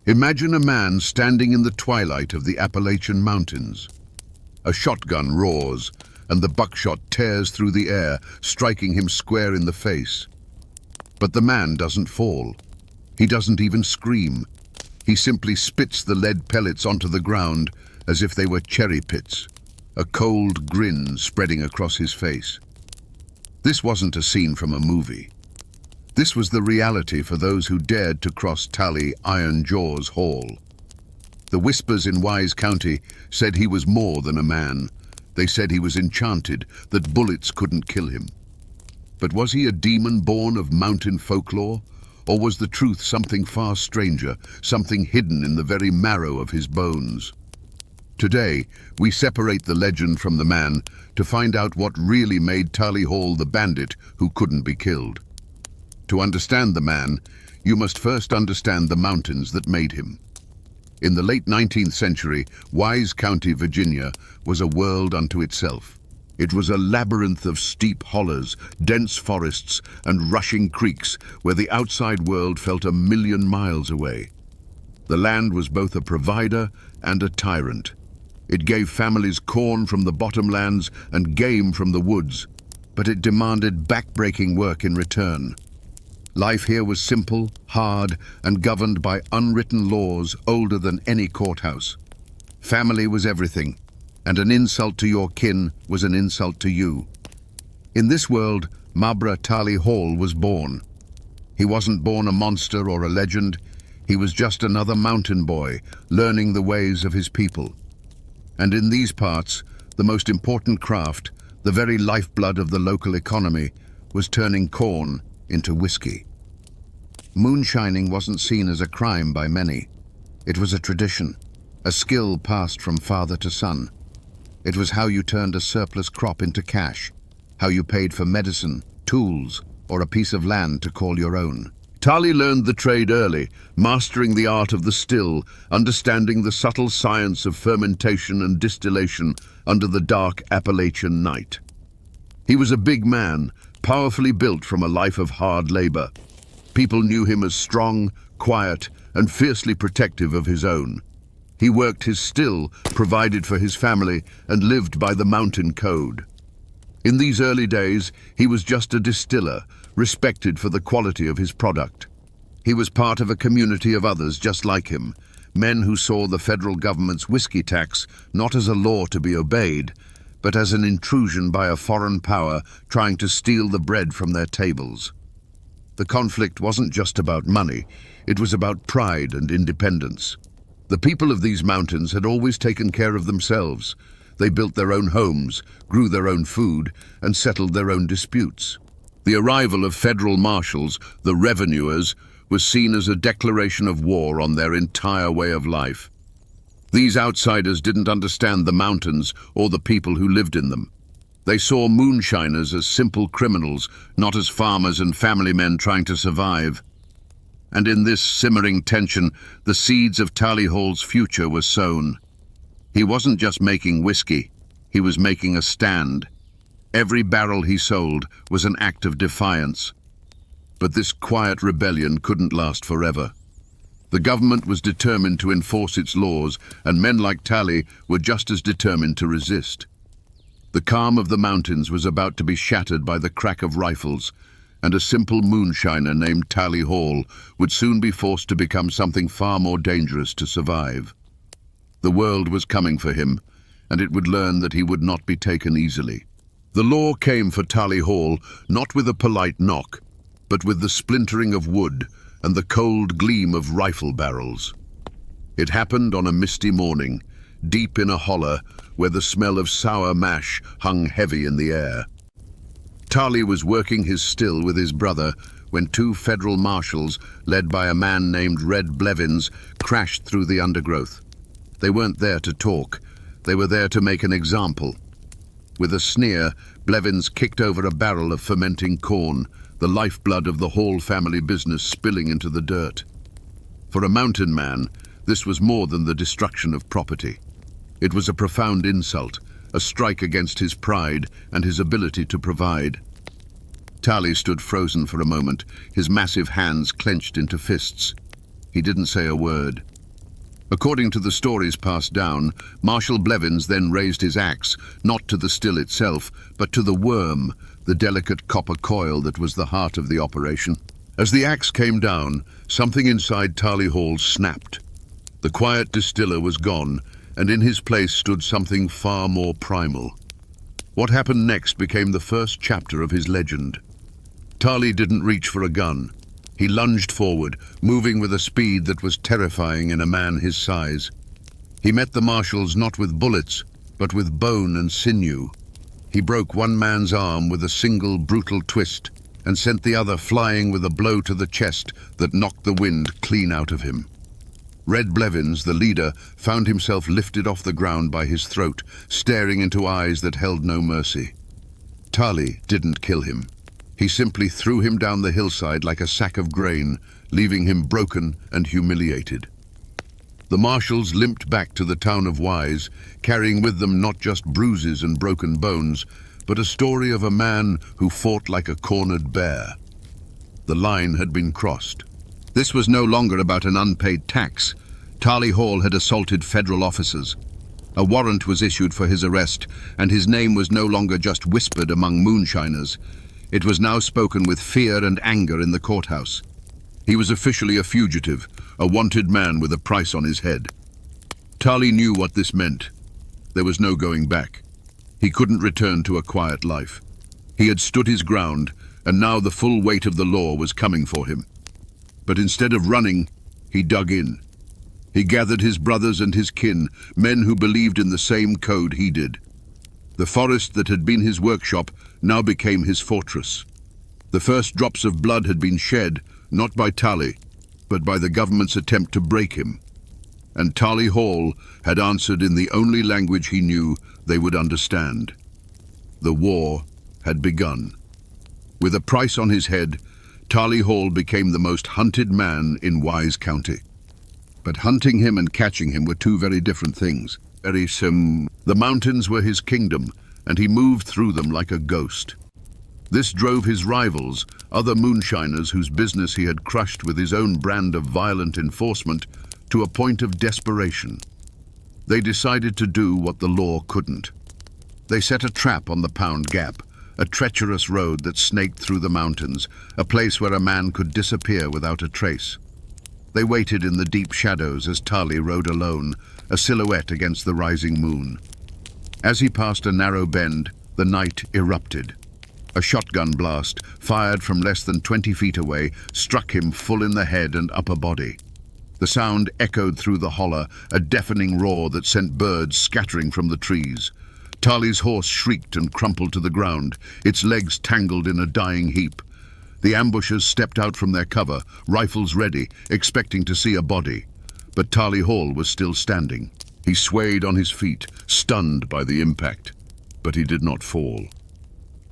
Imagine a man standing in the twilight of the Appalachian mountains. A shotgun roars, and the buckshot tears through the air, striking him square in the face. But the man doesn't fall. He doesn't even scream. He simply spits the lead pellets onto the ground as if they were cherry pits, a cold grin spreading across his face. This wasn't a scene from a movie. This was the reality for those who dared to cross Tally Iron Jaw's hall. The whispers in Wise County said he was more than a man. They said he was enchanted, that bullets couldn't kill him. But was he a demon born of mountain folklore? Or was the truth something far stranger, something hidden in the very marrow of his bones? Today, we separate the legend from the man to find out what really made Tally Hall the bandit who couldn't be killed. To understand the man, you must first understand the mountains that made him. In the late 19th century, Wise County, Virginia, was a world unto itself. It was a labyrinth of steep hollows, dense forests, and rushing creeks where the outside world felt a million miles away. The land was both a provider and a tyrant. It gave families corn from the bottomlands and game from the woods, but it demanded back-breaking work in return. Life here was simple, hard, and governed by unwritten laws older than any courthouse. Family was everything, and an insult to your kin was an insult to you. In this world, Mabra Tally Hall was born. He wasn't born a monster or a legend. He was just another mountain boy, learning the ways of his people. And in these parts, the most important craft, the very lifeblood of the local economy, was turning corn into whiskey. Moonshining wasn't seen as a crime by many. It was a tradition, a skill passed from father to son. It was how you turned a surplus crop into cash, how you paid for medicine, tools, or a piece of land to call your own. Tally learned the trade early, mastering the art of the still, understanding the subtle science of fermentation and distillation under the dark Appalachian night. He was a big man, powerfully built from a life of hard labor. People knew him as strong, quiet, and fiercely protective of his own. He worked his still, provided for his family, and lived by the mountain code. In these early days, he was just a distiller, respected for the quality of his product. He was part of a community of others just like him, men who saw the federal government's whiskey tax not as a law to be obeyed, but as an intrusion by a foreign power trying to steal the bread from their tables. The conflict wasn't just about money, it was about pride and independence. The people of these mountains had always taken care of themselves. They built their own homes, grew their own food, and settled their own disputes. The arrival of federal marshals, the revenuers, was seen as a declaration of war on their entire way of life. These outsiders didn't understand the mountains or the people who lived in them. They saw moonshiners as simple criminals, not as farmers and family men trying to survive. And in this simmering tension, the seeds of Tally Hall's future were sown. He wasn't just making whiskey, he was making a stand. Every barrel he sold was an act of defiance. But this quiet rebellion couldn't last forever. The government was determined to enforce its laws, and men like Tally were just as determined to resist. The calm of the mountains was about to be shattered by the crack of rifles, and a simple moonshiner named Tally Hall would soon be forced to become something far more dangerous to survive. The world was coming for him, and it would learn that he would not be taken easily. The law came for Tally Hall not with a polite knock, but with the splintering of wood and the cold gleam of rifle barrels. It happened on a misty morning, deep in a holler where the smell of sour mash hung heavy in the air. Tally was working his still with his brother when two federal marshals, led by a man named Red Blevins, crashed through the undergrowth. They weren't there to talk, they were there to make an example. With a sneer, Blevins kicked over a barrel of fermenting corn, the lifeblood of the Hall family business spilling into the dirt. For a mountain man, this was more than the destruction of property. It was a profound insult, a strike against his pride and his ability to provide. Tally stood frozen for a moment, his massive hands clenched into fists. He didn't say a word. According to the stories passed down, Marshal Blevins then raised his axe, not to the still itself, but to the worm, the delicate copper coil that was the heart of the operation. As the axe came down, something inside Tarley Hall snapped. The quiet distiller was gone, and in his place stood something far more primal. What happened next became the first chapter of his legend. Tarley didn't reach for a gun. He lunged forward, moving with a speed that was terrifying in a man his size. He met the marshals not with bullets, but with bone and sinew. He broke one man's arm with a single brutal twist and sent the other flying with a blow to the chest that knocked the wind clean out of him. Red Blevins, the leader, found himself lifted off the ground by his throat, staring into eyes that held no mercy. Tarley didn't kill him. He simply threw him down the hillside like a sack of grain, leaving him broken and humiliated. The marshals limped back to the town of Wise, carrying with them not just bruises and broken bones, but a story of a man who fought like a cornered bear. The line had been crossed. This was no longer about an unpaid tax. Tarley Hall had assaulted federal officers. A warrant was issued for his arrest, and his name was no longer just whispered among moonshiners. It was now spoken with fear and anger in the courthouse. He was officially a fugitive, a wanted man with a price on his head. Tarley knew what this meant. There was no going back. He couldn't return to a quiet life. He had stood his ground, and now the full weight of the law was coming for him. But instead of running, he dug in. He gathered his brothers and his kin, men who believed in the same code he did. The forest that had been his workshop now became his fortress. The first drops of blood had been shed, not by Tarley, but by the government's attempt to break him. And Tarley Hall had answered in the only language he knew they would understand. The war had begun. With a price on his head, Tarley Hall became the most hunted man in Wise County. But hunting him and catching him were two very different things. The mountains were his kingdom, and he moved through them like a ghost. This drove his rivals, other moonshiners whose business he had crushed with his own brand of violent enforcement, to a point of desperation. They decided to do what the law couldn't. They set a trap on the Pound Gap, a treacherous road that snaked through the mountains, a place where a man could disappear without a trace. They waited in the deep shadows as Tarley rode alone, a silhouette against the rising moon. As he passed a narrow bend, the night erupted. A shotgun blast, fired from less than 20 feet away, struck him full in the head and upper body. The sound echoed through the holler, a deafening roar that sent birds scattering from the trees. Tarley's horse shrieked and crumpled to the ground, its legs tangled in a dying heap. The ambushers stepped out from their cover, rifles ready, expecting to see a body. But Tarley Hall was still standing. He swayed on his feet, stunned by the impact, but he did not fall.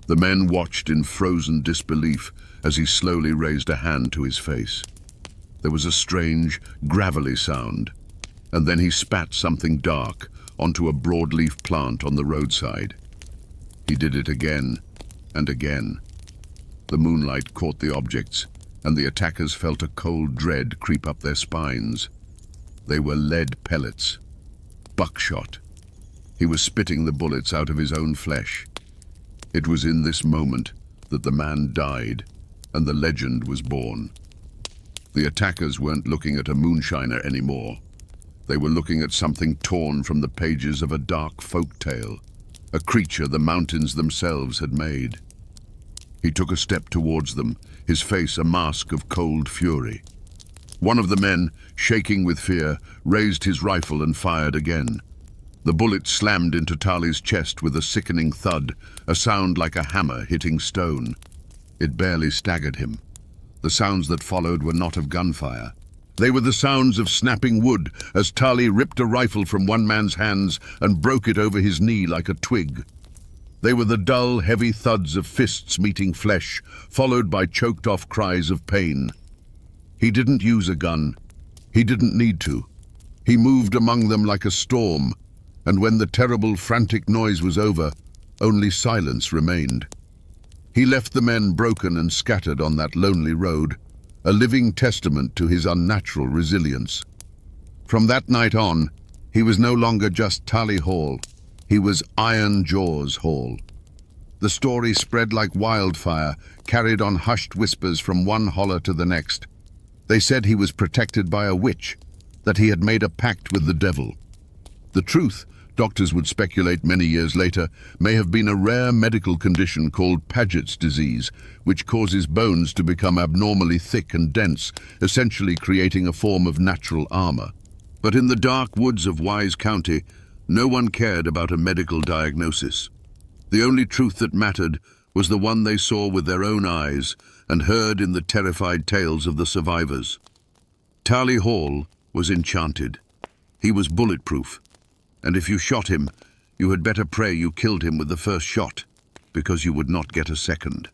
The men watched in frozen disbelief as he slowly raised a hand to his face. There was a strange, gravelly sound, and then he spat something dark onto a broadleaf plant on the roadside. He did it again and again. The moonlight caught the objects, and the attackers felt a cold dread creep up their spines. They were lead pellets. Buckshot. He was spitting the bullets out of his own flesh. It was in this moment that the man died, and the legend was born. The attackers weren't looking at a moonshiner anymore. They were looking at something torn from the pages of a dark folk tale, a creature the mountains themselves had made. He took a step towards them, his face a mask of cold fury. One of the men, shaking with fear, raised his rifle and fired again. The bullet slammed into Tarley's chest with a sickening thud, a sound like a hammer hitting stone. It barely staggered him. The sounds that followed were not of gunfire. They were the sounds of snapping wood as Tarley ripped a rifle from one man's hands and broke it over his knee like a twig. They were the dull, heavy thuds of fists meeting flesh, followed by choked-off cries of pain. He didn't use a gun. He didn't need to. He moved among them like a storm, and when the terrible, frantic noise was over, only silence remained. He left the men broken and scattered on that lonely road, a living testament to his unnatural resilience. From that night on, he was no longer just Tally Hall. He was Iron Jaws Hall. The story spread like wildfire, carried on hushed whispers from one holler to the next. They said he was protected by a witch, that he had made a pact with the devil. The truth, doctors would speculate many years later, may have been a rare medical condition called Paget's disease, which causes bones to become abnormally thick and dense, essentially creating a form of natural armor. But in the dark woods of Wise County, no one cared about a medical diagnosis. The only truth that mattered was the one they saw with their own eyes and heard in the terrified tales of the survivors. Tally Hall was enchanted. He was bulletproof, and if you shot him, you had better pray you killed him with the first shot, because you would not get a second.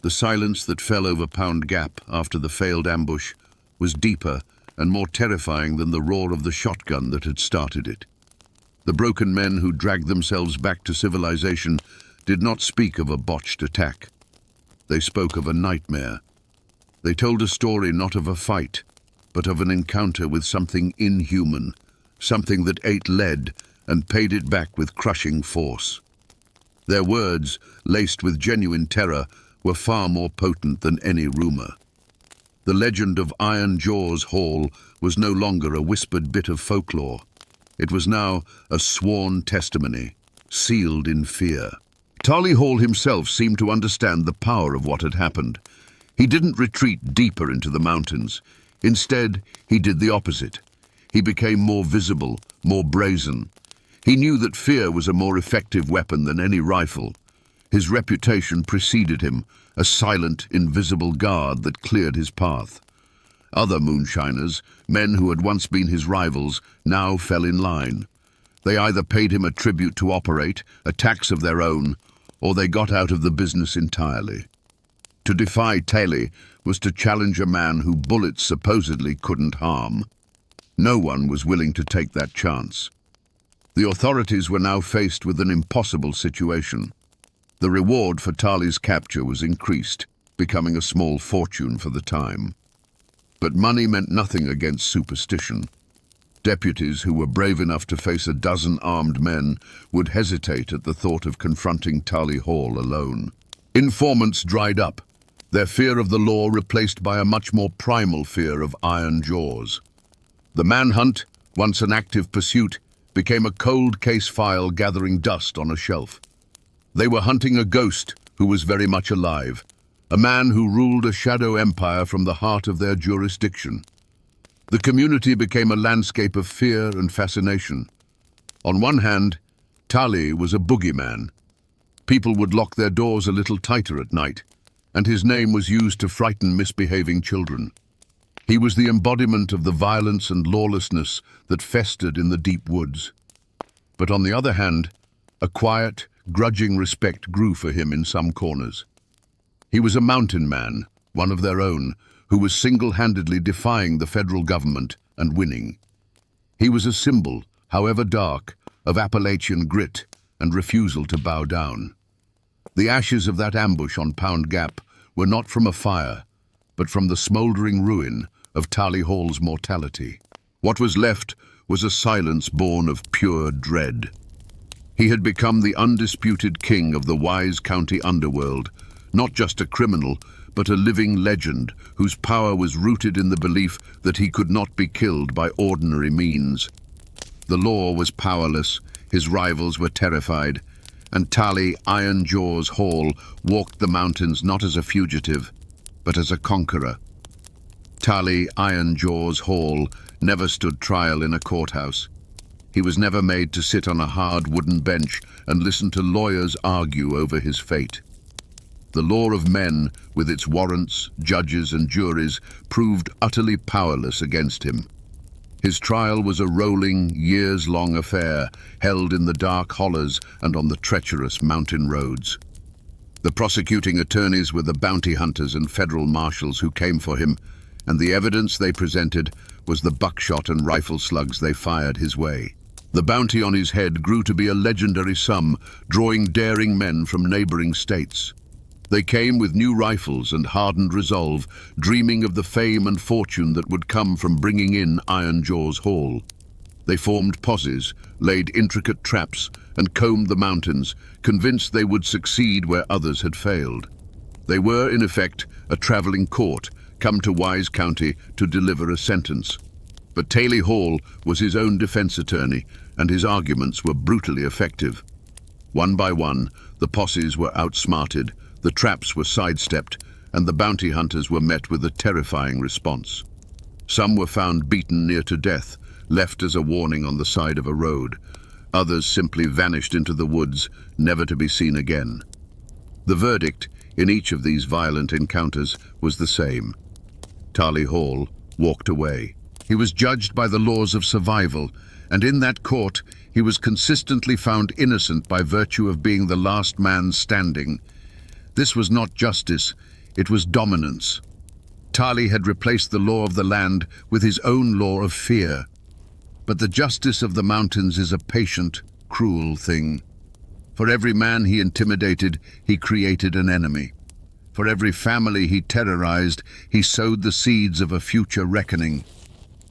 The silence that fell over Pound Gap after the failed ambush was deeper and more terrifying than the roar of the shotgun that had started it. The broken men who dragged themselves back to civilization did not speak of a botched attack. They spoke of a nightmare. They told a story not of a fight, but of an encounter with something inhuman, something that ate lead and paid it back with crushing force. Their words, laced with genuine terror, were far more potent than any rumor. The legend of Iron Jaws Hall was no longer a whispered bit of folklore. It was now a sworn testimony, sealed in fear. Tally Hall himself seemed to understand the power of what had happened. He didn't retreat deeper into the mountains. Instead, he did the opposite. He became more visible, more brazen. He knew that fear was a more effective weapon than any rifle. His reputation preceded him, a silent, invisible guard that cleared his path. Other moonshiners, men who had once been his rivals, now fell in line. They either paid him a tribute to operate, a tax of their own, or they got out of the business entirely. To defy Tally was to challenge a man who bullets supposedly couldn't harm. No one was willing to take that chance. The authorities were now faced with an impossible situation. The reward for Tally's capture was increased, becoming a small fortune for the time. But money meant nothing against superstition. Deputies who were brave enough to face a dozen armed men would hesitate at the thought of confronting Tally Hall alone. Informants dried up, their fear of the law replaced by a much more primal fear of iron jaws. The manhunt, once an active pursuit, became a cold case file gathering dust on a shelf. They were hunting a ghost who was very much alive, a man who ruled a shadow empire from the heart of their jurisdiction. The community became a landscape of fear and fascination. On one hand, Tally was a boogeyman. People would lock their doors a little tighter at night, and his name was used to frighten misbehaving children. He was the embodiment of the violence and lawlessness that festered in the deep woods. But on the other hand, a quiet, grudging respect grew for him in some corners. He was a mountain man, one of their own, who was single-handedly defying the federal government and winning. He was a symbol, however dark, of Appalachian grit and refusal to bow down. The ashes of that ambush on Pound Gap were not from a fire, but from the smouldering ruin of Tally Hall's mortality. What was left was a silence born of pure dread. He had become the undisputed king of the Wise County underworld, not just a criminal, but a living legend whose power was rooted in the belief that he could not be killed by ordinary means. The law was powerless, his rivals were terrified, and Tally Iron Jaws Hall walked the mountains not as a fugitive, but as a conqueror. Tally Iron Jaws Hall never stood trial in a courthouse. He was never made to sit on a hard wooden bench and listen to lawyers argue over his fate. The law of men, with its warrants, judges and juries, proved utterly powerless against him. His trial was a rolling, years-long affair, held in the dark hollows and on the treacherous mountain roads. The prosecuting attorneys were the bounty hunters and federal marshals who came for him, and the evidence they presented was the buckshot and rifle slugs they fired his way. The bounty on his head grew to be a legendary sum, drawing daring men from neighboring states. They came with new rifles and hardened resolve, dreaming of the fame and fortune that would come from bringing in Iron Jaw's haul. They formed posses, laid intricate traps, and combed the mountains, convinced they would succeed where others had failed. They were, in effect, a travelling court, come to Wise County to deliver a sentence. But Taylor Hall was his own defense attorney, and his arguments were brutally effective. One by one, the posses were outsmarted, the traps were sidestepped, and the bounty hunters were met with a terrifying response. Some were found beaten near to death, left as a warning on the side of a road. Others simply vanished into the woods, never to be seen again. The verdict in each of these violent encounters was the same. Taylor Hall walked away. He was judged by the laws of survival, and in that court he was consistently found innocent by virtue of being the last man standing. This was not justice, it was dominance. Taylor had replaced the law of the land with his own law of fear. But the justice of the mountains is a patient, cruel thing. For every man he intimidated, he created an enemy. For every family he terrorized, he sowed the seeds of a future reckoning.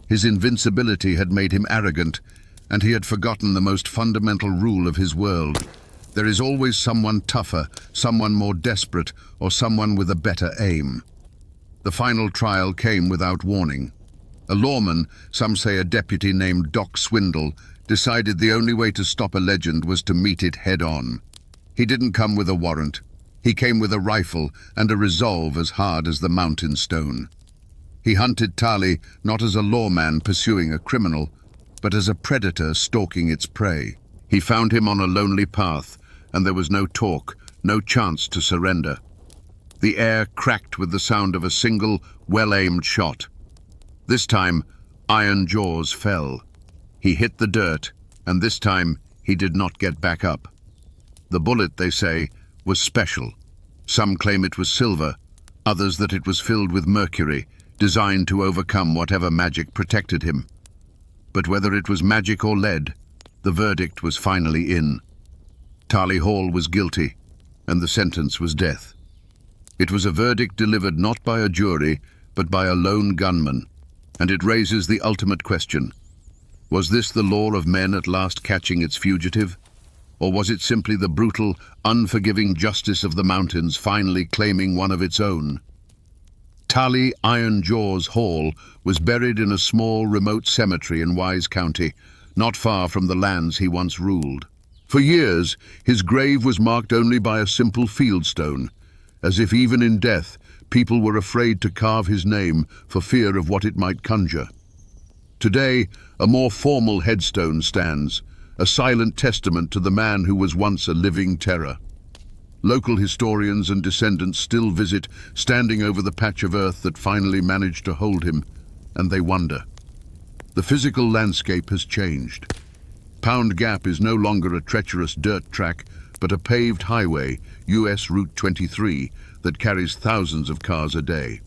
His invincibility had made him arrogant, and he had forgotten the most fundamental rule of his world. There is always someone tougher, someone more desperate, or someone with a better aim. The final trial came without warning. A lawman, some say a deputy named Doc Swindle, decided the only way to stop a legend was to meet it head-on. He didn't come with a warrant. He came with a rifle and a resolve as hard as the mountain stone. He hunted Taylor not as a lawman pursuing a criminal, but as a predator stalking its prey. He found him on a lonely path, and there was no talk, no chance to surrender. The air cracked with the sound of a single, well-aimed shot. This time, Iron Jaws fell. He hit the dirt, and this time he did not get back up. The bullet, they say, was special. Some claim it was silver, others that it was filled with mercury, designed to overcome whatever magic protected him. But whether it was magic or lead, the verdict was finally in. Taylor Hall was guilty, and the sentence was death. It was a verdict delivered not by a jury, but by a lone gunman, and it raises the ultimate question. Was this the law of men at last catching its fugitive? Or was it simply the brutal, unforgiving justice of the mountains finally claiming one of its own? Taylor Iron Jaws Hall was buried in a small, remote cemetery in Wise County, not far from the lands he once ruled. For years, his grave was marked only by a simple fieldstone, as if even in death, people were afraid to carve his name for fear of what it might conjure. Today, a more formal headstone stands, a silent testament to the man who was once a living terror. Local historians and descendants still visit, standing over the patch of earth that finally managed to hold him, and they wonder. The physical landscape has changed. Pound Gap is no longer a treacherous dirt track, but a paved highway, US Route 23, that carries thousands of cars a day.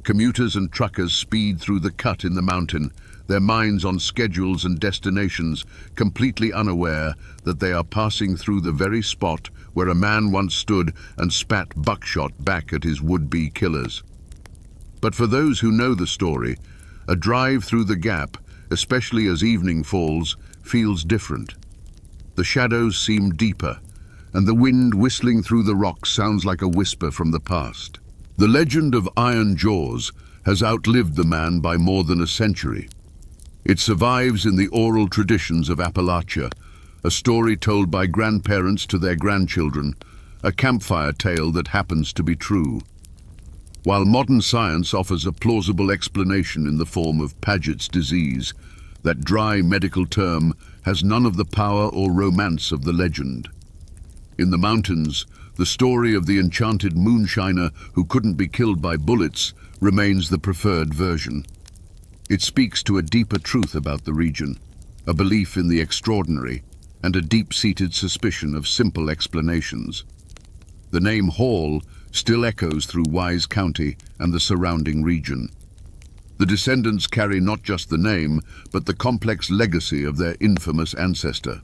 Commuters and truckers speed through the cut in the mountain, their minds on schedules and destinations, completely unaware that they are passing through the very spot where a man once stood and spat buckshot back at his would-be killers. But for those who know the story, a drive through the gap, especially as evening falls, feels different. The shadows seem deeper, and the wind whistling through the rocks sounds like a whisper from the past. The legend of Iron Jaws has outlived the man by more than a century. It survives in the oral traditions of Appalachia, a story told by grandparents to their grandchildren, a campfire tale that happens to be true. While modern science offers a plausible explanation in the form of Paget's disease, that dry medical term has none of the power or romance of the legend. In the mountains, the story of the enchanted moonshiner who couldn't be killed by bullets remains the preferred version. It speaks to a deeper truth about the region, a belief in the extraordinary, and a deep-seated suspicion of simple explanations. The name Hall still echoes through Wise County and the surrounding region. The descendants carry not just the name, but the complex legacy of their infamous ancestor.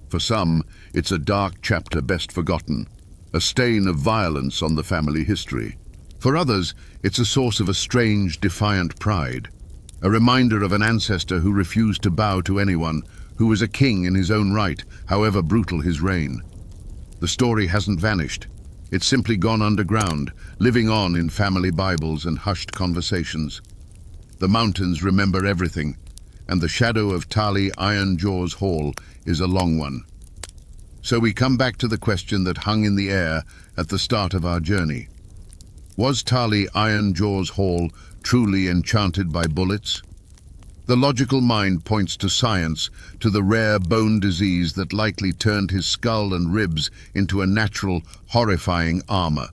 For some, it's a dark chapter best forgotten. a stain of violence on the family history. For others, it's a source of a strange, defiant pride, a reminder of an ancestor who refused to bow to anyone, who was a king in his own right, however brutal his reign. The story hasn't vanished. It's simply gone underground, living on in family Bibles and hushed conversations. The mountains remember everything, and the shadow of Tali Iron Jaws Hall is a long one. So we come back to the question that hung in the air at the start of our journey. Was Tali Iron Jaws Hall truly enchanted by bullets? The logical mind points to science, to the rare bone disease that likely turned his skull and ribs into a natural, horrifying armor.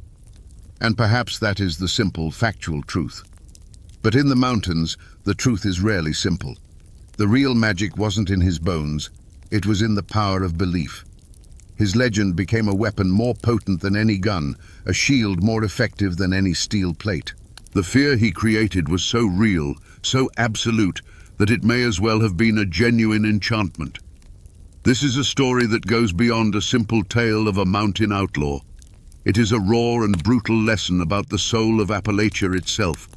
And perhaps that is the simple, factual truth. But in the mountains, the truth is rarely simple. The real magic wasn't in his bones, it was in the power of belief. His legend became a weapon more potent than any gun, a shield more effective than any steel plate. The fear he created was so real, so absolute, that it may as well have been a genuine enchantment. This is a story that goes beyond a simple tale of a mountain outlaw. It is a raw and brutal lesson about the soul of Appalachia itself.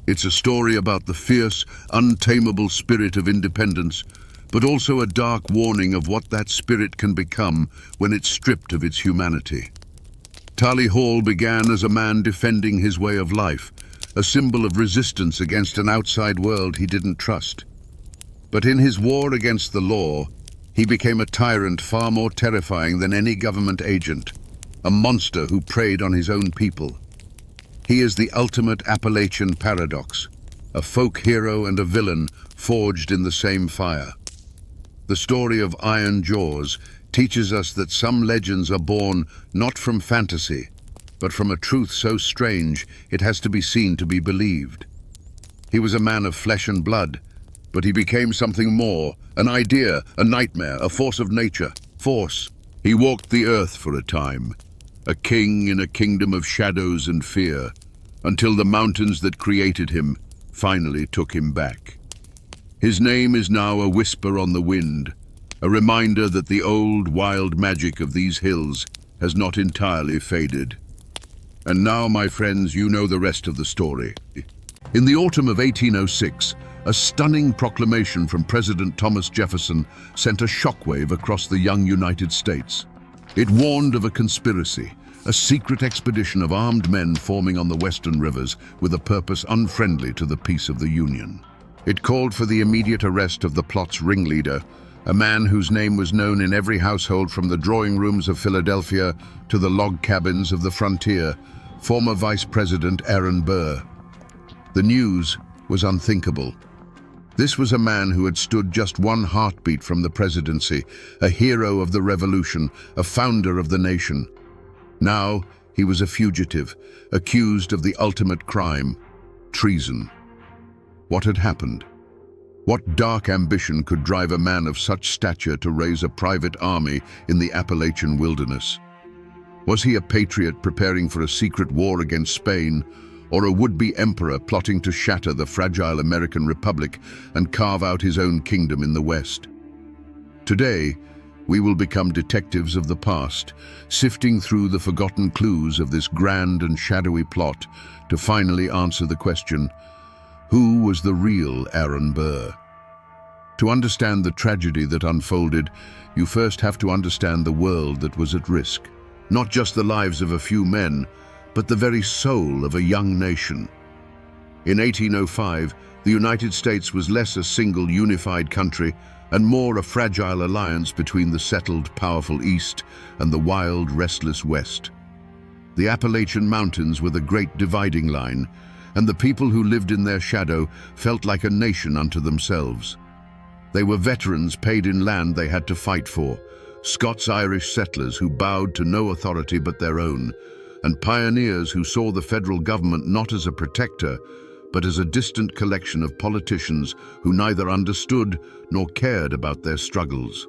It's a story about the fierce, untamable spirit of independence, but also a dark warning of what that spirit can become when it's stripped of its humanity. Tali Hall began as a man defending his way of life, a symbol of resistance against an outside world he didn't trust. But in his war against the law, he became a tyrant far more terrifying than any government agent, a monster who preyed on his own people. He is the ultimate Appalachian paradox, a folk hero and a villain forged in the same fire. The story of Iron Jaws teaches us that some legends are born not from fantasy, but from a truth so strange it has to be seen to be believed. He was a man of flesh and blood, but he became something more, an idea, a nightmare, a force of nature. Force. He walked the earth for a time, a king in a kingdom of shadows and fear, until the mountains that created him finally took him back. His name is now a whisper on the wind, a reminder that the old wild magic of these hills has not entirely faded. And now, my friends, you know the rest of the story. In the autumn of 1806, a stunning proclamation from President Thomas Jefferson sent a shockwave across the young United States. It warned of a conspiracy, a secret expedition of armed men forming on the western rivers with a purpose unfriendly to the peace of the Union. It called for the immediate arrest of the plot's ringleader, a man whose name was known in every household from the drawing rooms of Philadelphia to the log cabins of the frontier, former Vice President Aaron Burr. The news was unthinkable. This was a man who had stood just one heartbeat from the presidency, a hero of the revolution, a founder of the nation. Now he was a fugitive, accused of the ultimate crime, treason. What had happened? What dark ambition could drive a man of such stature to raise a private army in the Appalachian wilderness? Was he a patriot preparing for a secret war against Spain, or a would-be emperor plotting to shatter the fragile American Republic and carve out his own kingdom in the West? Today, we will become detectives of the past, sifting through the forgotten clues of this grand and shadowy plot to finally answer the question, who was the real Aaron Burr? To understand the tragedy that unfolded, you first have to understand the world that was at risk. Not just the lives of a few men, but the very soul of a young nation. In 1805, the United States was less a single unified country and more a fragile alliance between the settled, powerful East and the wild, restless West. The Appalachian Mountains were the great dividing line, and the people who lived in their shadow felt like a nation unto themselves. They were veterans paid in land they had to fight for, Scots-Irish settlers who bowed to no authority but their own, and pioneers who saw the federal government not as a protector, but as a distant collection of politicians who neither understood nor cared about their struggles.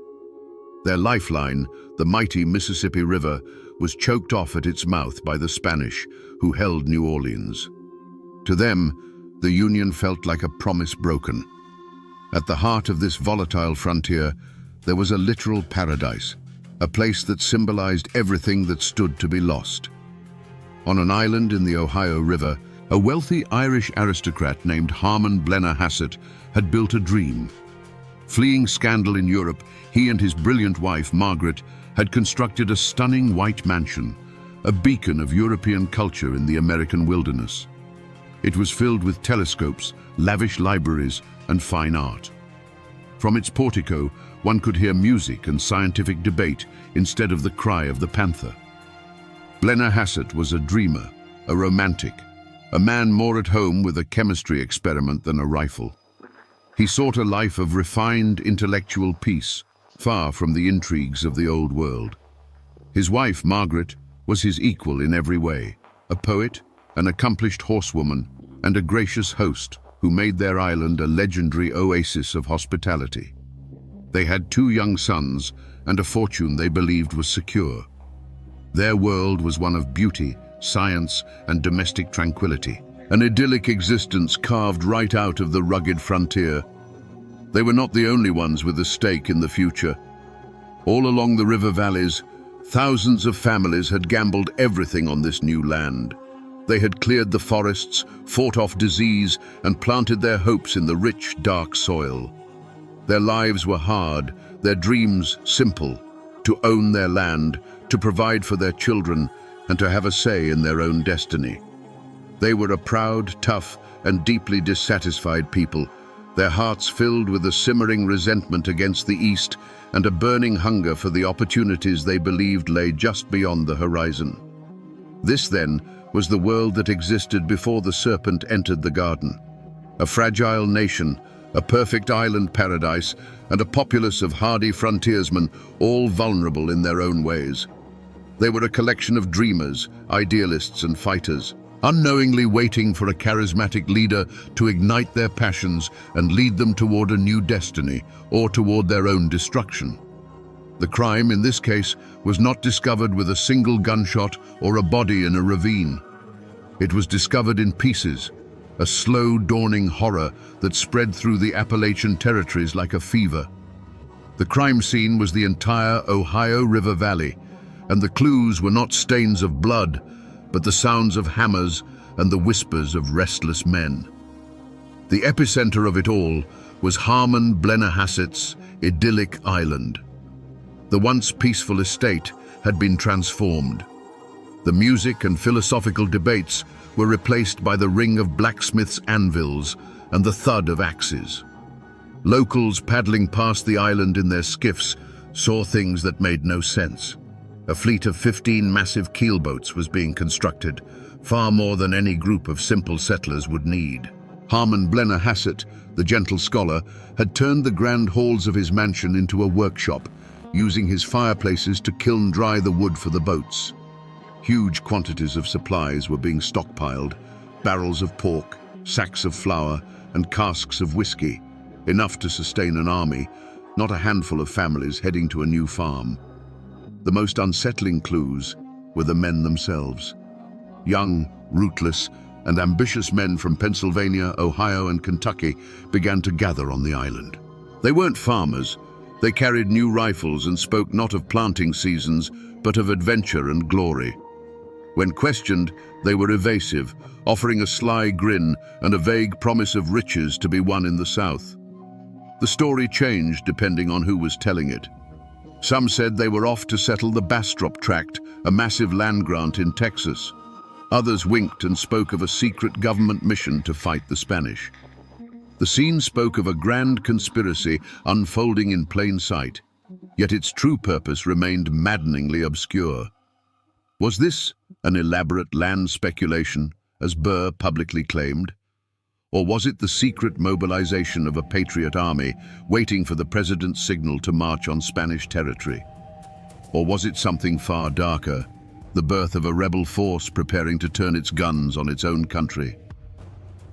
Their lifeline, the mighty Mississippi River, was choked off at its mouth by the Spanish, who held New Orleans. To them, the Union felt like a promise broken. At the heart of this volatile frontier, there was a literal paradise, a place that symbolized everything that stood to be lost. On an island in the Ohio River, a wealthy Irish aristocrat named Harmon Blennerhassett had built a dream. Fleeing scandal in Europe, he and his brilliant wife, Margaret, had constructed a stunning white mansion, a beacon of European culture in the American wilderness. It was filled with telescopes, lavish libraries, and fine art. From its portico, one could hear music and scientific debate instead of the cry of the panther. Blennerhassett was a dreamer, a romantic, a man more at home with a chemistry experiment than a rifle. He sought a life of refined intellectual peace, far from the intrigues of the old world. His wife, Margaret, was his equal in every way, a poet, an accomplished horsewoman, and a gracious host who made their island a legendary oasis of hospitality. They had 2 young sons and a fortune they believed was secure. Their world was one of beauty, science, and domestic tranquility, an idyllic existence carved right out of the rugged frontier. They were not the only ones with a stake in the future. All along the river valleys, thousands of families had gambled everything on this new land. They had cleared the forests, fought off disease, and planted their hopes in the rich, dark soil. Their lives were hard, their dreams simple: to own their land, to provide for their children, and to have a say in their own destiny. They were a proud, tough, and deeply dissatisfied people, their hearts filled with a simmering resentment against the East and a burning hunger for the opportunities they believed lay just beyond the horizon. This, then, was the world that existed before the serpent entered the garden. A fragile nation, a perfect island paradise, and a populace of hardy frontiersmen, all vulnerable in their own ways. They were a collection of dreamers, idealists, and fighters, unknowingly waiting for a charismatic leader to ignite their passions and lead them toward a new destiny or toward their own destruction. The crime, in this case, was not discovered with a single gunshot or a body in a ravine. It was discovered in pieces, a slow dawning horror that spread through the Appalachian territories like a fever. The crime scene was the entire Ohio River Valley, and the clues were not stains of blood, but the sounds of hammers and the whispers of restless men. The epicenter of it all was Harmon Blennerhassett's idyllic island. The once peaceful estate had been transformed. The music and philosophical debates were replaced by the ring of blacksmiths' anvils and the thud of axes. Locals paddling past the island in their skiffs saw things that made no sense. A fleet of 15 massive keelboats was being constructed, far more than any group of simple settlers would need. Harmon Blennerhassett, the gentle scholar, had turned the grand halls of his mansion into a workshop, using his fireplaces to kiln dry the wood for the boats. Huge quantities of supplies were being stockpiled: barrels of pork, sacks of flour, and casks of whiskey, enough to sustain an army, not a handful of families heading to a new farm. The most unsettling clues were the men themselves. Young, rootless, and ambitious men from Pennsylvania, Ohio, and Kentucky began to gather on the island. They weren't farmers. They carried new rifles and spoke not of planting seasons, but of adventure and glory. When questioned, they were evasive, offering a sly grin and a vague promise of riches to be won in the South. The story changed depending on who was telling it. Some said they were off to settle the Bastrop Tract, a massive land grant in Texas. Others winked and spoke of a secret government mission to fight the Spanish. The scene spoke of a grand conspiracy unfolding in plain sight, yet its true purpose remained maddeningly obscure. Was this an elaborate land speculation, as Burr publicly claimed? Or was it the secret mobilization of a patriot army waiting for the president's signal to march on Spanish territory? Or was it something far darker, the birth of a rebel force preparing to turn its guns on its own country?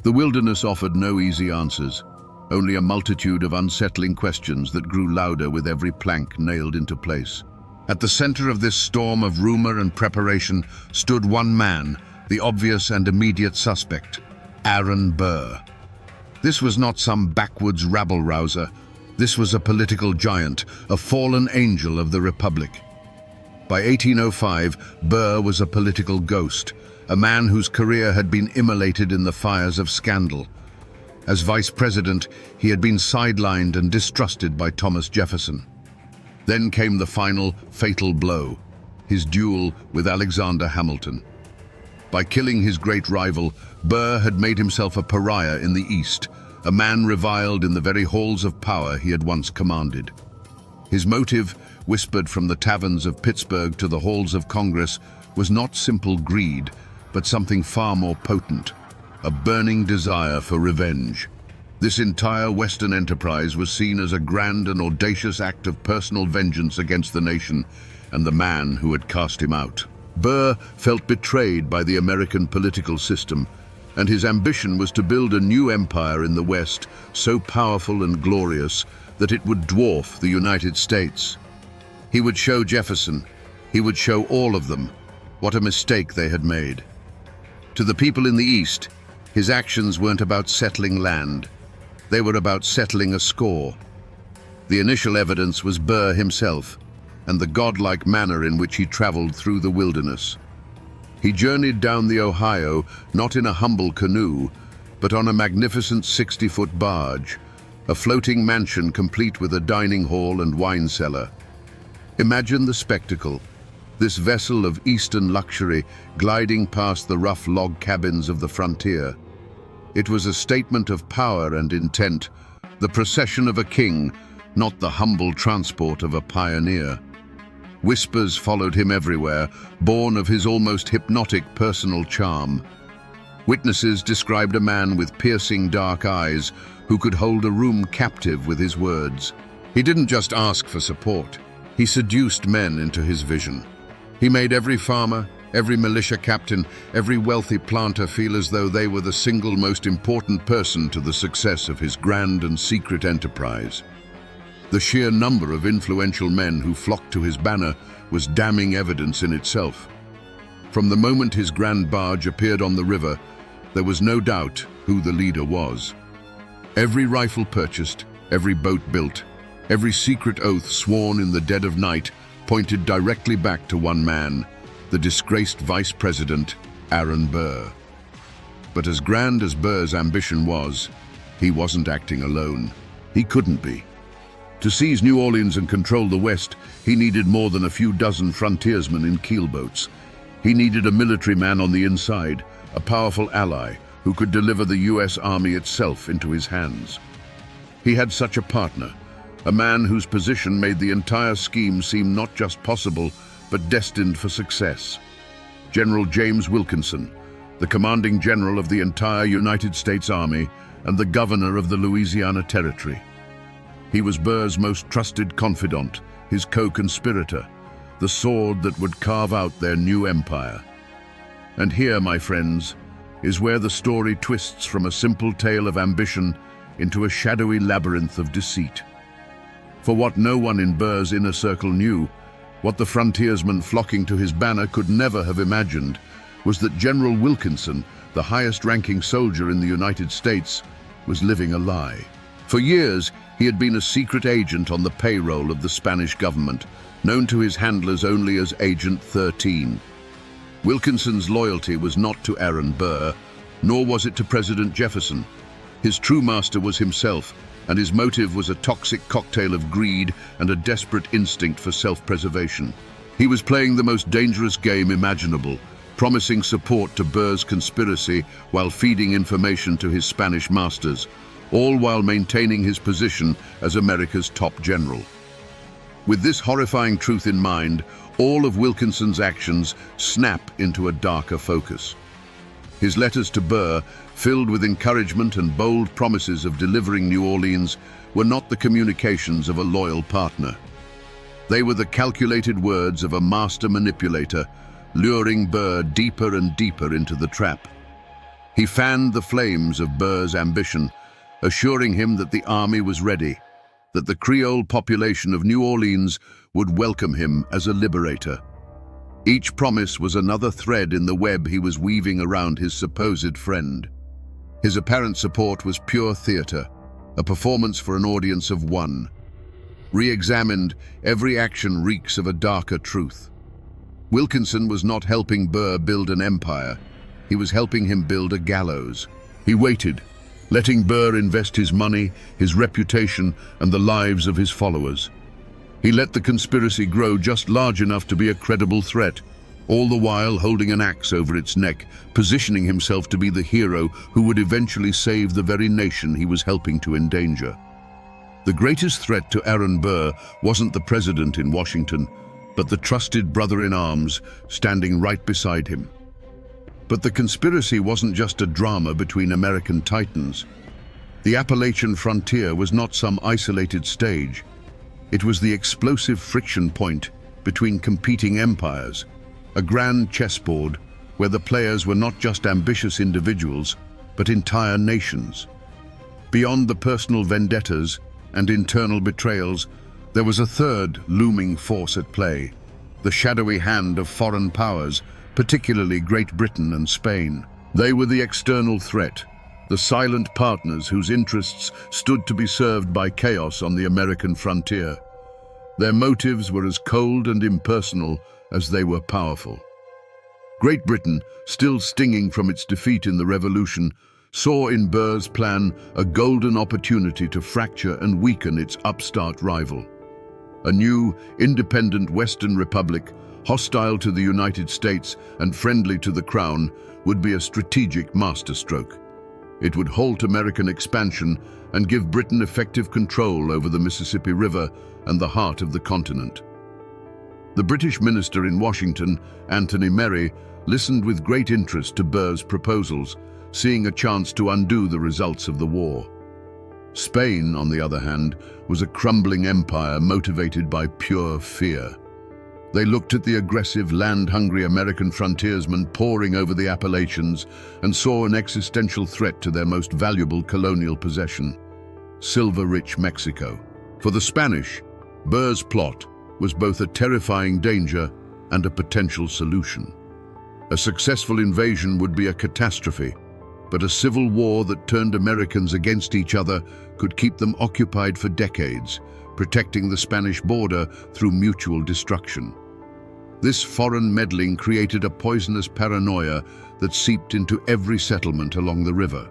The wilderness offered no easy answers, only a multitude of unsettling questions that grew louder with every plank nailed into place. At the center of this storm of rumor and preparation stood one man, the obvious and immediate suspect: Aaron Burr. This was not some backwoods rabble-rouser. This was a political giant, a fallen angel of the Republic. By 1805, Burr was a political ghost, a man whose career had been immolated in the fires of scandal. As vice president, he had been sidelined and distrusted by Thomas Jefferson. Then came the final, fatal blow, his duel with Alexander Hamilton. By killing his great rival, Burr had made himself a pariah in the East, a man reviled in the very halls of power he had once commanded. His motive, whispered from the taverns of Pittsburgh to the halls of Congress, was not simple greed, but something far more potent, a burning desire for revenge. This entire Western enterprise was seen as a grand and audacious act of personal vengeance against the nation and the man who had cast him out. Burr felt betrayed by the American political system, and his ambition was to build a new empire in the West, so powerful and glorious that it would dwarf the United States. He would show Jefferson, he would show all of them, what a mistake they had made. To the people in the East, his actions weren't about settling land. They were about settling a score. The initial evidence was Burr himself, and the godlike manner in which he traveled through the wilderness. He journeyed down the Ohio not in a humble canoe, but on a magnificent 60-foot barge, a floating mansion complete with a dining hall and wine cellar. Imagine the spectacle, this vessel of Eastern luxury gliding past the rough log cabins of the frontier. It was a statement of power and intent, the procession of a king, not the humble transport of a pioneer. Whispers followed him everywhere, born of his almost hypnotic personal charm. Witnesses described a man with piercing dark eyes who could hold a room captive with his words. He didn't just ask for support. He seduced men into his vision. He made every farmer, every militia captain, every wealthy planter feel as though they were the single most important person to the success of his grand and secret enterprise. The sheer number of influential men who flocked to his banner was damning evidence in itself. From the moment his grand barge appeared on the river, there was no doubt who the leader was. Every rifle purchased, every boat built, every secret oath sworn in the dead of night pointed directly back to one man, the disgraced vice president, Aaron Burr. But as grand as Burr's ambition was, he wasn't acting alone. He couldn't be. To seize New Orleans and control the West, he needed more than a few dozen frontiersmen in keelboats. He needed a military man on the inside, a powerful ally who could deliver the U.S. Army itself into his hands. He had such a partner, a man whose position made the entire scheme seem not just possible, but destined for success. General James Wilkinson, the commanding general of the entire United States Army and the governor of the Louisiana Territory. He was Burr's most trusted confidant, his co-conspirator, the sword that would carve out their new empire. And here, my friends, is where the story twists from a simple tale of ambition into a shadowy labyrinth of deceit. For what no one in Burr's inner circle knew, what the frontiersmen flocking to his banner could never have imagined, was that General Wilkinson, the highest-ranking soldier in the United States, was living a lie. For years, he had been a secret agent on the payroll of the Spanish government, known to his handlers only as Agent 13. Wilkinson's loyalty was not to Aaron Burr, nor was it to President Jefferson. His true master was himself, and his motive was a toxic cocktail of greed and a desperate instinct for self-preservation. He was playing the most dangerous game imaginable, promising support to Burr's conspiracy while feeding information to his Spanish masters, all while maintaining his position as America's top general. With this horrifying truth in mind, all of Wilkinson's actions snap into a darker focus. His letters to Burr, filled with encouragement and bold promises of delivering New Orleans, were not the communications of a loyal partner. They were the calculated words of a master manipulator, luring Burr deeper and deeper into the trap. He fanned the flames of Burr's ambition, assuring him that the army was ready, that the Creole population of New Orleans would welcome him as a liberator. Each promise was another thread in the web he was weaving around his supposed friend. His apparent support was pure theater, a performance for an audience of one. Re-examined, every action reeks of a darker truth. Wilkinson was not helping Burr build an empire. He was helping him build a gallows. He waited, letting Burr invest his money, his reputation, and the lives of his followers. He let the conspiracy grow just large enough to be a credible threat, all the while holding an axe over its neck, positioning himself to be the hero who would eventually save the very nation he was helping to endanger. The greatest threat to Aaron Burr wasn't the president in Washington, but the trusted brother-in-arms standing right beside him. But the conspiracy wasn't just a drama between American titans. The Appalachian frontier was not some isolated stage. It was the explosive friction point between competing empires, a grand chessboard where the players were not just ambitious individuals, but entire nations. Beyond the personal vendettas and internal betrayals, there was a third looming force at play, the shadowy hand of foreign powers, particularly Great Britain and Spain. They were the external threat, the silent partners whose interests stood to be served by chaos on the American frontier. Their motives were as cold and impersonal as they were powerful. Great Britain, still stinging from its defeat in the Revolution, saw in Burr's plan a golden opportunity to fracture and weaken its upstart rival. A new, independent Western Republic, hostile to the United States and friendly to the Crown, would be a strategic masterstroke. It would halt American expansion and give Britain effective control over the Mississippi River and the heart of the continent. The British minister in Washington, Anthony Merry, listened with great interest to Burr's proposals, seeing a chance to undo the results of the war. Spain, on the other hand, was a crumbling empire motivated by pure fear. They looked at the aggressive, land-hungry American frontiersmen pouring over the Appalachians and saw an existential threat to their most valuable colonial possession, silver-rich Mexico. For the Spanish, Burr's plot was both a terrifying danger and a potential solution. A successful invasion would be a catastrophe, but a civil war that turned Americans against each other could keep them occupied for decades, protecting the Spanish border through mutual destruction. This foreign meddling created a poisonous paranoia that seeped into every settlement along the river.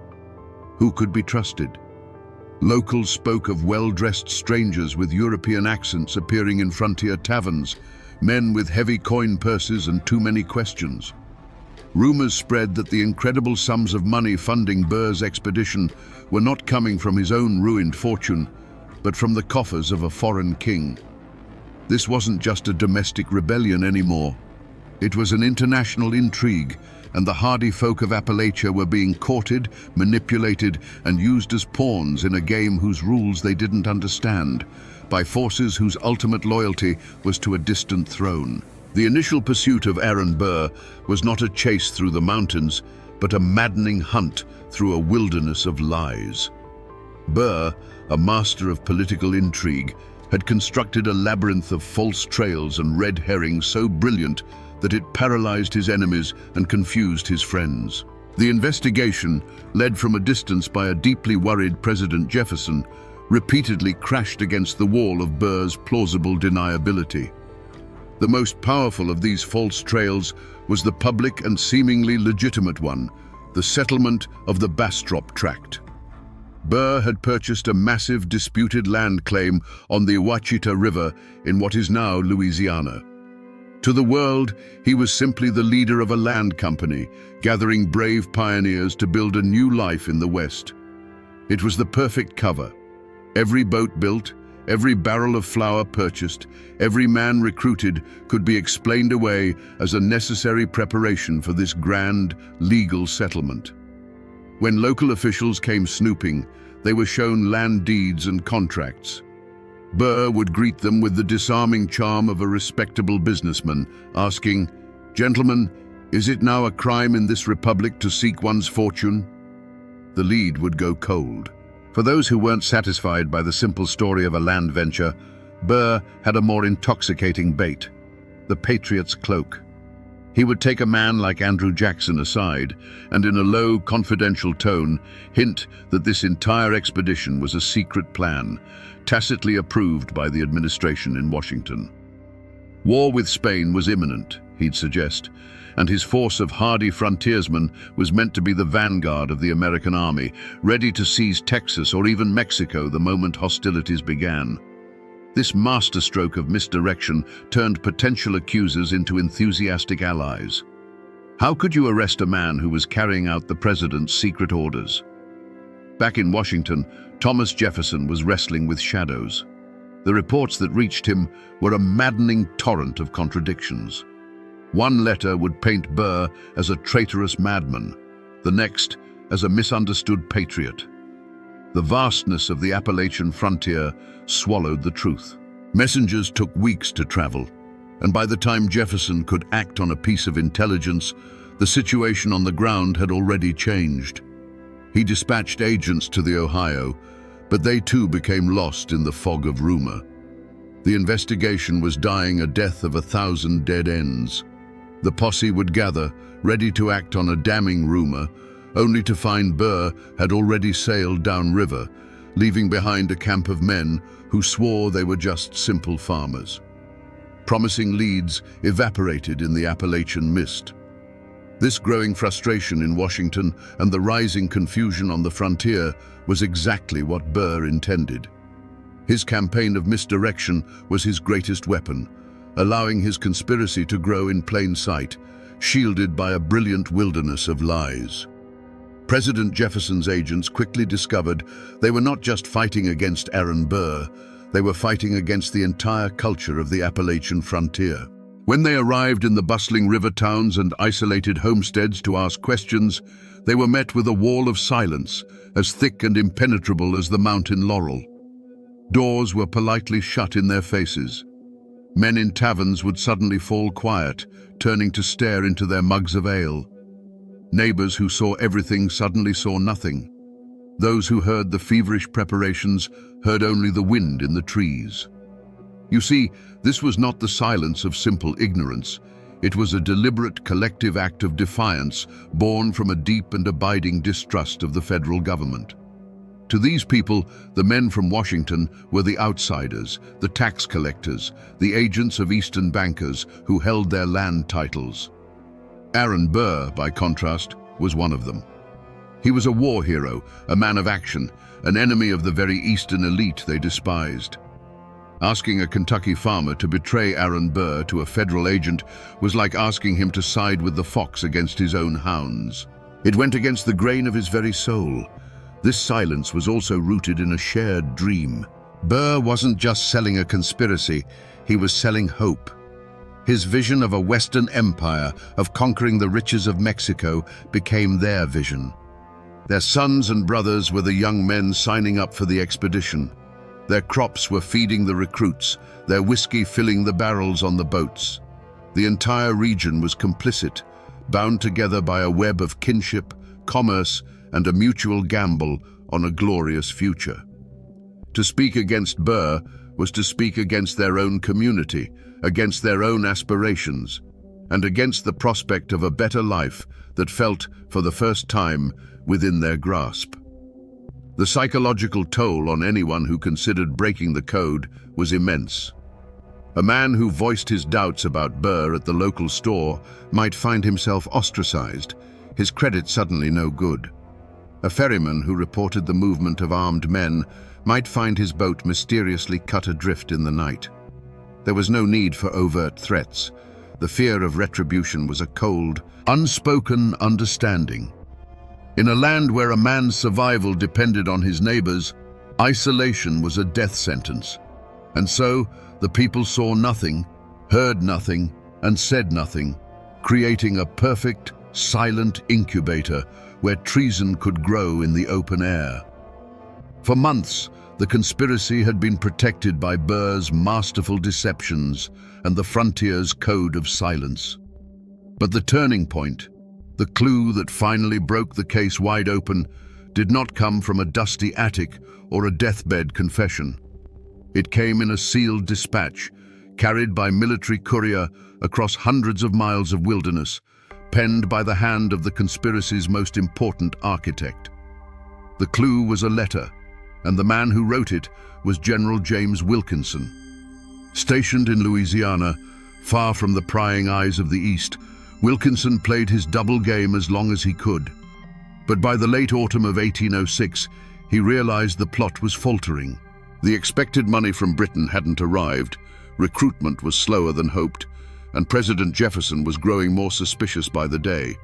Who could be trusted? Locals spoke of well-dressed strangers with European accents appearing in frontier taverns, men with heavy coin purses and too many questions. Rumors spread that the incredible sums of money funding Burr's expedition were not coming from his own ruined fortune, but from the coffers of a foreign king. This wasn't just a domestic rebellion anymore. It was an international intrigue, and the hardy folk of Appalachia were being courted, manipulated, and used as pawns in a game whose rules they didn't understand, by forces whose ultimate loyalty was to a distant throne. The initial pursuit of Aaron Burr was not a chase through the mountains, but a maddening hunt through a wilderness of lies. Burr, a master of political intrigue, had constructed a labyrinth of false trails and red herrings so brilliant that it paralyzed his enemies and confused his friends. The investigation, led from a distance by a deeply worried President Jefferson, repeatedly crashed against the wall of Burr's plausible deniability. The most powerful of these false trails was the public and seemingly legitimate one, the settlement of the Bastrop Tract. Burr had purchased a massive disputed land claim on the Ouachita River in what is now Louisiana. To the world, he was simply the leader of a land company, gathering brave pioneers to build a new life in the West. It was the perfect cover. Every boat built, every barrel of flour purchased, every man recruited could be explained away as a necessary preparation for this grand, legal settlement. When local officials came snooping, they were shown land deeds and contracts. Burr would greet them with the disarming charm of a respectable businessman, asking, "Gentlemen, is it now a crime in this republic to seek one's fortune?" The lead would go cold. For those who weren't satisfied by the simple story of a land venture, Burr had a more intoxicating bait, the patriot's cloak. He would take a man like Andrew Jackson aside and in a low, confidential tone hint that this entire expedition was a secret plan, tacitly approved by the administration in Washington. War with Spain was imminent. he'd suggest, and his force of hardy frontiersmen was meant to be the vanguard of the American army, ready to seize Texas or even Mexico the moment hostilities began. This masterstroke of misdirection turned potential accusers into enthusiastic allies. How could you arrest a man who was carrying out the president's secret orders? Back in Washington, Thomas Jefferson was wrestling with shadows. The reports that reached him were a maddening torrent of contradictions. One letter would paint Burr as a traitorous madman, the next as a misunderstood patriot. The vastness of the Appalachian frontier swallowed the truth. Messengers took weeks to travel, and by the time Jefferson could act on a piece of intelligence, the situation on the ground had already changed. He dispatched agents to the Ohio, but they too became lost in the fog of rumor. The investigation was dying a death of 1,000 dead ends. The posse would gather, ready to act on a damning rumor, only to find Burr had already sailed downriver, leaving behind a camp of men who swore they were just simple farmers. Promising leads evaporated in the Appalachian mist. This growing frustration in Washington and the rising confusion on the frontier was exactly what Burr intended. His campaign of misdirection was his greatest weapon, allowing his conspiracy to grow in plain sight, shielded by a brilliant wilderness of lies. President Jefferson's agents quickly discovered they were not just fighting against Aaron Burr, they were fighting against the entire culture of the Appalachian frontier. When they arrived in the bustling river towns and isolated homesteads to ask questions, they were met with a wall of silence, as thick and impenetrable as the mountain laurel. Doors were politely shut in their faces. Men in taverns would suddenly fall quiet, turning to stare into their mugs of ale. Neighbors who saw everything suddenly saw nothing. Those who heard the feverish preparations heard only the wind in the trees. You see, this was not the silence of simple ignorance. It was a deliberate collective act of defiance born from a deep and abiding distrust of the federal government. To these people, the men from Washington were the outsiders, the tax collectors, the agents of Eastern bankers who held their land titles. Aaron Burr, by contrast, was one of them. He was a war hero, a man of action, an enemy of the very Eastern elite they despised. Asking a Kentucky farmer to betray Aaron Burr to a federal agent was like asking him to side with the fox against his own hounds. It went against the grain of his very soul. This silence was also rooted in a shared dream. Burr wasn't just selling a conspiracy, he was selling hope. His vision of a Western empire, of conquering the riches of Mexico, became their vision. Their sons and brothers were the young men signing up for the expedition. Their crops were feeding the recruits, their whiskey filling the barrels on the boats. The entire region was complicit, bound together by a web of kinship, commerce, and a mutual gamble on a glorious future. To speak against Burr was to speak against their own community, against their own aspirations, and against the prospect of a better life that felt, for the first time, within their grasp. The psychological toll on anyone who considered breaking the code was immense. A man who voiced his doubts about Burr at the local store might find himself ostracized, his credit suddenly no good. A ferryman who reported the movement of armed men might find his boat mysteriously cut adrift in the night. There was no need for overt threats. The fear of retribution was a cold, unspoken understanding. In a land where a man's survival depended on his neighbors, isolation was a death sentence. And so, the people saw nothing, heard nothing, and said nothing, creating a perfect, silent incubator where treason could grow in the open air. For months, the conspiracy had been protected by Burr's masterful deceptions and the frontier's code of silence. But the turning point, the clue that finally broke the case wide open, did not come from a dusty attic or a deathbed confession. It came in a sealed dispatch, carried by military courier across hundreds of miles of wilderness, penned by the hand of the conspiracy's most important architect. The clue was a letter, and the man who wrote it was General James Wilkinson. Stationed in Louisiana, Far from the prying eyes of the East, Wilkinson played his double game as long as he could. But by the late autumn of 1806, he realized the plot was faltering. The expected money from Britain hadn't arrived, recruitment was slower than hoped, and President Jefferson was growing more suspicious by the day.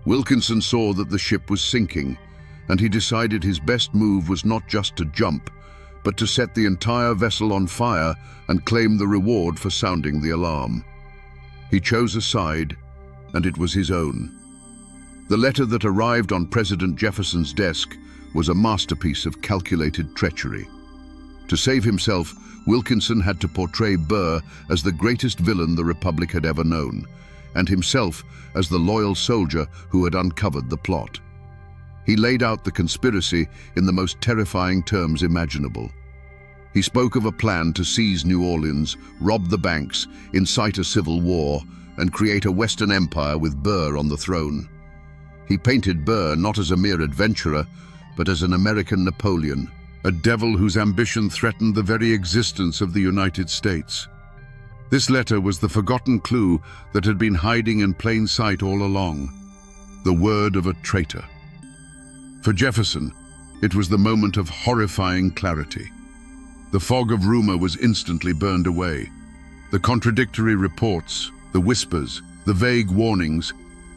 Wilkinson saw that the ship was sinking, and he decided his best move was not just to jump, but to set the entire vessel on fire and claim the reward for sounding the alarm. He chose a side, and it was his own. The letter that arrived on President Jefferson's desk was a masterpiece of calculated treachery. To save himself, Wilkinson had to portray Burr as the greatest villain the Republic had ever known, and himself as the loyal soldier who had uncovered the plot. He laid out the conspiracy in the most terrifying terms imaginable. He spoke of a plan to seize New Orleans, rob the banks, incite a civil war, and create a Western empire with Burr on the throne. He painted Burr not as a mere adventurer, but as an American Napoleon, a devil whose ambition threatened the very existence of the United States. This letter was the forgotten clue that had been hiding in plain sight all along, the word of a traitor. For Jefferson, it was the moment of horrifying clarity. The fog of rumor was instantly burned away. The contradictory reports, the whispers, the vague warnings,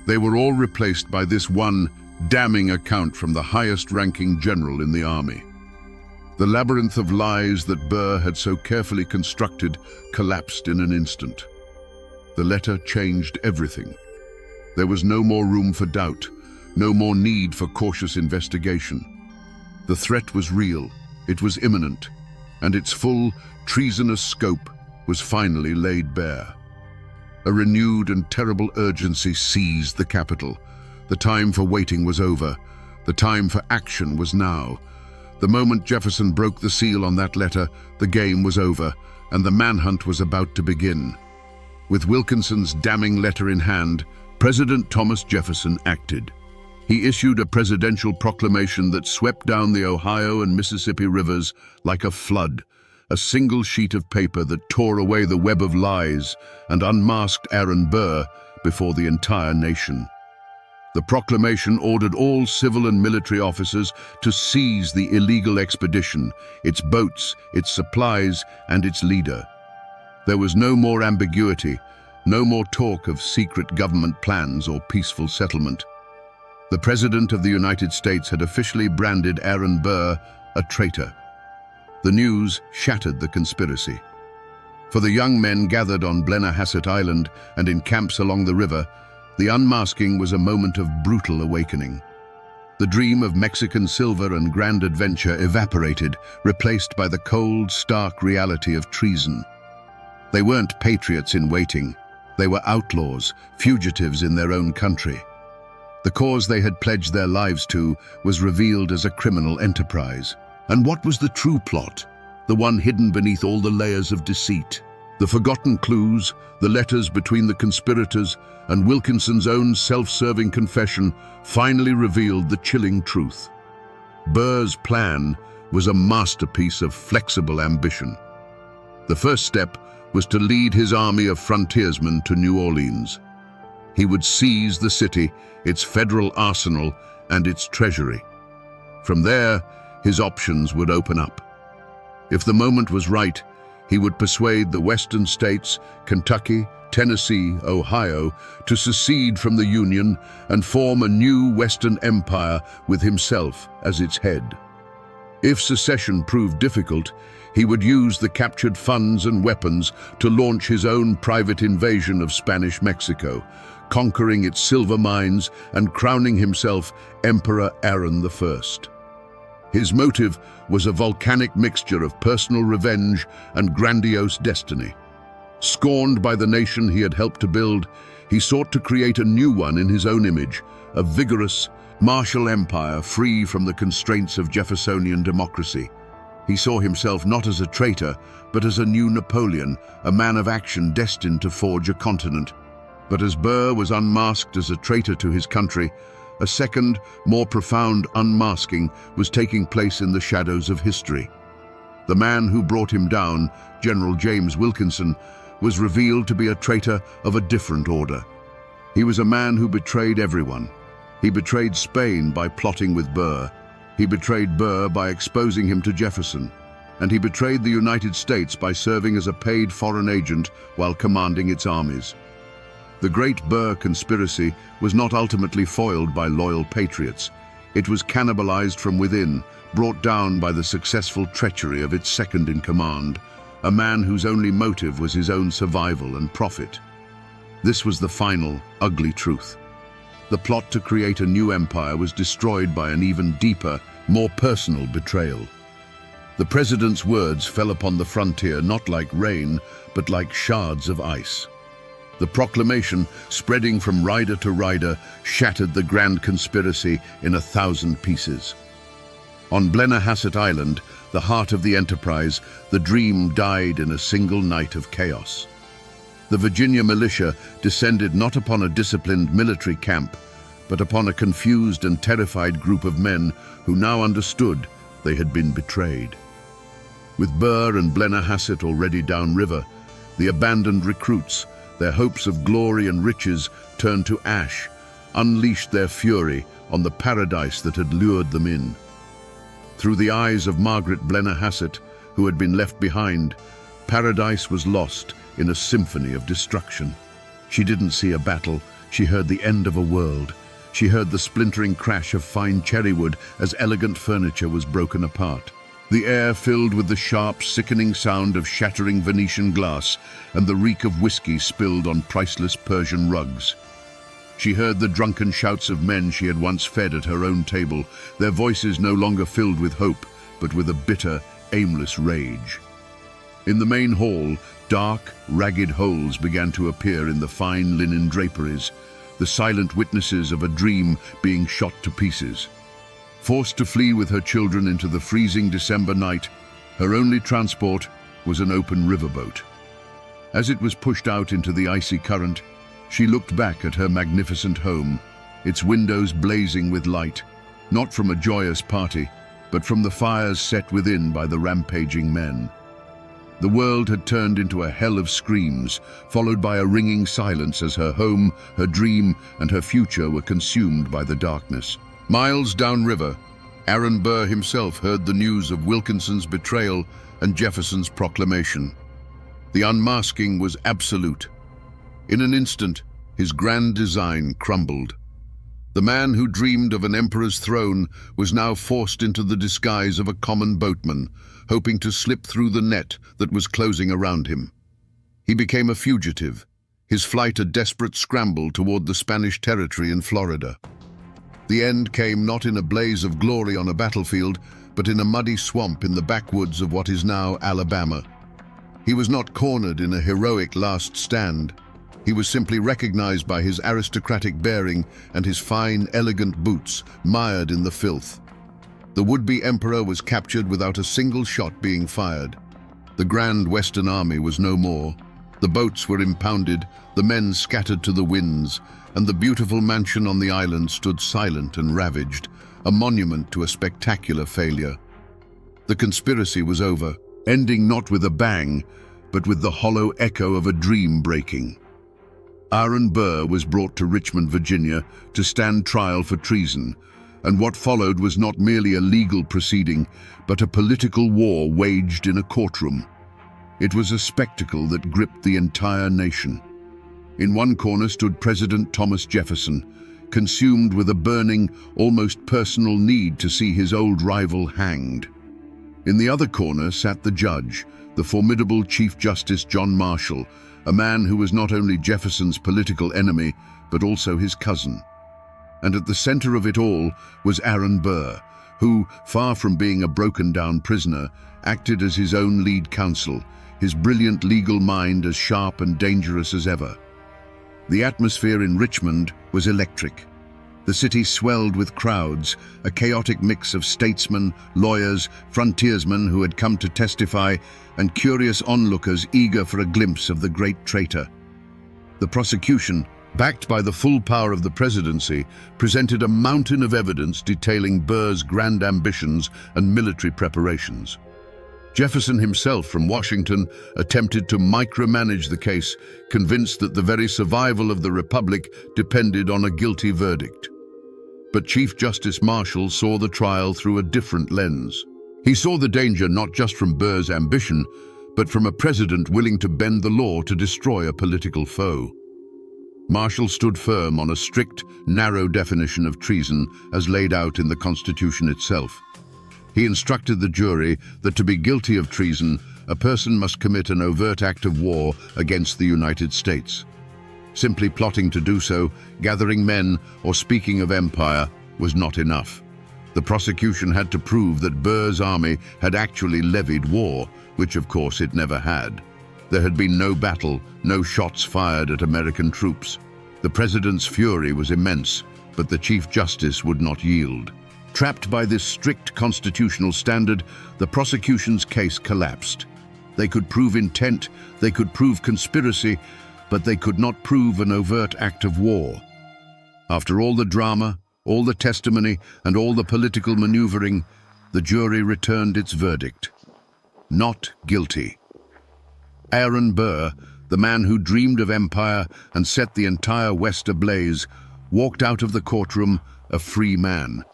they were all replaced by this one damning account from the highest-ranking general in the army. The labyrinth of lies that Burr had so carefully constructed collapsed in an instant. The letter changed everything. There was no more room for doubt, no more need for cautious investigation. The threat was real, it was imminent, and its full, treasonous scope was finally laid bare. A renewed and terrible urgency seized the capital. The time for waiting was over. The time for action was now. The moment Jefferson broke the seal on that letter, the game was over, and the manhunt was about to begin. With Wilkinson's damning letter in hand, President Thomas Jefferson acted. He issued a presidential proclamation that swept down the Ohio and Mississippi rivers like a flood, a single sheet of paper that tore away the web of lies and unmasked Aaron Burr before the entire nation. The proclamation ordered all civil and military officers to seize the illegal expedition, its boats, its supplies, and its leader. There was no more ambiguity, no more talk of secret government plans or peaceful settlement. The President of the United States had officially branded Aaron Burr a traitor. The news shattered the conspiracy. For the young men gathered on Blennerhassett Island and in camps along the river, the unmasking was a moment of brutal awakening. The dream of Mexican silver and grand adventure evaporated, replaced by the cold, stark reality of treason. They weren't patriots in waiting. They were outlaws, fugitives in their own country. The cause they had pledged their lives to was revealed as a criminal enterprise. And what was the true plot? The one hidden beneath all the layers of deceit. The forgotten clues, the letters between the conspirators, and Wilkinson's own self-serving confession finally revealed the chilling truth. Burr's plan was a masterpiece of flexible ambition. The first step was to lead his army of frontiersmen to New Orleans. He would seize the city, its federal arsenal, and its treasury. From there, his options would open up. If the moment was right, he would persuade the western states, Kentucky, Tennessee, Ohio, to secede from the Union and form a new Western empire with himself as its head. If secession proved difficult, he would use the captured funds and weapons to launch his own private invasion of Spanish Mexico, conquering its silver mines and crowning himself Emperor Aaron I. His motive was a volcanic mixture of personal revenge and grandiose destiny. Scorned by the nation he had helped to build, he sought to create a new one in his own image, a vigorous, martial empire free from the constraints of Jeffersonian democracy. He saw himself not as a traitor, but as a new Napoleon, a man of action destined to forge a continent. But as Burr was unmasked as a traitor to his country, a second, more profound unmasking was taking place in the shadows of history. The man who brought him down, General James Wilkinson, was revealed to be a traitor of a different order. He was a man who betrayed everyone. He betrayed Spain by plotting with Burr. He betrayed Burr by exposing him to Jefferson. And he betrayed the United States by serving as a paid foreign agent while commanding its armies. The Great Burr Conspiracy was not ultimately foiled by loyal patriots. It was cannibalized from within, brought down by the successful treachery of its second-in-command, a man whose only motive was his own survival and profit. This was the final, ugly truth. The plot to create a new empire was destroyed by an even deeper, more personal betrayal. The president's words fell upon the frontier not like rain, but like shards of ice. The proclamation, spreading from rider to rider, shattered the grand conspiracy in 1,000 pieces. On Blennerhassett Island, the heart of the enterprise, the dream died in a single night of chaos. The Virginia militia descended not upon a disciplined military camp, but upon a confused and terrified group of men who now understood they had been betrayed. With Burr and Blennerhassett already downriver, the abandoned recruits, their hopes of glory and riches turned to ash, unleashed their fury on the paradise that had lured them in. Through the eyes of Margaret Blennerhassett, who had been left behind, paradise was lost in a symphony of destruction. She didn't see a battle, she heard the end of a world. She heard the splintering crash of fine cherrywood as elegant furniture was broken apart. The air filled with the sharp, sickening sound of shattering Venetian glass and the reek of whiskey spilled on priceless Persian rugs. She heard the drunken shouts of men she had once fed at her own table, their voices no longer filled with hope, but with a bitter, aimless rage. In the main hall, dark, ragged holes began to appear in the fine linen draperies, the silent witnesses of a dream being shot to pieces. Forced to flee with her children into the freezing December night, her only transport was an open riverboat. As it was pushed out into the icy current, she looked back at her magnificent home, its windows blazing with light, not from a joyous party, but from the fires set within by the rampaging men. The world had turned into a hell of screams, followed by a ringing silence as her home, her dream, and her future were consumed by the darkness. Miles downriver, Aaron Burr himself heard the news of Wilkinson's betrayal and Jefferson's proclamation. The unmasking was absolute. In an instant, his grand design crumbled. The man who dreamed of an emperor's throne was now forced into the disguise of a common boatman, hoping to slip through the net that was closing around him. He became a fugitive, his flight a desperate scramble toward the Spanish territory in Florida. The end came not in a blaze of glory on a battlefield, but in a muddy swamp in the backwoods of what is now Alabama. He was not cornered in a heroic last stand. He was simply recognized by his aristocratic bearing and his fine, elegant boots, mired in the filth. The would-be emperor was captured without a single shot being fired. The Grand Western Army was no more. The boats were impounded, the men scattered to the winds, and the beautiful mansion on the island stood silent and ravaged, a monument to a spectacular failure. The conspiracy was over, ending not with a bang, but with the hollow echo of a dream breaking. Aaron Burr was brought to Richmond, Virginia, to stand trial for treason, and what followed was not merely a legal proceeding, but a political war waged in a courtroom. It was a spectacle that gripped the entire nation. In one corner stood President Thomas Jefferson, consumed with a burning, almost personal need to see his old rival hanged. In the other corner sat the judge, the formidable Chief Justice John Marshall, a man who was not only Jefferson's political enemy, but also his cousin. And at the center of it all was Aaron Burr, who, far from being a broken-down prisoner, acted as his own lead counsel, his brilliant legal mind as sharp and dangerous as ever. The atmosphere in Richmond was electric. The city swelled with crowds, a chaotic mix of statesmen, lawyers, frontiersmen who had come to testify, and curious onlookers eager for a glimpse of the great traitor. The prosecution, backed by the full power of the presidency, presented a mountain of evidence detailing Burr's grand ambitions and military preparations. Jefferson himself from Washington attempted to micromanage the case, convinced that the very survival of the Republic depended on a guilty verdict. But Chief Justice Marshall saw the trial through a different lens. He saw the danger not just from Burr's ambition, but from a president willing to bend the law to destroy a political foe. Marshall stood firm on a strict, narrow definition of treason as laid out in the Constitution itself. He instructed the jury that to be guilty of treason, a person must commit an overt act of war against the United States. Simply plotting to do so, gathering men, or speaking of empire was not enough. The prosecution had to prove that Burr's army had actually levied war, which of course it never had. There had been no battle, no shots fired at American troops. The president's fury was immense, but the Chief Justice would not yield. Trapped by this strict constitutional standard, the prosecution's case collapsed. They could prove intent, they could prove conspiracy, but they could not prove an overt act of war. After all the drama, all the testimony, and all the political maneuvering, the jury returned its verdict. Not guilty. Aaron Burr, the man who dreamed of empire and set the entire West ablaze, walked out of the courtroom a free man.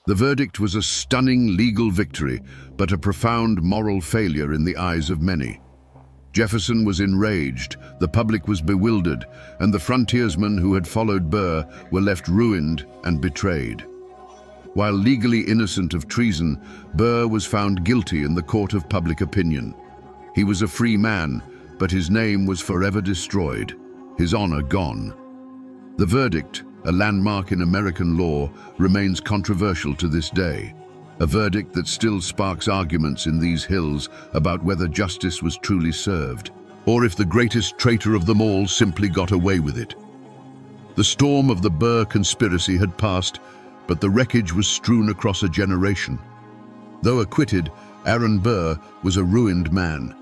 The verdict was a stunning legal victory, but a profound moral failure in the eyes of many. Jefferson was enraged, the public was bewildered, and the frontiersmen who had followed Burr were left ruined and betrayed. While legally innocent of treason, Burr was found guilty in the court of public opinion. He was a free man, but his name was forever destroyed, his honor gone. The verdict, a landmark in American law, remains controversial to this day. A verdict that still sparks arguments in these hills about whether justice was truly served, or if the greatest traitor of them all simply got away with it. The storm of the Burr conspiracy had passed, but the wreckage was strewn across a generation. Though acquitted, Aaron Burr was a ruined man.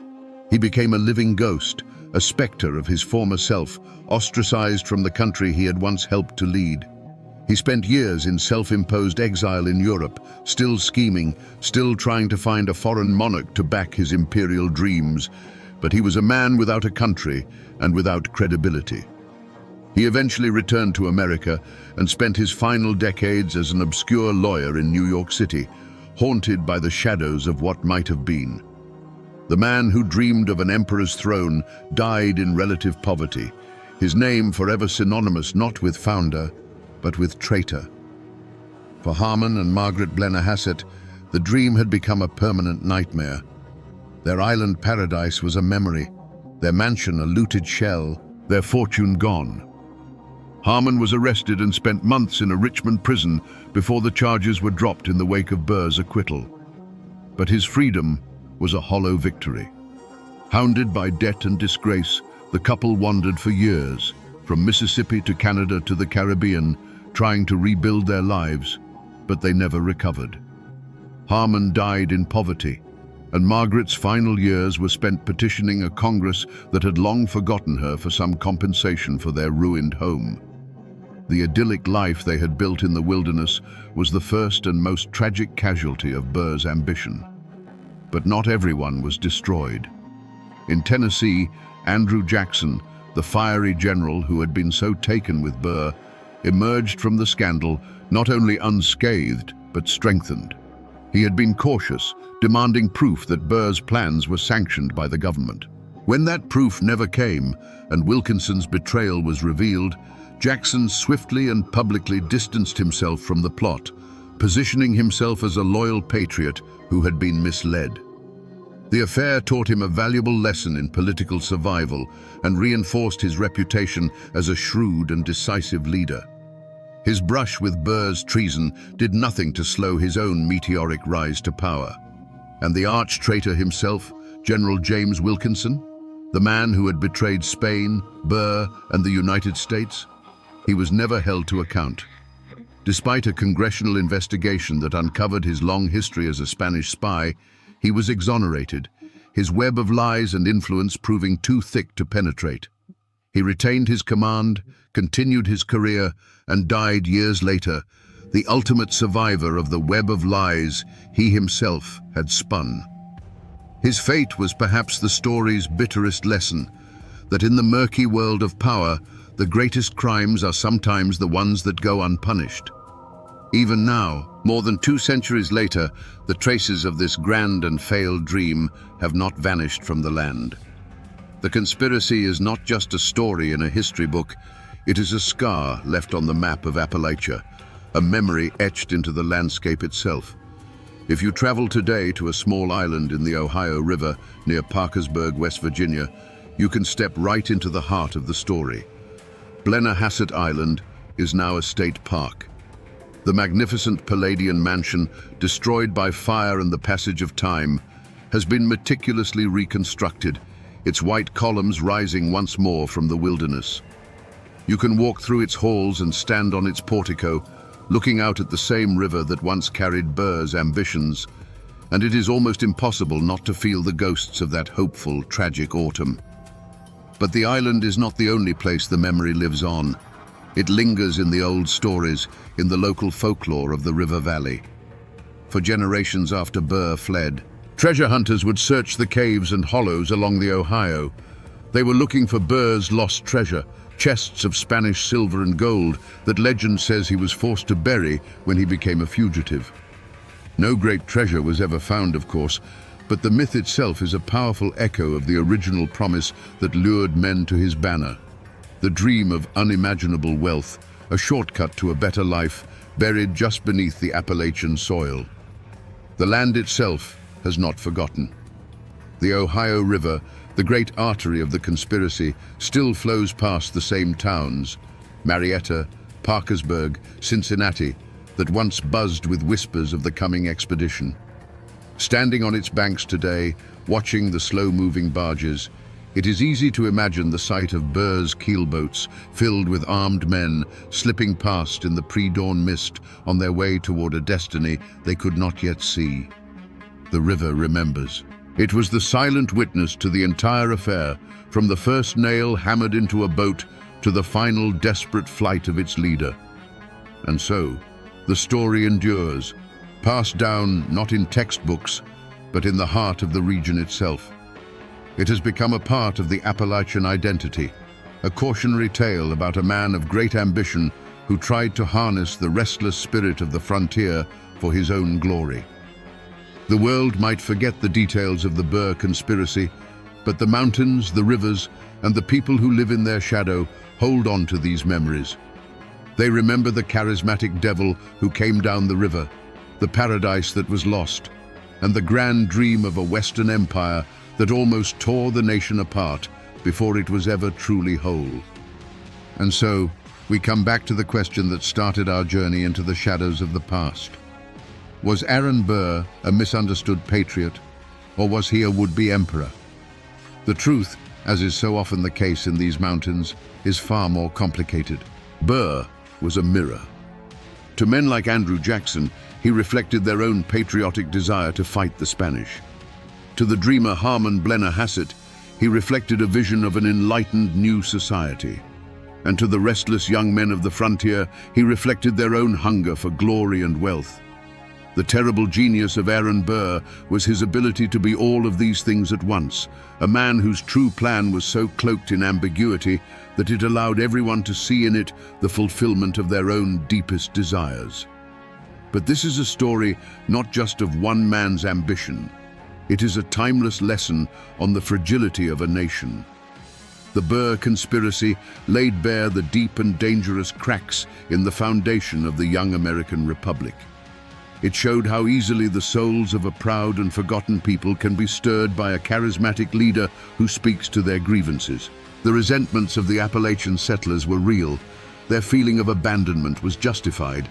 He became a living ghost, a specter of his former self, ostracized from the country he had once helped to lead. He spent years in self-imposed exile in Europe, still scheming, still trying to find a foreign monarch to back his imperial dreams, but he was a man without a country and without credibility. He eventually returned to America and spent his final decades as an obscure lawyer in New York City, haunted by the shadows of what might have been. The man who dreamed of an emperor's throne died in relative poverty, his name forever synonymous not with founder, but with traitor. For Harmon and Margaret Blennerhassett, the dream had become a permanent nightmare. Their island paradise was a memory, their mansion a looted shell, their fortune gone. Harmon was arrested and spent months in a Richmond prison before the charges were dropped in the wake of Burr's acquittal. But his freedom was a hollow victory. Hounded by debt and disgrace, the couple wandered for years, from Mississippi to Canada to the Caribbean, trying to rebuild their lives, but they never recovered. Harmon died in poverty, and Margaret's final years were spent petitioning a Congress that had long forgotten her for some compensation for their ruined home. The idyllic life they had built in the wilderness was the first and most tragic casualty of Burr's ambition. But not everyone was destroyed. In Tennessee, Andrew Jackson, the fiery general who had been so taken with Burr, emerged from the scandal not only unscathed, but strengthened. He had been cautious, demanding proof that Burr's plans were sanctioned by the government. When that proof never came, and Wilkinson's betrayal was revealed, Jackson swiftly and publicly distanced himself from the plot, positioning himself as a loyal patriot who had been misled. The affair taught him a valuable lesson in political survival and reinforced his reputation as a shrewd and decisive leader. His brush with Burr's treason did nothing to slow his own meteoric rise to power. And the arch-traitor himself, General James Wilkinson, the man who had betrayed Spain, Burr, and the United States, he was never held to account. Despite a congressional investigation that uncovered his long history as a Spanish spy, he was exonerated, his web of lies and influence proving too thick to penetrate. He retained his command, continued his career, and died years later, the ultimate survivor of the web of lies he himself had spun. His fate was perhaps the story's bitterest lesson, that in the murky world of power, the greatest crimes are sometimes the ones that go unpunished. Even now, more than 2 centuries later, the traces of this grand and failed dream have not vanished from the land. The conspiracy is not just a story in a history book, it is a scar left on the map of Appalachia, a memory etched into the landscape itself. If you travel today to a small island in the Ohio River near Parkersburg, West Virginia, you can step right into the heart of the story. Blennerhassett Island is now a state park. The magnificent Palladian mansion, destroyed by fire and the passage of time, has been meticulously reconstructed, its white columns rising once more from the wilderness. You can walk through its halls and stand on its portico, looking out at the same river that once carried Burr's ambitions, and it is almost impossible not to feel the ghosts of that hopeful, tragic autumn. But the island is not the only place the memory lives on. It lingers in the old stories, in the local folklore of the river valley. For generations after Burr fled, treasure hunters would search the caves and hollows along the Ohio. They were looking for Burr's lost treasure, chests of Spanish silver and gold that legend says he was forced to bury when he became a fugitive. No great treasure was ever found, of course, but the myth itself is a powerful echo of the original promise that lured men to his banner. The dream of unimaginable wealth, a shortcut to a better life, buried just beneath the Appalachian soil. The land itself has not forgotten. The Ohio River, the great artery of the conspiracy, still flows past the same towns, Marietta, Parkersburg, Cincinnati, that once buzzed with whispers of the coming expedition. Standing on its banks today, watching the slow-moving barges, it is easy to imagine the sight of Burr's keelboats filled with armed men slipping past in the pre-dawn mist on their way toward a destiny they could not yet see. The river remembers. It was the silent witness to the entire affair, from the first nail hammered into a boat to the final desperate flight of its leader. And so, the story endures, passed down not in textbooks, but in the heart of the region itself. It has become a part of the Appalachian identity, a cautionary tale about a man of great ambition who tried to harness the restless spirit of the frontier for his own glory. The world might forget the details of the Burr conspiracy, but the mountains, the rivers, and the people who live in their shadow hold on to these memories. They remember the charismatic devil who came down the river, the paradise that was lost, and the grand dream of a Western empire that almost tore the nation apart before it was ever truly whole. And so, we come back to the question that started our journey into the shadows of the past. Was Aaron Burr a misunderstood patriot, or was he a would-be emperor? The truth, as is so often the case in these mountains, is far more complicated. Burr was a mirror. To men like Andrew Jackson, he reflected their own patriotic desire to fight the Spanish. To the dreamer Harmon Blennerhassett, he reflected a vision of an enlightened new society. And to the restless young men of the frontier, he reflected their own hunger for glory and wealth. The terrible genius of Aaron Burr was his ability to be all of these things at once, a man whose true plan was so cloaked in ambiguity that it allowed everyone to see in it the fulfillment of their own deepest desires. But this is a story not just of one man's ambition. It is a timeless lesson on the fragility of a nation. The Burr conspiracy laid bare the deep and dangerous cracks in the foundation of the young American Republic. It showed how easily the souls of a proud and forgotten people can be stirred by a charismatic leader who speaks to their grievances. The resentments of the Appalachian settlers were real, their feeling of abandonment was justified,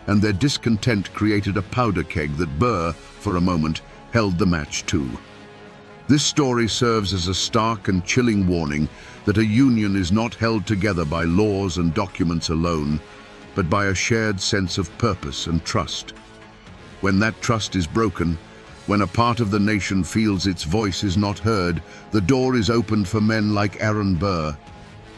and their discontent created a powder keg that Burr, for a moment, held the match to. This story serves as a stark and chilling warning that a union is not held together by laws and documents alone, but by a shared sense of purpose and trust. When that trust is broken, when a part of the nation feels its voice is not heard, the door is opened for men like Aaron Burr.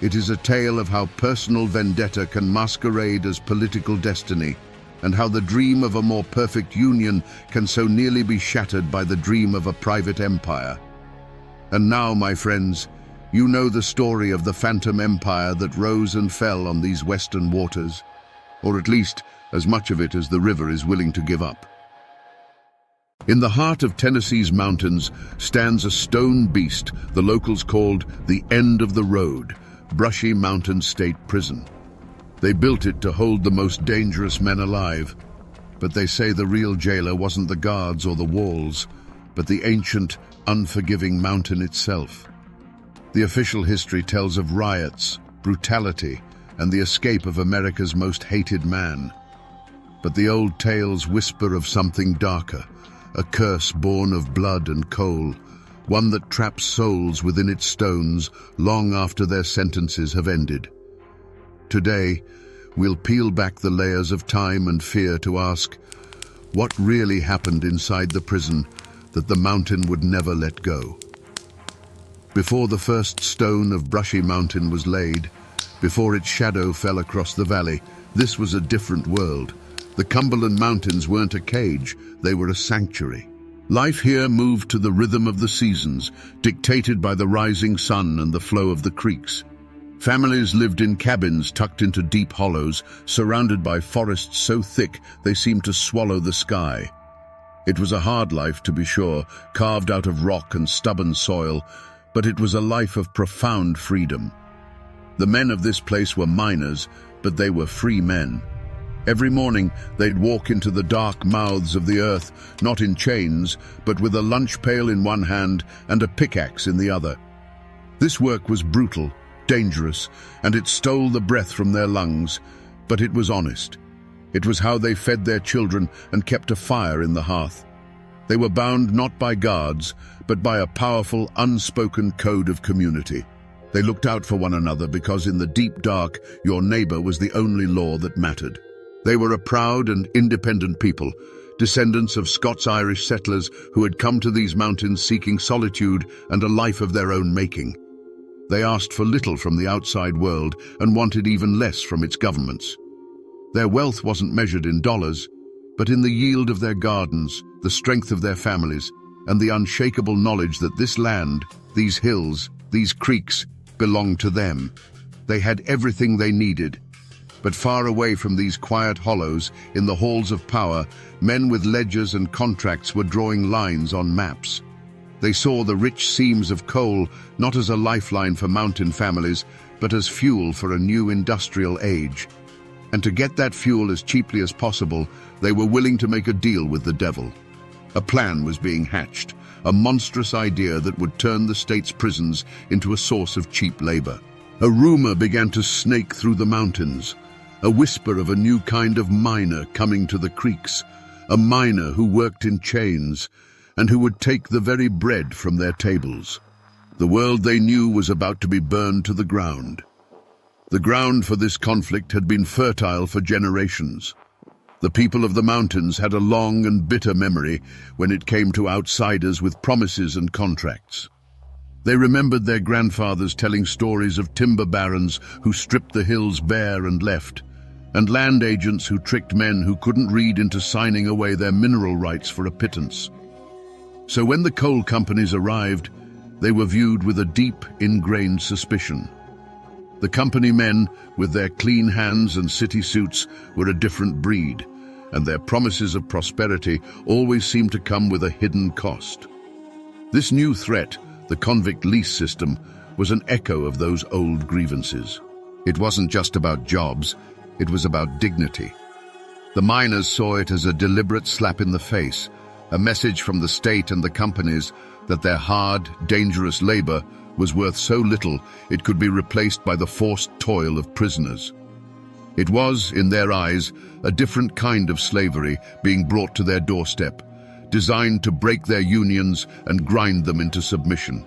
It is a tale of how personal vendetta can masquerade as political destiny, and how the dream of a more perfect union can so nearly be shattered by the dream of a private empire. And now, my friends, you know the story of the phantom empire that rose and fell on these western waters, or at least as much of it as the river is willing to give up. In the heart of Tennessee's mountains stands a stone beast the locals called the End of the Road, Brushy Mountain State Prison. They built it to hold the most dangerous men alive, but they say the real jailer wasn't the guards or the walls, but the ancient, unforgiving mountain itself. The official history tells of riots, brutality, and the escape of America's most hated man. But the old tales whisper of something darker, a curse born of blood and coal, one that traps souls within its stones long after their sentences have ended. Today, we'll peel back the layers of time and fear to ask, what really happened inside the prison that the mountain would never let go? Before the first stone of Brushy Mountain was laid, before its shadow fell across the valley, this was a different world. The Cumberland Mountains weren't a cage, they were a sanctuary. Life here moved to the rhythm of the seasons, dictated by the rising sun and the flow of the creeks. Families lived in cabins tucked into deep hollows, surrounded by forests so thick they seemed to swallow the sky. It was a hard life, to be sure, carved out of rock and stubborn soil, but it was a life of profound freedom. The men of this place were miners, but they were free men. Every morning, they'd walk into the dark mouths of the earth, not in chains, but with a lunch pail in one hand and a pickaxe in the other. This work was brutal, dangerous, and it stole the breath from their lungs, but it was honest. It was how they fed their children and kept a fire in the hearth. They were bound not by guards, but by a powerful, unspoken code of community. They looked out for one another because in the deep dark, your neighbor was the only law that mattered. They were a proud and independent people, descendants of Scots-Irish settlers who had come to these mountains seeking solitude and a life of their own making. They asked for little from the outside world and wanted even less from its governments. Their wealth wasn't measured in dollars, but in the yield of their gardens, the strength of their families, and the unshakable knowledge that this land, these hills, these creeks, belonged to them. They had everything they needed. But far away from these quiet hollows, in the halls of power, men with ledgers and contracts were drawing lines on maps. They saw the rich seams of coal not as a lifeline for mountain families, but as fuel for a new industrial age. And to get that fuel as cheaply as possible, they were willing to make a deal with the devil. A plan was being hatched, a monstrous idea that would turn the state's prisons into a source of cheap labor. A rumor began to snake through the mountains, a whisper of a new kind of miner coming to the creeks, a miner who worked in chains and who would take the very bread from their tables. The world they knew was about to be burned to the ground. The ground for this conflict had been fertile for generations. The people of the mountains had a long and bitter memory when it came to outsiders with promises and contracts. They remembered their grandfathers telling stories of timber barons who stripped the hills bare and left, and land agents who tricked men who couldn't read into signing away their mineral rights for a pittance. So when the coal companies arrived, they were viewed with a deep, ingrained suspicion. The company men, with their clean hands and city suits, were a different breed, and their promises of prosperity always seemed to come with a hidden cost. This new threat, the convict lease system, was an echo of those old grievances. It wasn't just about jobs, it was about dignity. The miners saw it as a deliberate slap in the face, a message from the state and the companies that their hard, dangerous labor was worth so little it could be replaced by the forced toil of prisoners. It was, in their eyes, a different kind of slavery being brought to their doorstep, designed to break their unions and grind them into submission.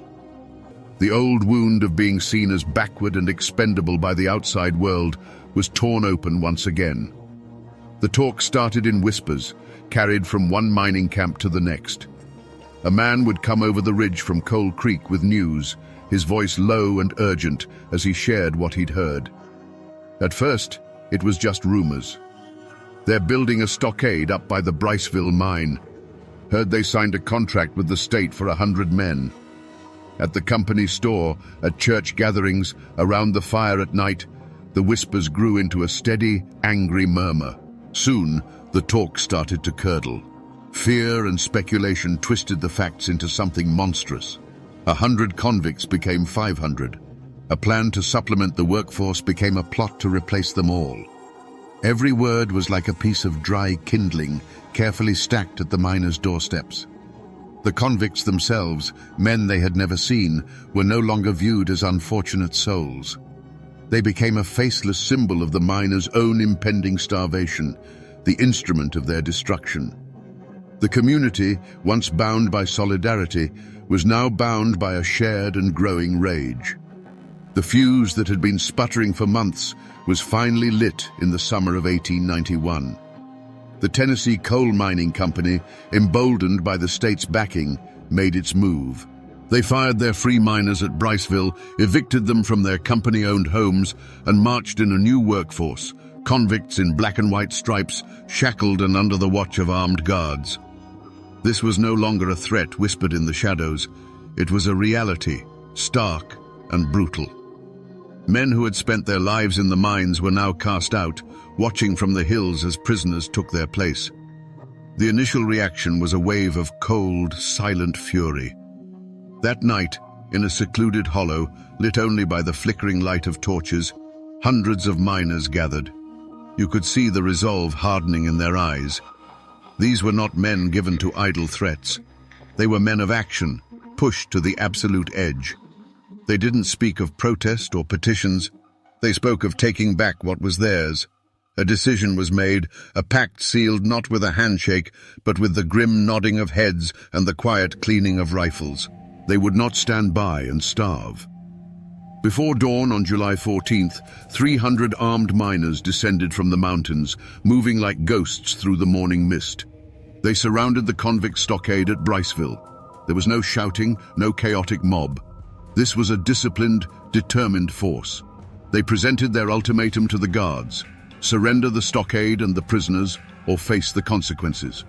The old wound of being seen as backward and expendable by the outside world was torn open once again. The talk started in whispers, carried from one mining camp to the next. A man would come over the ridge from Coal Creek with news, his voice low and urgent as he shared what he'd heard. At first, it was just rumors. They're building a stockade up by the Briceville mine. Heard they signed a contract with the state for 100 men. At the company store, at church gatherings, around the fire at night, the whispers grew into a steady, angry murmur. Soon, the talk started to curdle. Fear and speculation twisted the facts into something monstrous. 100 convicts became 500. A plan to supplement the workforce became a plot to replace them all. Every word was like a piece of dry kindling, carefully stacked at the miners' doorsteps. The convicts themselves, men they had never seen, were no longer viewed as unfortunate souls. They became a faceless symbol of the miners' own impending starvation, the instrument of their destruction. The community, once bound by solidarity, was now bound by a shared and growing rage. The fuse that had been sputtering for months was finally lit in the summer of 1891. The Tennessee Coal Mining Company, emboldened by the state's backing, made its move. They fired their free miners at Briceville, evicted them from their company-owned homes, and marched in a new workforce, convicts in black and white stripes, shackled and under the watch of armed guards. This was no longer a threat whispered in the shadows. It was a reality, stark and brutal. Men who had spent their lives in the mines were now cast out, watching from the hills as prisoners took their place. The initial reaction was a wave of cold, silent fury. That night, in a secluded hollow, lit only by the flickering light of torches, hundreds of miners gathered. You could see the resolve hardening in their eyes. These were not men given to idle threats. They were men of action, pushed to the absolute edge. They didn't speak of protest or petitions. They spoke of taking back what was theirs. A decision was made, a pact sealed not with a handshake, but with the grim nodding of heads and the quiet cleaning of rifles. They would not stand by and starve. Before dawn on July 14th, 300 armed miners descended from the mountains, moving like ghosts through the morning mist. They surrounded the convict stockade at Briceville. There was no shouting, no chaotic mob. This was a disciplined, determined force. They presented their ultimatum to the guards: surrender the stockade and the prisoners, or face the consequences.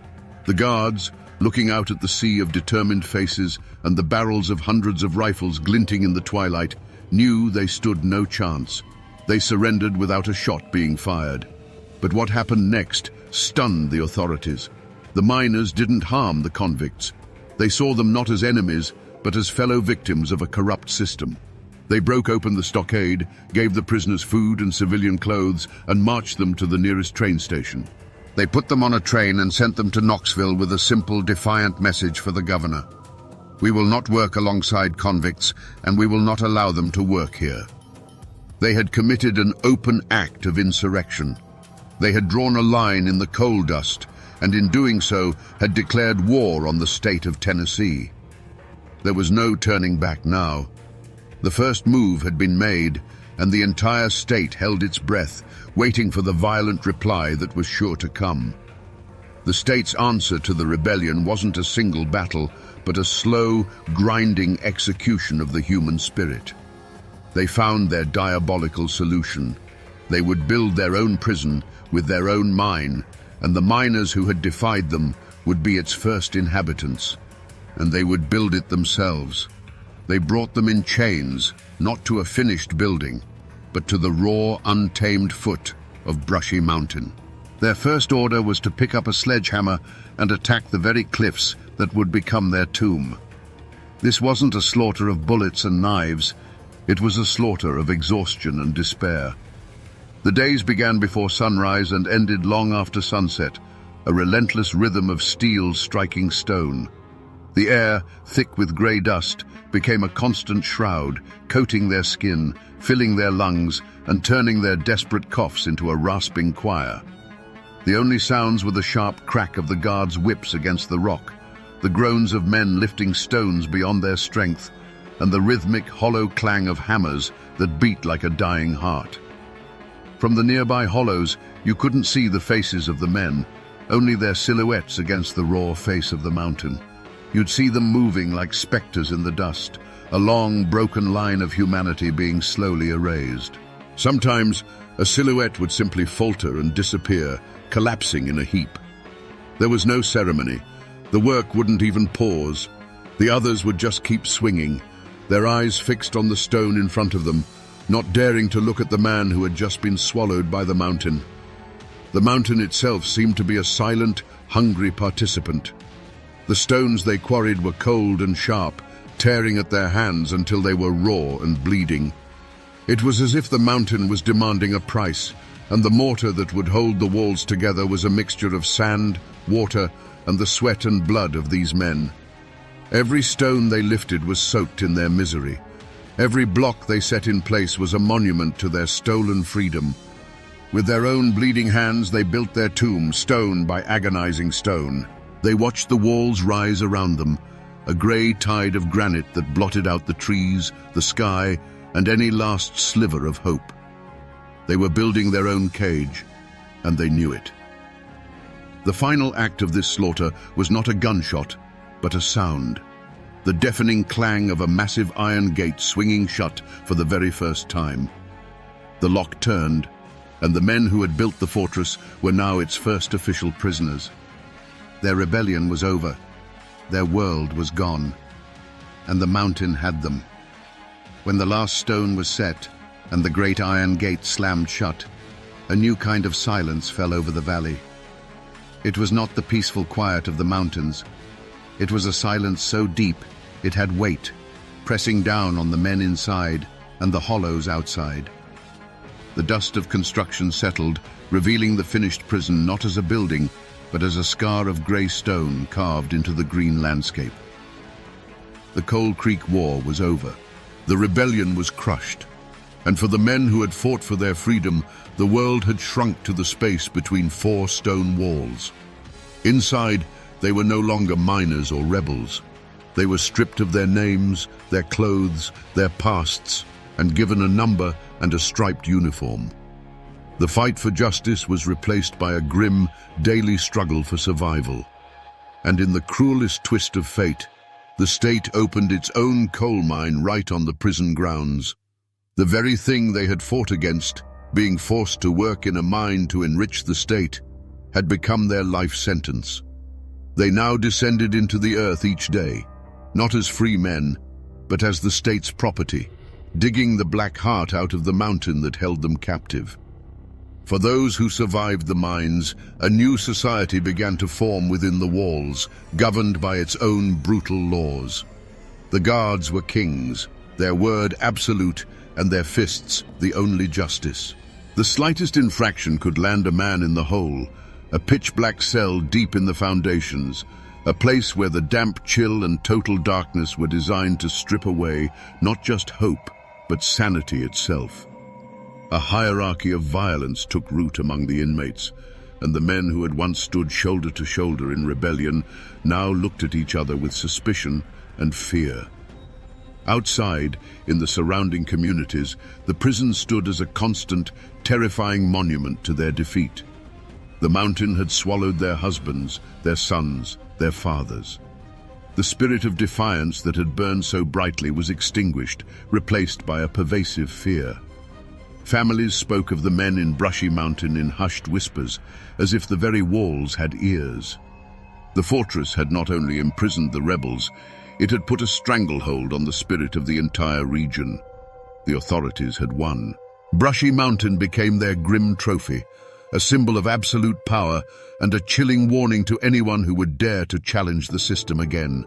The guards, looking out at the sea of determined faces and the barrels of hundreds of rifles glinting in the twilight, knew they stood no chance. They surrendered without a shot being fired. But what happened next stunned the authorities. The miners didn't harm the convicts. They saw them not as enemies, but as fellow victims of a corrupt system. They broke open the stockade, gave the prisoners food and civilian clothes, and marched them to the nearest train station. They put them on a train and sent them to Knoxville with a simple, defiant message for the governor. We will not work alongside convicts, and we will not allow them to work here. They had committed an open act of insurrection. They had drawn a line in the coal dust, and in doing so had declared war on the state of Tennessee. There was no turning back now. The first move had been made, and the entire state held its breath, waiting for the violent reply that was sure to come. The state's answer to the rebellion wasn't a single battle, but a slow, grinding execution of the human spirit. They found their diabolical solution. They would build their own prison with their own mine, and the miners who had defied them would be its first inhabitants, and they would build it themselves. They brought them in chains, not to a finished building, but to the raw, untamed foot of Brushy Mountain. Their first order was to pick up a sledgehammer and attack the very cliffs that would become their tomb. This wasn't a slaughter of bullets and knives. It was a slaughter of exhaustion and despair. The days began before sunrise and ended long after sunset, a relentless rhythm of steel striking stone. The air, thick with grey dust, became a constant shroud, coating their skin, filling their lungs, and turning their desperate coughs into a rasping choir. The only sounds were the sharp crack of the guards' whips against the rock, the groans of men lifting stones beyond their strength, and the rhythmic, hollow clang of hammers that beat like a dying heart. From the nearby hollows, you couldn't see the faces of the men, only their silhouettes against the raw face of the mountain. You'd see them moving like specters in the dust, a long, broken line of humanity being slowly erased. Sometimes, a silhouette would simply falter and disappear, collapsing in a heap. There was no ceremony. The work wouldn't even pause. The others would just keep swinging, their eyes fixed on the stone in front of them, not daring to look at the man who had just been swallowed by the mountain. The mountain itself seemed to be a silent, hungry participant. The stones they quarried were cold and sharp, tearing at their hands until they were raw and bleeding. It was as if the mountain was demanding a price, and the mortar that would hold the walls together was a mixture of sand, water, and the sweat and blood of these men. Every stone they lifted was soaked in their misery. Every block they set in place was a monument to their stolen freedom. With their own bleeding hands, they built their tomb, stone by agonizing stone. They watched the walls rise around them, a grey tide of granite that blotted out the trees, the sky, and any last sliver of hope. They were building their own cage, and they knew it. The final act of this slaughter was not a gunshot, but a sound. The deafening clang of a massive iron gate swinging shut for the very first time. The lock turned, and the men who had built the fortress were now its first official prisoners. Their rebellion was over. Their world was gone, and the mountain had them. When the last stone was set and the great iron gate slammed shut, a new kind of silence fell over the valley. It was not the peaceful quiet of the mountains. It was a silence so deep it had weight, pressing down on the men inside and the hollows outside. The dust of construction settled, revealing the finished prison not as a building, but as a scar of grey stone carved into the green landscape. The Coal Creek War was over. The rebellion was crushed, and for the men who had fought for their freedom, the world had shrunk to the space between four stone walls. Inside, they were no longer miners or rebels. They were stripped of their names, their clothes, their pasts, and given a number and a striped uniform. The fight for justice was replaced by a grim, daily struggle for survival. And in the cruelest twist of fate, the state opened its own coal mine right on the prison grounds. The very thing they had fought against, being forced to work in a mine to enrich the state, had become their life sentence. They now descended into the earth each day, not as free men, but as the state's property, digging the black heart out of the mountain that held them captive. For those who survived the mines, a new society began to form within the walls, governed by its own brutal laws. The guards were kings, their word absolute, and their fists the only justice. The slightest infraction could land a man in the hole, a pitch-black cell deep in the foundations, a place where the damp chill and total darkness were designed to strip away not just hope, but sanity itself. A hierarchy of violence took root among the inmates, and the men who had once stood shoulder to shoulder in rebellion now looked at each other with suspicion and fear. Outside, in the surrounding communities, the prison stood as a constant, terrifying monument to their defeat. The mountain had swallowed their husbands, their sons, their fathers. The spirit of defiance that had burned so brightly was extinguished, replaced by a pervasive fear. Families spoke of the men in Brushy Mountain in hushed whispers, as if the very walls had ears. The fortress had not only imprisoned the rebels, it had put a stranglehold on the spirit of the entire region. The authorities had won. Brushy Mountain became their grim trophy, a symbol of absolute power and a chilling warning to anyone who would dare to challenge the system again.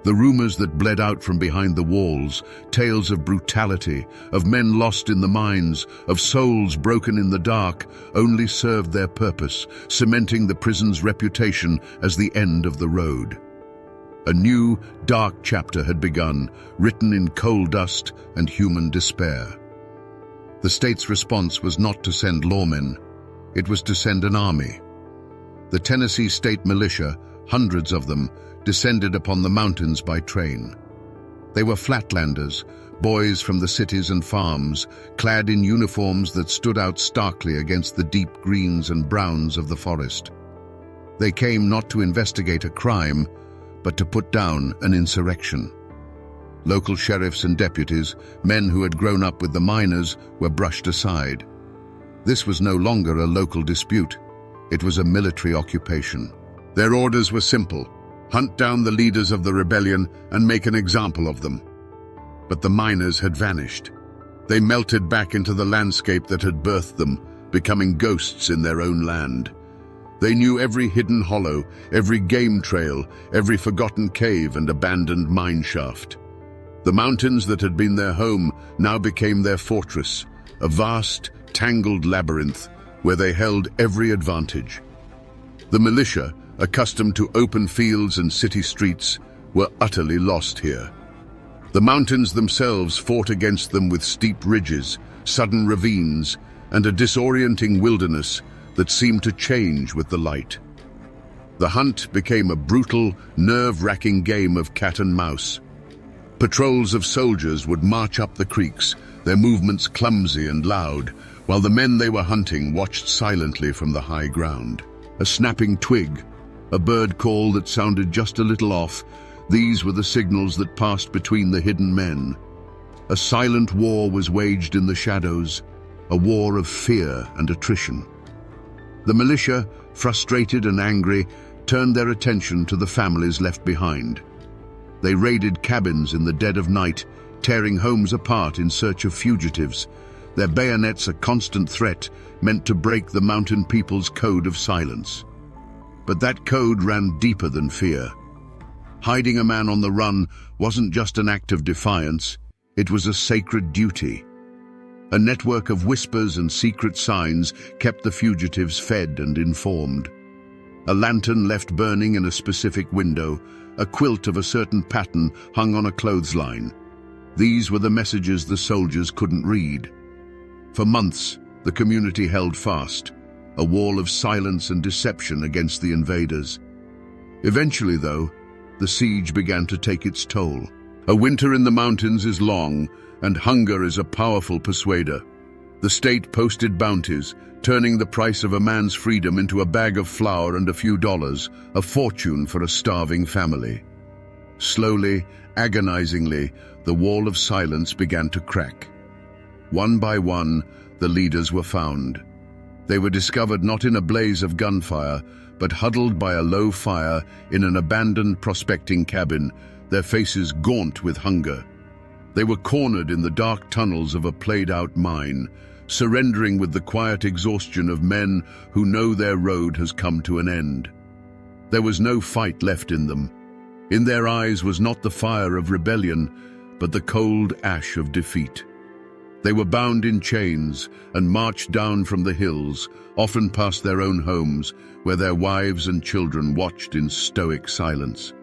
The rumors that bled out from behind the walls, tales of brutality, of men lost in the mines, of souls broken in the dark, only served their purpose, cementing the prison's reputation as the end of the road. A new, dark chapter had begun, written in coal dust and human despair. The state's response was not to send lawmen, it was to send an army. The Tennessee State Militia, hundreds of them, descended upon the mountains by train. They were flatlanders, boys from the cities and farms, clad in uniforms that stood out starkly against the deep greens and browns of the forest. They came not to investigate a crime, but to put down an insurrection. Local sheriffs and deputies, men who had grown up with the miners, were brushed aside. This was no longer a local dispute. It was a military occupation. Their orders were simple: hunt down the leaders of the rebellion and make an example of them. But the miners had vanished. They melted back into the landscape that had birthed them, becoming ghosts in their own land. They knew every hidden hollow, every game trail, every forgotten cave and abandoned mine shaft. The mountains that had been their home now became their fortress, a vast, tangled labyrinth where they held every advantage. The militia, accustomed to open fields and city streets, were utterly lost here. The mountains themselves fought against them with steep ridges, sudden ravines, and a disorienting wilderness that seemed to change with the light. The hunt became a brutal, nerve-wracking game of cat and mouse. Patrols of soldiers would march up the creeks, their movements clumsy and loud, while the men they were hunting watched silently from the high ground. A snapping twig, a bird call that sounded just a little off, these were the signals that passed between the hidden men. A silent war was waged in the shadows, a war of fear and attrition. The militia, frustrated and angry, turned their attention to the families left behind. They raided cabins in the dead of night, tearing homes apart in search of fugitives, their bayonets a constant threat meant to break the mountain people's code of silence. But that code ran deeper than fear. Hiding a man on the run wasn't just an act of defiance, it was a sacred duty. A network of whispers and secret signs kept the fugitives fed and informed. A lantern left burning in a specific window, a quilt of a certain pattern hung on a clothesline. These were the messages the soldiers couldn't read. For months, the community held fast, a wall of silence and deception against the invaders. Eventually, though, the siege began to take its toll. A winter in the mountains is long, and hunger is a powerful persuader. The state posted bounties, turning the price of a man's freedom into a bag of flour and a few dollars, a fortune for a starving family. Slowly, agonizingly, the wall of silence began to crack. One by one, the leaders were found. They were discovered not in a blaze of gunfire, but huddled by a low fire in an abandoned prospecting cabin, their faces gaunt with hunger. They were cornered in the dark tunnels of a played-out mine, surrendering with the quiet exhaustion of men who know their road has come to an end. There was no fight left in them. In their eyes was not the fire of rebellion, but the cold ash of defeat. They were bound in chains and marched down from the hills, often past their own homes, where their wives and children watched in stoic silence.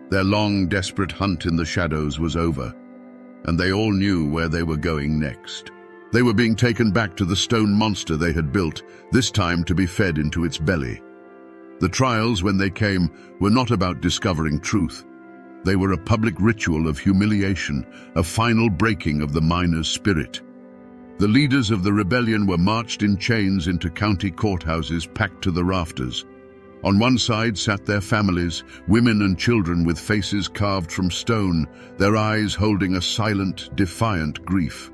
Their long, desperate hunt in the shadows was over, and they all knew where they were going next. They were being taken back to the stone monster they had built, this time to be fed into its belly. The trials, when they came, were not about discovering truth. They were a public ritual of humiliation, a final breaking of the miner's spirit. The leaders of the rebellion were marched in chains into county courthouses packed to the rafters. On one side sat their families, women and children with faces carved from stone, their eyes holding a silent, defiant grief.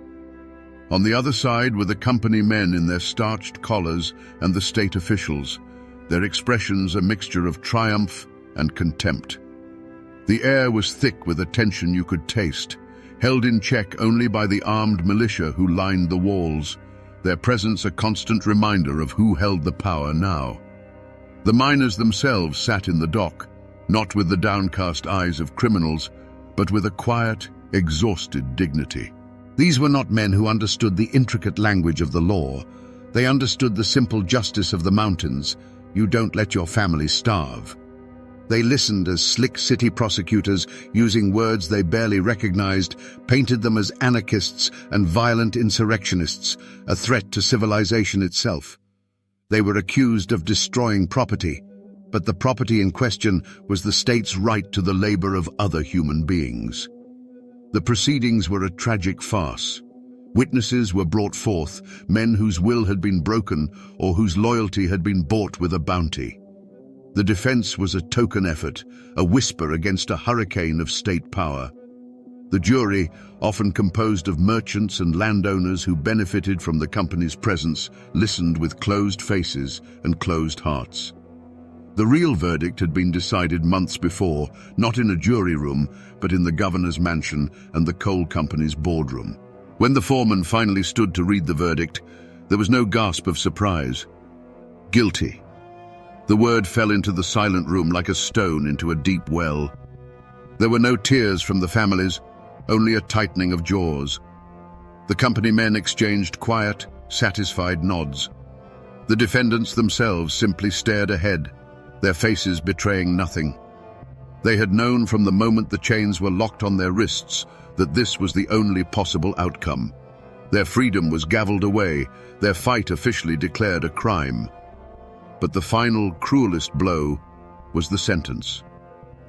On the other side were the company men in their starched collars and the state officials, their expressions a mixture of triumph and contempt. The air was thick with a tension you could taste, held in check only by the armed militia who lined the walls, their presence a constant reminder of who held the power now. The miners themselves sat in the dock, not with the downcast eyes of criminals, but with a quiet, exhausted dignity. These were not men who understood the intricate language of the law. They understood the simple justice of the mountains. You don't let your family starve. They listened as slick city prosecutors, using words they barely recognized, painted them as anarchists and violent insurrectionists, a threat to civilization itself. They were accused of destroying property, but the property in question was the state's right to the labor of other human beings. The proceedings were a tragic farce. Witnesses were brought forth, men whose will had been broken or whose loyalty had been bought with a bounty. The defense was a token effort, a whisper against a hurricane of state power. The jury, often composed of merchants and landowners who benefited from the company's presence, listened with closed faces and closed hearts. The real verdict had been decided months before, not in a jury room, but in the governor's mansion and the coal company's boardroom. When the foreman finally stood to read the verdict, there was no gasp of surprise. Guilty. The word fell into the silent room like a stone into a deep well. There were no tears from the families, only a tightening of jaws. The company men exchanged quiet, satisfied nods. The defendants themselves simply stared ahead, their faces betraying nothing. They had known from the moment the chains were locked on their wrists that this was the only possible outcome. Their freedom was gavelled away, their fight officially declared a crime. But the final, cruelest blow was the sentence.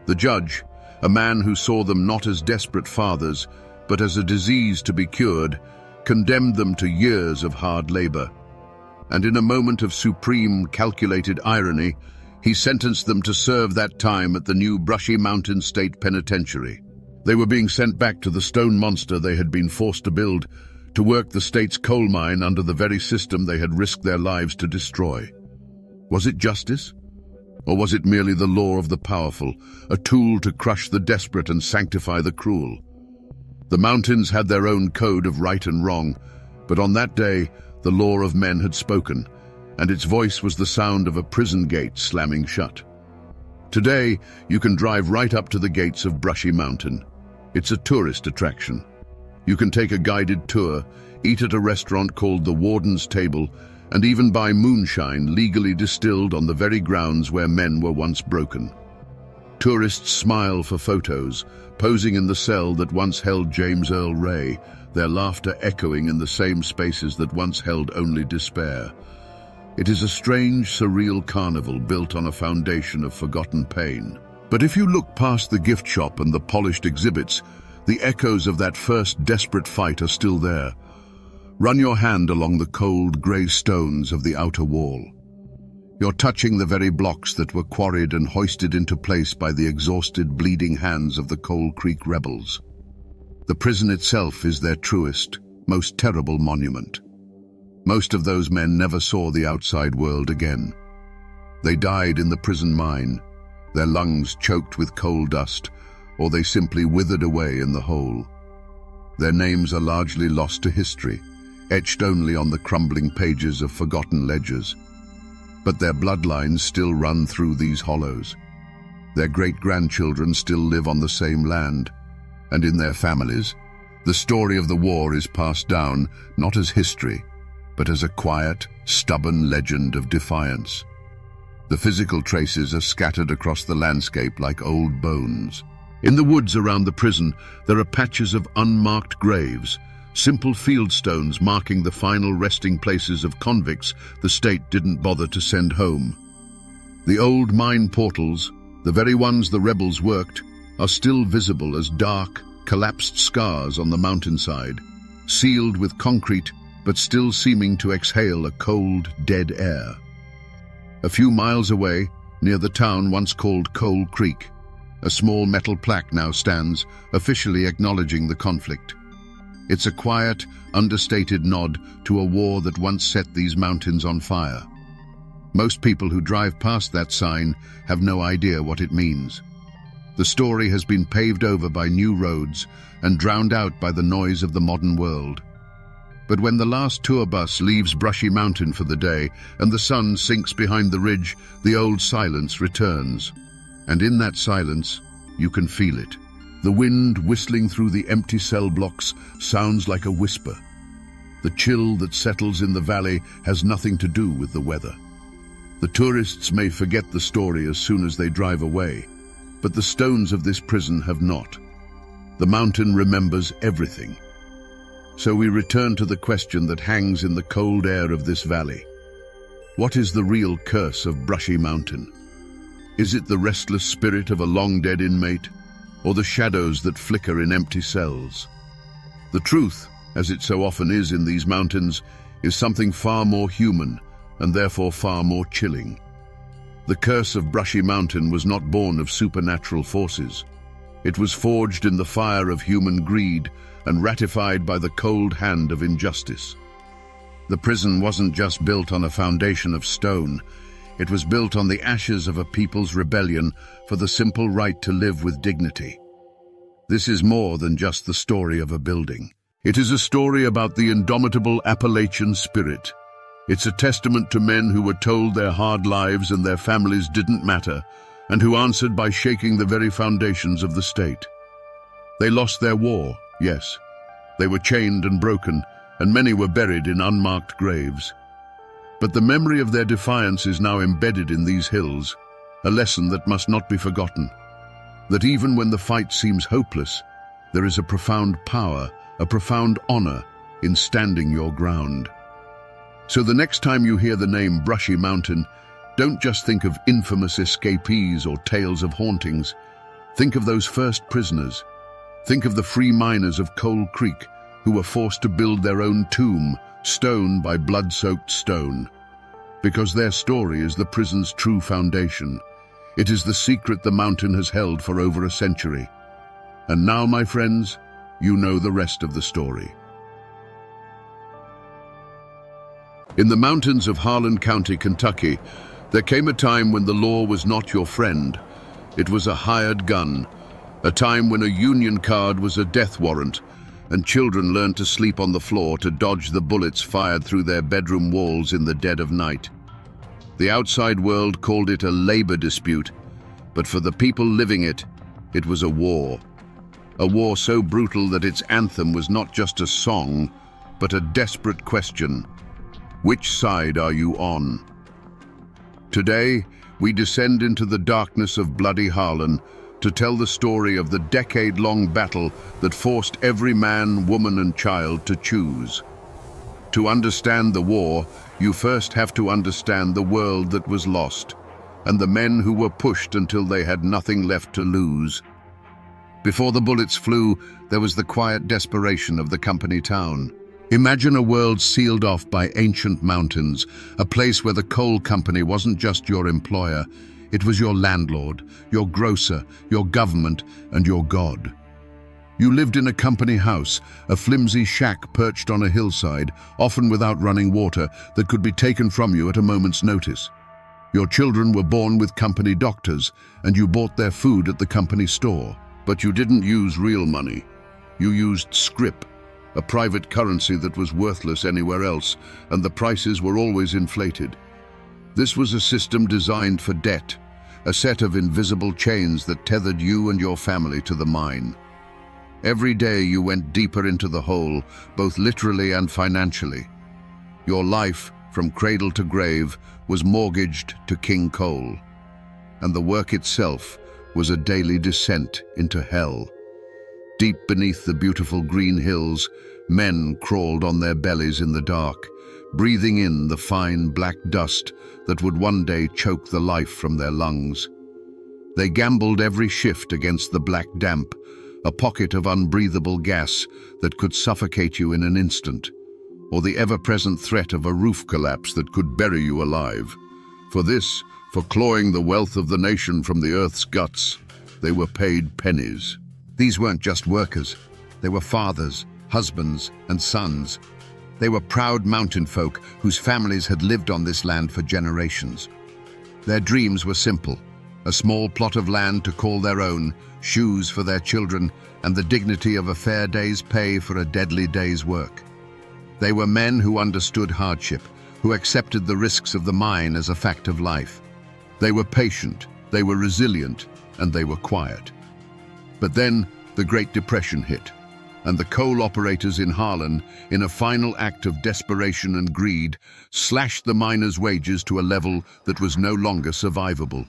The judge, a man who saw them not as desperate fathers, but as a disease to be cured, condemned them to years of hard labor. And in a moment of supreme, calculated irony, he sentenced them to serve that time at the new Brushy Mountain State Penitentiary. They were being sent back to the stone monster they had been forced to build, to work the state's coal mine under the very system they had risked their lives to destroy. Was it justice? Or was it merely the law of the powerful, a tool to crush the desperate and sanctify the cruel? The mountains had their own code of right and wrong, but on that day, the law of men had spoken, and its voice was the sound of a prison gate slamming shut. Today, you can drive right up to the gates of Brushy Mountain. It's a tourist attraction. You can take a guided tour, eat at a restaurant called the Warden's Table, and even buy moonshine legally distilled on the very grounds where men were once broken. Tourists smile for photos, posing in the cell that once held James Earl Ray, their laughter echoing in the same spaces that once held only despair. It is a strange, surreal carnival built on a foundation of forgotten pain. But if you look past the gift shop and the polished exhibits, the echoes of that first desperate fight are still there. Run your hand along the cold, grey stones of the outer wall. You're touching the very blocks that were quarried and hoisted into place by the exhausted, bleeding hands of the Coal Creek rebels. The prison itself is their truest, most terrible monument. Most of those men never saw the outside world again. They died in the prison mine, their lungs choked with coal dust, or they simply withered away in the hole. Their names are largely lost to history, etched only on the crumbling pages of forgotten ledgers. But their bloodlines still run through these hollows. Their great-grandchildren still live on the same land, and in their families, the story of the war is passed down not as history, but as a quiet, stubborn legend of defiance. The physical traces are scattered across the landscape like old bones. In the woods around the prison, there are patches of unmarked graves, simple field stones marking the final resting places of convicts the state didn't bother to send home. The old mine portals, the very ones the rebels worked, are still visible as dark, collapsed scars on the mountainside, sealed with concrete but still seeming to exhale a cold, dead air. A few miles away, near the town once called Coal Creek, a small metal plaque now stands, officially acknowledging the conflict. It's a quiet, understated nod to a war that once set these mountains on fire. Most people who drive past that sign have no idea what it means. The story has been paved over by new roads and drowned out by the noise of the modern world. But when the last tour bus leaves Brushy Mountain for the day and the sun sinks behind the ridge, the old silence returns. And in that silence, you can feel it. The wind whistling through the empty cell blocks sounds like a whisper. The chill that settles in the valley has nothing to do with the weather. The tourists may forget the story as soon as they drive away, but the stones of this prison have not. The mountain remembers everything. So we return to the question that hangs in the cold air of this valley. What is the real curse of Brushy Mountain? Is it the restless spirit of a long-dead inmate, or the shadows that flicker in empty cells? The truth, as it so often is in these mountains, is something far more human and therefore far more chilling. The curse of Brushy Mountain was not born of supernatural forces. It was forged in the fire of human greed and ratified by the cold hand of injustice. The prison wasn't just built on a foundation of stone. It was built on the ashes of a people's rebellion for the simple right to live with dignity. This is more than just the story of a building. It is a story about the indomitable Appalachian spirit. It's a testament to men who were told their hard lives and their families didn't matter, and who answered by shaking the very foundations of the state. They lost their war, yes. They were chained and broken, and many were buried in unmarked graves. But the memory of their defiance is now embedded in these hills, a lesson that must not be forgotten. That even when the fight seems hopeless, there is a profound power, a profound honor in standing your ground. So the next time you hear the name Brushy Mountain, don't just think of infamous escapees or tales of hauntings. Think of those first prisoners. Think of the free miners of Coal Creek who were forced to build their own tomb, stone by blood-soaked stone. Because their story is the prison's true foundation. It is the secret the mountain has held for over a century. And now, my friends, you know the rest of the story. In the mountains of Harlan County, Kentucky, there came a time when the law was not your friend. It was a hired gun, a time when a union card was a death warrant, and children learned to sleep on the floor to dodge the bullets fired through their bedroom walls in the dead of night. The outside world called it a labor dispute, but for the people living it, it was a war. A war so brutal that its anthem was not just a song, but a desperate question. Which side are you on? Today, we descend into the darkness of bloody Harlan to tell the story of the decade-long battle that forced every man, woman, and child to choose. To understand the war, you first have to understand the world that was lost, and the men who were pushed until they had nothing left to lose. Before the bullets flew, there was the quiet desperation of the company town. Imagine a world sealed off by ancient mountains, a place where the coal company wasn't just your employer, it was your landlord, your grocer, your government, and your God. You lived in a company house, a flimsy shack perched on a hillside, often without running water, that could be taken from you at a moment's notice. Your children were born with company doctors, and you bought their food at the company store. But you didn't use real money. You used scrip, a private currency that was worthless anywhere else, and the prices were always inflated. This was a system designed for debt, a set of invisible chains that tethered you and your family to the mine. Every day you went deeper into the hole, both literally and financially. Your life, from cradle to grave, was mortgaged to King Coal, and the work itself was a daily descent into hell. Deep beneath the beautiful green hills, men crawled on their bellies in the dark, breathing in the fine black dust that would one day choke the life from their lungs. They gambled every shift against the black damp, a pocket of unbreathable gas that could suffocate you in an instant, or the ever-present threat of a roof collapse that could bury you alive. For clawing the wealth of the nation from the earth's guts, they were paid pennies. These weren't just workers. They were fathers, husbands, and sons. They were proud mountain folk whose families had lived on this land for generations. Their dreams were simple: a small plot of land to call their own, shoes for their children, and the dignity of a fair day's pay for a deadly day's work. They were men who understood hardship, who accepted the risks of the mine as a fact of life. They were patient, they were resilient, and they were quiet. But then the Great Depression hit, and the coal operators in Harlan, in a final act of desperation and greed, slashed the miners' wages to a level that was no longer survivable.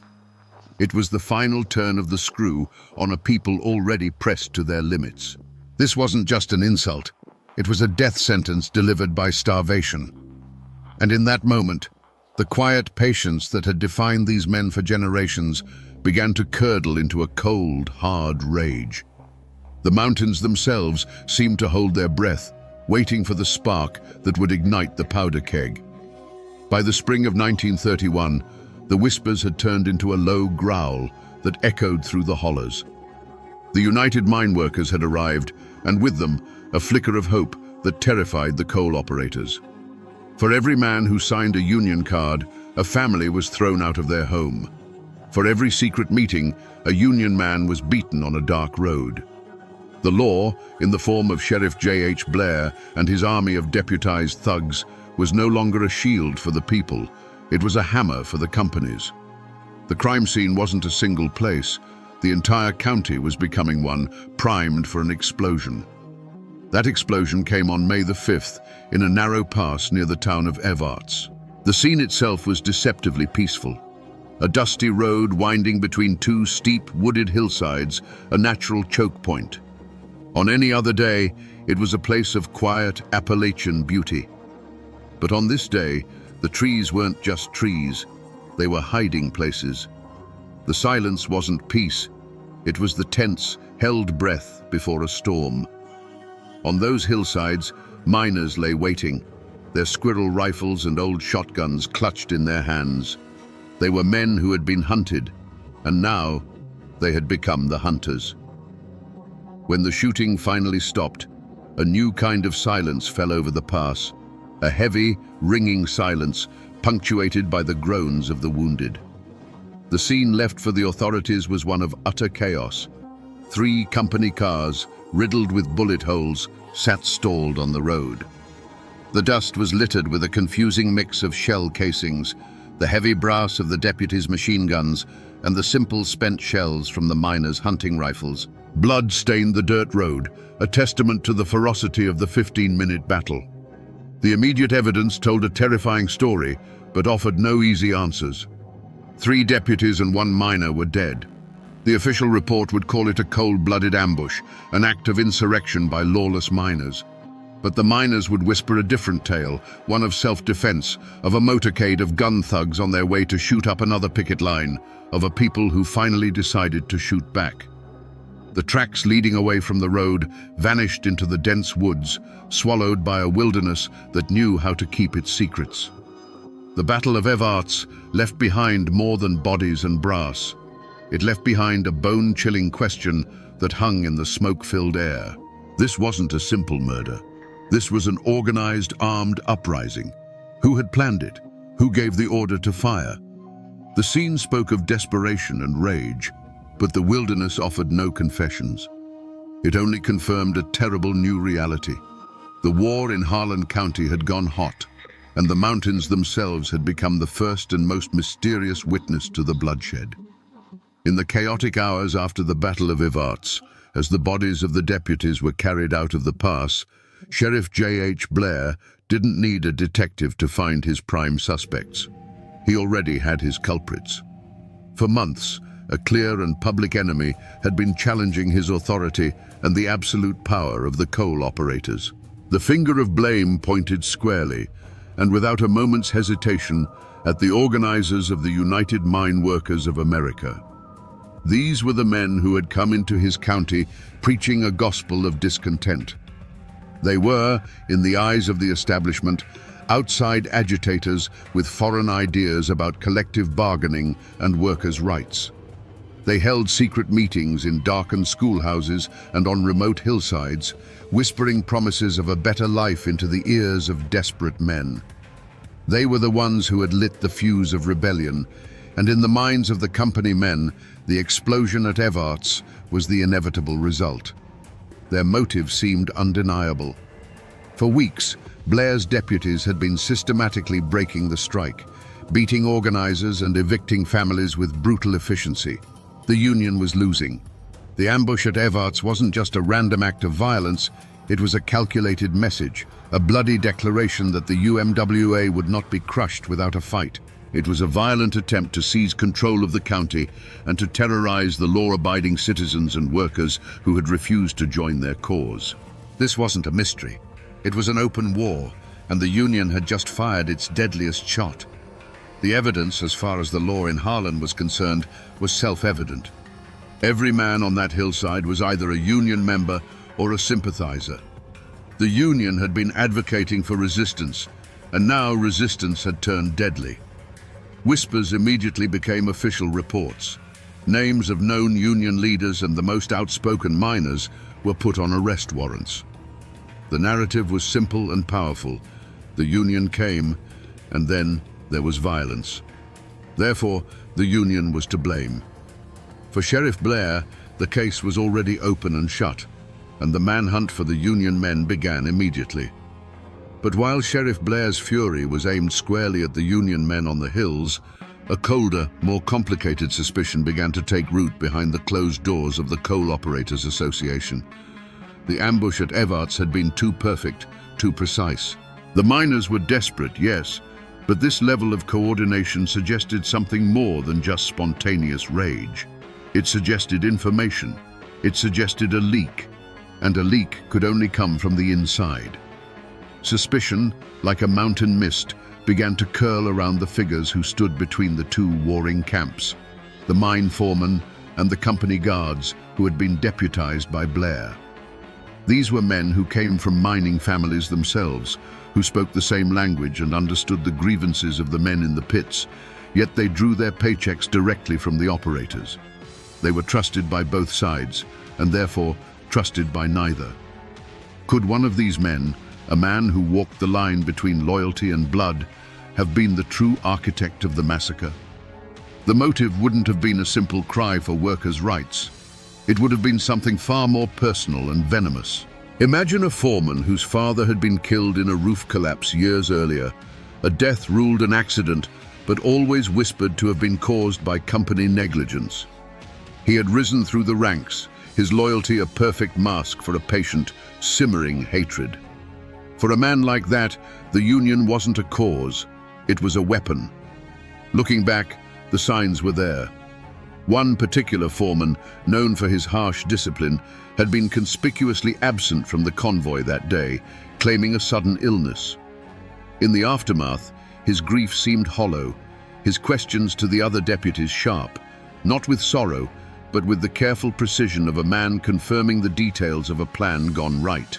It was the final turn of the screw on a people already pressed to their limits. This wasn't just an insult, it was a death sentence delivered by starvation. And in that moment, the quiet patience that had defined these men for generations began to curdle into a cold, hard rage. The mountains themselves seemed to hold their breath, waiting for the spark that would ignite the powder keg. By the spring of 1931, the whispers had turned into a low growl that echoed through the hollows. The United Mine Workers had arrived, and with them, a flicker of hope that terrified the coal operators. For every man who signed a union card, a family was thrown out of their home. For every secret meeting, a union man was beaten on a dark road. The law, in the form of Sheriff J.H. Blair and his army of deputized thugs, was no longer a shield for the people, it was a hammer for the companies. The crime scene wasn't a single place. The entire county was becoming one, primed for an explosion. That explosion came on May the 5th in a narrow pass near the town of Evarts. The scene itself was deceptively peaceful. A dusty road winding between two steep, wooded hillsides, a natural choke point. On any other day, it was a place of quiet Appalachian beauty. But on this day, the trees weren't just trees, they were hiding places. The silence wasn't peace, it was the tense, held breath before a storm. On those hillsides, miners lay waiting, their squirrel rifles and old shotguns clutched in their hands. They were men who had been hunted, and now they had become the hunters. When the shooting finally stopped, a new kind of silence fell over the pass, a heavy, ringing silence punctuated by the groans of the wounded. The scene left for the authorities was one of utter chaos. 3 company cars, riddled with bullet holes, sat stalled on the road. The dust was littered with a confusing mix of shell casings, the heavy brass of the deputies' machine guns, and the simple spent shells from the miners' hunting rifles. Blood stained the dirt road, a testament to the ferocity of the 15-minute battle. The immediate evidence told a terrifying story, but offered no easy answers. 3 deputies and 1 miner were dead. The official report would call it a cold-blooded ambush, an act of insurrection by lawless miners. But the miners would whisper a different tale, one of self-defense, of a motorcade of gun thugs on their way to shoot up another picket line, of a people who finally decided to shoot back. The tracks leading away from the road vanished into the dense woods, swallowed by a wilderness that knew how to keep its secrets. The Battle of Evarts left behind more than bodies and brass. It left behind a bone-chilling question that hung in the smoke-filled air. This wasn't a simple murder. This was an organized, armed uprising. Who had planned it? Who gave the order to fire? The scene spoke of desperation and rage, but the wilderness offered no confessions. It only confirmed a terrible new reality. The war in Harlan County had gone hot, and the mountains themselves had become the first and most mysterious witness to the bloodshed. In the chaotic hours after the Battle of Evarts, as the bodies of the deputies were carried out of the pass, Sheriff J.H. Blair didn't need a detective to find his prime suspects. He already had his culprits. For months, a clear and public enemy had been challenging his authority and the absolute power of the coal operators. The finger of blame pointed squarely, and without a moment's hesitation, at the organizers of the United Mine Workers of America. These were the men who had come into his county preaching a gospel of discontent. They were, in the eyes of the establishment, outside agitators with foreign ideas about collective bargaining and workers' rights. They held secret meetings in darkened schoolhouses and on remote hillsides, whispering promises of a better life into the ears of desperate men. They were the ones who had lit the fuse of rebellion, and in the minds of the company men, the explosion at Evarts was the inevitable result. Their motive seemed undeniable. For weeks, Blair's deputies had been systematically breaking the strike, beating organizers and evicting families with brutal efficiency. The union was losing. The ambush at Evarts wasn't just a random act of violence, it was a calculated message, a bloody declaration that the UMWA would not be crushed without a fight. It was a violent attempt to seize control of the county and to terrorize the law-abiding citizens and workers who had refused to join their cause. This wasn't a mystery. It was an open war, and the Union had just fired its deadliest shot. The evidence, as far as the law in Harlan was concerned, was self-evident. Every man on that hillside was either a Union member or a sympathizer. The Union had been advocating for resistance, and now resistance had turned deadly. Whispers immediately became official reports. Names of known union leaders and the most outspoken miners were put on arrest warrants. The narrative was simple and powerful. The union came, and then there was violence. Therefore, the union was to blame. For Sheriff Blair, the case was already open and shut, and the manhunt for the union men began immediately. But while Sheriff Blair's fury was aimed squarely at the union men on the hills, a colder, more complicated suspicion began to take root behind the closed doors of the Coal Operators Association. The ambush at Evarts had been too perfect, too precise. The miners were desperate, yes, but this level of coordination suggested something more than just spontaneous rage. It suggested information. It suggested a leak, and a leak could only come from the inside. Suspicion, like a mountain mist, began to curl around the figures who stood between the two warring camps, the mine foreman and the company guards who had been deputized by Blair. These were men who came from mining families themselves, who spoke the same language and understood the grievances of the men in the pits, yet they drew their paychecks directly from the operators. They were trusted by both sides, and therefore trusted by neither. Could one of these men, a man who walked the line between loyalty and blood, have been the true architect of the massacre? The motive wouldn't have been a simple cry for workers' rights. It would have been something far more personal and venomous. Imagine a foreman whose father had been killed in a roof collapse years earlier, a death ruled an accident, but always whispered to have been caused by company negligence. He had risen through the ranks, his loyalty a perfect mask for a patient, simmering hatred. For a man like that, the union wasn't a cause, it was a weapon. Looking back, the signs were there. One particular foreman, known for his harsh discipline, had been conspicuously absent from the convoy that day, claiming a sudden illness. In the aftermath, his grief seemed hollow, his questions to the other deputies sharp, not with sorrow, but with the careful precision of a man confirming the details of a plan gone right.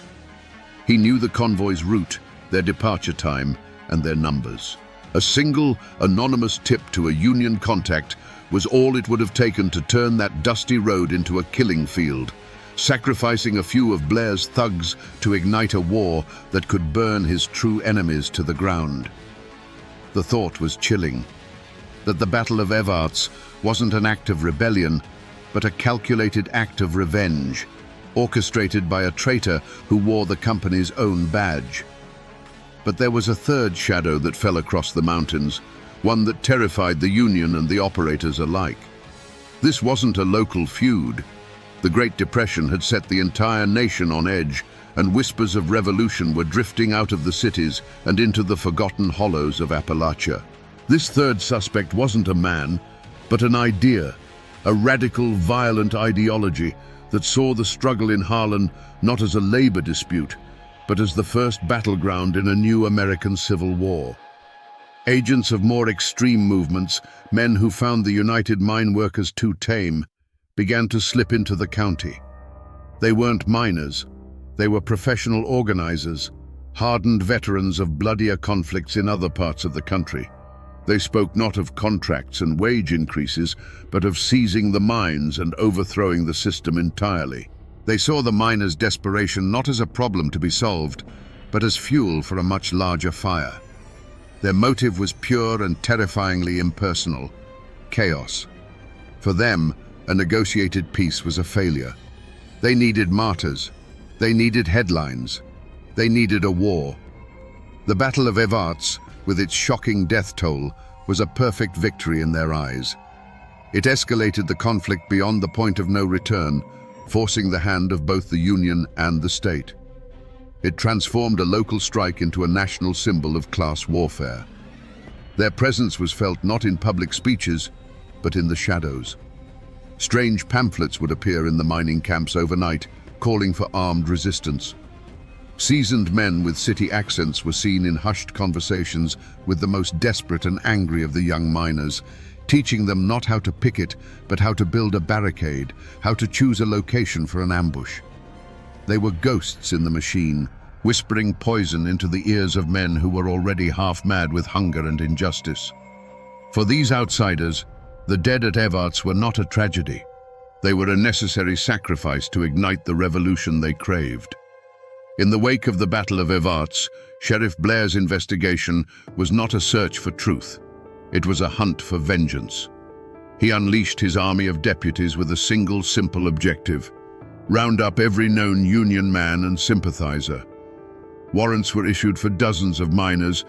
He knew the convoy's route, their departure time, and their numbers. A single, anonymous tip to a union contact was all it would have taken to turn that dusty road into a killing field, sacrificing a few of Blair's thugs to ignite a war that could burn his true enemies to the ground. The thought was chilling, that the Battle of Evarts wasn't an act of rebellion, but a calculated act of revenge, orchestrated by a traitor who wore the company's own badge. But there was a third shadow that fell across the mountains, one that terrified the union and the operators alike. This wasn't a local feud. The Great Depression had set the entire nation on edge, and whispers of revolution were drifting out of the cities and into the forgotten hollows of Appalachia. This third suspect wasn't a man, but an idea, a radical, violent ideology that saw the struggle in Harlan not as a labor dispute, but as the first battleground in a new American Civil War. Agents of more extreme movements, men who found the United Mine Workers too tame, began to slip into the county. They weren't miners. They were professional organizers, hardened veterans of bloodier conflicts in other parts of the country. They spoke not of contracts and wage increases, but of seizing the mines and overthrowing the system entirely. They saw the miners' desperation not as a problem to be solved, but as fuel for a much larger fire. Their motive was pure and terrifyingly impersonal: chaos. For them, a negotiated peace was a failure. They needed martyrs. They needed headlines. They needed a war. The Battle of Evarts, with its shocking death toll, was a perfect victory in their eyes. It escalated the conflict beyond the point of no return, forcing the hand of both the Union and the state. It transformed a local strike into a national symbol of class warfare. Their presence was felt not in public speeches, but in the shadows. Strange pamphlets would appear in the mining camps overnight, calling for armed resistance. Seasoned men with city accents were seen in hushed conversations with the most desperate and angry of the young miners, teaching them not how to picket, but how to build a barricade, how to choose a location for an ambush. They were ghosts in the machine, whispering poison into the ears of men who were already half mad with hunger and injustice. For these outsiders, The dead at Evarts were not a tragedy. They were a necessary sacrifice to ignite the revolution they craved. In the wake of the Battle of Evarts, Sheriff Blair's investigation was not a search for truth. It was a hunt for vengeance. He unleashed his army of deputies with a single simple objective: round up every known Union man and sympathizer. Warrants were issued for dozens of miners,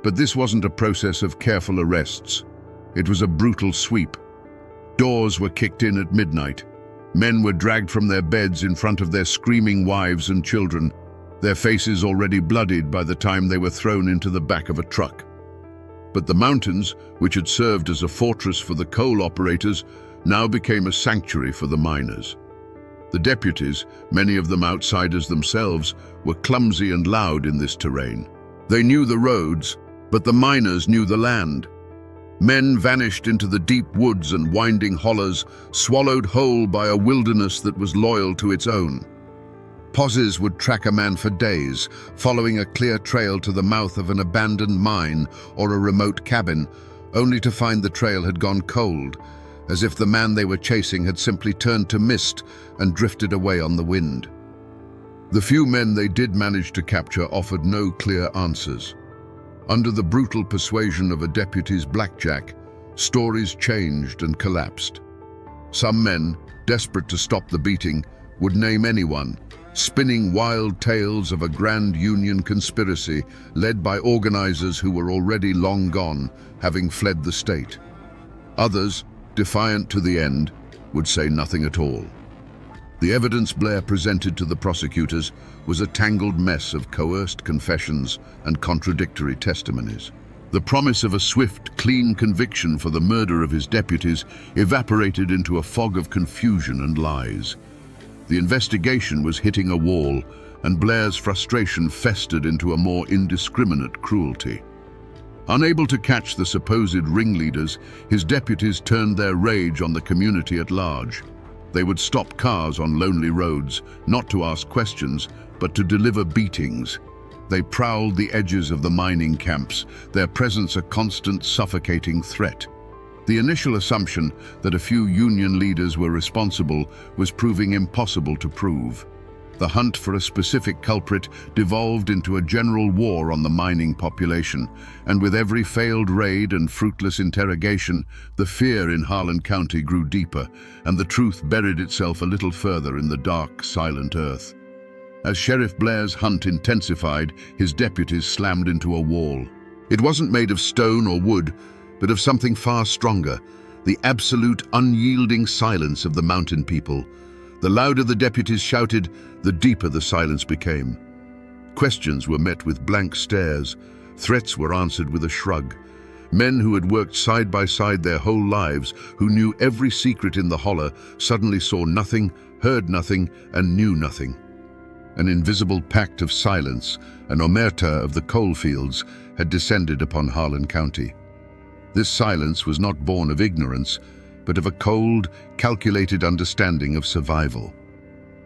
but this wasn't a process of careful arrests. It was a brutal sweep. Doors were kicked in at midnight. Men were dragged from their beds in front of their screaming wives and children, their faces already bloodied by the time they were thrown into the back of a truck. But the mountains, which had served as a fortress for the coal operators, now became a sanctuary for the miners. The deputies, many of them outsiders themselves, were clumsy and loud in this terrain. They knew the roads, but the miners knew the land. Men vanished into the deep woods and winding hollows, swallowed whole by a wilderness that was loyal to its own. Posses would track a man for days, following a clear trail to the mouth of an abandoned mine or a remote cabin, only to find the trail had gone cold, as if the man they were chasing had simply turned to mist and drifted away on the wind. The few men they did manage to capture offered no clear answers. Under the brutal persuasion of a deputy's blackjack, stories changed and collapsed. Some men, desperate to stop the beating, would name anyone, spinning wild tales of a grand Union conspiracy led by organizers who were already long gone, having fled the state. Others, defiant to the end, would say nothing at all. The evidence Blair presented to the prosecutors was a tangled mess of coerced confessions and contradictory testimonies. The promise of a swift, clean conviction for the murder of his deputies evaporated into a fog of confusion and lies. The investigation was hitting a wall, and Blair's frustration festered into a more indiscriminate cruelty. Unable to catch the supposed ringleaders, his deputies turned their rage on the community at large. They would stop cars on lonely roads, not to ask questions, but to deliver beatings. They prowled the edges of the mining camps, their presence a constant, suffocating threat. The initial assumption that a few Union leaders were responsible was proving impossible to prove. The hunt for a specific culprit devolved into a general war on the mining population, and with every failed raid and fruitless interrogation, the fear in Harlan County grew deeper, and the truth buried itself a little further in the dark, silent earth. As Sheriff Blair's hunt intensified, his deputies slammed into a wall. It wasn't made of stone or wood, but of something far stronger, the absolute, unyielding silence of the mountain people. The louder the deputies shouted, the deeper the silence became. Questions were met with blank stares. Threats were answered with a shrug. Men who had worked side by side their whole lives, who knew every secret in the holler, suddenly saw nothing, heard nothing, and knew nothing. An invisible pact of silence, an omerta of the coalfields, had descended upon Harlan County. This silence was not born of ignorance, but of a cold, calculated understanding of survival.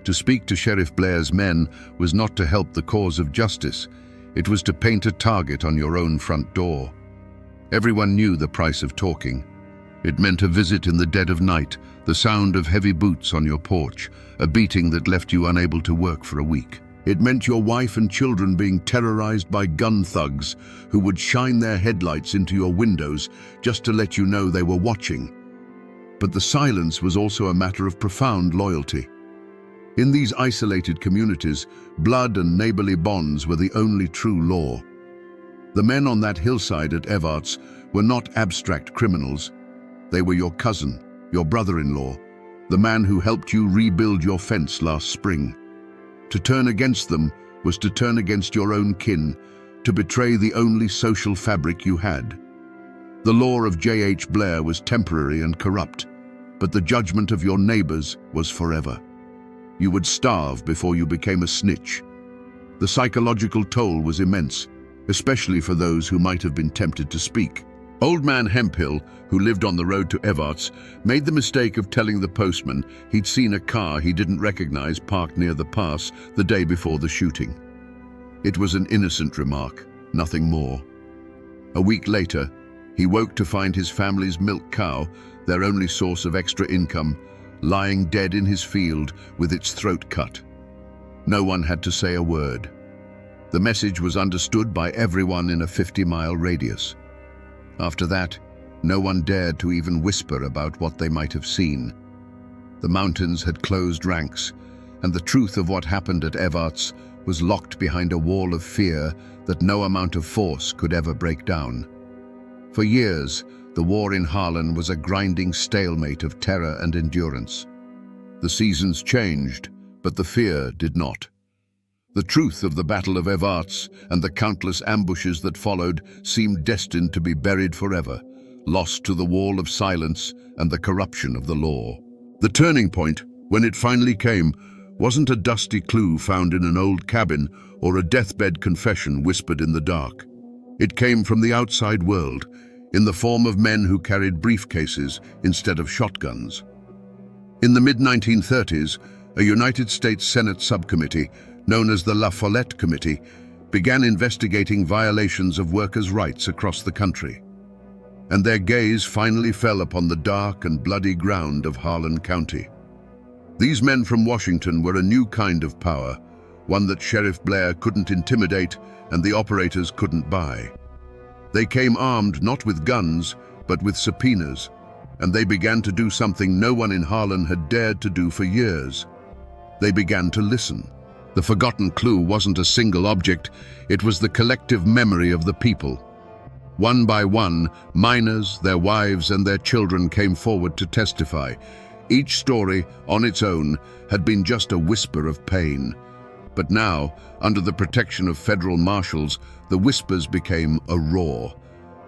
To speak to Sheriff Blair's men was not to help the cause of justice. It was to paint a target on your own front door. Everyone knew the price of talking. It meant a visit in the dead of night, the sound of heavy boots on your porch, a beating that left you unable to work for a week. It meant your wife and children being terrorized by gun thugs who would shine their headlights into your windows just to let you know they were watching. But the silence was also a matter of profound loyalty. In these isolated communities, blood and neighborly bonds were the only true law. The men on that hillside at Evarts were not abstract criminals. They were your cousin, your brother-in-law, the man who helped you rebuild your fence last spring. To turn against them was to turn against your own kin, to betray the only social fabric you had. The law of J.H. Blair was temporary and corrupt, but the judgment of your neighbors was forever. You would starve before you became a snitch. The psychological toll was immense, especially for those who might have been tempted to speak. Old man Hemphill, who lived on the road to Evarts, made the mistake of telling the postman he'd seen a car he didn't recognize parked near the pass the day before the shooting. It was an innocent remark, nothing more. A week later, He woke to find his family's milk cow, their only source of extra income, lying dead in his field with its throat cut. No one had to say a word. The message was understood by everyone in a 50-mile radius. After that, no one dared to even whisper about what they might have seen. The mountains had closed ranks, and the truth of what happened at Evarts was locked behind a wall of fear that no amount of force could ever break down. For years, the war in Harlan was a grinding stalemate of terror and endurance. The seasons changed, but the fear did not. The truth of the Battle of Evarts and the countless ambushes that followed seemed destined to be buried forever, lost to the wall of silence and the corruption of the law. The turning point, when it finally came, wasn't a dusty clue found in an old cabin or a deathbed confession whispered in the dark. It came from the outside world, in the form of men who carried briefcases instead of shotguns. In the mid-1930s, a United States Senate subcommittee, known as the La Follette Committee, began investigating violations of workers' rights across the country. And their gaze finally fell upon the dark and bloody ground of Harlan County. These men from Washington were a new kind of power, one that Sheriff Blair couldn't intimidate and the operators couldn't buy. They came armed not with guns, but with subpoenas, and they began to do something no one in Harlan had dared to do for years. They began to listen. The forgotten clue wasn't a single object, it was the collective memory of the people. One by one, miners, their wives, and their children came forward to testify. Each story, on its own, had been just a whisper of pain. But now, under the protection of federal marshals, the whispers became a roar.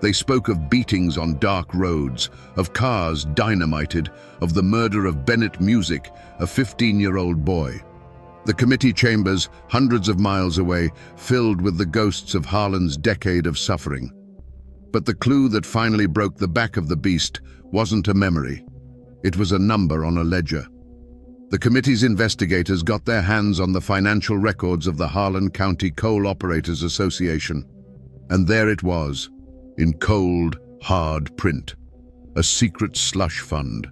They spoke of beatings on dark roads, of cars dynamited, of the murder of Bennett Music, a 15-year-old boy. The committee chambers, hundreds of miles away, filled with the ghosts of Harlan's decade of suffering. But the clue that finally broke the back of the beast wasn't a memory. It was a number on a ledger. The committee's investigators got their hands on the financial records of the Harlan County Coal Operators Association. And there it was, in cold, hard print, a secret slush fund.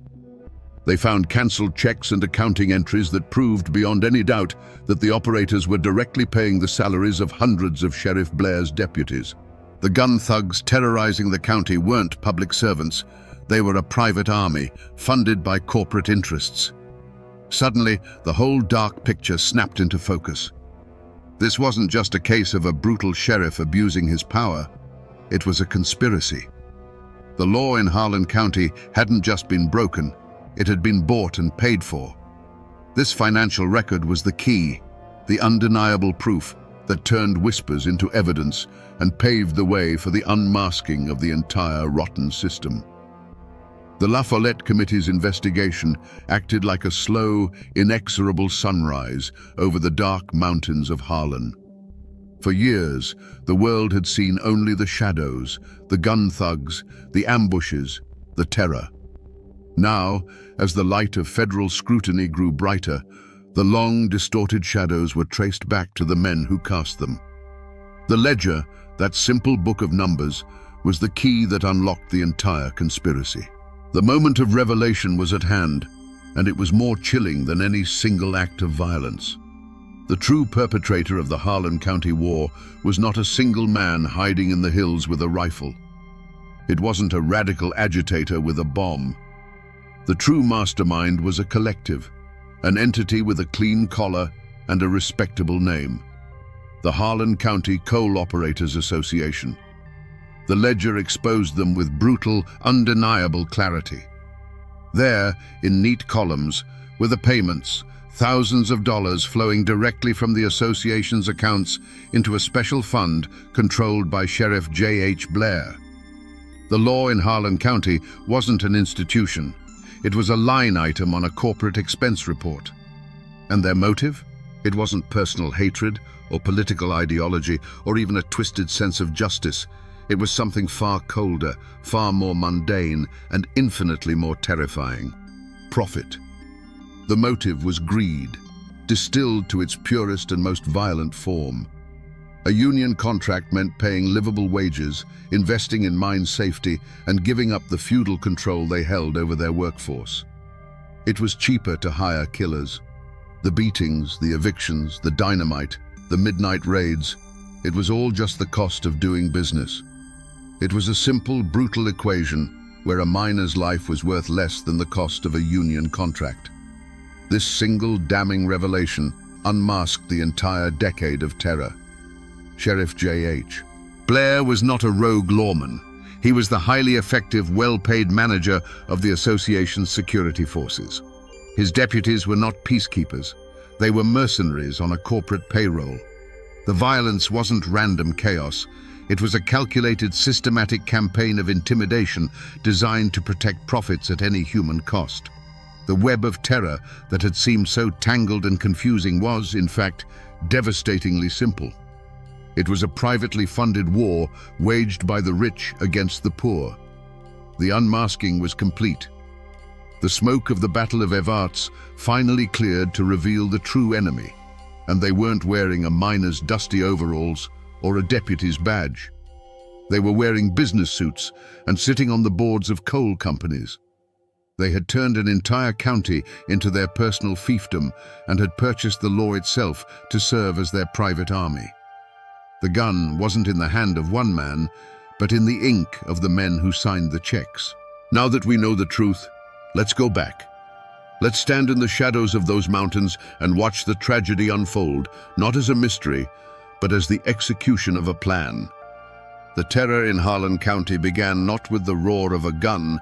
They found cancelled checks and accounting entries that proved beyond any doubt that the operators were directly paying the salaries of hundreds of Sheriff Blair's deputies. The gun thugs terrorizing the county weren't public servants. They were a private army, funded by corporate interests. Suddenly, the whole dark picture snapped into focus. This wasn't just a case of a brutal sheriff abusing his power. It was a conspiracy. The law in Harlan County hadn't just been broken, it had been bought and paid for. This financial record was the key, the undeniable proof that turned whispers into evidence and paved the way for the unmasking of the entire rotten system. The La Follette Committee's investigation acted like a slow, inexorable sunrise over the dark mountains of Harlan. For years, the world had seen only the shadows, the gun thugs, the ambushes, the terror. Now, as the light of federal scrutiny grew brighter, the long, distorted shadows were traced back to the men who cast them. The ledger, that simple book of numbers, was the key that unlocked the entire conspiracy. The moment of revelation was at hand, and it was more chilling than any single act of violence. The true perpetrator of the Harlan County War was not a single man hiding in the hills with a rifle. It wasn't a radical agitator with a bomb. The true mastermind was a collective, an entity with a clean collar and a respectable name. The Harlan County Coal Operators Association. The ledger exposed them with brutal, undeniable clarity. There, in neat columns, were the payments, thousands of dollars flowing directly from the association's accounts into a special fund controlled by Sheriff J.H. Blair. The law in Harlan County wasn't an institution. It was a line item on a corporate expense report. And their motive? It wasn't personal hatred or political ideology or even a twisted sense of justice. It was something far colder, far more mundane, and infinitely more terrifying. Profit. The motive was greed, distilled to its purest and most violent form. A union contract meant paying livable wages, investing in mine safety, and giving up the feudal control they held over their workforce. It was cheaper to hire killers. The beatings, the evictions, the dynamite, the midnight raids, it was all just the cost of doing business. It was a simple, brutal equation where a miner's life was worth less than the cost of a union contract. This single damning revelation unmasked the entire decade of terror. Sheriff J.H. Blair was not a rogue lawman. He was the highly effective, well-paid manager of the association's security forces. His deputies were not peacekeepers. They were mercenaries on a corporate payroll. The violence wasn't random chaos. It was a calculated, systematic campaign of intimidation designed to protect profits at any human cost. The web of terror that had seemed so tangled and confusing was, in fact, devastatingly simple. It was a privately funded war waged by the rich against the poor. The unmasking was complete. The smoke of the Battle of Evarts finally cleared to reveal the true enemy, and they weren't wearing a miner's dusty overalls or a deputy's badge. They were wearing business suits and sitting on the boards of coal companies. They had turned an entire county into their personal fiefdom and had purchased the law itself to serve as their private army. The gun wasn't in the hand of one man, but in the ink of the men who signed the checks. Now that we know the truth, let's go back. Let's stand in the shadows of those mountains and watch the tragedy unfold, not as a mystery, but as the execution of a plan. The terror in Harlan County began not with the roar of a gun,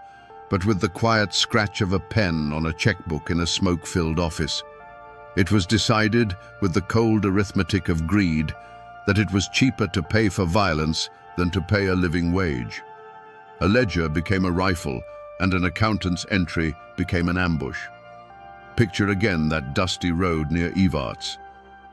but with the quiet scratch of a pen on a checkbook in a smoke-filled office. It was decided, with the cold arithmetic of greed, that it was cheaper to pay for violence than to pay a living wage. A ledger became a rifle, and an accountant's entry became an ambush. Picture again that dusty road near Evarts.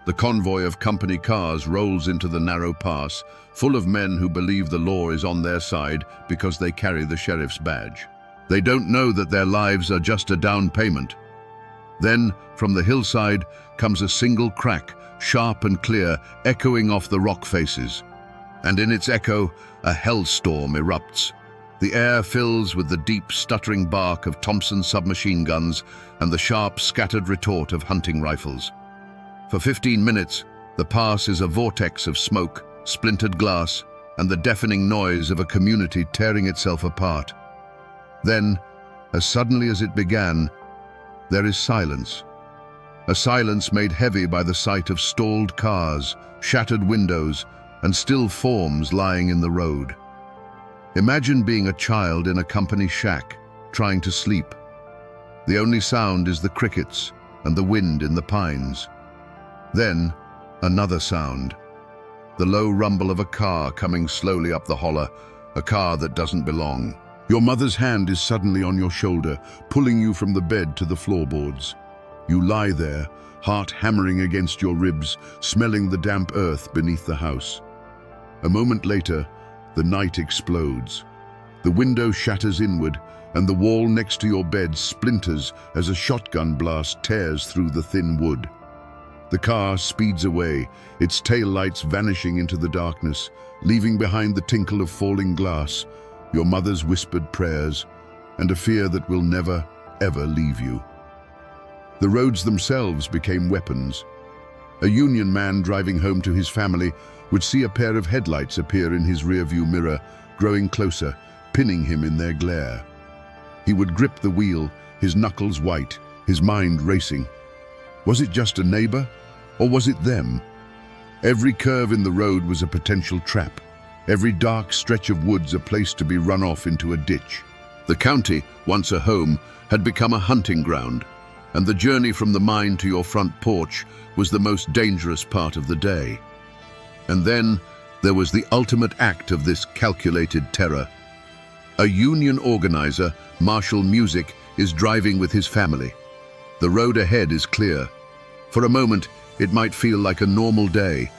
The convoy of company cars rolls into the narrow pass, full of men who believe the law is on their side because they carry the sheriff's badge. They don't know that their lives are just a down payment. Then, from the hillside, comes a single crack, sharp and clear, echoing off the rock faces. And in its echo, a hellstorm erupts. The air fills with the deep, stuttering bark of Thompson submachine guns and the sharp, scattered retort of hunting rifles. For 15 minutes, the pass is a vortex of smoke, splintered glass, and the deafening noise of a community tearing itself apart. Then, as suddenly as it began, there is silence. A silence made heavy by the sight of stalled cars, shattered windows, and still forms lying in the road. Imagine being a child in a company shack, trying to sleep. The only sound is the crickets and the wind in the pines. Then, another sound. The low rumble of a car coming slowly up the holler, a car that doesn't belong. Your mother's hand is suddenly on your shoulder, pulling you from the bed to the floorboards. You lie there, heart hammering against your ribs, smelling the damp earth beneath the house. A moment later, the night explodes. The window shatters inward, and the wall next to your bed splinters as a shotgun blast tears through the thin wood. The car speeds away, its taillights vanishing into the darkness, leaving behind the tinkle of falling glass, your mother's whispered prayers, and a fear that will never, ever leave you. The roads themselves became weapons. A union man driving home to his family would see a pair of headlights appear in his rearview mirror, growing closer, pinning him in their glare. He would grip the wheel, his knuckles white, his mind racing. Was it just a neighbor, or was it them? Every curve in the road was a potential trap. Every dark stretch of woods a place to be run off into a ditch. The county, once a home, had become a hunting ground, and the journey from the mine to your front porch was the most dangerous part of the day. And then there was the ultimate act of this calculated terror. A union organizer, Marshall Music, is driving with his family. The road ahead is clear. For a moment, it might feel like a normal day,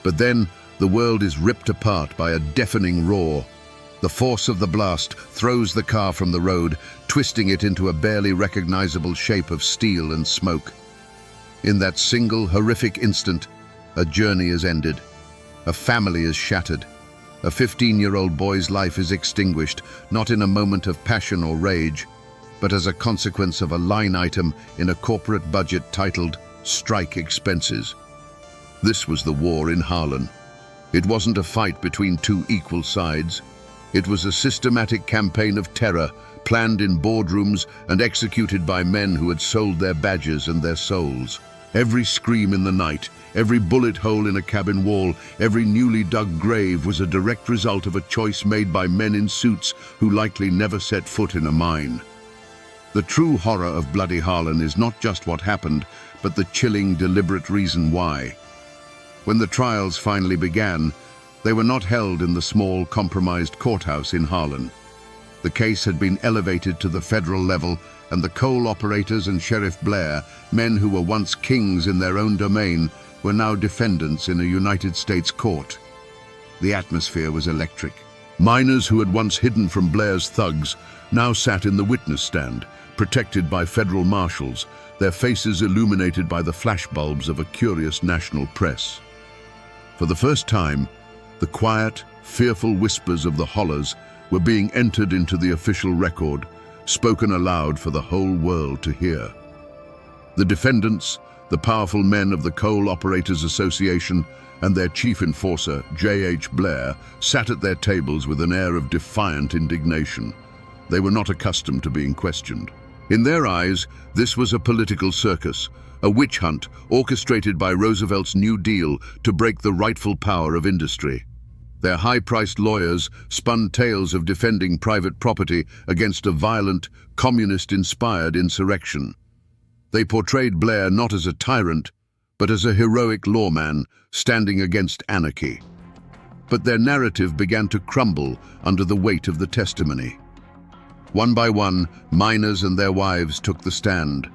but then the world is ripped apart by a deafening roar. The force of the blast throws the car from the road, twisting it into a barely recognizable shape of steel and smoke. In that single horrific instant, a journey is ended. A family is shattered. A 15-year-old boy's life is extinguished, not in a moment of passion or rage, but as a consequence of a line item in a corporate budget titled "Strike Expenses." This was the war in Harlan. It wasn't a fight between two equal sides. It was a systematic campaign of terror, planned in boardrooms and executed by men who had sold their badges and their souls. Every scream in the night, every bullet hole in a cabin wall, every newly dug grave was a direct result of a choice made by men in suits who likely never set foot in a mine. The true horror of Bloody Harlan is not just what happened, but the chilling, deliberate reason why. When the trials finally began, they were not held in the small, compromised courthouse in Harlan. The case had been elevated to the federal level, and the coal operators and Sheriff Blair, men who were once kings in their own domain, were now defendants in a United States court. The atmosphere was electric. Miners who had once hidden from Blair's thugs now sat in the witness stand, protected by federal marshals, their faces illuminated by the flashbulbs of a curious national press. For the first time, the quiet, fearful whispers of the Hollers were being entered into the official record, spoken aloud for the whole world to hear. The defendants, the powerful men of the Coal Operators Association, and their chief enforcer, J.H. Blair, sat at their tables with an air of defiant indignation. They were not accustomed to being questioned. In their eyes, this was a political circus, a witch hunt orchestrated by Roosevelt's New Deal to break the rightful power of industry. Their high-priced lawyers spun tales of defending private property against a violent, communist-inspired insurrection. They portrayed Blair not as a tyrant, but as a heroic lawman standing against anarchy. But their narrative began to crumble under the weight of the testimony. One by one, miners and their wives took the stand.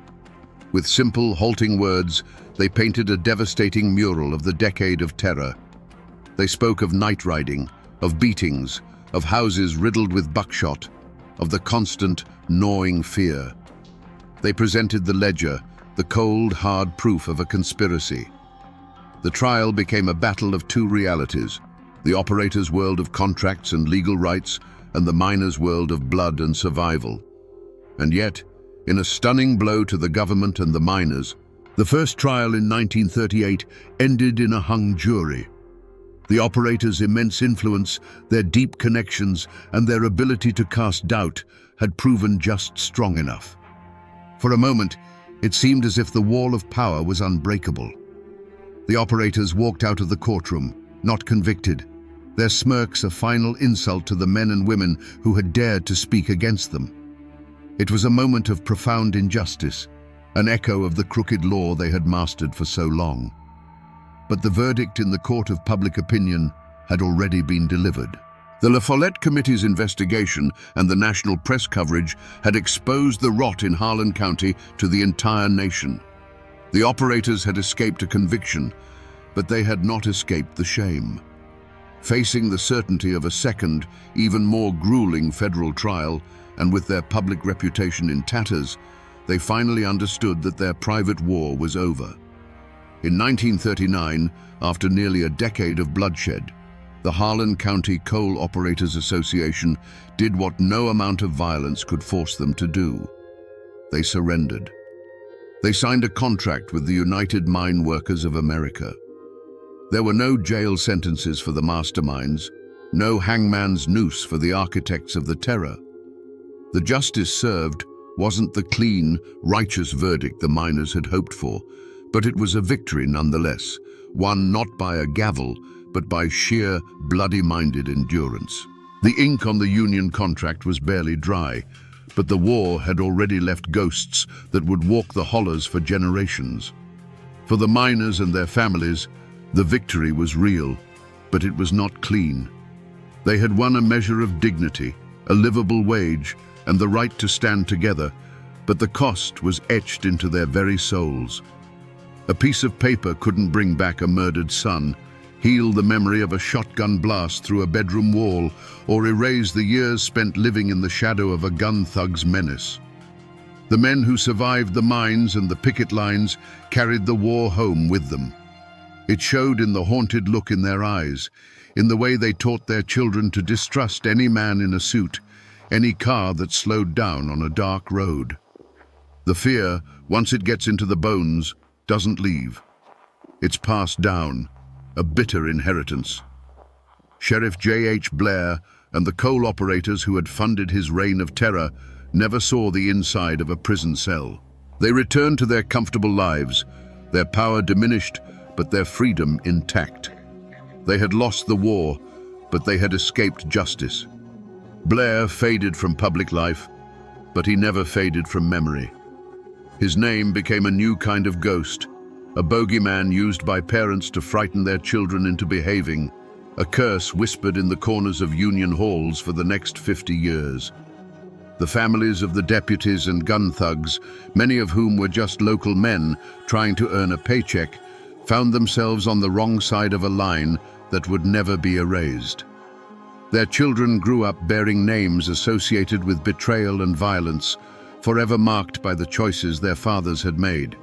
With simple, halting words, they painted a devastating mural of the decade of terror. They spoke of night riding, of beatings, of houses riddled with buckshot, of the constant, gnawing fear. They presented the ledger, the cold, hard proof of a conspiracy. The trial became a battle of two realities, the operator's world of contracts and legal rights, and the miner's world of blood and survival. And yet, in a stunning blow to the government and the miners, the first trial in 1938 ended in a hung jury. The operators' immense influence, their deep connections, and their ability to cast doubt had proven just strong enough. For a moment, it seemed as if the wall of power was unbreakable. The operators walked out of the courtroom, not convicted, their smirks a final insult to the men and women who had dared to speak against them. It was a moment of profound injustice, an echo of the crooked law they had mastered for so long. But the verdict in the court of public opinion had already been delivered. The La Follette Committee's investigation and the national press coverage had exposed the rot in Harlan County to the entire nation. The operators had escaped a conviction, but they had not escaped the shame. Facing the certainty of a second, even more grueling federal trial, and with their public reputation in tatters, they finally understood that their private war was over. In 1939, after nearly a decade of bloodshed, the Harlan County Coal Operators Association did what no amount of violence could force them to do. They surrendered. They signed a contract with the United Mine Workers of America. There were no jail sentences for the masterminds, no hangman's noose for the architects of the terror. The justice served wasn't the clean, righteous verdict the miners had hoped for, but it was a victory nonetheless, won not by a gavel, but by sheer, bloody-minded endurance. The ink on the union contract was barely dry, but the war had already left ghosts that would walk the hollers for generations. For the miners and their families, the victory was real, but it was not clean. They had won a measure of dignity, a livable wage, and the right to stand together, but the cost was etched into their very souls. A piece of paper couldn't bring back a murdered son, heal the memory of a shotgun blast through a bedroom wall, or erase the years spent living in the shadow of a gun thug's menace. The men who survived the mines and the picket lines carried the war home with them. It showed in the haunted look in their eyes, in the way they taught their children to distrust any man in a suit, any car that slowed down on a dark road. The fear, once it gets into the bones, doesn't leave. It's passed down, a bitter inheritance. Sheriff J.H. Blair and the coal operators who had funded his reign of terror never saw the inside of a prison cell. They returned to their comfortable lives, their power diminished, but their freedom intact. They had lost the war, but they had escaped justice. Blair faded from public life, but he never faded from memory. His name became a new kind of ghost, a bogeyman used by parents to frighten their children into behaving, a curse whispered in the corners of union halls for the next 50 years. The families of the deputies and gun thugs, many of whom were just local men trying to earn a paycheck, found themselves on the wrong side of a line that would never be erased. Their children grew up bearing names associated with betrayal and violence, forever marked by the choices their fathers had made.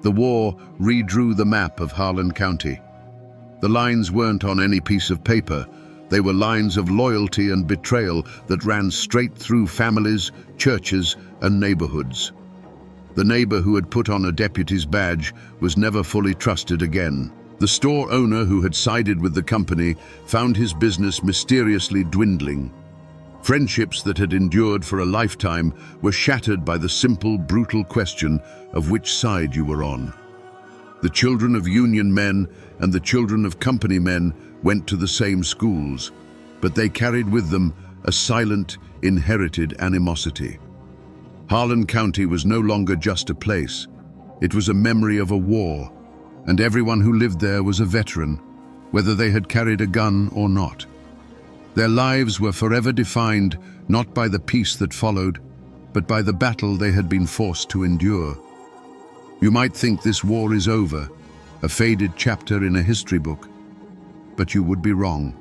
The war redrew the map of Harlan County. The lines weren't on any piece of paper. They were lines of loyalty and betrayal that ran straight through families, churches, and neighborhoods. The neighbor who had put on a deputy's badge was never fully trusted again. The store owner who had sided with the company found his business mysteriously dwindling. Friendships that had endured for a lifetime were shattered by the simple, brutal question of which side you were on. The children of union men and the children of company men went to the same schools, but they carried with them a silent, inherited animosity. Harlan County was no longer just a place. It was a memory of a war, and everyone who lived there was a veteran, whether they had carried a gun or not. Their lives were forever defined not by the peace that followed, but by the battle they had been forced to endure. You might think this war is over, a faded chapter in a history book, but you would be wrong.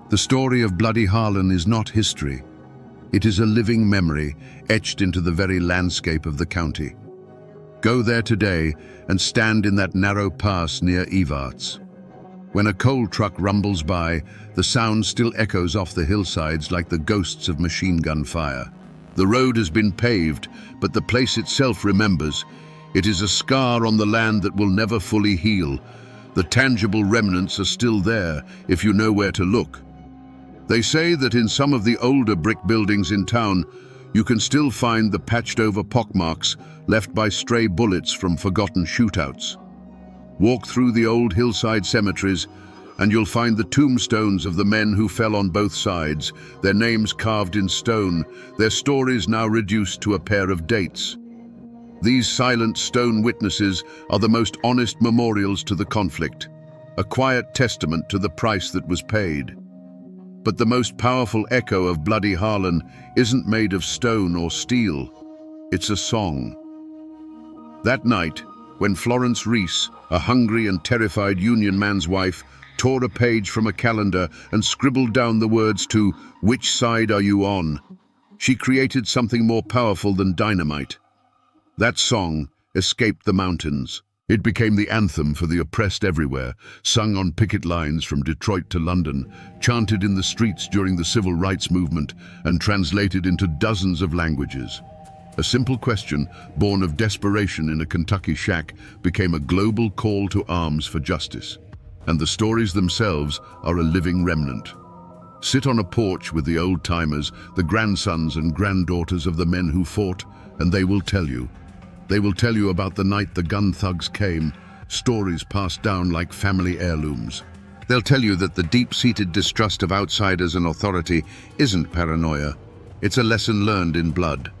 The story of Bloody Harlan is not history. It is a living memory etched into the very landscape of the county. Go there today and stand in that narrow pass near Evarts. When a coal truck rumbles by, the sound still echoes off the hillsides like the ghosts of machine gun fire. The road has been paved, but the place itself remembers. It is a scar on the land that will never fully heal. The tangible remnants are still there if you know where to look. They say that in some of the older brick buildings in town, you can still find the patched-over pockmarks left by stray bullets from forgotten shootouts. Walk through the old hillside cemeteries, and you'll find the tombstones of the men who fell on both sides, their names carved in stone, their stories now reduced to a pair of dates. These silent stone witnesses are the most honest memorials to the conflict, a quiet testament to the price that was paid. But the most powerful echo of Bloody Harlan isn't made of stone or steel. It's a song. That night, when Florence Reese, a hungry and terrified union man's wife, tore a page from a calendar and scribbled down the words to "Which side are you on?" she created something more powerful than dynamite. That song escaped the mountains. It became the anthem for the oppressed everywhere, sung on picket lines from Detroit to London, chanted in the streets during the civil rights movement, and translated into dozens of languages. A simple question, born of desperation in a Kentucky shack, became a global call to arms for justice. And the stories themselves are a living remnant. Sit on a porch with the old-timers, the grandsons and granddaughters of the men who fought, and they will tell you. They will tell you about the night the gun thugs came, stories passed down like family heirlooms. They'll tell you that the deep-seated distrust of outsiders and authority isn't paranoia. It's a lesson learned in blood.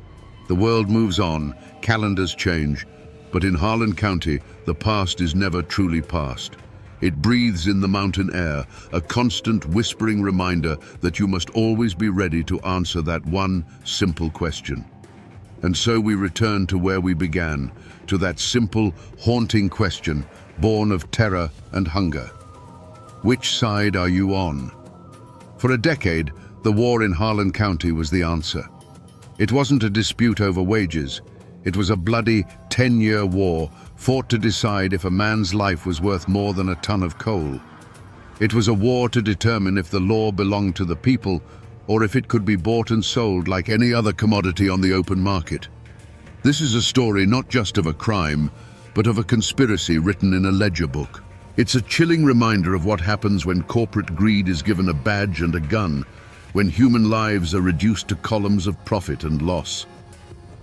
The world moves on, calendars change, but in Harlan County, the past is never truly past. It breathes in the mountain air, a constant whispering reminder that you must always be ready to answer that one simple question. And so we return to where we began, to that simple, haunting question, born of terror and hunger. Which side are you on? For a decade, the war in Harlan County was the answer. It wasn't a dispute over wages. It was a bloody 10-year war fought to decide if a man's life was worth more than a ton of coal. It was a war to determine if the law belonged to the people or if it could be bought and sold like any other commodity on the open market. This is a story not just of a crime, but of a conspiracy written in a ledger book. It's a chilling reminder of what happens when corporate greed is given a badge and a gun, when human lives are reduced to columns of profit and loss.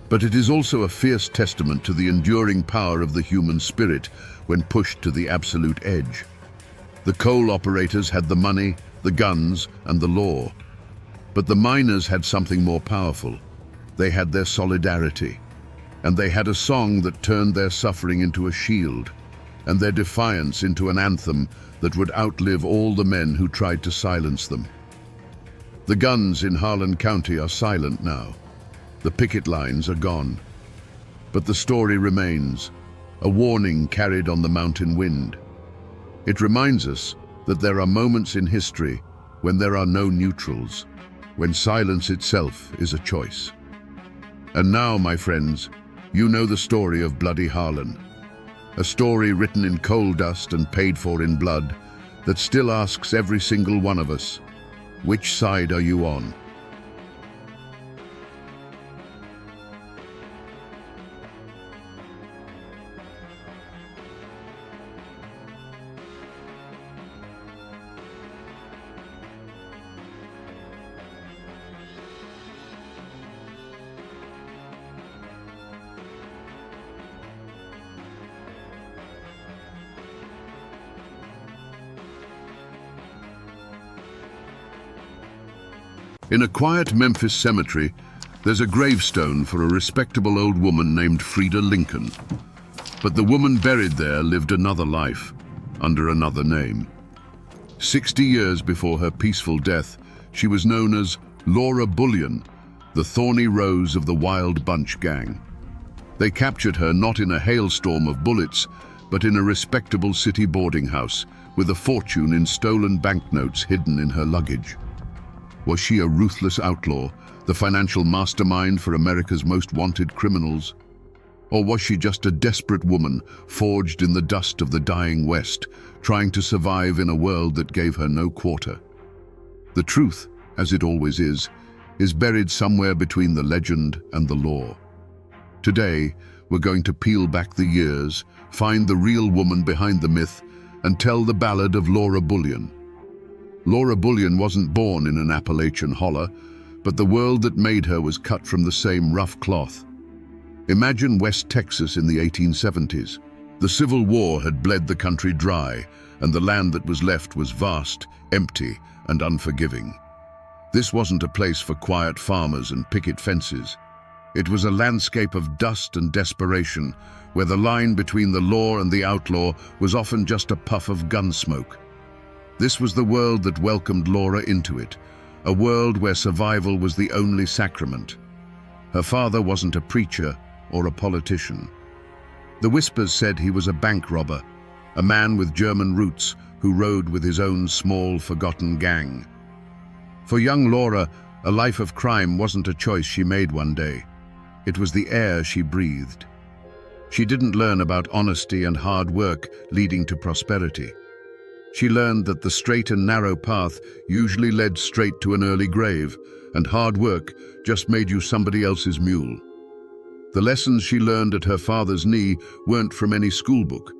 But it is also a fierce testament to the enduring power of the human spirit when pushed to the absolute edge. The coal operators had the money, the guns, and the law. But the miners had something more powerful. They had their solidarity. And they had a song that turned their suffering into a shield, and their defiance into an anthem that would outlive all the men who tried to silence them. The guns in Harlan County are silent now. The picket lines are gone. But the story remains, a warning carried on the mountain wind. It reminds us that there are moments in history when there are no neutrals, when silence itself is a choice. And now, my friends, you know the story of Bloody Harlan, a story written in coal dust and paid for in blood that still asks every single one of us, which side are you on? In a quiet Memphis cemetery, there's a gravestone for a respectable old woman named Frida Lincoln. But the woman buried there lived another life, under another name. 60 years before her peaceful death, she was known as Laura Bullion, the thorny rose of the Wild Bunch gang. They captured her not in a hailstorm of bullets, but in a respectable city boarding house, with a fortune in stolen banknotes hidden in her luggage. Was she a ruthless outlaw, the financial mastermind for America's most wanted criminals? Or was she just a desperate woman, forged in the dust of the dying West, trying to survive in a world that gave her no quarter? The truth, as it always is buried somewhere between the legend and the law. Today, we're going to peel back the years, find the real woman behind the myth, and tell the ballad of Laura Bullion. Laura Bullion wasn't born in an Appalachian holler, but the world that made her was cut from the same rough cloth. Imagine West Texas in the 1870s. The Civil War had bled the country dry, and the land that was left was vast, empty, and unforgiving. This wasn't a place for quiet farmers and picket fences. It was a landscape of dust and desperation, where the line between the law and the outlaw was often just a puff of gun smoke. This was the world that welcomed Laura into it, a world where survival was the only sacrament. Her father wasn't a preacher or a politician. The whispers said he was a bank robber, a man with German roots who rode with his own small, forgotten gang. For young Laura, a life of crime wasn't a choice she made one day. It was the air she breathed. She didn't learn about honesty and hard work leading to prosperity. She learned that the straight and narrow path usually led straight to an early grave, and hard work just made you somebody else's mule. The lessons she learned at her father's knee weren't from any schoolbook.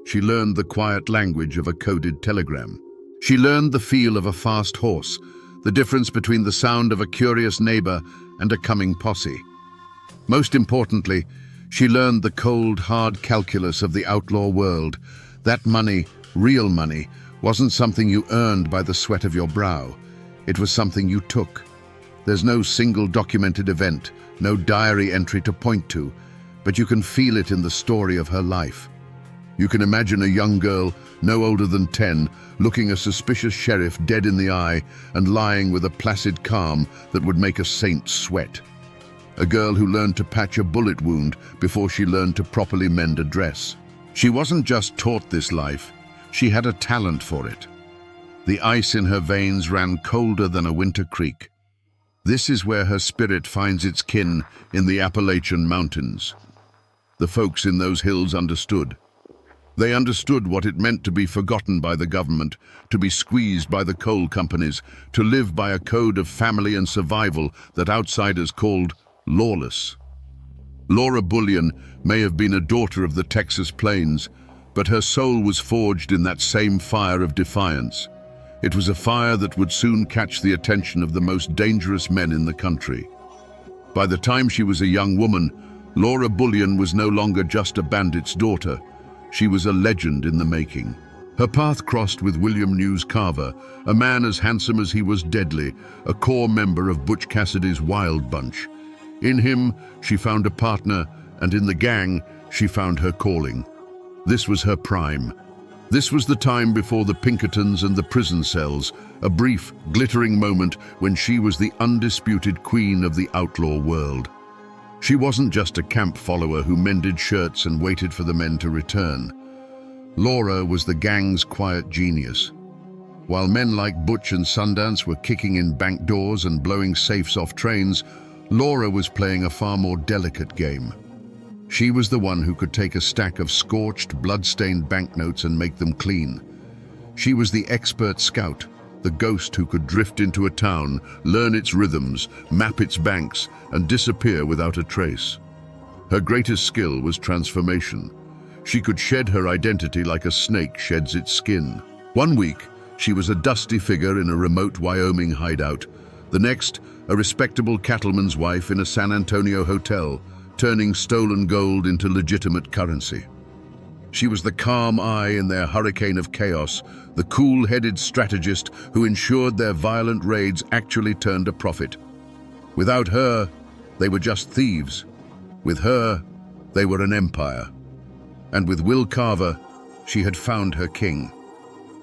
She learned the quiet language of a coded telegram. She learned the feel of a fast horse, the difference between the sound of a curious neighbor and a coming posse. Most importantly, she learned the cold, hard calculus of the outlaw world. That money, real money, wasn't something you earned by the sweat of your brow. It was something you took. There's no single documented event, no diary entry to point to, but you can feel it in the story of her life. You can imagine a young girl, no older than 10, looking a suspicious sheriff dead in the eye and lying with a placid calm that would make a saint sweat. A girl who learned to patch a bullet wound before she learned to properly mend a dress. She wasn't just taught this life, she had a talent for it. The ice in her veins ran colder than a winter creek. This is where her spirit finds its kin in the Appalachian Mountains. The folks in those hills understood. They understood what it meant to be forgotten by the government, to be squeezed by the coal companies, to live by a code of family and survival that outsiders called lawless. Laura Bullion may have been a daughter of the Texas plains, but her soul was forged in that same fire of defiance. It was a fire that would soon catch the attention of the most dangerous men in the country. By the time she was a young woman, Laura Bullion was no longer just a bandit's daughter. She was a legend in the making. Her path crossed with William News Carver, a man as handsome as he was deadly, a core member of Butch Cassidy's Wild Bunch. In him, she found a partner, and in the gang, she found her calling. This was her prime. This was the time before the Pinkertons and the prison cells, a brief, glittering moment when she was the undisputed queen of the outlaw world. She wasn't just a camp follower who mended shirts and waited for the men to return. Laura was the gang's quiet genius. While men like Butch and Sundance were kicking in bank doors and blowing safes off trains, Laura was playing a far more delicate game. She was the one who could take a stack of scorched, blood-stained banknotes and make them clean. She was the expert scout, the ghost who could drift into a town, learn its rhythms, map its banks, and disappear without a trace. Her greatest skill was transformation. She could shed her identity like a snake sheds its skin. One week, she was a dusty figure in a remote Wyoming hideout. The next, a respectable cattleman's wife in a San Antonio hotel, turning stolen gold into legitimate currency. She was the calm eye in their hurricane of chaos, the cool-headed strategist who ensured their violent raids actually turned a profit. Without her, they were just thieves. With her, they were an empire. And with Will Carver, she had found her king.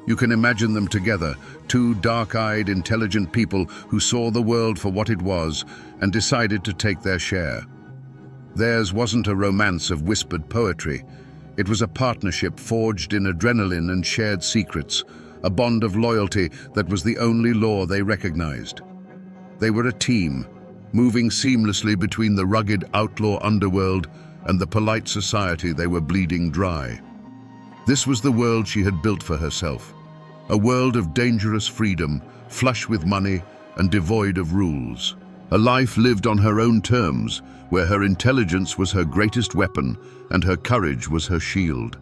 You can imagine them together, two dark-eyed, intelligent people who saw the world for what it was and decided to take their share. Theirs wasn't a romance of whispered poetry. It was a partnership forged in adrenaline and shared secrets, a bond of loyalty that was the only law they recognized. They were a team, moving seamlessly between the rugged outlaw underworld and the polite society they were bleeding dry. This was the world she had built for herself, a world of dangerous freedom, flush with money and devoid of rules. A life lived on her own terms, where her intelligence was her greatest weapon and her courage was her shield.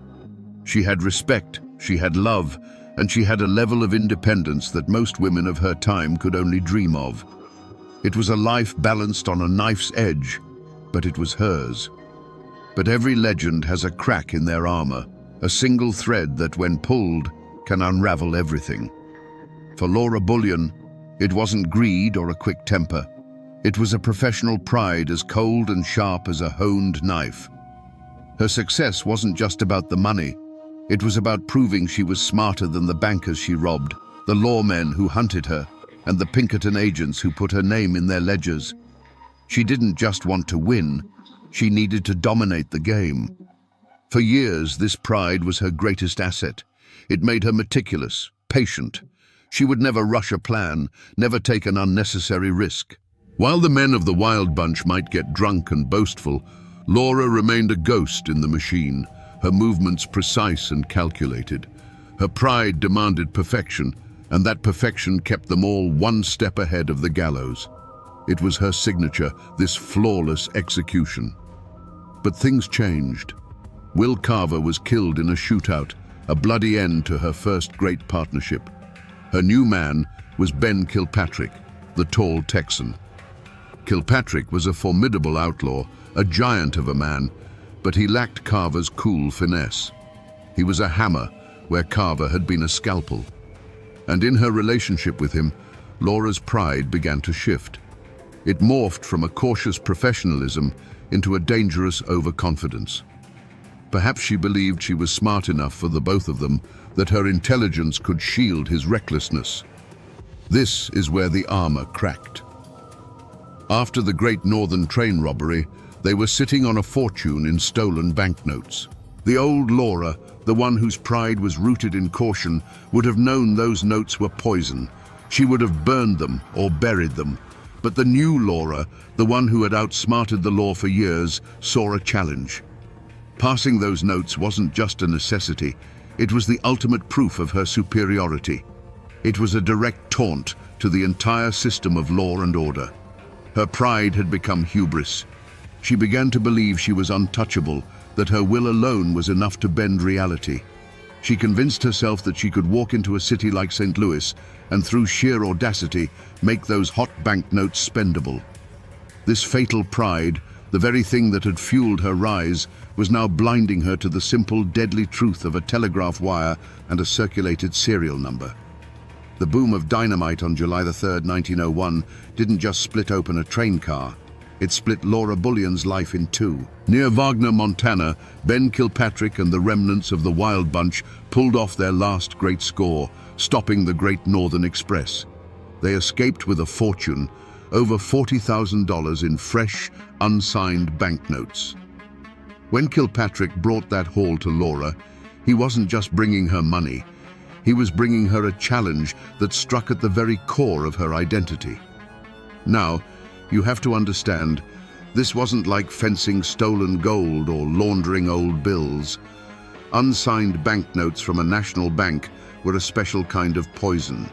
She had respect, she had love, and she had a level of independence that most women of her time could only dream of. It was a life balanced on a knife's edge, but it was hers. But every legend has a crack in their armor, a single thread that, when pulled, can unravel everything. For Laura Bullion, it wasn't greed or a quick temper. It was a professional pride as cold and sharp as a honed knife. Her success wasn't just about the money. It was about proving she was smarter than the bankers she robbed, the lawmen who hunted her, and the Pinkerton agents who put her name in their ledgers. She didn't just want to win, she needed to dominate the game. For years, this pride was her greatest asset. It made her meticulous, patient. She would never rush a plan, never take an unnecessary risk. While the men of the Wild Bunch might get drunk and boastful, Laura remained a ghost in the machine, her movements precise and calculated. Her pride demanded perfection, and that perfection kept them all one step ahead of the gallows. It was her signature, this flawless execution. But things changed. Will Carver was killed in a shootout, a bloody end to her first great partnership. Her new man was Ben Kilpatrick, the tall Texan. Kilpatrick was a formidable outlaw, a giant of a man, but he lacked Carver's cool finesse. He was a hammer where Carver had been a scalpel. And in her relationship with him, Laura's pride began to shift. It morphed from a cautious professionalism into a dangerous overconfidence. Perhaps she believed she was smart enough for the both of them, that her intelligence could shield his recklessness. This is where the armor cracked. After the Great Northern train robbery, they were sitting on a fortune in stolen banknotes. The old Laura, the one whose pride was rooted in caution, would have known those notes were poison. She would have burned them or buried them. But the new Laura, the one who had outsmarted the law for years, saw a challenge. Passing those notes wasn't just a necessity, it was the ultimate proof of her superiority. It was a direct taunt to the entire system of law and order. Her pride had become hubris. She began to believe she was untouchable, that her will alone was enough to bend reality. She convinced herself that she could walk into a city like St. Louis and through sheer audacity make those hot banknotes spendable. This fatal pride, the very thing that had fueled her rise, was now blinding her to the simple, deadly truth of a telegraph wire and a circulated serial number. The boom of dynamite on July 3rd, 1901 didn't just split open a train car. It split Laura Bullion's life in two. Near Wagner, Montana, Ben Kilpatrick and the remnants of the Wild Bunch pulled off their last great score, stopping the Great Northern Express. They escaped with a fortune, over $40,000 in fresh, unsigned banknotes. When Kilpatrick brought that haul to Laura, he wasn't just bringing her money. He was bringing her a challenge that struck at the very core of her identity. Now, you have to understand, this wasn't like fencing stolen gold or laundering old bills. Unsigned banknotes from a national bank were a special kind of poison.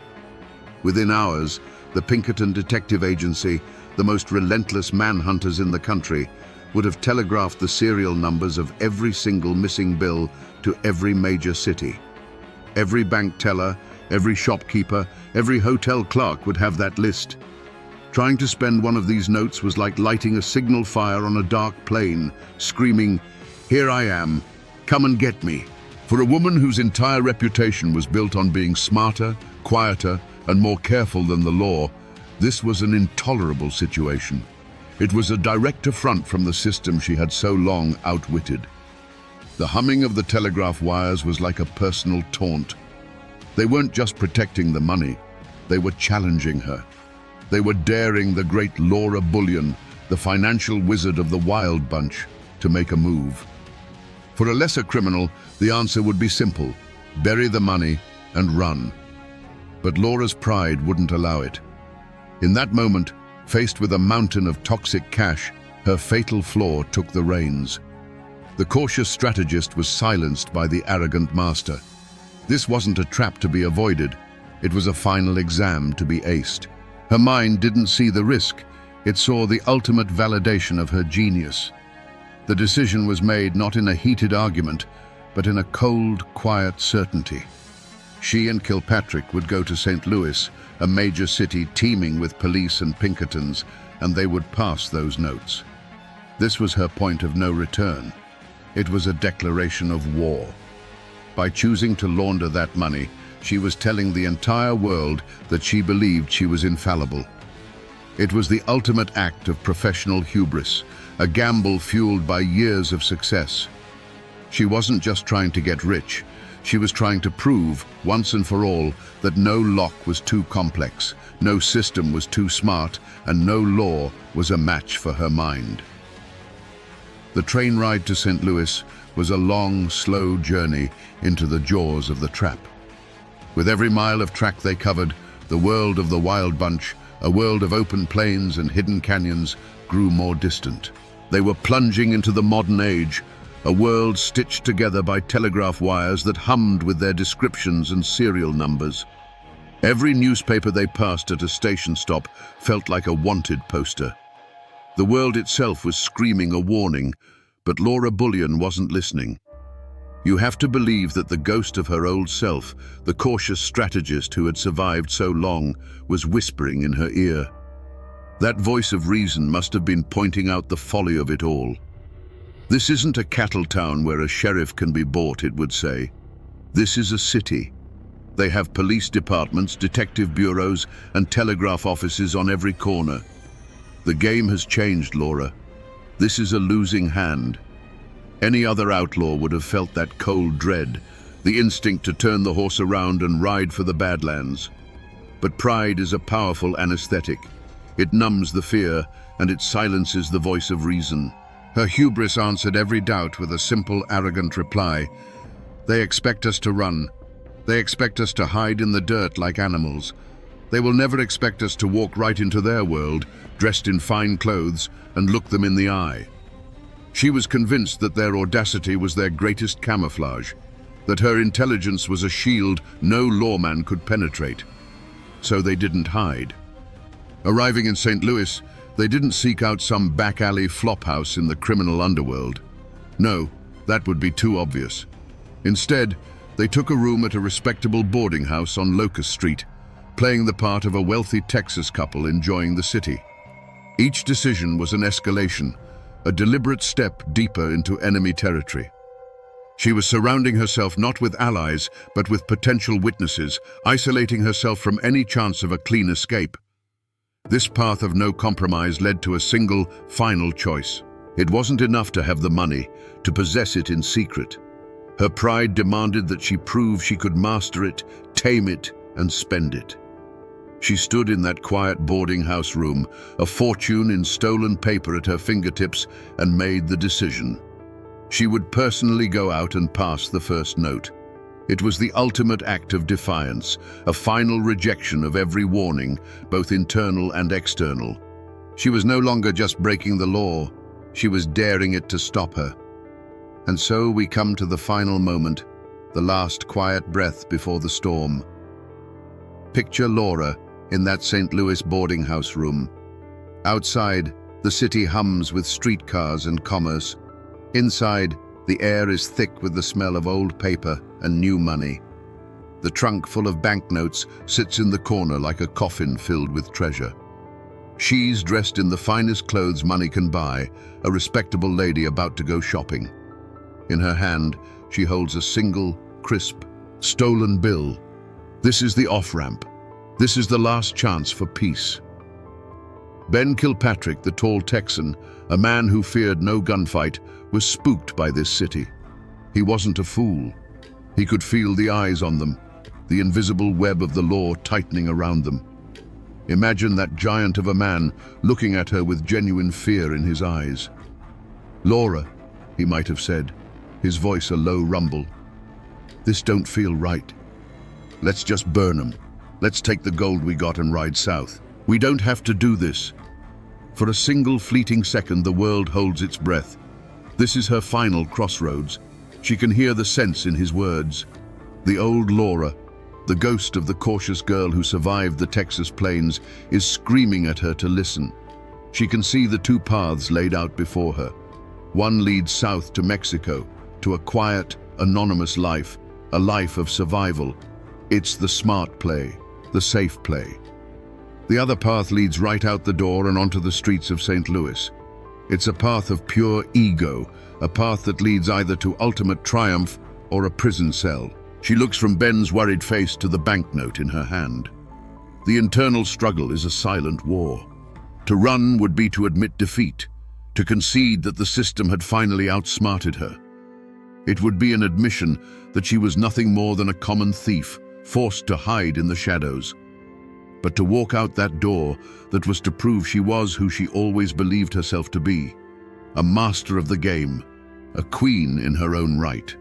Within hours, the Pinkerton Detective Agency, the most relentless manhunters in the country, would have telegraphed the serial numbers of every single missing bill to every major city. Every bank teller, every shopkeeper, every hotel clerk would have that list. Trying to spend one of these notes was like lighting a signal fire on a dark plain, screaming, "Here I am, come and get me." For a woman whose entire reputation was built on being smarter, quieter, and more careful than the law, this was an intolerable situation. It was a direct affront from the system she had so long outwitted. The humming of the telegraph wires was like a personal taunt. They weren't just protecting the money, they were challenging her. They were daring the great Laura Bullion, the financial wizard of the Wild Bunch, to make a move. For a lesser criminal, the answer would be simple: bury the money and run. But Laura's pride wouldn't allow it. In that moment, faced with a mountain of toxic cash, her fatal flaw took the reins. The cautious strategist was silenced by the arrogant master. This wasn't a trap to be avoided. It was a final exam to be aced. Her mind didn't see the risk. It saw the ultimate validation of her genius. The decision was made not in a heated argument, but in a cold, quiet certainty. She and Kilpatrick would go to St. Louis, a major city teeming with police and Pinkertons, and they would pass those notes. This was her point of no return. It was a declaration of war. By choosing to launder that money, she was telling the entire world that she believed she was infallible. It was the ultimate act of professional hubris, a gamble fueled by years of success. She wasn't just trying to get rich. She was trying to prove, once and for all, that no lock was too complex, no system was too smart, and no law was a match for her mind. The train ride to St. Louis was a long, slow journey into the jaws of the trap. With every mile of track they covered, the world of the Wild Bunch, a world of open plains and hidden canyons, grew more distant. They were plunging into the modern age, a world stitched together by telegraph wires that hummed with their descriptions and serial numbers. Every newspaper they passed at a station stop felt like a wanted poster. The world itself was screaming a warning, but Laura Bullion wasn't listening. You have to believe that the ghost of her old self, the cautious strategist who had survived so long, was whispering in her ear. That voice of reason must have been pointing out the folly of it all. This isn't a cattle town where a sheriff can be bought, it would say. This is a city. They have police departments, detective bureaus, and telegraph offices on every corner. The game has changed, Laura. This is a losing hand. Any other outlaw would have felt that cold dread, the instinct to turn the horse around and ride for the Badlands. But pride is a powerful anesthetic. It numbs the fear, and it silences the voice of reason. Her hubris answered every doubt with a simple, arrogant reply. They expect us to run. They expect us to hide in the dirt like animals. They will never expect us to walk right into their world, dressed in fine clothes, and look them in the eye. She was convinced that their audacity was their greatest camouflage, that her intelligence was a shield no lawman could penetrate. So they didn't hide. Arriving in St. Louis, they didn't seek out some back alley flophouse in the criminal underworld. No, that would be too obvious. Instead, they took a room at a respectable boarding house on Locust Street, playing the part of a wealthy Texas couple enjoying the city. Each decision was an escalation, a deliberate step deeper into enemy territory. She was surrounding herself not with allies, but with potential witnesses, isolating herself from any chance of a clean escape. This path of no compromise led to a single, final choice. It wasn't enough to have the money, to possess it in secret. Her pride demanded that she prove she could master it, tame it, and spend it. She stood in that quiet boarding house room, a fortune in stolen paper at her fingertips, and made the decision. She would personally go out and pass the first note. It was the ultimate act of defiance, a final rejection of every warning, both internal and external. She was no longer just breaking the law, she was daring it to stop her. And so we come to the final moment, the last quiet breath before the storm. Picture Laura in that St. Louis boarding house room. Outside, the city hums with streetcars and commerce. Inside, the air is thick with the smell of old paper and new money. The trunk full of banknotes sits in the corner like a coffin filled with treasure. She's dressed in the finest clothes money can buy, a respectable lady about to go shopping. In her hand, she holds a single, crisp, stolen bill. This is the off-ramp. This is the last chance for peace. Ben Kilpatrick, the tall Texan, a man who feared no gunfight, was spooked by this city. He wasn't a fool. He could feel the eyes on them, the invisible web of the law tightening around them. Imagine that giant of a man looking at her with genuine fear in his eyes. "Laura," he might have said, his voice a low rumble. "This don't feel right. Let's just burn 'em. Let's take the gold we got and ride south. We don't have to do this." For a single fleeting second, the world holds its breath. This is her final crossroads. She can hear the sense in his words. The old Laura, the ghost of the cautious girl who survived the Texas plains, is screaming at her to listen. She can see the two paths laid out before her. One leads south to Mexico, to a quiet, anonymous life, a life of survival. It's the smart play, the safe play. The other path leads right out the door and onto the streets of St. Louis. It's a path of pure ego, a path that leads either to ultimate triumph or a prison cell. She looks from Ben's worried face to the banknote in her hand. The internal struggle is a silent war. To run would be to admit defeat, to concede that the system had finally outsmarted her. It would be an admission that she was nothing more than a common thief, forced to hide in the shadows. But to walk out that door, that was to prove she was who she always believed herself to be, a master of the game, a queen in her own right.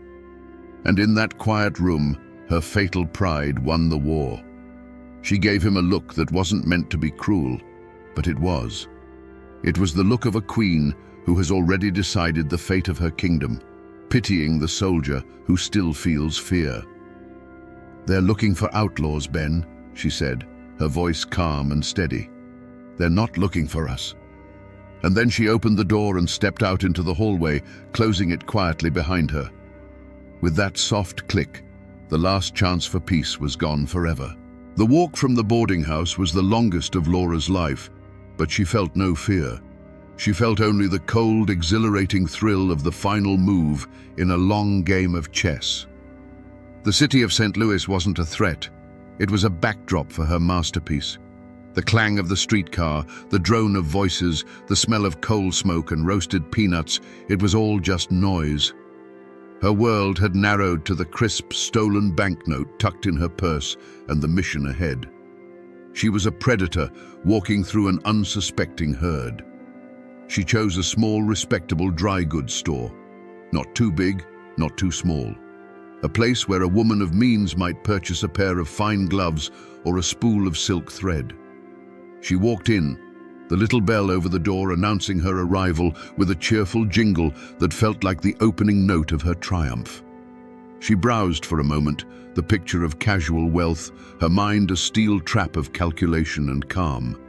And in that quiet room, her fatal pride won the war. She gave him a look that wasn't meant to be cruel, but it was. It was the look of a queen who has already decided the fate of her kingdom, pitying the soldier who still feels fear. "They're looking for outlaws, Ben," she said, her voice calm and steady. "They're not looking for us." And then she opened the door and stepped out into the hallway, closing it quietly behind her. With that soft click, the last chance for peace was gone forever. The walk from the boarding house was the longest of Laura's life, but she felt no fear. She felt only the cold, exhilarating thrill of the final move in a long game of chess. The city of St. Louis wasn't a threat. It was a backdrop for her masterpiece. The clang of the streetcar, the drone of voices, the smell of coal smoke and roasted peanuts, it was all just noise. Her world had narrowed to the crisp, stolen banknote tucked in her purse and the mission ahead. She was a predator walking through an unsuspecting herd. She chose a small, respectable dry goods store. Not too big, not too small. A place where a woman of means might purchase a pair of fine gloves or a spool of silk thread. She walked in, the little bell over the door announcing her arrival with a cheerful jingle that felt like the opening note of her triumph. She browsed for a moment, the picture of casual wealth, her mind a steel trap of calculation and calm.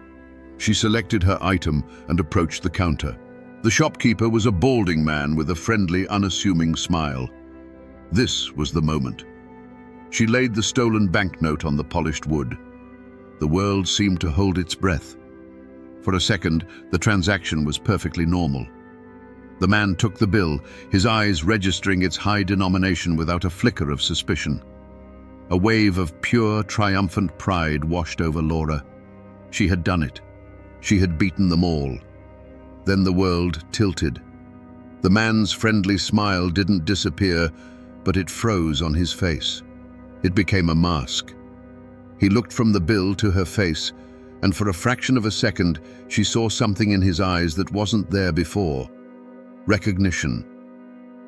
She selected her item and approached the counter. The shopkeeper was a balding man with a friendly, unassuming smile. This was the moment. She laid the stolen banknote on the polished wood. The world seemed to hold its breath. For a second, the transaction was perfectly normal. The man took the bill, his eyes registering its high denomination without a flicker of suspicion. A wave of pure, triumphant pride washed over Laura. She had done it. She had beaten them all. Then the world tilted. The man's friendly smile didn't disappear, but it froze on his face. It became a mask. He looked from the bill to her face, and for a fraction of a second, she saw something in his eyes that wasn't there before. Recognition.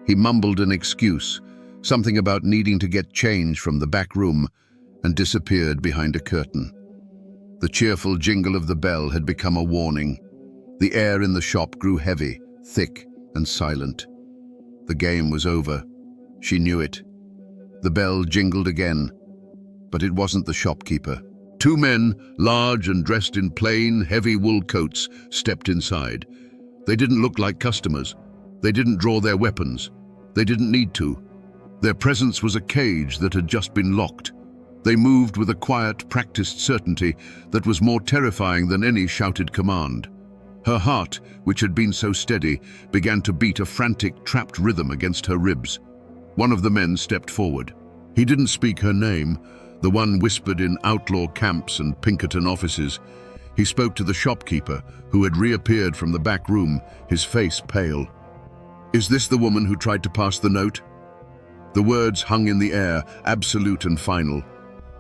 He mumbled an excuse, something about needing to get change from the back room, and disappeared behind a curtain. The cheerful jingle of the bell had become a warning. The air in the shop grew heavy, thick, and silent. The game was over. She knew it. The bell jingled again, but it wasn't the shopkeeper. Two men, large and dressed in plain, heavy wool coats, stepped inside. They didn't look like customers. They didn't draw their weapons. They didn't need to. Their presence was a cage that had just been locked. They moved with a quiet, practiced certainty that was more terrifying than any shouted command. Her heart, which had been so steady, began to beat a frantic, trapped rhythm against her ribs. One of the men stepped forward. He didn't speak her name, the one whispered in outlaw camps and Pinkerton offices. He spoke to the shopkeeper, who had reappeared from the back room, his face pale. "Is this the woman who tried to pass the note?" The words hung in the air, absolute and final.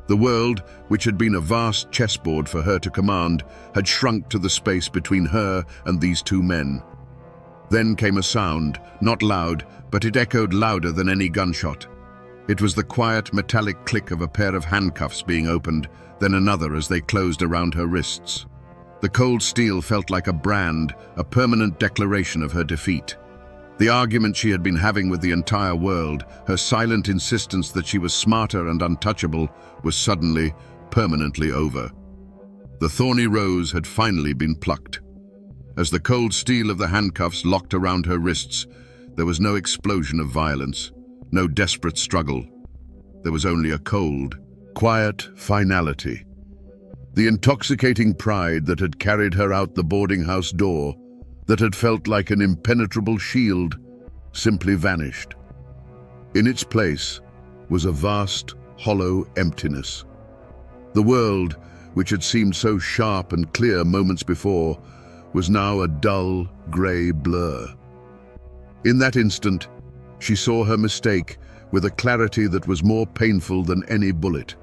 The world, which had been a vast chessboard for her to command, had shrunk to the space between her and these two men. Then came a sound, not loud, but it echoed louder than any gunshot. It was the quiet, metallic click of a pair of handcuffs being opened, then another as they closed around her wrists. The cold steel felt like a brand, a permanent declaration of her defeat. The argument she had been having with the entire world, her silent insistence that she was smarter and untouchable, was suddenly, permanently over. The thorny rose had finally been plucked. As the cold steel of the handcuffs locked around her wrists, there was no explosion of violence, no desperate struggle. There was only a cold, quiet finality. The intoxicating pride that had carried her out the boarding house door, that had felt like an impenetrable shield, simply vanished. In its place was a vast, hollow emptiness. The world, which had seemed so sharp and clear moments before, was now a dull, grey blur. In that instant, she saw her mistake with a clarity that was more painful than any bullet.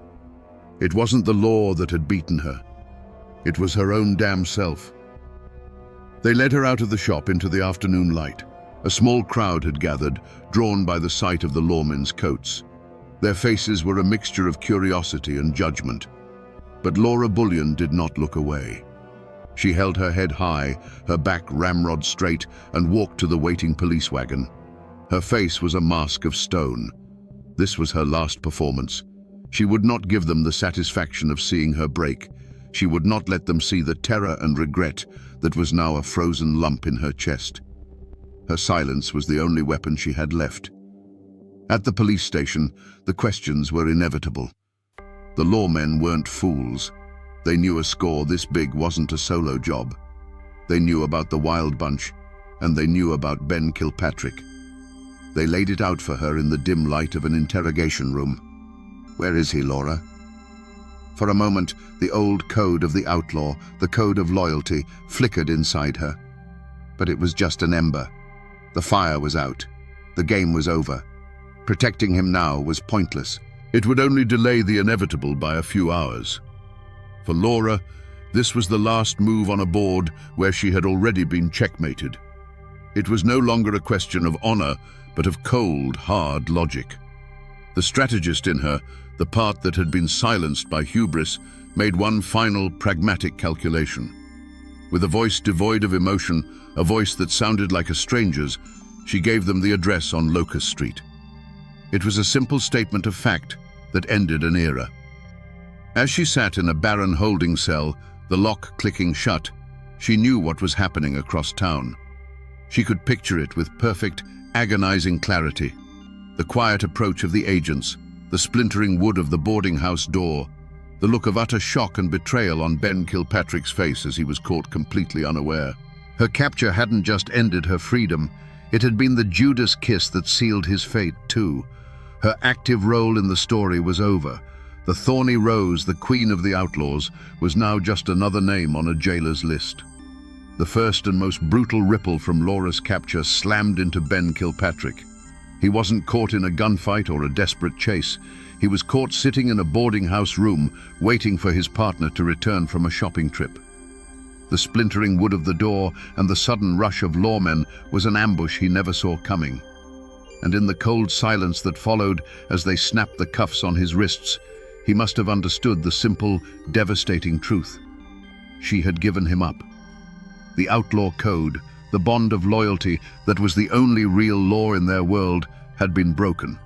It wasn't the law that had beaten her. It was her own damn self. They led her out of the shop into the afternoon light. A small crowd had gathered, drawn by the sight of the lawmen's coats. Their faces were a mixture of curiosity and judgment. But Laura Bullion did not look away. She held her head high, her back ramrod straight, and walked to the waiting police wagon. Her face was a mask of stone. This was her last performance. She would not give them the satisfaction of seeing her break. She would not let them see the terror and regret that was now a frozen lump in her chest. Her silence was the only weapon she had left. At the police station, the questions were inevitable. The lawmen weren't fools. They knew a score this big wasn't a solo job. They knew about the Wild Bunch, and they knew about Ben Kilpatrick. They laid it out for her in the dim light of an interrogation room. "Where is he, Laura?" For a moment, the old code of the outlaw, the code of loyalty, flickered inside her. But it was just an ember. The fire was out. The game was over. Protecting him now was pointless. It would only delay the inevitable by a few hours. For Laura, this was the last move on a board where she had already been checkmated. It was no longer a question of honor, but of cold, hard logic. The strategist in her, the part that had been silenced by hubris, made one final pragmatic calculation. With a voice devoid of emotion, a voice that sounded like a stranger's, she gave them the address on Locust Street. It was a simple statement of fact that ended an era. As she sat in a barren holding cell, the lock clicking shut, she knew what was happening across town. She could picture it with perfect, agonizing clarity. The quiet approach of the agents, the splintering wood of the boarding house door, the look of utter shock and betrayal on Ben Kilpatrick's face as he was caught completely unaware. Her capture hadn't just ended her freedom, it had been the Judas kiss that sealed his fate too. Her active role in the story was over. The thorny rose, the queen of the outlaws, was now just another name on a jailer's list. The first and most brutal ripple from Laura's capture slammed into Ben Kilpatrick. He wasn't caught in a gunfight or a desperate chase. He was caught sitting in a boarding house room, waiting for his partner to return from a shopping trip. The splintering wood of the door and the sudden rush of lawmen was an ambush he never saw coming. And in the cold silence that followed as they snapped the cuffs on his wrists, he must have understood the simple, devastating truth. She had given him up. The outlaw code, the bond of loyalty that was the only real law in their world, had been broken.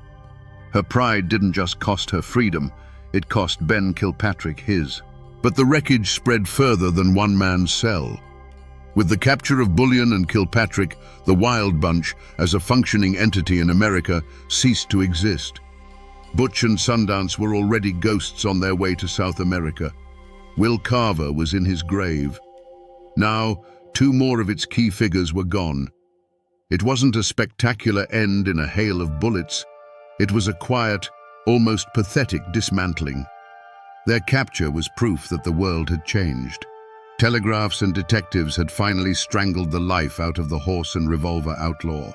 Her pride didn't just cost her freedom, it cost Ben Kilpatrick his. But the wreckage spread further than one man's cell. With the capture of Bullion and Kilpatrick, the Wild Bunch, as a functioning entity in America, ceased to exist. Butch and Sundance were already ghosts on their way to South America. Will Carver was in his grave. Now, 2 more of its key figures were gone. It wasn't a spectacular end in a hail of bullets. It was a quiet, almost pathetic dismantling. Their capture was proof that the world had changed. Telegraphs and detectives had finally strangled the life out of the horse and revolver outlaw.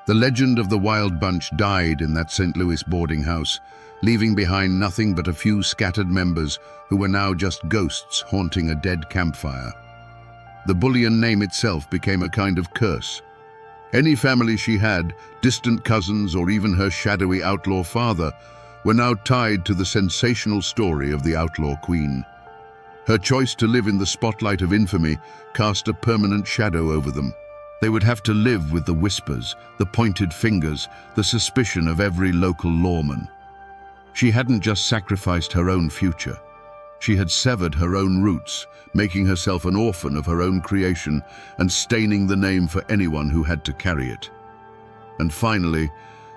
The legend of the Wild Bunch died in that St. Louis boarding house, leaving behind nothing but a few scattered members who were now just ghosts haunting a dead campfire. The Bullion name itself became a kind of curse. Any family she had, distant cousins or even her shadowy outlaw father, were now tied to the sensational story of the outlaw queen. Her choice to live in the spotlight of infamy cast a permanent shadow over them. They would have to live with the whispers, the pointed fingers, the suspicion of every local lawman. She hadn't just sacrificed her own future. She had severed her own roots, making herself an orphan of her own creation and staining the name for anyone who had to carry it. And finally,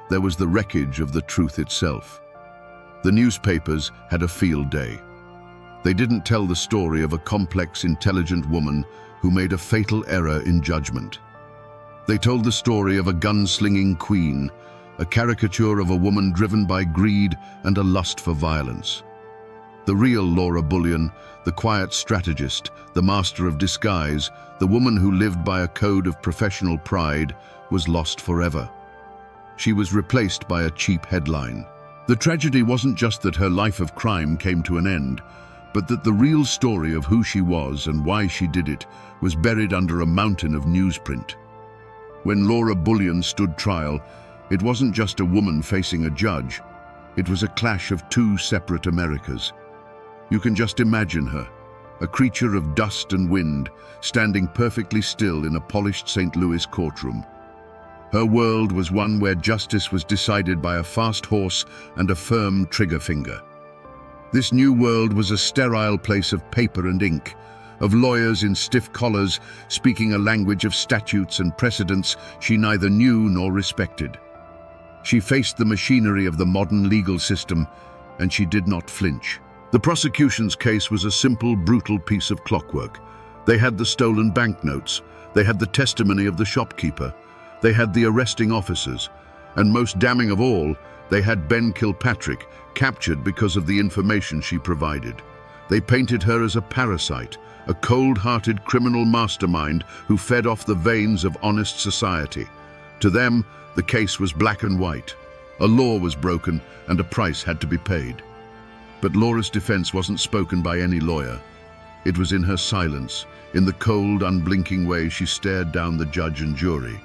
there was the wreckage of the truth itself. The newspapers had a field day. They didn't tell the story of a complex, intelligent woman who made a fatal error in judgment. They told the story of a gun-slinging queen, a caricature of a woman driven by greed and a lust for violence. The real Laura Bullion, the quiet strategist, the master of disguise, the woman who lived by a code of professional pride, was lost forever. She was replaced by a cheap headline. The tragedy wasn't just that her life of crime came to an end, but that the real story of who she was and why she did it was buried under a mountain of newsprint. When Laura Bullion stood trial, it wasn't just a woman facing a judge. It was a clash of 2 separate Americas. You can just imagine her, a creature of dust and wind, standing perfectly still in a polished St. Louis courtroom. Her world was one where justice was decided by a fast horse and a firm trigger finger. This new world was a sterile place of paper and ink, of lawyers in stiff collars speaking a language of statutes and precedents she neither knew nor respected. She faced the machinery of the modern legal system, and she did not flinch. The prosecution's case was a simple, brutal piece of clockwork. They had the stolen banknotes, they had the testimony of the shopkeeper, they had the arresting officers, and most damning of all, they had Ben Kilpatrick, captured because of the information she provided. They painted her as a parasite, a cold-hearted criminal mastermind who fed off the veins of honest society. To them, the case was black and white. A law was broken and a price had to be paid. But Laura's defense wasn't spoken by any lawyer. It was in her silence, in the cold, unblinking way she stared down the judge and jury.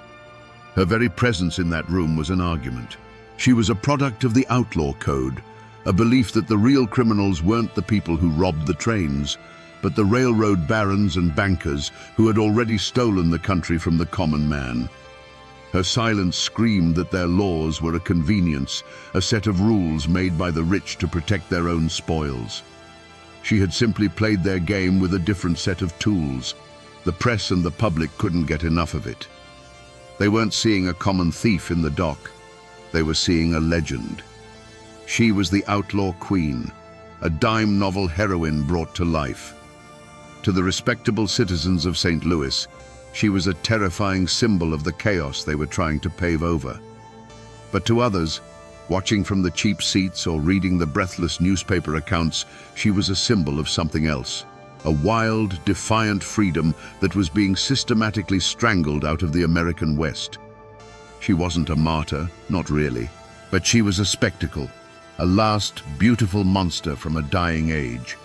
Her very presence in that room was an argument. She was a product of the outlaw code, a belief that the real criminals weren't the people who robbed the trains, but the railroad barons and bankers who had already stolen the country from the common man. Her silence screamed that their laws were a convenience, a set of rules made by the rich to protect their own spoils. She had simply played their game with a different set of tools. The press and the public couldn't get enough of it. They weren't seeing a common thief in the dock. They were seeing a legend. She was the outlaw queen, a dime novel heroine brought to life. To the respectable citizens of St. Louis, she was a terrifying symbol of the chaos they were trying to pave over. But to others, watching from the cheap seats or reading the breathless newspaper accounts, she was a symbol of something else. A wild, defiant freedom that was being systematically strangled out of the American West. She wasn't a martyr, not really, but she was a spectacle, a last, beautiful monster from a dying age.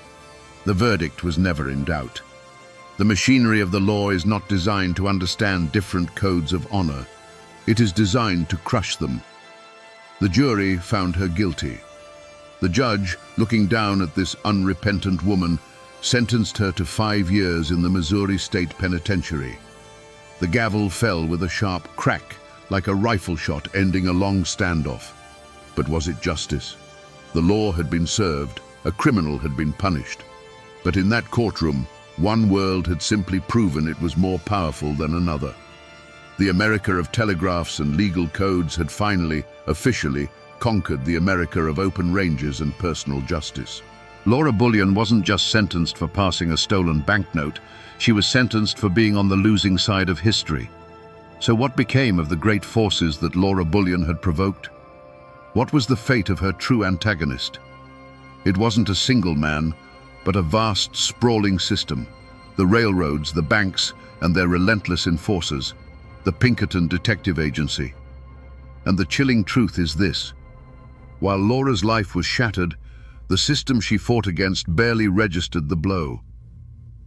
The verdict was never in doubt. The machinery of the law is not designed to understand different codes of honor. It is designed to crush them. The jury found her guilty. The judge, looking down at this unrepentant woman, sentenced her to 5 years in the Missouri State Penitentiary. The gavel fell with a sharp crack, like a rifle shot ending a long standoff. But was it justice? The law had been served, a criminal had been punished. But in that courtroom, one world had simply proven it was more powerful than another. The America of telegraphs and legal codes had finally, officially, conquered the America of open ranges and personal justice. Laura Bullion wasn't just sentenced for passing a stolen banknote, she was sentenced for being on the losing side of history. So what became of the great forces that Laura Bullion had provoked? What was the fate of her true antagonist? It wasn't a single man, but a vast, sprawling system. The railroads, the banks, and their relentless enforcers, the Pinkerton Detective Agency. And the chilling truth is this: while Laura's life was shattered, the system she fought against barely registered the blow.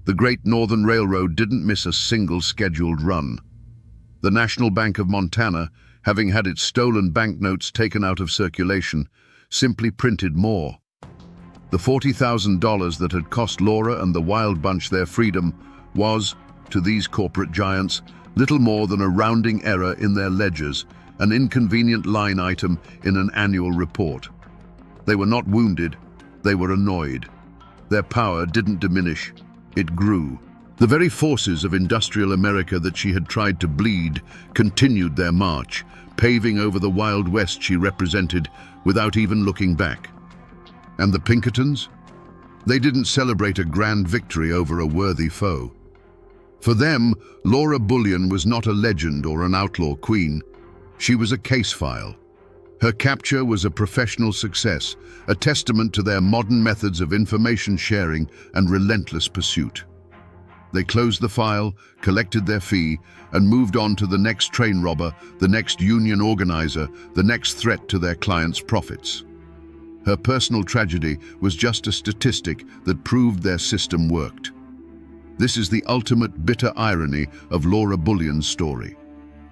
The Great Northern Railroad didn't miss a single scheduled run. The National Bank of Montana, having had its stolen banknotes taken out of circulation, simply printed more. The $40,000 that had cost Laura and the Wild Bunch their freedom was, to these corporate giants, little more than a rounding error in their ledgers, an inconvenient line item in an annual report. They were not wounded, they were annoyed. Their power didn't diminish, it grew. The very forces of industrial America that she had tried to bleed continued their march, paving over the Wild West she represented without even looking back. And the Pinkertons? They didn't celebrate a grand victory over a worthy foe. For them, Laura Bullion was not a legend or an outlaw queen. She was a case file. Her capture was a professional success, a testament to their modern methods of information sharing and relentless pursuit. They closed the file, collected their fee, and moved on to the next train robber, the next union organizer, the next threat to their clients' profits. Her personal tragedy was just a statistic that proved their system worked. This is the ultimate bitter irony of Laura Bullion's story.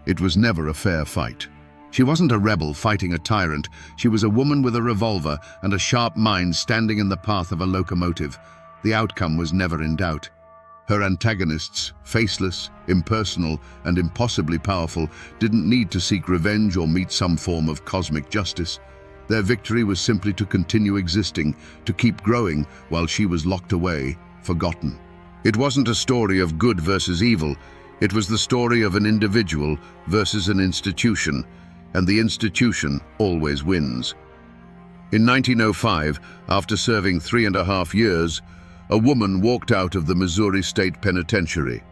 It was never a fair fight. She wasn't a rebel fighting a tyrant. She was a woman with a revolver and a sharp mind standing in the path of a locomotive. The outcome was never in doubt. Her antagonists, faceless, impersonal, and impossibly powerful, didn't need to seek revenge or meet some form of cosmic justice. Their victory was simply to continue existing, to keep growing while she was locked away, forgotten. It wasn't a story of good versus evil. It was the story of an individual versus an institution, and the institution always wins. In 1905, after serving 3.5 years, a woman walked out of the Missouri State Penitentiary.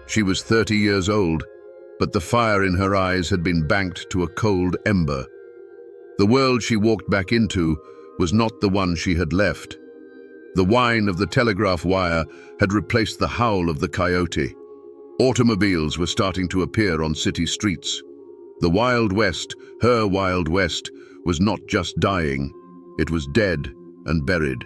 She was 30 years old, but the fire in her eyes had been banked to a cold ember. The world she walked back into was not the one she had left. The whine of the telegraph wire had replaced the howl of the coyote. Automobiles were starting to appear on city streets. The Wild West, her Wild West, was not just dying, it was dead and buried.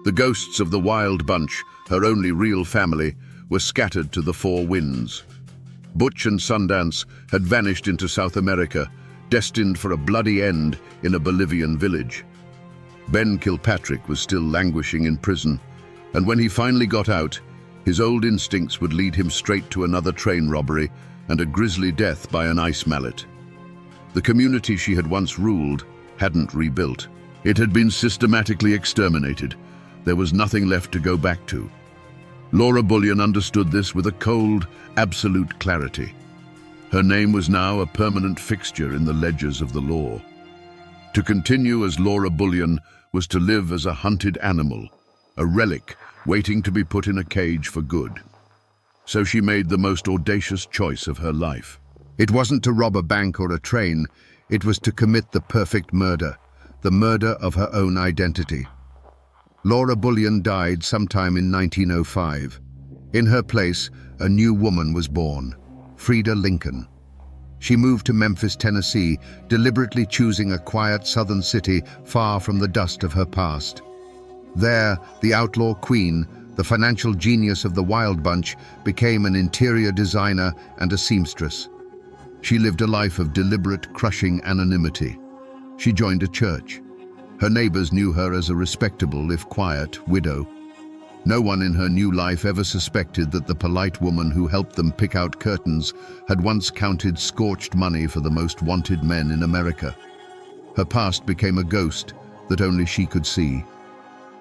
The ghosts of the Wild Bunch, her only real family, were scattered to the four winds. Butch and Sundance had vanished into South America, destined for a bloody end in a Bolivian village. Ben Kilpatrick was still languishing in prison, And when he finally got out, his old instincts would lead him straight to another train robbery and a grisly death by an ice mallet. The community she had once ruled hadn't rebuilt. It had been systematically exterminated. There was nothing left to go back to. Laura Bullion understood this with a cold, absolute clarity. Her name was now a permanent fixture in the ledgers of the law. To continue as Laura Bullion was to live as a hunted animal, a relic waiting to be put in a cage for good. So she made the most audacious choice of her life. It wasn't to rob a bank or a train, it was to commit the perfect murder, the murder of her own identity. Laura Bullion died sometime in 1905. In her place, a new woman was born, Frida Lincoln. She moved to Memphis, Tennessee, deliberately choosing a quiet southern city far from the dust of her past. There, the outlaw queen, the financial genius of the Wild Bunch, became an interior designer and a seamstress. She lived a life of deliberate, crushing anonymity. She joined a church. Her neighbors knew her as a respectable, if quiet, widow. No one in her new life ever suspected that the polite woman who helped them pick out curtains had once counted scorched money for the most wanted men in America. Her past became a ghost that only she could see.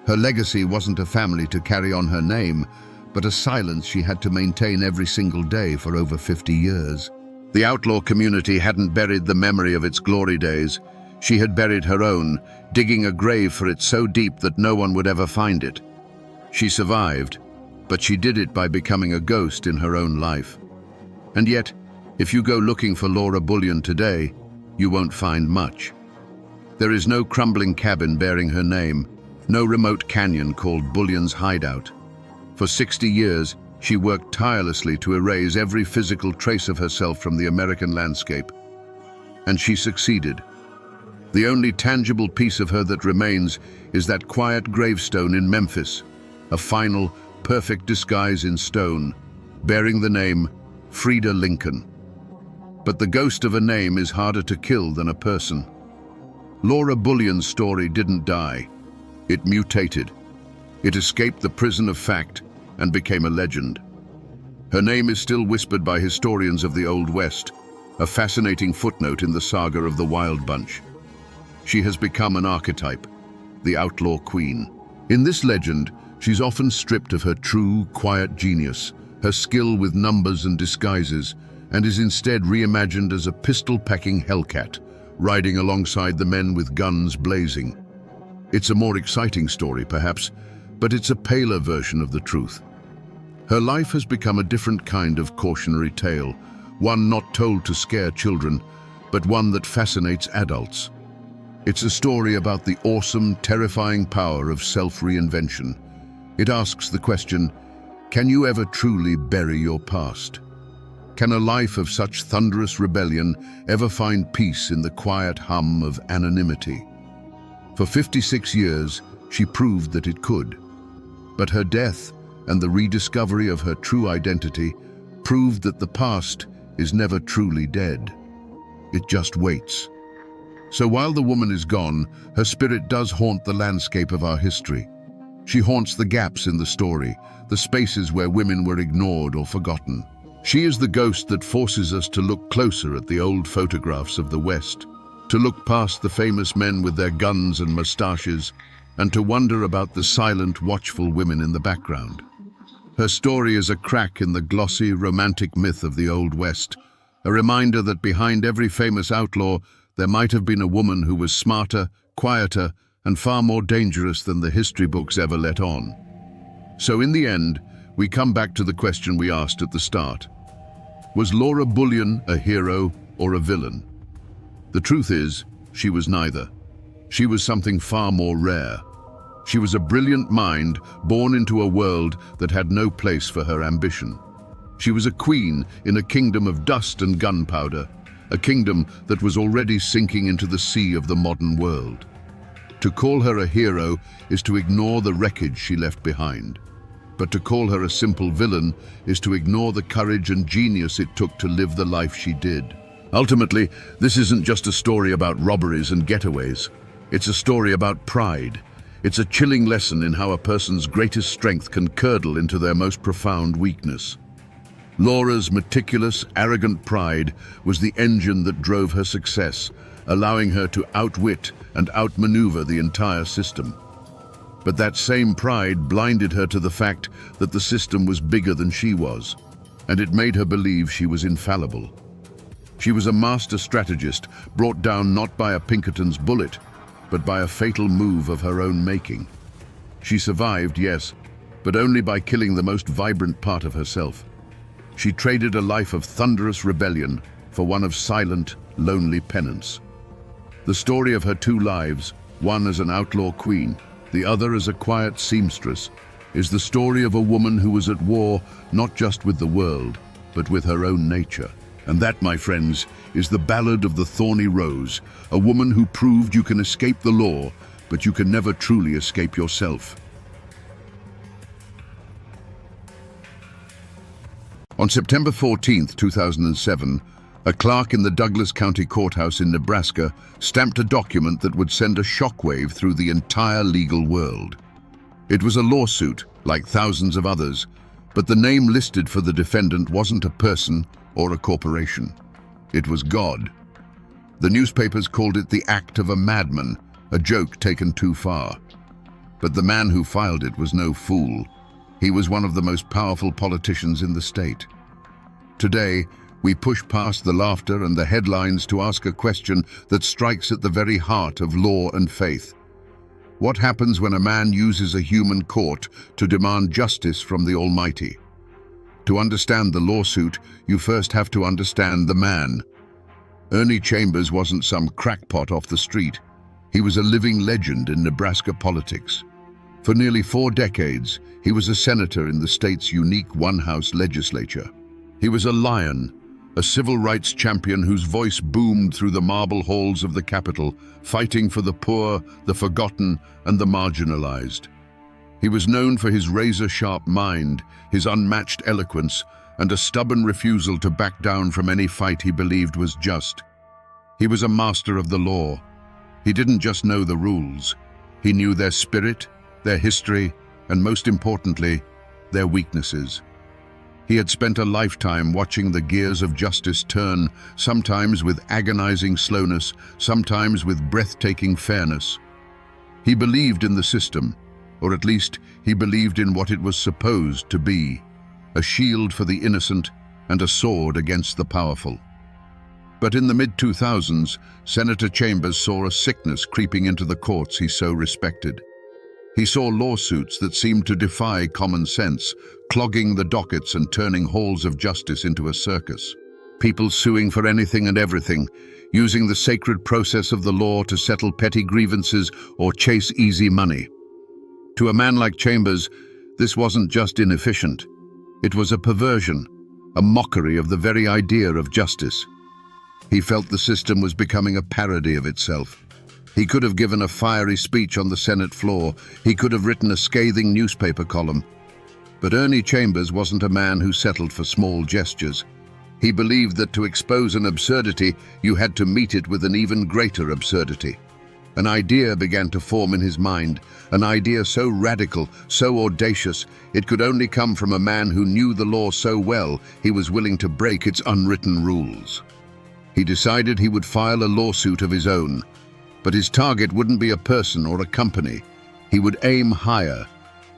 Her legacy wasn't a family to carry on her name, but a silence she had to maintain every single day for over 50 years. The outlaw community hadn't buried the memory of its glory days. She had buried her own, digging a grave for it so deep that no one would ever find it. She survived, but she did it by becoming a ghost in her own life. And yet, if you go looking for Laura Bullion today, you won't find much. There is no crumbling cabin bearing her name, no remote canyon called Bullion's hideout. For 60 years, she worked tirelessly to erase every physical trace of herself from the American landscape. And she succeeded. The only tangible piece of her that remains is that quiet gravestone in Memphis, a final, perfect disguise in stone, bearing the name Frida Lincoln. But the ghost of a name is harder to kill than a person. Laura Bullion's story didn't die. It mutated. It escaped the prison of fact and became a legend. Her name is still whispered by historians of the Old West, a fascinating footnote in the saga of the Wild Bunch. She has become an archetype, the outlaw queen. In this legend, she's often stripped of her true, quiet genius, her skill with numbers and disguises, and is instead reimagined as a pistol-packing hellcat, riding alongside the men with guns blazing. It's a more exciting story, perhaps, but it's a paler version of the truth. Her life has become a different kind of cautionary tale, one not told to scare children, but one that fascinates adults. It's a story about the awesome, terrifying power of self-reinvention. It asks the question, can you ever truly bury your past? Can a life of such thunderous rebellion ever find peace in the quiet hum of anonymity? For 56 years, she proved that it could. But her death and the rediscovery of her true identity proved that the past is never truly dead. It just waits. So while the woman is gone, her spirit does haunt the landscape of our history. She haunts the gaps in the story, the spaces where women were ignored or forgotten. She is the ghost that forces us to look closer at the old photographs of the West, to look past the famous men with their guns and mustaches, and to wonder about the silent, watchful women in the background. Her story is a crack in the glossy, romantic myth of the Old West, a reminder that behind every famous outlaw, there might have been a woman who was smarter, quieter, and far more dangerous than the history books ever let on. So in the end, we come back to the question we asked at the start. Was Laura Bullion a hero or a villain? The truth is, she was neither. She was something far more rare. She was a brilliant mind born into a world that had no place for her ambition. She was a queen in a kingdom of dust and gunpowder, a kingdom that was already sinking into the sea of the modern world. To call her a hero is to ignore the wreckage she left behind. But to call her a simple villain is to ignore the courage and genius it took to live the life she did. Ultimately, this isn't just a story about robberies and getaways. It's a story about pride. It's a chilling lesson in how a person's greatest strength can curdle into their most profound weakness. Laura's meticulous, arrogant pride was the engine that drove her success, allowing her to outwit and outmaneuver the entire system. But that same pride blinded her to the fact that the system was bigger than she was, and it made her believe she was infallible. She was a master strategist, brought down not by a Pinkerton's bullet, but by a fatal move of her own making. She survived, yes, but only by killing the most vibrant part of herself. She traded a life of thunderous rebellion for one of silent, lonely penance. The story of her two lives, one as an outlaw queen, the other as a quiet seamstress, is the story of a woman who was at war not just with the world, but with her own nature. And that, my friends, is the ballad of the Thorny Rose, a woman who proved you can escape the law, but you can never truly escape yourself. On September 14, 2007, a clerk in the Douglas County Courthouse in Nebraska stamped a document that would send a shockwave through the entire legal world. It was a lawsuit, like thousands of others, but the name listed for the defendant wasn't a person or a corporation. It was God. The newspapers called it the act of a madman, a joke taken too far. But the man who filed it was no fool. He was one of the most powerful politicians in the state. Today, we push past the laughter and the headlines to ask a question that strikes at the very heart of law and faith. What happens when a man uses a human court to demand justice from the Almighty? To understand the lawsuit, you first have to understand the man. Ernie Chambers wasn't some crackpot off the street. He was a living legend in Nebraska politics. For nearly 4 decades, he was a senator in the state's unique one-house legislature. He was a lion, a civil rights champion whose voice boomed through the marble halls of the Capitol, fighting for the poor, the forgotten, and the marginalized. He was known for his razor-sharp mind, his unmatched eloquence, and a stubborn refusal to back down from any fight he believed was just. He was a master of the law. He didn't just know the rules. He knew their spirit, their history, and most importantly, their weaknesses. He had spent a lifetime watching the gears of justice turn, sometimes with agonizing slowness, sometimes with breathtaking fairness. He believed in the system, or at least he believed in what it was supposed to be, a shield for the innocent and a sword against the powerful. But in the mid-2000s, Senator Chambers saw a sickness creeping into the courts he so respected. He saw lawsuits that seemed to defy common sense, clogging the dockets and turning halls of justice into a circus. People suing for anything and everything, using the sacred process of the law to settle petty grievances or chase easy money. To a man like Chambers, this wasn't just inefficient. It was a perversion, a mockery of the very idea of justice. He felt the system was becoming a parody of itself. He could have given a fiery speech on the Senate floor. He could have written a scathing newspaper column. But Ernie Chambers wasn't a man who settled for small gestures. He believed that to expose an absurdity, you had to meet it with an even greater absurdity. An idea began to form in his mind, an idea so radical, so audacious, it could only come from a man who knew the law so well he was willing to break its unwritten rules. He decided he would file a lawsuit of his own. But his target wouldn't be a person or a company. He would aim higher.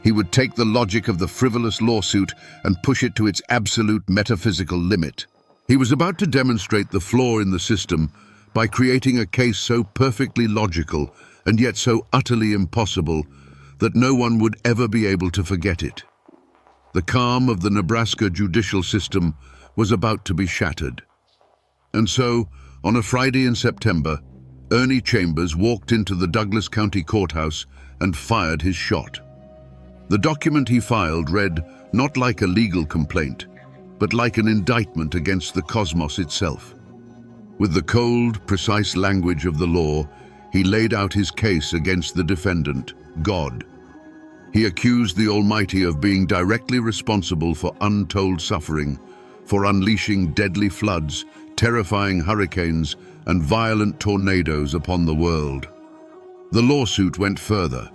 He would take the logic of the frivolous lawsuit and push it to its absolute metaphysical limit. He was about to demonstrate the flaw in the system by creating a case so perfectly logical and yet so utterly impossible that no one would ever be able to forget it. The calm of the Nebraska judicial system was about to be shattered. And so, on a Friday in September, Ernie Chambers walked into the Douglas County Courthouse and fired his shot. The document he filed read not like a legal complaint, but like an indictment against the cosmos itself. With the cold, precise language of the law, he laid out his case against the defendant, God. He accused the Almighty of being directly responsible for untold suffering, for unleashing deadly floods, terrifying hurricanes, and violent tornadoes upon the world. The lawsuit went further.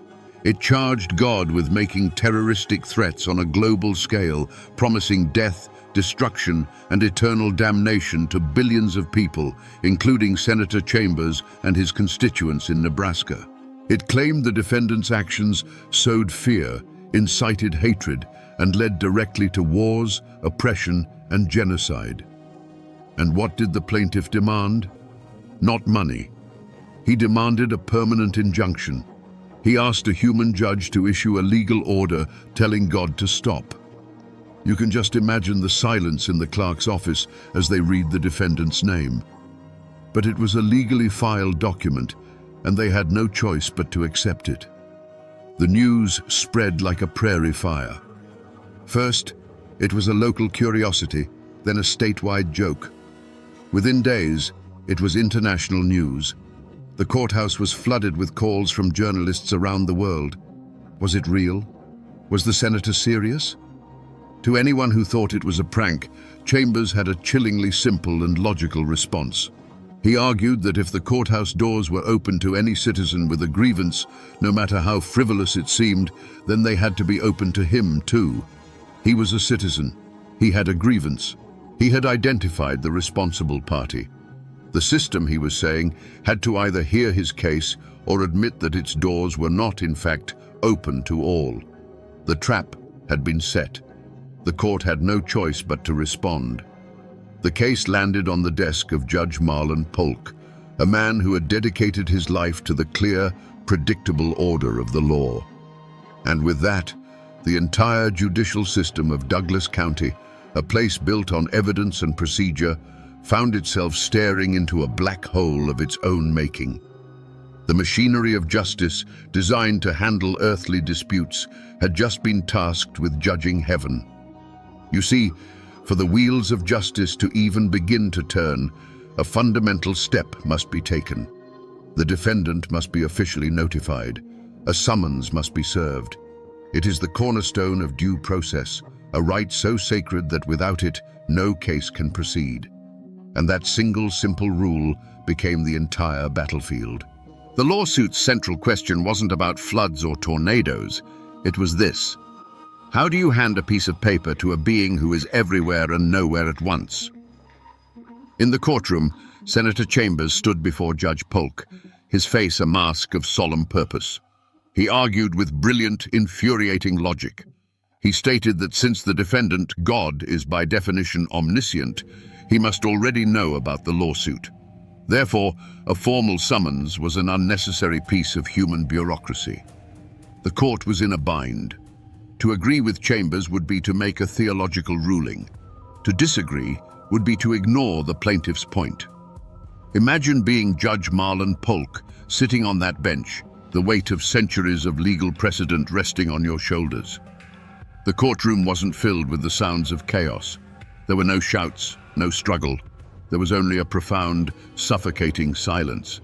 It charged God with making terroristic threats on a global scale, promising death, destruction, and eternal damnation to billions of people, including Senator Chambers and his constituents in Nebraska. It claimed the defendant's actions sowed fear, incited hatred, and led directly to wars, oppression, and genocide. And what did the plaintiff demand? Not money. He demanded a permanent injunction. He asked a human judge to issue a legal order telling God to stop. You can just imagine the silence in the clerk's office as they read the defendant's name. But it was a legally filed document, and they had no choice but to accept it. The news spread like a prairie fire. First, it was a local curiosity, then a statewide joke. Within days, it was international news. The courthouse was flooded with calls from journalists around the world. Was it real? Was the senator serious? To anyone who thought it was a prank, Chambers had a chillingly simple and logical response. He argued that if the courthouse doors were open to any citizen with a grievance, no matter how frivolous it seemed, then they had to be open to him too. He was a citizen. He had a grievance. He had identified the responsible party. The system, he was saying, had to either hear his case or admit that its doors were not, in fact, open to all. The trap had been set. The court had no choice but to respond. The case landed on the desk of Judge Marlon Polk, a man who had dedicated his life to the clear, predictable order of the law. And with that, the entire judicial system of Douglas County, a place built on evidence and procedure, found itself staring into a black hole of its own making. The machinery of justice, designed to handle earthly disputes, had just been tasked with judging heaven. You see, for the wheels of justice to even begin to turn, a fundamental step must be taken. The defendant must be officially notified. A summons must be served. It is the cornerstone of due process, a right so sacred that without it, no case can proceed. And that single simple rule became the entire battlefield. The lawsuit's central question wasn't about floods or tornadoes. It was this: how do you hand a piece of paper to a being who is everywhere and nowhere at once? In the courtroom, Senator Chambers stood before Judge Polk, his face a mask of solemn purpose. He argued with brilliant, infuriating logic. He stated that since the defendant, God, is by definition omniscient, he must already know about the lawsuit. Therefore, a formal summons was an unnecessary piece of human bureaucracy. The court was in a bind. To agree with Chambers would be to make a theological ruling. To disagree would be to ignore the plaintiff's point. Imagine being Judge Marlon Polk, sitting on that bench, the weight of centuries of legal precedent resting on your shoulders. The courtroom wasn't filled with the sounds of chaos. There were no shouts, no struggle. There was only a profound, suffocating silence.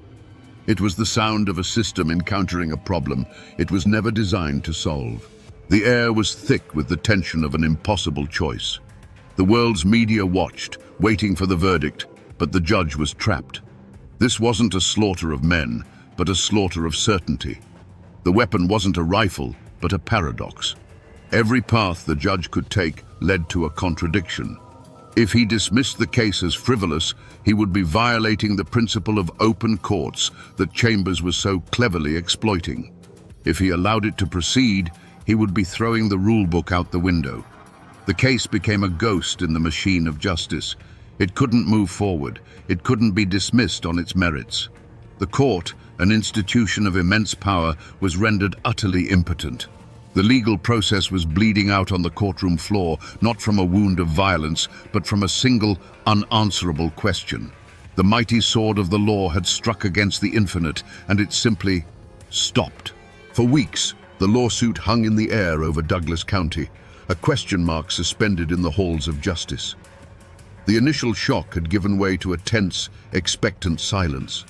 It was the sound of a system encountering a problem it was never designed to solve. The air was thick with the tension of an impossible choice. The world's media watched, waiting for the verdict, but the judge was trapped. This wasn't a slaughter of men, but a slaughter of certainty. The weapon wasn't a rifle, but a paradox. Every path the judge could take led to a contradiction. If he dismissed the case as frivolous, he would be violating the principle of open courts that Chambers was so cleverly exploiting. If he allowed it to proceed, he would be throwing the rulebook out the window. The case became a ghost in the machine of justice. It couldn't move forward. It couldn't be dismissed on its merits. The court, an institution of immense power, was rendered utterly impotent. The legal process was bleeding out on the courtroom floor, not from a wound of violence, but from a single, unanswerable question. The mighty sword of the law had struck against the infinite, and it simply stopped. For weeks, the lawsuit hung in the air over Douglas County, a question mark suspended in the halls of justice. The initial shock had given way to a tense, expectant silence.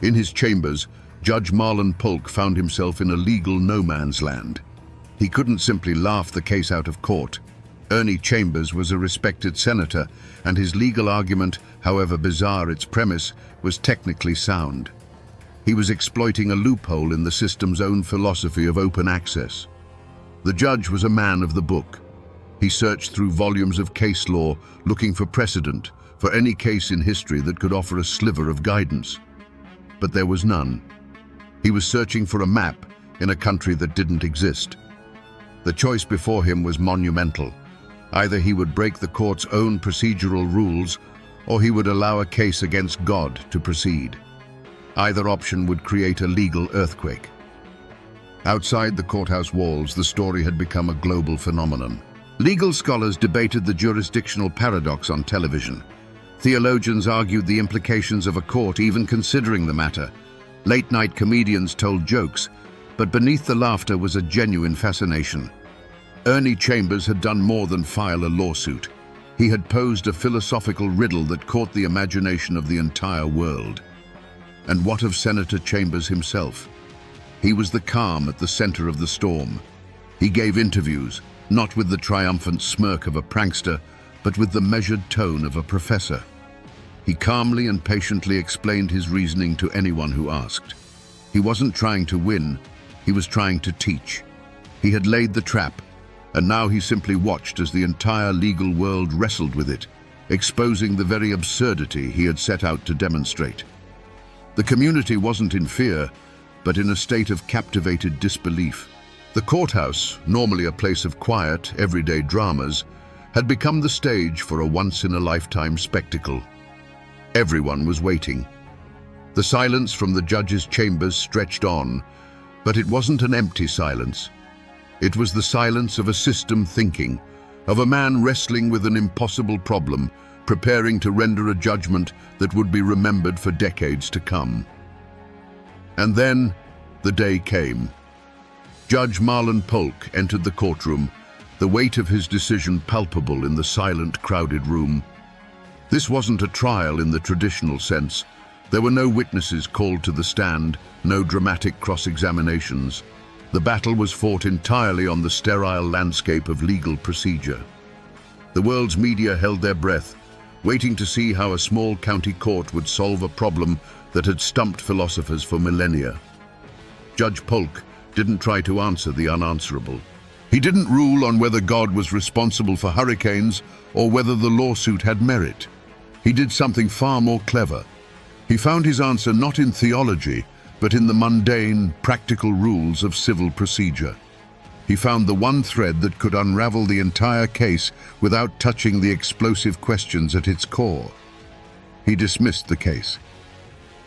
In his chambers, Judge Marlon Polk found himself in a legal no-man's land. He couldn't simply laugh the case out of court. Ernie Chambers was a respected senator, and his legal argument, however bizarre its premise, was technically sound. He was exploiting a loophole in the system's own philosophy of open access. The judge was a man of the book. He searched through volumes of case law, looking for precedent, for any case in history that could offer a sliver of guidance. But there was none. He was searching for a map in a country that didn't exist. The choice before him was monumental. Either he would break the court's own procedural rules, or he would allow a case against God to proceed. Either option would create a legal earthquake. Outside the courthouse walls, the story had become a global phenomenon. Legal scholars debated the jurisdictional paradox on television. Theologians argued the implications of a court even considering the matter. Late-night comedians told jokes, but beneath the laughter was a genuine fascination. Ernie Chambers had done more than file a lawsuit. He had posed a philosophical riddle that caught the imagination of the entire world. And what of Senator Chambers himself? He was the calm at the center of the storm. He gave interviews, not with the triumphant smirk of a prankster, but with the measured tone of a professor. He calmly and patiently explained his reasoning to anyone who asked. He wasn't trying to win, he was trying to teach. He had laid the trap, and now he simply watched as the entire legal world wrestled with it, exposing the very absurdity he had set out to demonstrate. The community wasn't in fear, but in a state of captivated disbelief. The courthouse, normally a place of quiet, everyday dramas, had become the stage for a once-in-a-lifetime spectacle. Everyone was waiting. The silence from the judge's chambers stretched on, but it wasn't an empty silence. It was the silence of a system thinking, of a man wrestling with an impossible problem, preparing to render a judgment that would be remembered for decades to come. And then, the day came. Judge Marlon Polk entered the courtroom, the weight of his decision palpable in the silent, crowded room. This wasn't a trial in the traditional sense. There were no witnesses called to the stand, no dramatic cross-examinations. The battle was fought entirely on the sterile landscape of legal procedure. The world's media held their breath, waiting to see how a small county court would solve a problem that had stumped philosophers for millennia. Judge Polk didn't try to answer the unanswerable. He didn't rule on whether God was responsible for hurricanes or whether the lawsuit had merit. He did something far more clever. He found his answer not in theology, but in the mundane, practical rules of civil procedure. He found the one thread that could unravel the entire case without touching the explosive questions at its core. He dismissed the case.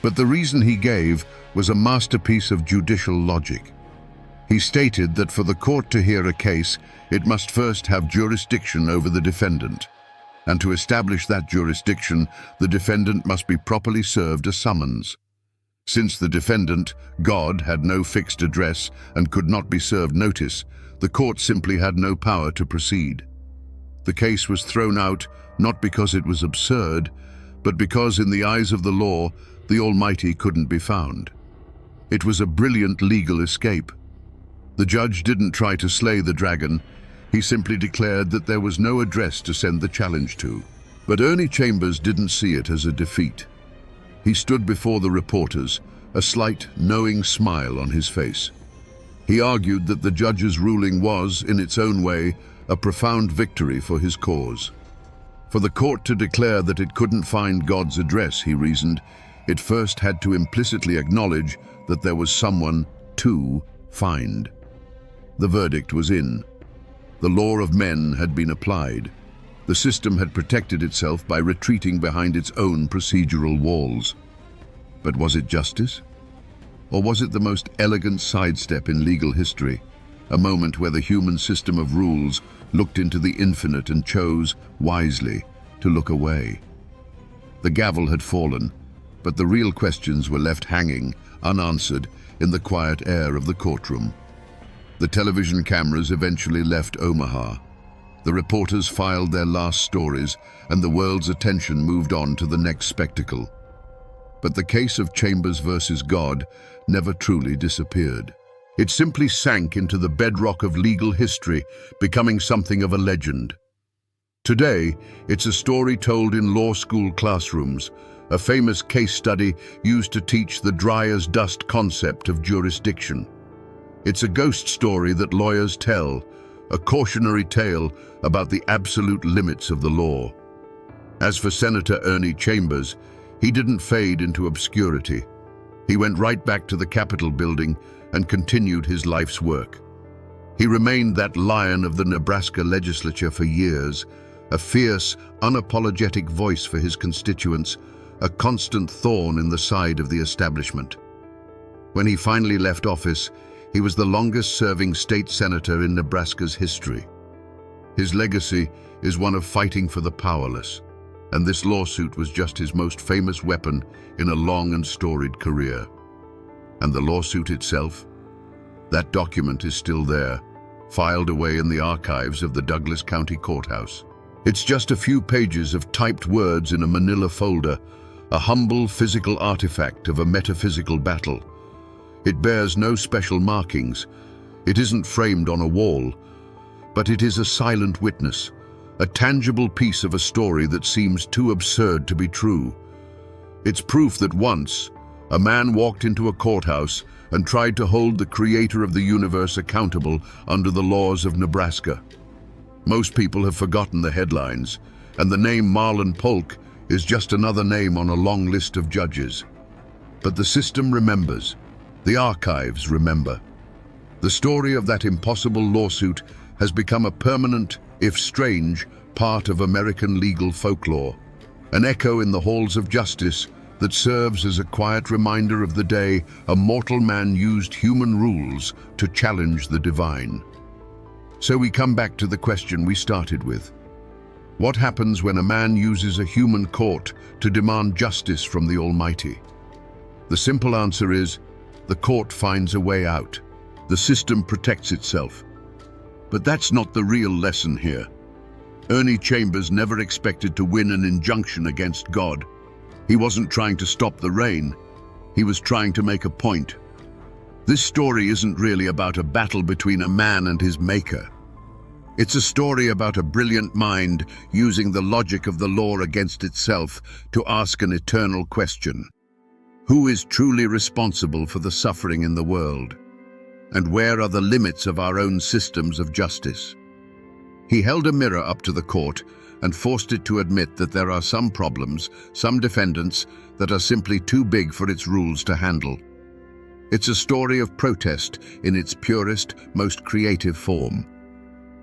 But the reason he gave was a masterpiece of judicial logic. He stated that for the court to hear a case, it must first have jurisdiction over the defendant. And to establish that jurisdiction, the defendant must be properly served a summons. Since the defendant, God, had no fixed address and could not be served notice, the court simply had no power to proceed. The case was thrown out not because it was absurd, but because in the eyes of the law, the Almighty couldn't be found. It was a brilliant legal escape. The judge didn't try to slay the dragon. He simply declared that there was no address to send the challenge to. But Ernie Chambers didn't see it as a defeat. He stood before the reporters, a slight, knowing smile on his face. He argued that the judge's ruling was, in its own way, a profound victory for his cause. For the court to declare that it couldn't find God's address, he reasoned, it first had to implicitly acknowledge that there was someone to find. The verdict was in. The law of men had been applied. The system had protected itself by retreating behind its own procedural walls. But was it justice? Or was it the most elegant sidestep in legal history, a moment where the human system of rules looked into the infinite and chose, wisely, to look away? The gavel had fallen, but the real questions were left hanging, unanswered, in the quiet air of the courtroom. The television cameras eventually left Omaha. The reporters filed their last stories, and the world's attention moved on to the next spectacle. But the case of Chambers versus God never truly disappeared. It simply sank into the bedrock of legal history, becoming something of a legend. Today, it's a story told in law school classrooms, a famous case study used to teach the dry-as-dust concept of jurisdiction. It's a ghost story that lawyers tell, a cautionary tale about the absolute limits of the law. As for Senator Ernie Chambers, he didn't fade into obscurity. He went right back to the Capitol building and continued his life's work. He remained that lion of the Nebraska legislature for years, a fierce, unapologetic voice for his constituents, a constant thorn in the side of the establishment. When he finally left office, he was the longest-serving state senator in Nebraska's history. His legacy is one of fighting for the powerless, and this lawsuit was just his most famous weapon in a long and storied career. And the lawsuit itself? That document is still there, filed away in the archives of the Douglas County Courthouse. It's just a few pages of typed words in a manila folder, a humble physical artifact of a metaphysical battle. It bears no special markings. It isn't framed on a wall, but it is a silent witness, a tangible piece of a story that seems too absurd to be true. It's proof that once, a man walked into a courthouse and tried to hold the creator of the universe accountable under the laws of Nebraska. Most people have forgotten the headlines, and the name Marlon Polk is just another name on a long list of judges. But the system remembers. The archives remember. The story of that impossible lawsuit has become a permanent, if strange, part of American legal folklore, an echo in the halls of justice that serves as a quiet reminder of the day a mortal man used human rules to challenge the divine. So we come back to the question we started with. What happens when a man uses a human court to demand justice from the Almighty? The simple answer is, the court finds a way out. The system protects itself. But that's not the real lesson here. Ernie Chambers never expected to win an injunction against God. He wasn't trying to stop the rain. He was trying to make a point. This story isn't really about a battle between a man and his maker. It's a story about a brilliant mind using the logic of the law against itself to ask an eternal question. Who is truly responsible for the suffering in the world? And where are the limits of our own systems of justice? He held a mirror up to the court and forced it to admit that there are some problems, some defendants, that are simply too big for its rules to handle. It's a story of protest in its purest, most creative form.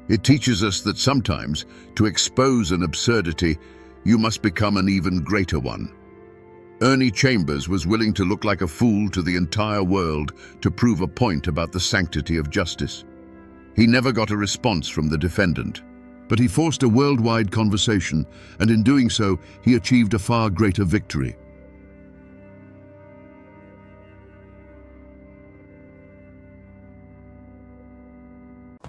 It teaches us that sometimes, to expose an absurdity, you must become an even greater one. Ernie Chambers was willing to look like a fool to the entire world to prove a point about the sanctity of justice. He never got a response from the defendant, but he forced a worldwide conversation, and in doing so, he achieved a far greater victory.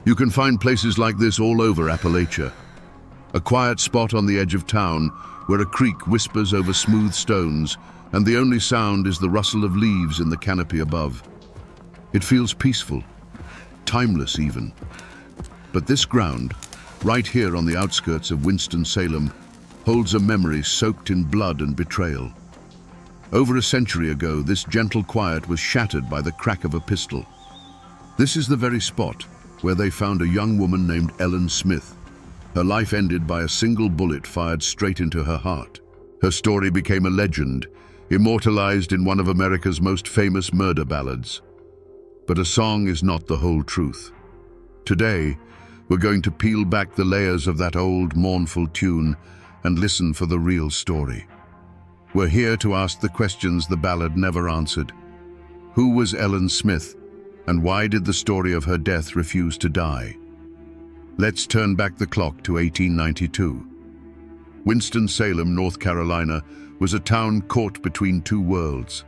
You can find places like this all over Appalachia. A quiet spot on the edge of town where a creek whispers over smooth stones and the only sound is the rustle of leaves in the canopy above. It feels peaceful, timeless even. But this ground, right here on the outskirts of Winston-Salem, holds a memory soaked in blood and betrayal. Over a century ago, this gentle quiet was shattered by the crack of a pistol. This is the very spot where they found a young woman named Ellen Smith. Her life ended by a single bullet fired straight into her heart. Her story became a legend, immortalized in one of America's most famous murder ballads. But a song is not the whole truth. Today, we're going to peel back the layers of that old, mournful tune and listen for the real story. We're here to ask the questions the ballad never answered. Who was Ellen Smith, and why did the story of her death refuse to die? Let's turn back the clock to 1892. Winston-Salem, North Carolina, was a town caught between two worlds.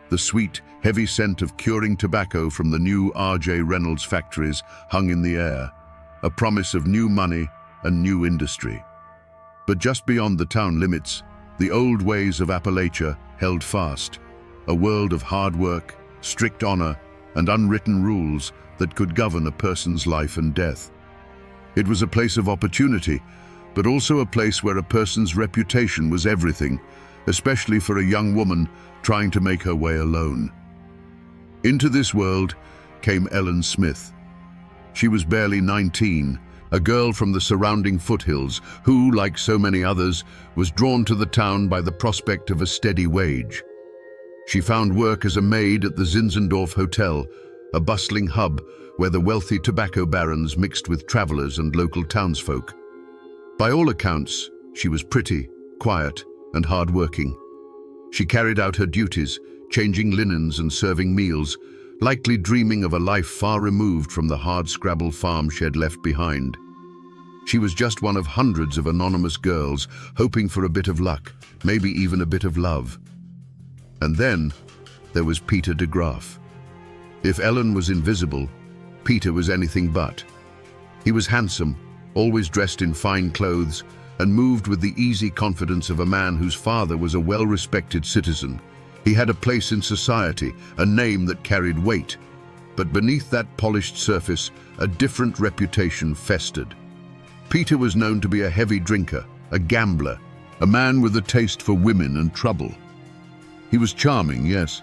The sweet, heavy scent of curing tobacco from the new R.J. Reynolds factories hung in the air, a promise of new money and new industry. But just beyond the town limits, the old ways of Appalachia held fast, a world of hard work, strict honor, and unwritten rules that could govern a person's life and death. It was a place of opportunity, but also a place where a person's reputation was everything, especially for a young woman trying to make her way alone. Into this world came Ellen Smith. She was barely 19, a girl from the surrounding foothills who, like so many others, was drawn to the town by the prospect of a steady wage. She found work as a maid at the Zinzendorf Hotel, a bustling hub where the wealthy tobacco barons mixed with travelers and local townsfolk. By all accounts, she was pretty, quiet, and hard-working. She carried out her duties, changing linens and serving meals, likely dreaming of a life far removed from the hard-scrabble farm she had left behind. She was just one of hundreds of anonymous girls hoping for a bit of luck, maybe even a bit of love. And then there was Peter de Graaf. If Ellen was invisible, Peter was anything but. He was handsome, always dressed in fine clothes, and moved with the easy confidence of a man whose father was a well-respected citizen. He had a place in society, a name that carried weight. But beneath that polished surface, a different reputation festered. Peter was known to be a heavy drinker, a gambler, a man with a taste for women and trouble. He was charming, yes,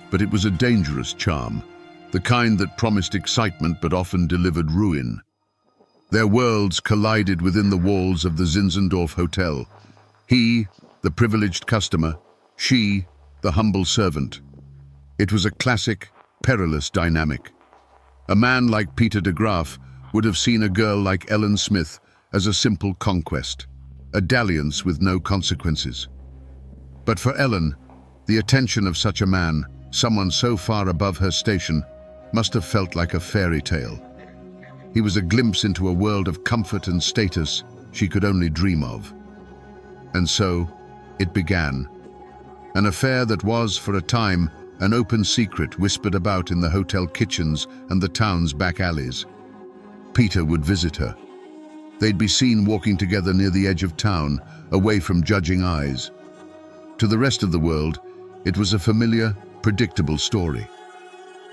but it was a dangerous charm, the kind that promised excitement but often delivered ruin. Their worlds collided within the walls of the Zinzendorf Hotel. He, the privileged customer, she, the humble servant. It was a classic, perilous dynamic. A man like Peter de Graaf would have seen a girl like Ellen Smith as a simple conquest, a dalliance with no consequences. But for Ellen, the attention of such a man, someone so far above her station, must have felt like a fairy tale. He was a glimpse into a world of comfort and status she could only dream of. And so, it began. An affair that was, for a time, an open secret whispered about in the hotel kitchens and the town's back alleys. Peter would visit her. They'd be seen walking together near the edge of town, away from judging eyes. To the rest of the world, it was a familiar, predictable story.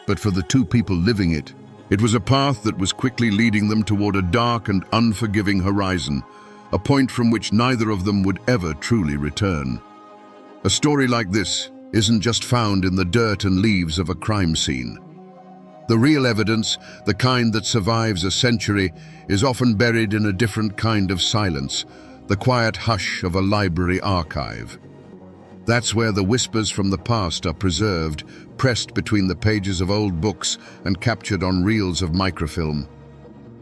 But for the two people living it, it was a path that was quickly leading them toward a dark and unforgiving horizon, a point from which neither of them would ever truly return. A story like this isn't just found in the dirt and leaves of a crime scene. The real evidence, the kind that survives a century, is often buried in a different kind of silence, the quiet hush of a library archive. That's where the whispers from the past are preserved, pressed between the pages of old books and captured on reels of microfilm.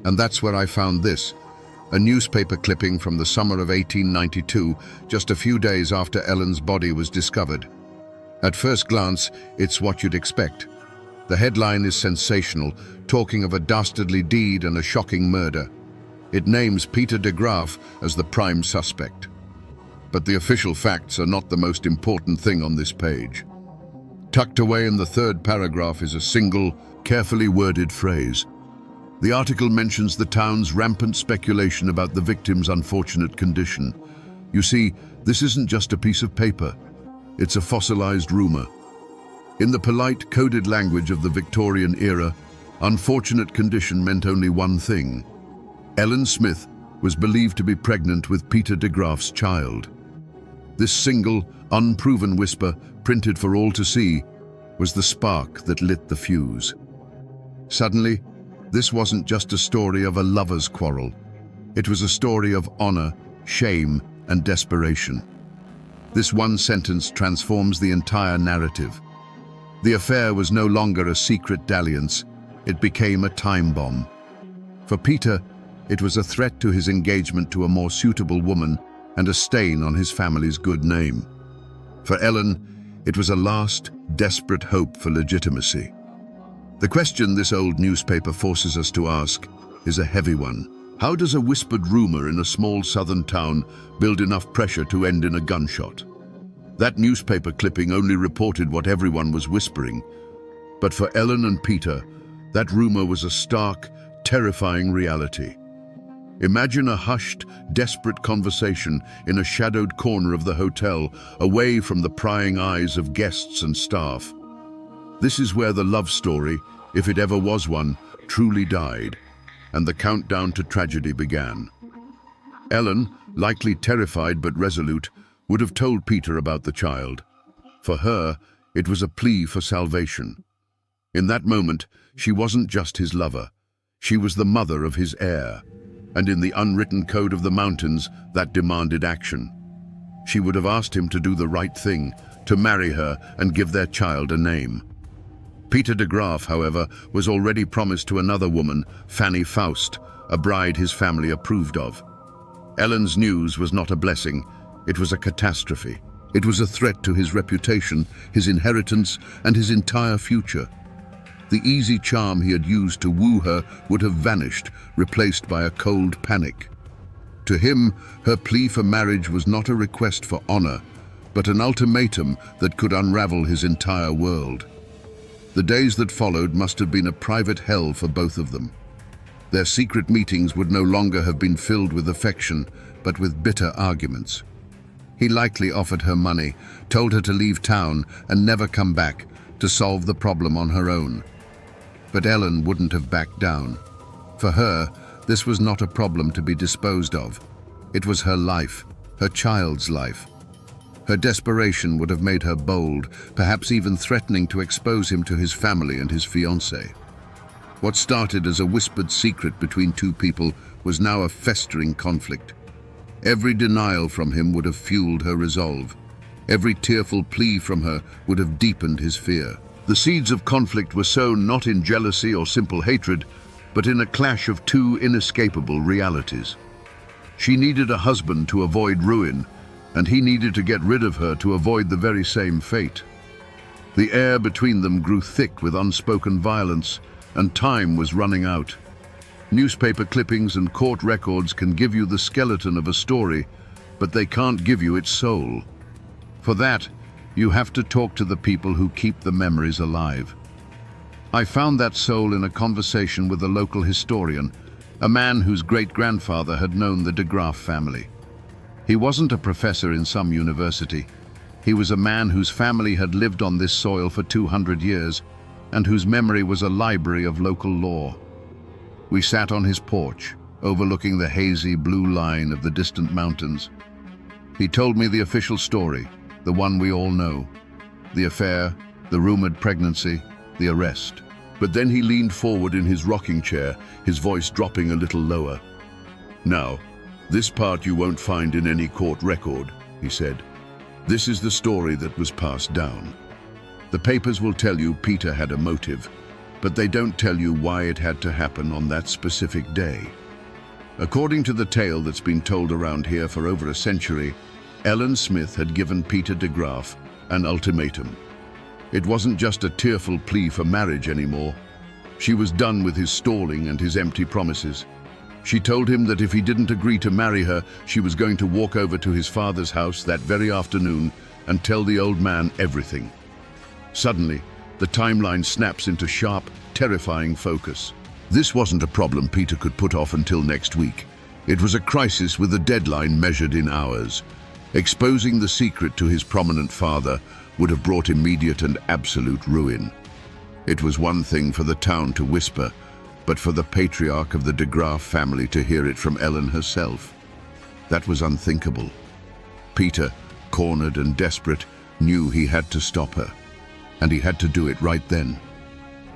And that's where I found this, a newspaper clipping from the summer of 1892, just a few days after Ellen's body was discovered. At first glance, it's what you'd expect. The headline is sensational, talking of a dastardly deed and a shocking murder. It names Peter de Graaf as the prime suspect. But the official facts are not the most important thing on this page. Tucked away in the third paragraph is a single, carefully worded phrase. The article mentions the town's rampant speculation about the victim's unfortunate condition. You see, this isn't just a piece of paper. It's a fossilized rumor. In the polite, coded language of the Victorian era, unfortunate condition meant only one thing. Ellen Smith was believed to be pregnant with Peter de Graaf's child. This single, unproven whisper, printed for all to see, was the spark that lit the fuse. Suddenly, this wasn't just a story of a lover's quarrel. It was a story of honor, shame, and desperation. This one sentence transforms the entire narrative. The affair was no longer a secret dalliance. It became a time bomb. For Peter, it was a threat to his engagement to a more suitable woman and a stain on his family's good name. For Ellen, it was a last, desperate hope for legitimacy. The question this old newspaper forces us to ask is a heavy one. How does a whispered rumor in a small southern town build enough pressure to end in a gunshot? That newspaper clipping only reported what everyone was whispering. But for Ellen and Peter, that rumor was a stark, terrifying reality. Imagine a hushed, desperate conversation in a shadowed corner of the hotel, away from the prying eyes of guests and staff. This is where the love story, if it ever was one, truly died, and the countdown to tragedy began. Ellen, likely terrified but resolute, would have told Peter about the child. For her, it was a plea for salvation. In that moment, she wasn't just his lover. She was the mother of his heir, and in the unwritten code of the mountains, that demanded action. She would have asked him to do the right thing, to marry her and give their child a name. Peter de Graaf, however, was already promised to another woman, Fanny Faust, a bride his family approved of. Ellen's news was not a blessing, it was a catastrophe. It was a threat to his reputation, his inheritance, and his entire future. The easy charm he had used to woo her would have vanished, replaced by a cold panic. To him, her plea for marriage was not a request for honor, but an ultimatum that could unravel his entire world. The days that followed must have been a private hell for both of them. Their secret meetings would no longer have been filled with affection, but with bitter arguments. He likely offered her money, told her to leave town and never come back, to solve the problem on her own. But Ellen wouldn't have backed down. For her, this was not a problem to be disposed of. It was her life, her child's life. Her desperation would have made her bold, perhaps even threatening to expose him to his family and his fiancée. What started as a whispered secret between two people was now a festering conflict. Every denial from him would have fueled her resolve. Every tearful plea from her would have deepened his fear. The seeds of conflict were sown not in jealousy or simple hatred, but in a clash of two inescapable realities. She needed a husband to avoid ruin, and he needed to get rid of her to avoid the very same fate. The air between them grew thick with unspoken violence, and time was running out. Newspaper clippings and court records can give you the skeleton of a story, but they can't give you its soul. For that, you have to talk to the people who keep the memories alive. I found that soul in a conversation with a local historian, a man whose great-grandfather had known the de Graaf family. He wasn't a professor in some university. He was a man whose family had lived on this soil for 200 years, and whose memory was a library of local lore. We sat on his porch, overlooking the hazy blue line of the distant mountains. He told me the official story, the one we all know. The affair, the rumored pregnancy, the arrest. But then he leaned forward in his rocking chair, his voice dropping a little lower. "Now, this part you won't find in any court record," he said. "This is the story that was passed down. The papers will tell you Peter had a motive, but they don't tell you why it had to happen on that specific day. According to the tale that's been told around here for over a century, Ellen Smith had given Peter de Graaf an ultimatum. It wasn't just a tearful plea for marriage anymore. She was done with his stalling and his empty promises. She told him that if he didn't agree to marry her, she was going to walk over to his father's house that very afternoon and tell the old man everything. Suddenly, the timeline snaps into sharp, terrifying focus. This wasn't a problem Peter could put off until next week. It was a crisis with a deadline measured in hours. Exposing the secret to his prominent father would have brought immediate and absolute ruin. It was one thing for the town to whisper, but for the patriarch of the de Graaf family to hear it from Ellen herself. That was unthinkable. Peter, cornered and desperate, knew he had to stop her, and he had to do it right then.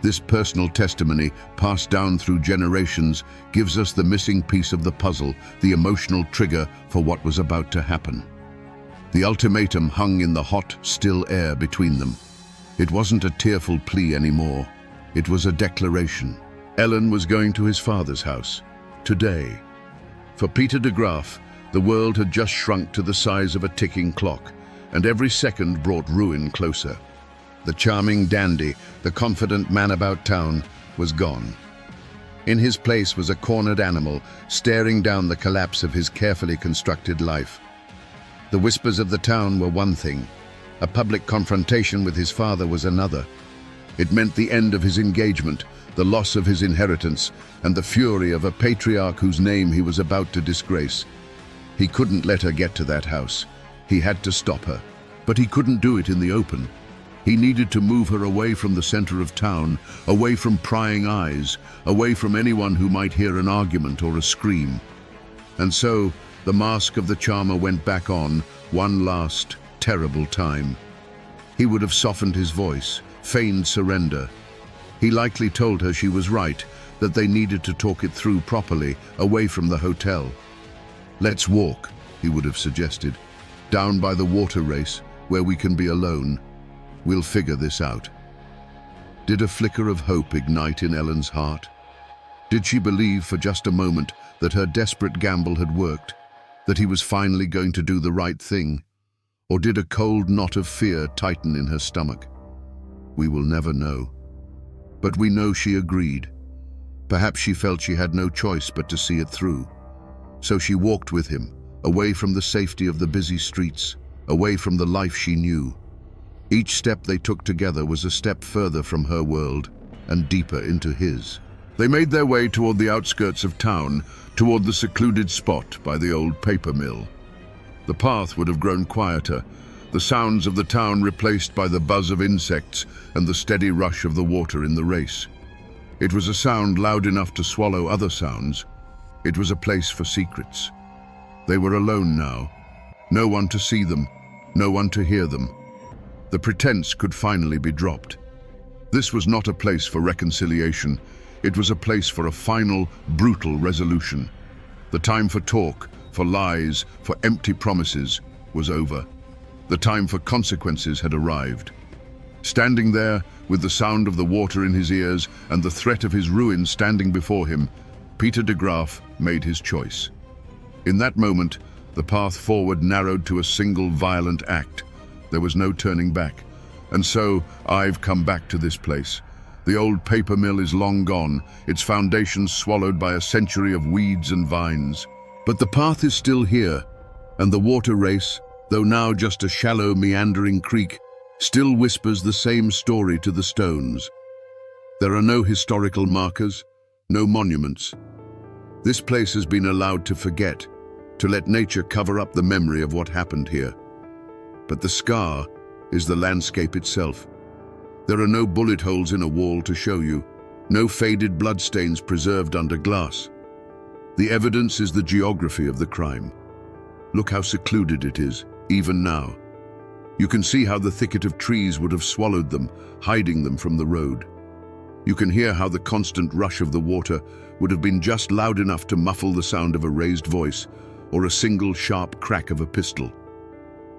This personal testimony, passed down through generations, gives us the missing piece of the puzzle, the emotional trigger for what was about to happen. The ultimatum hung in the hot, still air between them. It wasn't a tearful plea anymore. It was a declaration. Ellen was going to his father's house, today. For Peter de Graaf, the world had just shrunk to the size of a ticking clock, and every second brought ruin closer. The charming dandy, the confident man about town, was gone. In his place was a cornered animal, staring down the collapse of his carefully constructed life. The whispers of the town were one thing. A public confrontation with his father was another. It meant the end of his engagement, the loss of his inheritance, and the fury of a patriarch whose name he was about to disgrace. He couldn't let her get to that house. He had to stop her. But he couldn't do it in the open. He needed to move her away from the center of town, away from prying eyes, away from anyone who might hear an argument or a scream. And so, the mask of the charmer went back on, One last, terrible time. He would have softened his voice, feigned surrender. He likely told her she was right, that they needed to talk it through properly, away from the hotel. "Let's walk," he would have suggested, "down by the water race, where we can be alone. We'll figure this out." Did a flicker of hope ignite in Ellen's heart? Did she believe for just a moment that her desperate gamble had worked, that he was finally going to do the right thing? Or did a cold knot of fear tighten in her stomach? We will never know. But we know she agreed. Perhaps she felt she had no choice but to see it through. So she walked with him, away from the safety of the busy streets, away from the life she knew. Each step they took together was a step further from her world and deeper into his. They made their way toward the outskirts of town, toward the secluded spot by the old paper mill. The path would have grown quieter, the sounds of the town replaced by the buzz of insects and the steady rush of the water in the race. It was a sound loud enough to swallow other sounds. It was a place for secrets. They were alone now. No one to see them, no one to hear them. The pretense could finally be dropped. This was not a place for reconciliation. It was a place for a final, brutal resolution. The time for talk, for lies, for empty promises was over. The time for consequences had arrived. Standing there, with the sound of the water in his ears and the threat of his ruin standing before him, Peter de Graaf made his choice. In that moment, the path forward narrowed to a single violent act. There was no turning back. And so, I've come back to this place. The old paper mill is long gone, its foundations swallowed by a century of weeds and vines. But the path is still here, and the water race, though now just a shallow, meandering creek, still whispers the same story to the stones. There are no historical markers, no monuments. This place has been allowed to forget, to let nature cover up the memory of what happened here. But the scar is the landscape itself. There are no bullet holes in a wall to show you, no faded bloodstains preserved under glass. The evidence is the geography of the crime. Look how secluded it is, even now. You can see how the thicket of trees would have swallowed them, hiding them from the road. You can hear how the constant rush of the water would have been just loud enough to muffle the sound of a raised voice or a single sharp crack of a pistol.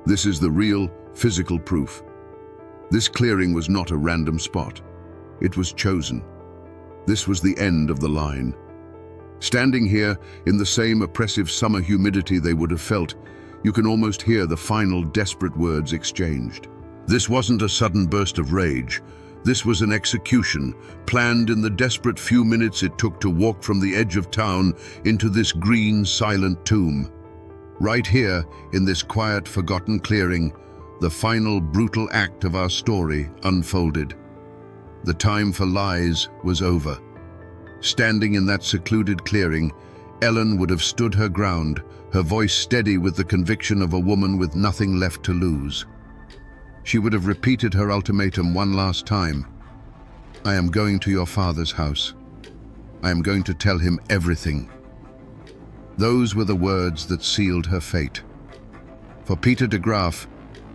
This is the real, physical proof. This clearing was not a random spot. It was chosen. This was the end of the line. Standing here, in the same oppressive summer humidity they would have felt, you can almost hear the final desperate words exchanged. This wasn't a sudden burst of rage. This was an execution, planned in the desperate few minutes it took to walk from the edge of town into this green, silent tomb. Right here, in this quiet, forgotten clearing, the final brutal act of our story unfolded. The time for lies was over. Standing in that secluded clearing, Ellen would have stood her ground, her voice steady with the conviction of a woman with nothing left to lose. She would have repeated her ultimatum one last time. I am going to your father's house. I am going to tell him everything. Those were the words that sealed her fate. For Peter de Graaf,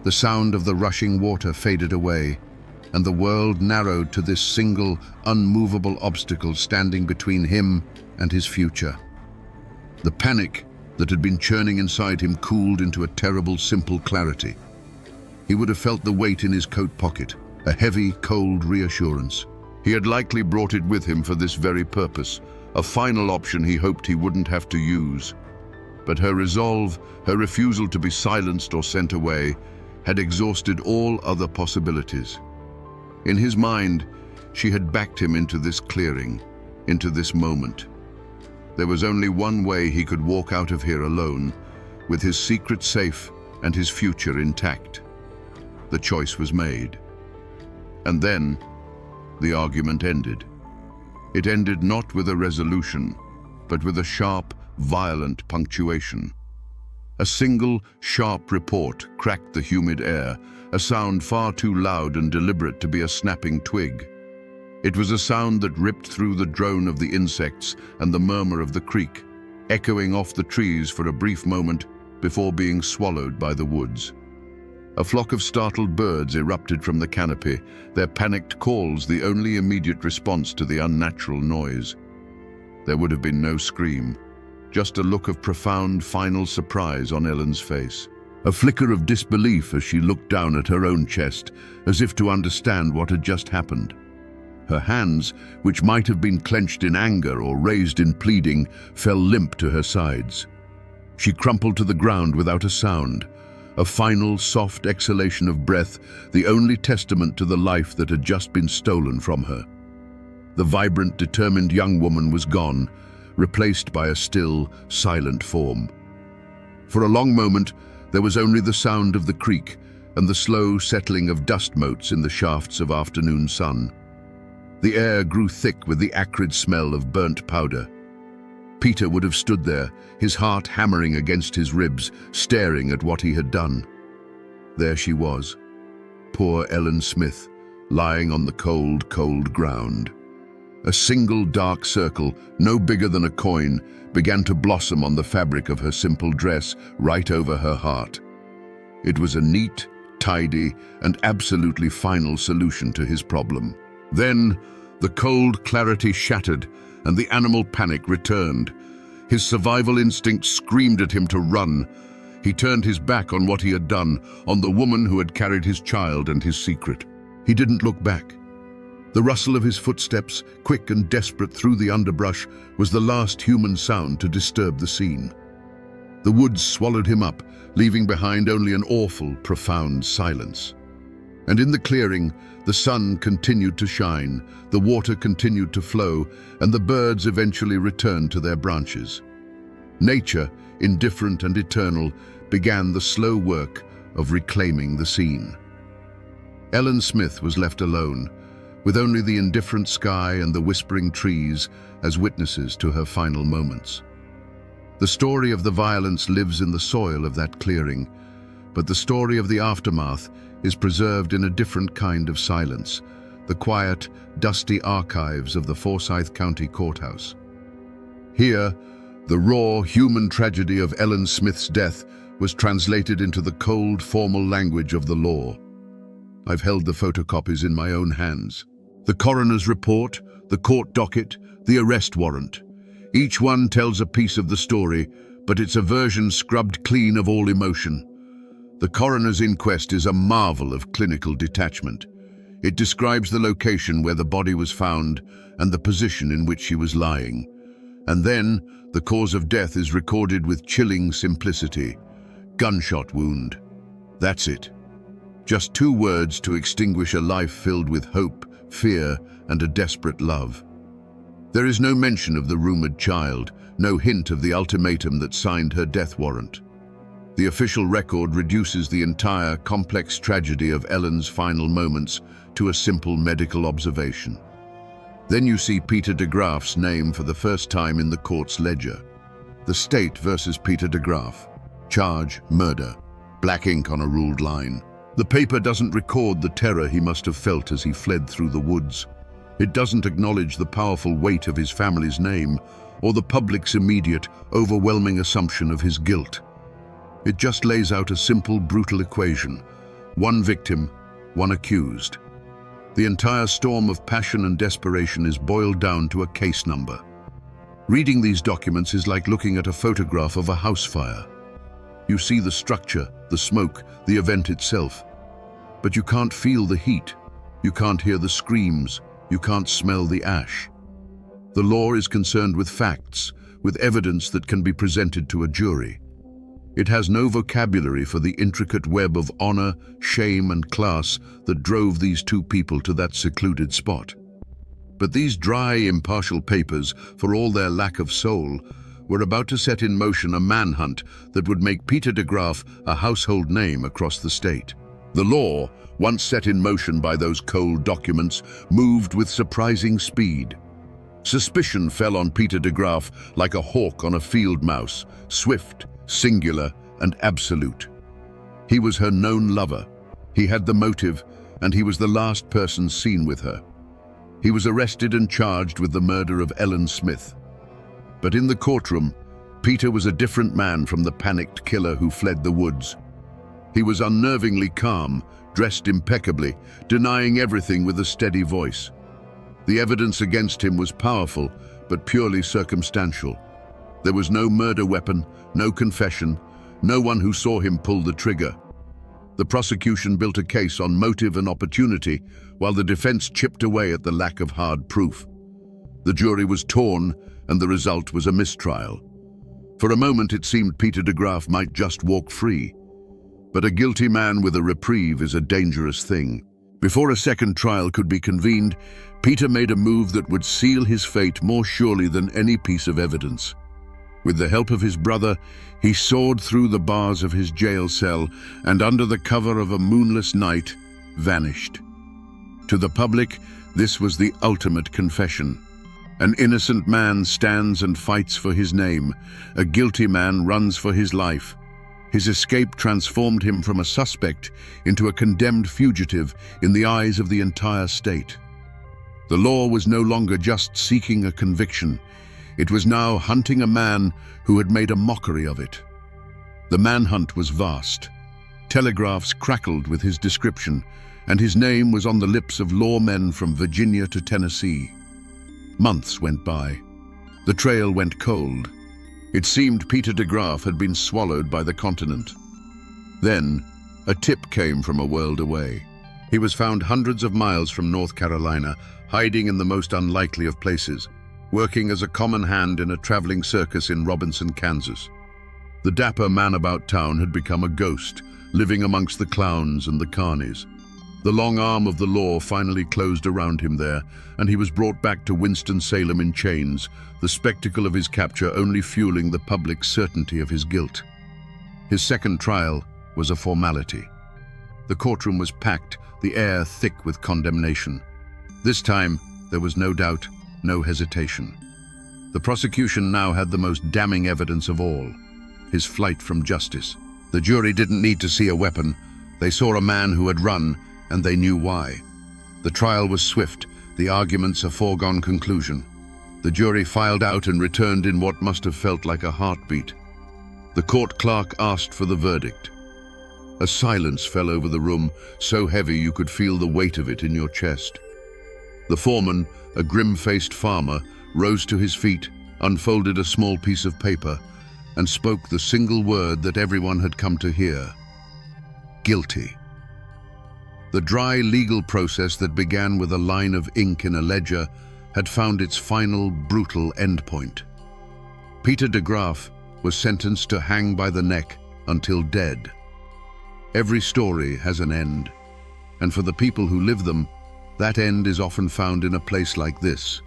the sound of the rushing water faded away, and the world narrowed to this single, unmovable obstacle standing between him and his future. The panic that had been churning inside him cooled into a terrible, simple clarity. He would have felt the weight in his coat pocket, a heavy, cold reassurance. He had likely brought it with him for this very purpose, a final option he hoped he wouldn't have to use. But her resolve, her refusal to be silenced or sent away, had exhausted all other possibilities. In his mind, she had backed him into this clearing, into this moment. There was only one way he could walk out of here alone, with his secret safe and his future intact. The choice was made. And then, the argument ended. It ended not with a resolution, but with a sharp, violent punctuation. A single, sharp report cracked the humid air, a sound far too loud and deliberate to be a snapping twig. It was a sound that ripped through the drone of the insects and the murmur of the creek, echoing off the trees for a brief moment, before being swallowed by the woods. A flock of startled birds erupted from the canopy, their panicked calls the only immediate response to the unnatural noise. There would have been no scream, just a look of profound final surprise on Ellen's face. A flicker of disbelief as she looked down at her own chest, as if to understand what had just happened. Her hands, which might have been clenched in anger or raised in pleading, fell limp to her sides. She crumpled to the ground without a sound, a final, soft exhalation of breath, the only testament to the life that had just been stolen from her. The vibrant, determined young woman was gone, replaced by a still, silent form. For a long moment, there was only the sound of the creek and the slow settling of dust motes in the shafts of afternoon sun. The air grew thick with the acrid smell of burnt powder. Peter would have stood there, his heart hammering against his ribs, staring at what he had done. There she was, poor Ellen Smith, lying on the cold, cold ground. A single dark circle, no bigger than a coin, began to blossom on the fabric of her simple dress right over her heart. It was a neat, tidy, and absolutely final solution to his problem. Then, the cold clarity shattered, and the animal panic returned. His survival instinct screamed at him to run. He turned his back on what he had done, on the woman who had carried his child and his secret. He didn't look back. The rustle of his footsteps, quick and desperate through the underbrush, was the last human sound to disturb the scene. The woods swallowed him up, leaving behind only an awful, profound silence. And in the clearing, the sun continued to shine, the water continued to flow, and the birds eventually returned to their branches. Nature, indifferent and eternal, began the slow work of reclaiming the scene. Ellen Smith was left alone, with only the indifferent sky and the whispering trees as witnesses to her final moments. The story of the violence lives in the soil of that clearing, but the story of the aftermath is preserved in a different kind of silence, the quiet, dusty archives of the Forsyth County Courthouse. Here, the raw, human tragedy of Ellen Smith's death was translated into the cold, formal language of the law. I've held the photocopies in my own hands. The coroner's report, the court docket, the arrest warrant. Each one tells a piece of the story, but it's a version scrubbed clean of all emotion. The coroner's inquest is a marvel of clinical detachment. It describes the location where the body was found and the position in which she was lying. And then, the cause of death is recorded with chilling simplicity. Gunshot wound. That's it. Just 2 words to extinguish a life filled with hope, fear, and a desperate love. There is no mention of the rumored child, no hint of the ultimatum that signed her death warrant. The official record reduces the entire complex tragedy of Ellen's final moments to a simple medical observation. Then you see Peter de Graaf's name for the first time in the court's ledger. The State versus Peter de Graaf. Charge, murder. Black ink on a ruled line. The paper doesn't record the terror he must have felt as he fled through the woods. It doesn't acknowledge the powerful weight of his family's name or the public's immediate, overwhelming assumption of his guilt. It just lays out a simple, brutal equation. 1 victim, 1 accused. The entire storm of passion and desperation is boiled down to a case number. Reading these documents is like looking at a photograph of a house fire. You see the structure, the smoke, the event itself. But you can't feel the heat. You can't hear the screams. You can't smell the ash. The law is concerned with facts, with evidence that can be presented to a jury. It has no vocabulary for the intricate web of honor, shame, and class that drove these 2 people to that secluded spot. But these dry, impartial papers, for all their lack of soul, were about to set in motion a manhunt that would make Peter de Graaf a household name across the state. The law, once set in motion by those cold documents, moved with surprising speed. Suspicion fell on Peter de Graaf like a hawk on a field mouse, swift, singular, and absolute. He was her known lover. He had the motive, and he was the last person seen with her. He was arrested and charged with the murder of Ellen Smith. But in the courtroom, Peter was a different man from the panicked killer who fled the woods. He was unnervingly calm, dressed impeccably, denying everything with a steady voice. The evidence against him was powerful, but purely circumstantial. There was no murder weapon, no confession, no one who saw him pull the trigger. The prosecution built a case on motive and opportunity, while the defense chipped away at the lack of hard proof. The jury was torn, and the result was a mistrial. For a moment it seemed Peter de Graaf might just walk free. But a guilty man with a reprieve is a dangerous thing. Before a second trial could be convened, Peter made a move that would seal his fate more surely than any piece of evidence. With the help of his brother, he soared through the bars of his jail cell and, under the cover of a moonless night, vanished. To the public, this was the ultimate confession. An innocent man stands and fights for his name. A guilty man runs for his life. His escape transformed him from a suspect into a condemned fugitive in the eyes of the entire state. The law was no longer just seeking a conviction. It was now hunting a man who had made a mockery of it. The manhunt was vast. Telegraphs crackled with his description, and his name was on the lips of lawmen from Virginia to Tennessee. Months went by. The trail went cold. It seemed Peter de Graaf had been swallowed by the continent. Then, a tip came from a world away. He was found hundreds of miles from North Carolina, hiding in the most unlikely of places, working as a common hand in a traveling circus in Robinson, Kansas. The dapper man about town had become a ghost, living amongst the clowns and the carnies. The long arm of the law finally closed around him there, and he was brought back to Winston-Salem in chains, the spectacle of his capture only fueling the public's certainty of his guilt. His second trial was a formality. The courtroom was packed, the air thick with condemnation. This time, there was no doubt, no hesitation. The prosecution now had the most damning evidence of all: his flight from justice. The jury didn't need to see a weapon. They saw a man who had run, and they knew why. The trial was swift, the arguments a foregone conclusion. The jury filed out and returned in what must have felt like a heartbeat. The court clerk asked for the verdict. A silence fell over the room, so heavy you could feel the weight of it in your chest. The foreman, a grim-faced farmer, rose to his feet, unfolded a small piece of paper, and spoke the single word that everyone had come to hear: guilty. The dry legal process that began with a line of ink in a ledger had found its final, brutal endpoint. Peter de Graaf was sentenced to hang by the neck until dead. Every story has an end, and for the people who live them, that end is often found in a place like this,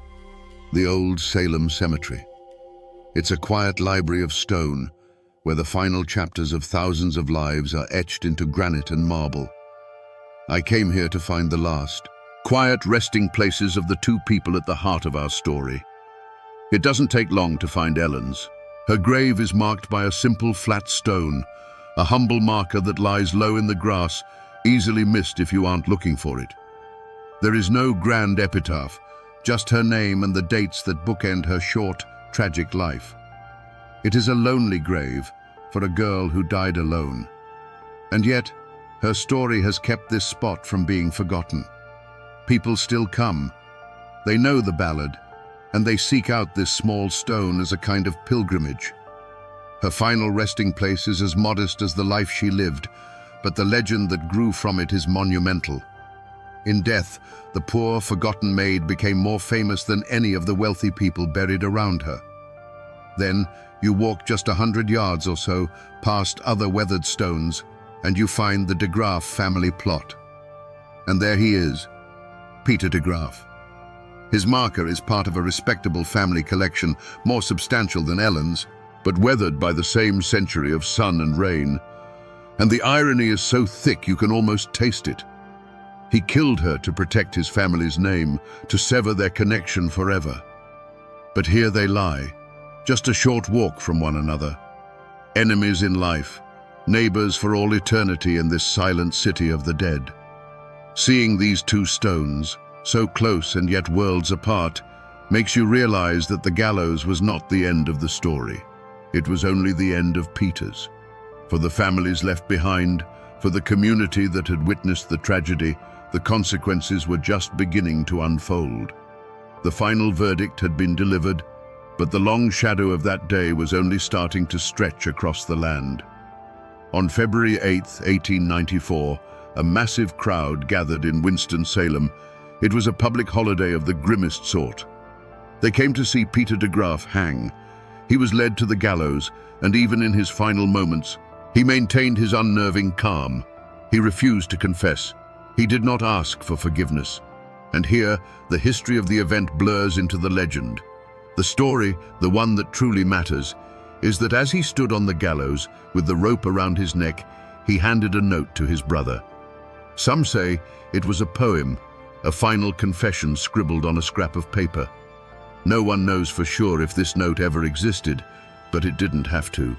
the old Salem Cemetery. It's a quiet library of stone, where the final chapters of thousands of lives are etched into granite and marble. I came here to find the last, quiet resting places of the two people at the heart of our story. It doesn't take long to find Ellen's. Her grave is marked by a simple flat stone, a humble marker that lies low in the grass, easily missed if you aren't looking for it. There is no grand epitaph, just her name and the dates that bookend her short, tragic life. It is a lonely grave for a girl who died alone. And yet, her story has kept this spot from being forgotten. People still come. They know the ballad, and they seek out this small stone as a kind of pilgrimage. Her final resting place is as modest as the life she lived, but the legend that grew from it is monumental. In death, the poor, forgotten maid became more famous than any of the wealthy people buried around her. Then, you walk just 100 yards or so past other weathered stones, and you find the de Graaf family plot. And there he is, Peter de Graaf. His marker is part of a respectable family collection, more substantial than Ellen's, but weathered by the same century of sun and rain. And the irony is so thick you can almost taste it. He killed her to protect his family's name, to sever their connection forever. But here they lie, just a short walk from one another. Enemies in life, neighbors for all eternity in this silent city of the dead. Seeing these two stones, so close and yet worlds apart, makes you realize that the gallows was not the end of the story. It was only the end of Peter's. For the families left behind, for the community that had witnessed the tragedy, the consequences were just beginning to unfold. The final verdict had been delivered, but the long shadow of that day was only starting to stretch across the land. On February 8, 1894, a massive crowd gathered in Winston-Salem. It was a public holiday of the grimmest sort. They came to see Peter de Graaf hang. He was led to the gallows, and even in his final moments, he maintained his unnerving calm. He refused to confess. He did not ask for forgiveness. And here, the history of the event blurs into the legend. The story, the one that truly matters, is that as he stood on the gallows with the rope around his neck, he handed a note to his brother. Some say it was a poem, a final confession scribbled on a scrap of paper. No one knows for sure if this note ever existed, but it didn't have to.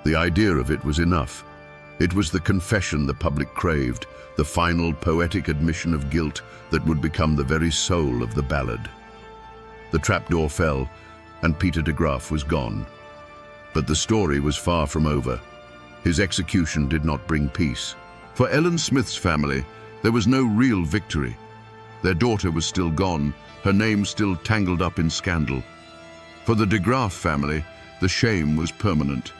The idea of it was enough. It was the confession the public craved, the final poetic admission of guilt that would become the very soul of the ballad. The trapdoor fell, and Peter de Graaf was gone. But the story was far from over. His execution did not bring peace. For Ellen Smith's family, there was no real victory. Their daughter was still gone, her name still tangled up in scandal. For the de Graaf family, the shame was permanent.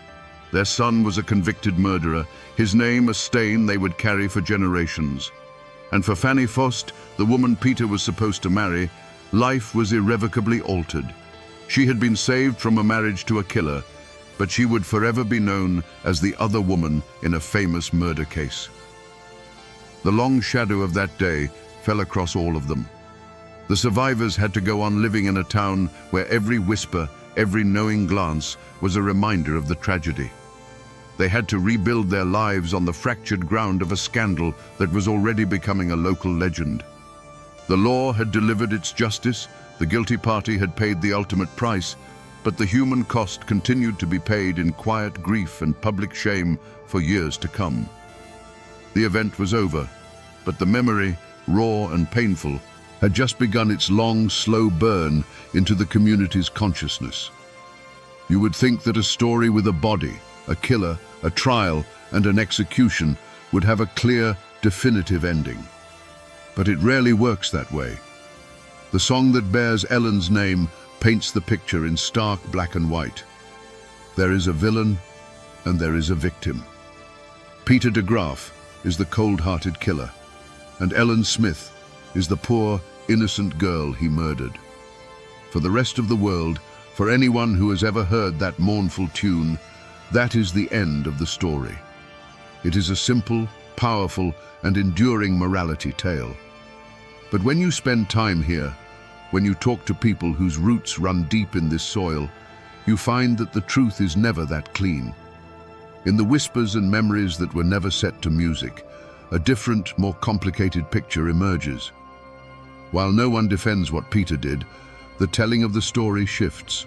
Their son was a convicted murderer, his name a stain they would carry for generations. And for Fanny Fost, the woman Peter was supposed to marry, life was irrevocably altered. She had been saved from a marriage to a killer, but she would forever be known as the other woman in a famous murder case. The long shadow of that day fell across all of them. The survivors had to go on living in a town where every whisper, every knowing glance was a reminder of the tragedy. They had to rebuild their lives on the fractured ground of a scandal that was already becoming a local legend. The law had delivered its justice, the guilty party had paid the ultimate price, but the human cost continued to be paid in quiet grief and public shame for years to come. The event was over, but the memory, raw and painful, had just begun its long, slow burn into the community's consciousness. You would think that a story with a body, a killer, a trial, and an execution would have a clear, definitive ending. But it rarely works that way. The song that bears Ellen's name paints the picture in stark black and white. There is a villain, and there is a victim. Peter de Graaf is the cold-hearted killer, and Ellen Smith is the poor, innocent girl he murdered. For the rest of the world, for anyone who has ever heard that mournful tune, that is the end of the story. It is a simple, powerful, and enduring morality tale. But when you spend time here, when you talk to people whose roots run deep in this soil, you find that the truth is never that clean. In the whispers and memories that were never set to music, a different, more complicated picture emerges. While no one defends what Peter did, the telling of the story shifts.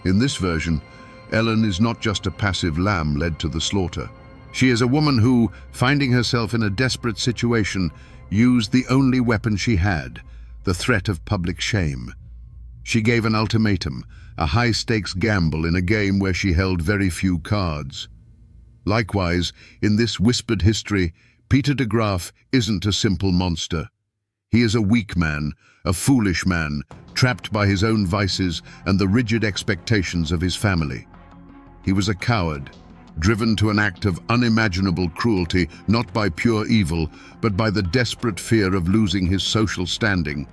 In this version, Ellen is not just a passive lamb led to the slaughter. She is a woman who, finding herself in a desperate situation, used the only weapon she had, the threat of public shame. She gave an ultimatum, a high-stakes gamble in a game where she held very few cards. Likewise, in this whispered history, Peter de Graaf isn't a simple monster. He is a weak man, a foolish man, trapped by his own vices and the rigid expectations of his family. He was a coward, driven to an act of unimaginable cruelty, not by pure evil, but by the desperate fear of losing his social standing.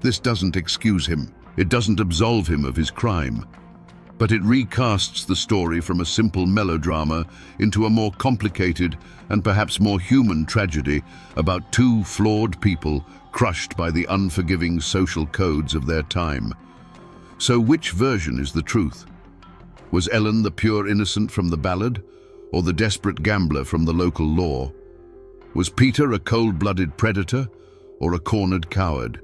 This doesn't excuse him. It doesn't absolve him of his crime. But it recasts the story from a simple melodrama into a more complicated and perhaps more human tragedy about two flawed people crushed by the unforgiving social codes of their time. So which version is the truth? Was Ellen the pure innocent from the ballad, or the desperate gambler from the local law? Was Peter a cold-blooded predator, or a cornered coward?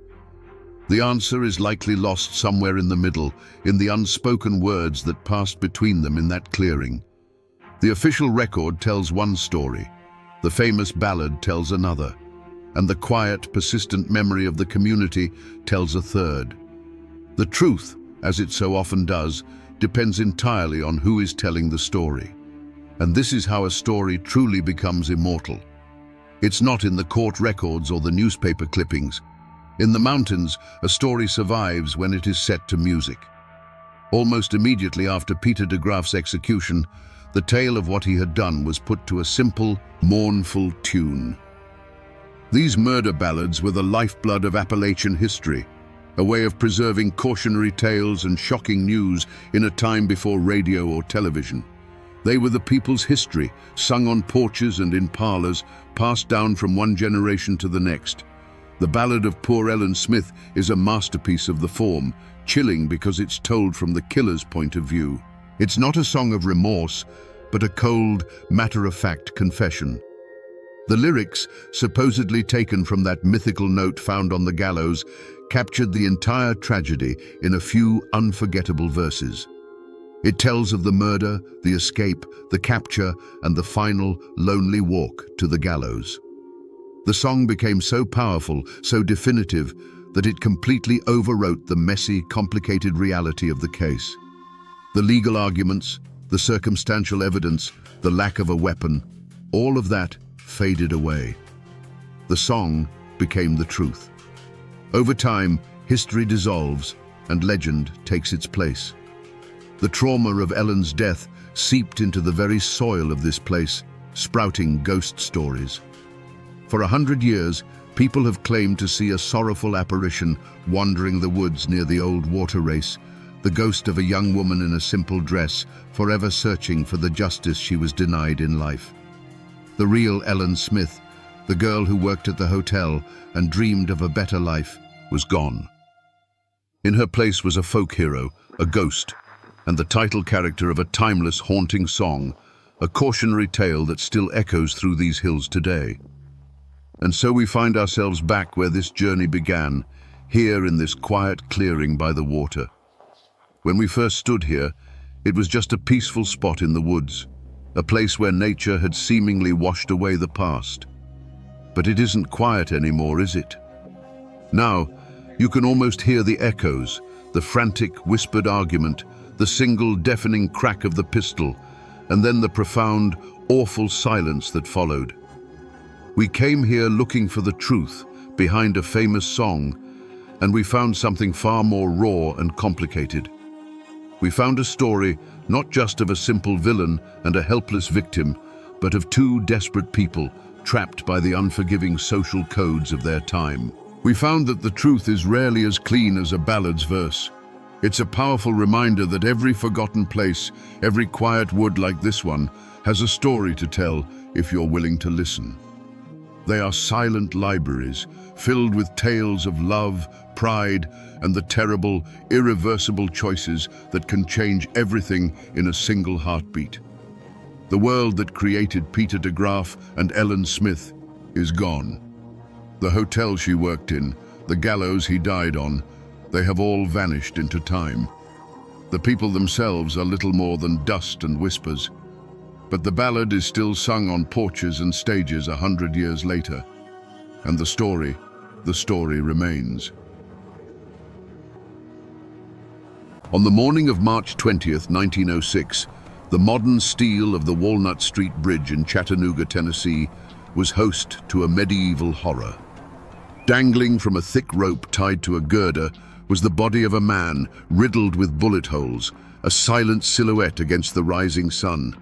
The answer is likely lost somewhere in the middle, in the unspoken words that passed between them in that clearing. The official record tells one story, the famous ballad tells another, and the quiet, persistent memory of the community tells a third. The truth, as it so often does, depends entirely on who is telling the story. And this is how a story truly becomes immortal. It's not in the court records or the newspaper clippings. In the mountains, a story survives when it is set to music. Almost immediately after Peter de Graaf's execution, the tale of what he had done was put to a simple, mournful tune. These murder ballads were the lifeblood of Appalachian history, a way of preserving cautionary tales and shocking news in a time before radio or television. They were the people's history, sung on porches and in parlors, passed down from one generation to the next. The Ballad of Poor Ellen Smith is a masterpiece of the form, chilling because it's told from the killer's point of view. It's not a song of remorse, but a cold, matter-of-fact confession. The lyrics, supposedly taken from that mythical note found on the gallows, captured the entire tragedy in a few unforgettable verses. It tells of the murder, the escape, the capture, and the final, lonely walk to the gallows. The song became so powerful, so definitive, that it completely overwrote the messy, complicated reality of the case. The legal arguments, the circumstantial evidence, the lack of a weapon, all of that faded away. The song became the truth. Over time, history dissolves and legend takes its place. The trauma of Ellen's death seeped into the very soil of this place, sprouting ghost stories. For 100 years, people have claimed to see a sorrowful apparition wandering the woods near the old water race, the ghost of a young woman in a simple dress, forever searching for the justice she was denied in life. The real Ellen Smith, the girl who worked at the hotel and dreamed of a better life, was gone. In her place was a folk hero, a ghost, and the title character of a timeless, haunting song, a cautionary tale that still echoes through these hills today. And so we find ourselves back where this journey began, here in this quiet clearing by the water. When we first stood here, it was just a peaceful spot in the woods, a place where nature had seemingly washed away the past. But it isn't quiet anymore, is it? Now, you can almost hear the echoes, the frantic, whispered argument, the single deafening crack of the pistol, and then the profound, awful silence that followed. We came here looking for the truth behind a famous song, and we found something far more raw and complicated. We found a story not just of a simple villain and a helpless victim, but of two desperate people trapped by the unforgiving social codes of their time. We found that the truth is rarely as clean as a ballad's verse. It's a powerful reminder that every forgotten place, every quiet wood like this one, has a story to tell if you're willing to listen. They are silent libraries, filled with tales of love, pride, and the terrible, irreversible choices that can change everything in a single heartbeat. The world that created Peter de Graaf and Ellen Smith is gone. The hotel she worked in, the gallows he died on, they have all vanished into time. The people themselves are little more than dust and whispers. But the ballad is still sung on porches and stages 100 years later. And the story remains. On the morning of March 20th, 1906, the modern steel of the Walnut Street Bridge in Chattanooga, Tennessee, was host to a medieval horror. Dangling from a thick rope tied to a girder was the body of a man riddled with bullet holes, a silent silhouette against the rising sun.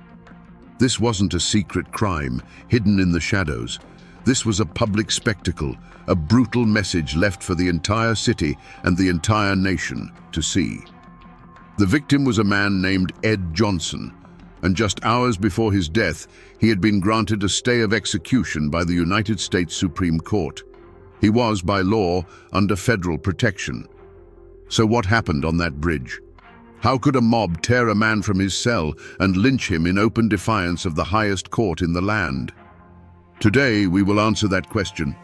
This wasn't a secret crime, hidden in the shadows. This was a public spectacle, a brutal message left for the entire city and the entire nation to see. The victim was a man named Ed Johnson, and just hours before his death, he had been granted a stay of execution by the United States Supreme Court. He was, by law, under federal protection. So what happened on that bridge? How could a mob tear a man from his cell and lynch him in open defiance of the highest court in the land? Today, we will answer that question.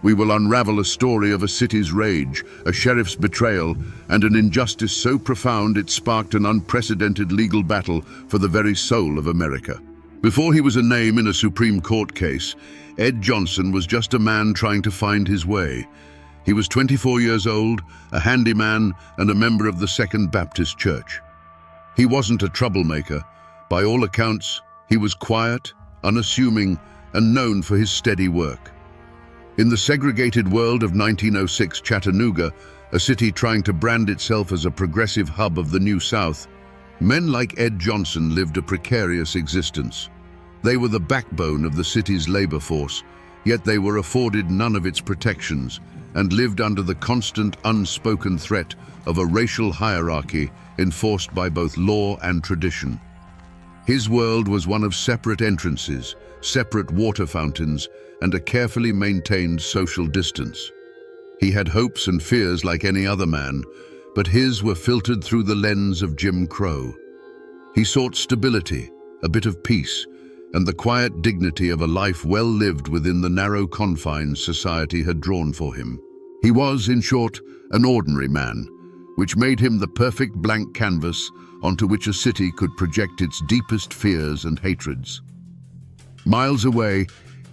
We will unravel a story of a city's rage, a sheriff's betrayal, and an injustice so profound it sparked an unprecedented legal battle for the very soul of America. Before he was a name in a Supreme Court case, Ed Johnson was just a man trying to find his way. He was 24 years old, a handyman, and a member of the Second Baptist Church. He wasn't a troublemaker. By all accounts, he was quiet, unassuming, and known for his steady work. In the segregated world of 1906 Chattanooga, a city trying to brand itself as a progressive hub of the New South, men like Ed Johnson lived a precarious existence. They were the backbone of the city's labor force, yet they were afforded none of its protections and lived under the constant unspoken threat of a racial hierarchy enforced by both law and tradition. His world was one of separate entrances, separate water fountains, and a carefully maintained social distance. He had hopes and fears like any other man, but his were filtered through the lens of Jim Crow. He sought stability, a bit of peace, and the quiet dignity of a life well lived within the narrow confines society had drawn for him. He was, in short, an ordinary man, which made him the perfect blank canvas onto which a city could project its deepest fears and hatreds. Miles away,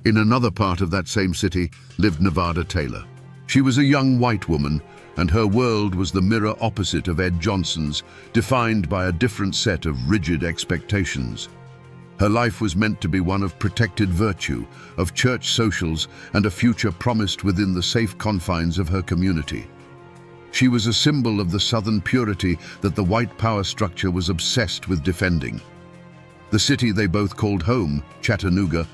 in another part of that same city, lived Nevada Taylor. She was a young white woman, and her world was the mirror opposite of Ed Johnson's, defined by a different set of rigid expectations. Her life was meant to be one of protected virtue, of church socials, and a future promised within the safe confines of her community. She was a symbol of the Southern purity that the white power structure was obsessed with defending. The city they both called home, Chattanooga,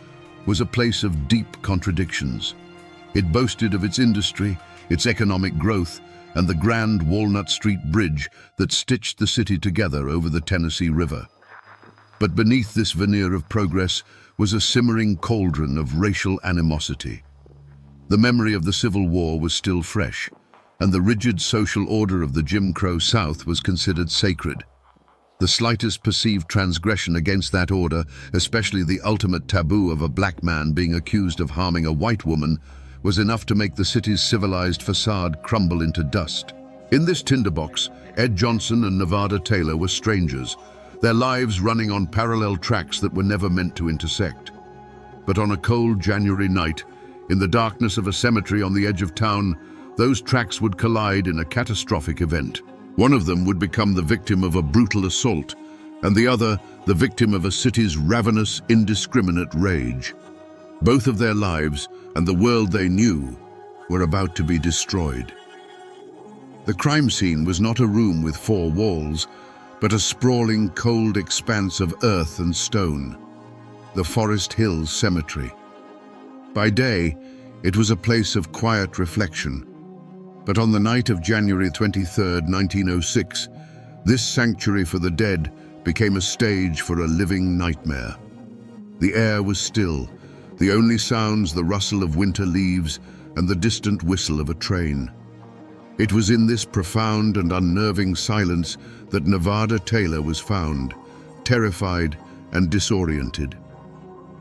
was a place of deep contradictions. It boasted of its industry, its economic growth, and the grand Walnut Street Bridge that stitched the city together over the Tennessee River. But beneath this veneer of progress was a simmering cauldron of racial animosity. The memory of the Civil War was still fresh, and the rigid social order of the Jim Crow South was considered sacred. The slightest perceived transgression against that order, especially the ultimate taboo of a black man being accused of harming a white woman, was enough to make the city's civilized facade crumble into dust. In this tinderbox, Ed Johnson and Nevada Taylor were strangers, their lives running on parallel tracks that were never meant to intersect. But on a cold January night, in the darkness of a cemetery on the edge of town, those tracks would collide in a catastrophic event. One of them would become the victim of a brutal assault, and the other the victim of a city's ravenous, indiscriminate rage. Both of their lives and the world they knew were about to be destroyed. The crime scene was not a room with four walls, but a sprawling, cold expanse of earth and stone, the Forest Hills Cemetery. By day, it was a place of quiet reflection, but on the night of January 23, 1906, this sanctuary for the dead became a stage for a living nightmare. The air was still, the only sounds the rustle of winter leaves and the distant whistle of a train. It was in this profound and unnerving silence that Nevada Taylor was found, terrified and disoriented.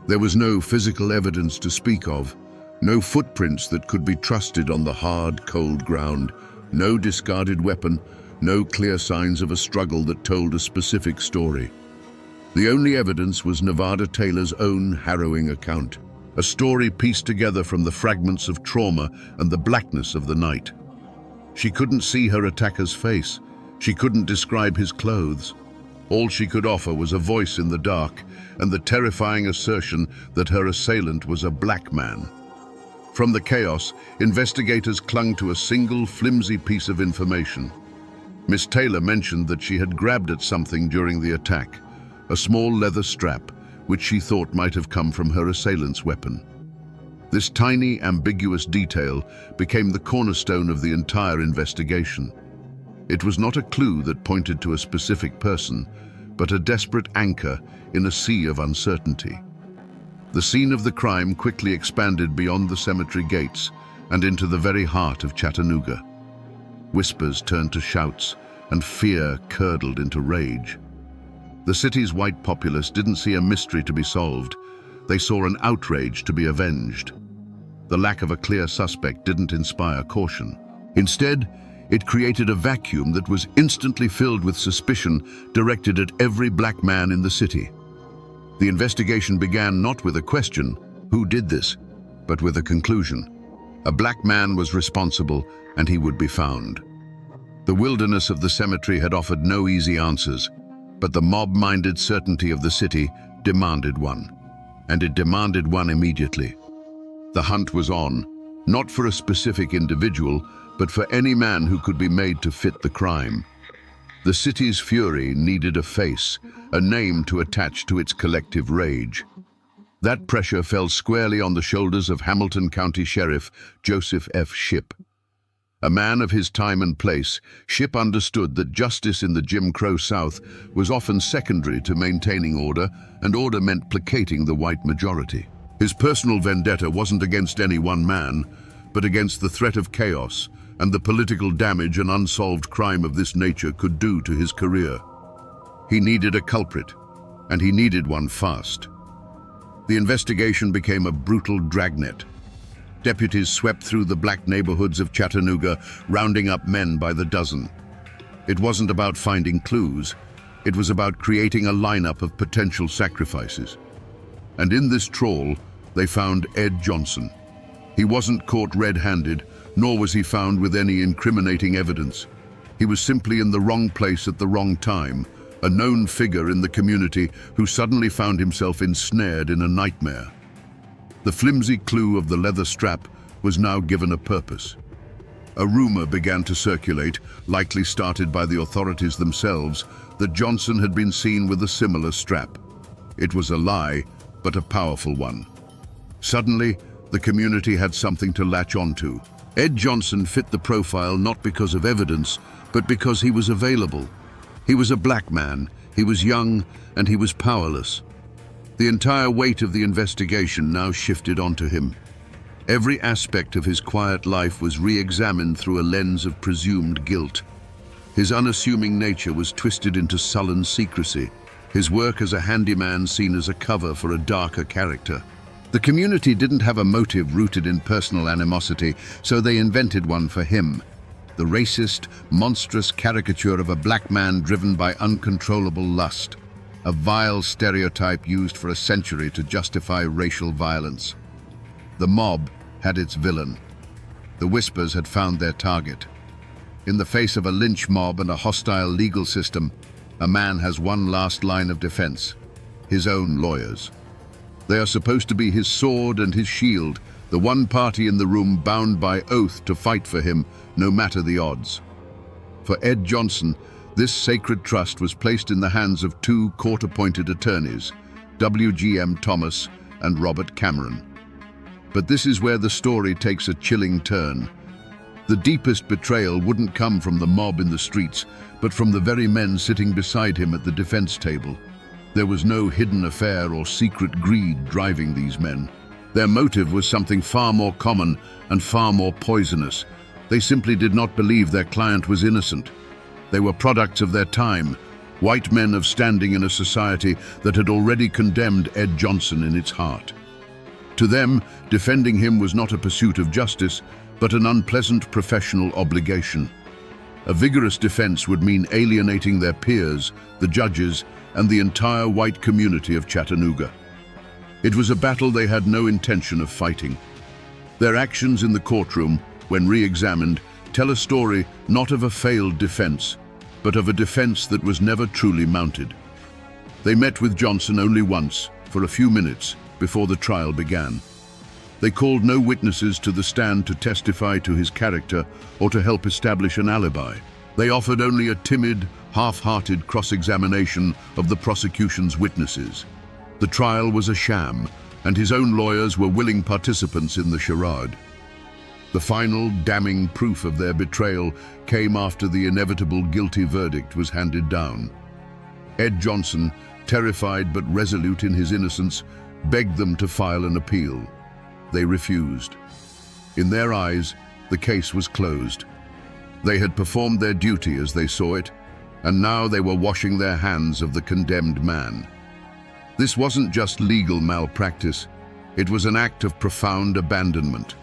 There was no physical evidence to speak of, no footprints that could be trusted on the hard, cold ground, no discarded weapon, no clear signs of a struggle that told a specific story. The only evidence was Nevada Taylor's own harrowing account, a story pieced together from the fragments of trauma and the blackness of the night. She couldn't see her attacker's face. She couldn't describe his clothes. All she could offer was a voice in the dark and the terrifying assertion that her assailant was a black man. From the chaos, investigators clung to a single flimsy piece of information. Miss Taylor mentioned that she had grabbed at something during the attack, a small leather strap, which she thought might have come from her assailant's weapon. This tiny, ambiguous detail became the cornerstone of the entire investigation. It was not a clue that pointed to a specific person, but a desperate anchor in a sea of uncertainty. The scene of the crime quickly expanded beyond the cemetery gates and into the very heart of Chattanooga. Whispers turned to shouts, and fear curdled into rage. The city's white populace didn't see a mystery to be solved. They saw an outrage to be avenged. The lack of a clear suspect didn't inspire caution. Instead, it created a vacuum that was instantly filled with suspicion directed at every black man in the city. The investigation began not with a question, who did this, but with a conclusion. A black man was responsible, and he would be found. The wilderness of the cemetery had offered no easy answers, But the mob-minded certainty of the city demanded one, and it demanded one immediately. The hunt was on, not for a specific individual, but for any man who could be made to fit the crime. The city's fury needed a face, a name to attach to its collective rage. That pressure fell squarely on the shoulders of Hamilton County Sheriff Joseph F. Shipp. A man of his time and place, Shipp understood that justice in the Jim Crow South was often secondary to maintaining order, and order meant placating the white majority. His personal vendetta wasn't against any one man, but against the threat of chaos and the political damage an unsolved crime of this nature could do to his career. He needed a culprit, and he needed one fast. The investigation became a brutal dragnet. Deputies swept through the black neighborhoods of Chattanooga, rounding up men by the dozen. It wasn't about finding clues. It was about creating a lineup of potential sacrifices. And in this trawl, they found Ed Johnson. He wasn't caught red-handed, nor was he found with any incriminating evidence. He was simply in the wrong place at the wrong time, a known figure in the community who suddenly found himself ensnared in a nightmare. The flimsy clue of the leather strap was now given a purpose. A rumor began to circulate, likely started by the authorities themselves, that Johnson had been seen with a similar strap. It was a lie, but a powerful one. Suddenly, the community had something to latch onto. Ed Johnson fit the profile not because of evidence, but because he was available. He was a black man, he was young, and he was powerless. The entire weight of the investigation now shifted onto him. Every aspect of his quiet life was re-examined through a lens of presumed guilt. His unassuming nature was twisted into sullen secrecy, his work as a handyman seen as a cover for a darker character. The community didn't have a motive rooted in personal animosity, so they invented one for him. The racist, monstrous caricature of a black man driven by uncontrollable lust. A vile stereotype used for a century to justify racial violence. The mob had its villain. The Whispers had found their target. In the face of a lynch mob and a hostile legal system, a man has one last line of defense: his own lawyers. They are supposed to be his sword and his shield, the one party in the room bound by oath to fight for him, no matter the odds. For Ed Johnson, this sacred trust was placed in the hands of two court-appointed attorneys, W.G.M. Thomas and Robert Cameron. But this is where the story takes a chilling turn. The deepest betrayal wouldn't come from the mob in the streets, but from the very men sitting beside him at the defense table. There was no hidden affair or secret greed driving these men. Their motive was something far more common and far more poisonous. They simply did not believe their client was innocent. They were products of their time, white men of standing in a society that had already condemned Ed Johnson in its heart. To them, defending him was not a pursuit of justice, but an unpleasant professional obligation. A vigorous defense would mean alienating their peers, the judges, and the entire white community of Chattanooga. It was a battle they had no intention of fighting. Their actions in the courtroom, when re-examined, tell a story not of a failed defense, but of a defense that was never truly mounted. They met with Johnson only once, for a few minutes, before the trial began. They called no witnesses to the stand to testify to his character or to help establish an alibi. They offered only a timid, half-hearted cross-examination of the prosecution's witnesses. The trial was a sham, and his own lawyers were willing participants in the charade. The final, damning proof of their betrayal came after the inevitable guilty verdict was handed down. Ed Johnson, terrified but resolute in his innocence, begged them to file an appeal. They refused. In their eyes, the case was closed. They had performed their duty as they saw it, and now they were washing their hands of the condemned man. This wasn't just legal malpractice, it was an act of profound abandonment.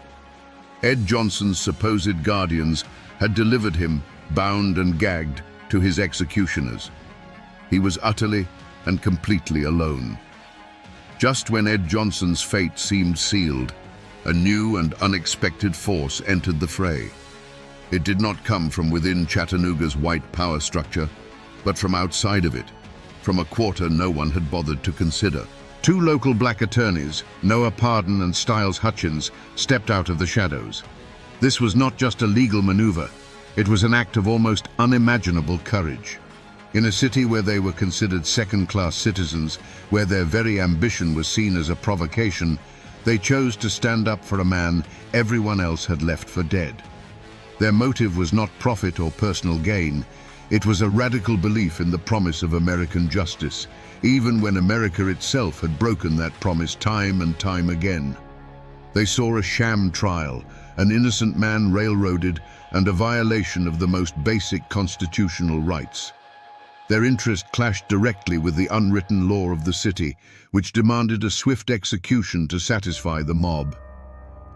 Ed Johnson's supposed guardians had delivered him, bound and gagged, to his executioners. He was utterly and completely alone. Just when Ed Johnson's fate seemed sealed, a new and unexpected force entered the fray. It did not come from within Chattanooga's white power structure, but from outside of it. from a quarter no one had bothered to consider. Two local black attorneys, Noah Pardon and Styles Hutchins, stepped out of the shadows. This was not just a legal maneuver, it was an act of almost unimaginable courage. In a city where they were considered second-class citizens, where their very ambition was seen as a provocation, they chose to stand up for a man everyone else had left for dead. Their motive was not profit or personal gain. It was a radical belief in the promise of American justice, even when America itself had broken that promise time and time again. They saw a sham trial, an innocent man railroaded, and a violation of the most basic constitutional rights. Their interest clashed directly with the unwritten law of the city, which demanded a swift execution to satisfy the mob.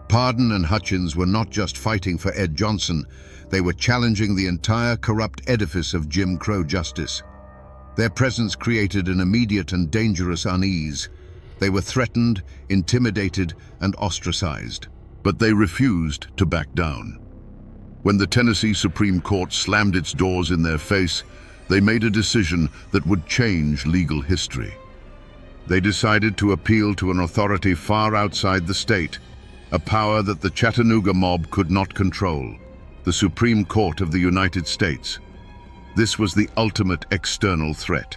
Pardon and Hutchins were not just fighting for Ed Johnson, they were challenging the entire corrupt edifice of Jim Crow justice. Their presence created an immediate and dangerous unease. They were threatened, intimidated, and ostracized. But they refused to back down. When the Tennessee Supreme Court slammed its doors in their face, they made a decision that would change legal history. They decided to appeal to an authority far outside the state, a power that the Chattanooga mob could not control, the Supreme Court of the United States. This was the ultimate external threat.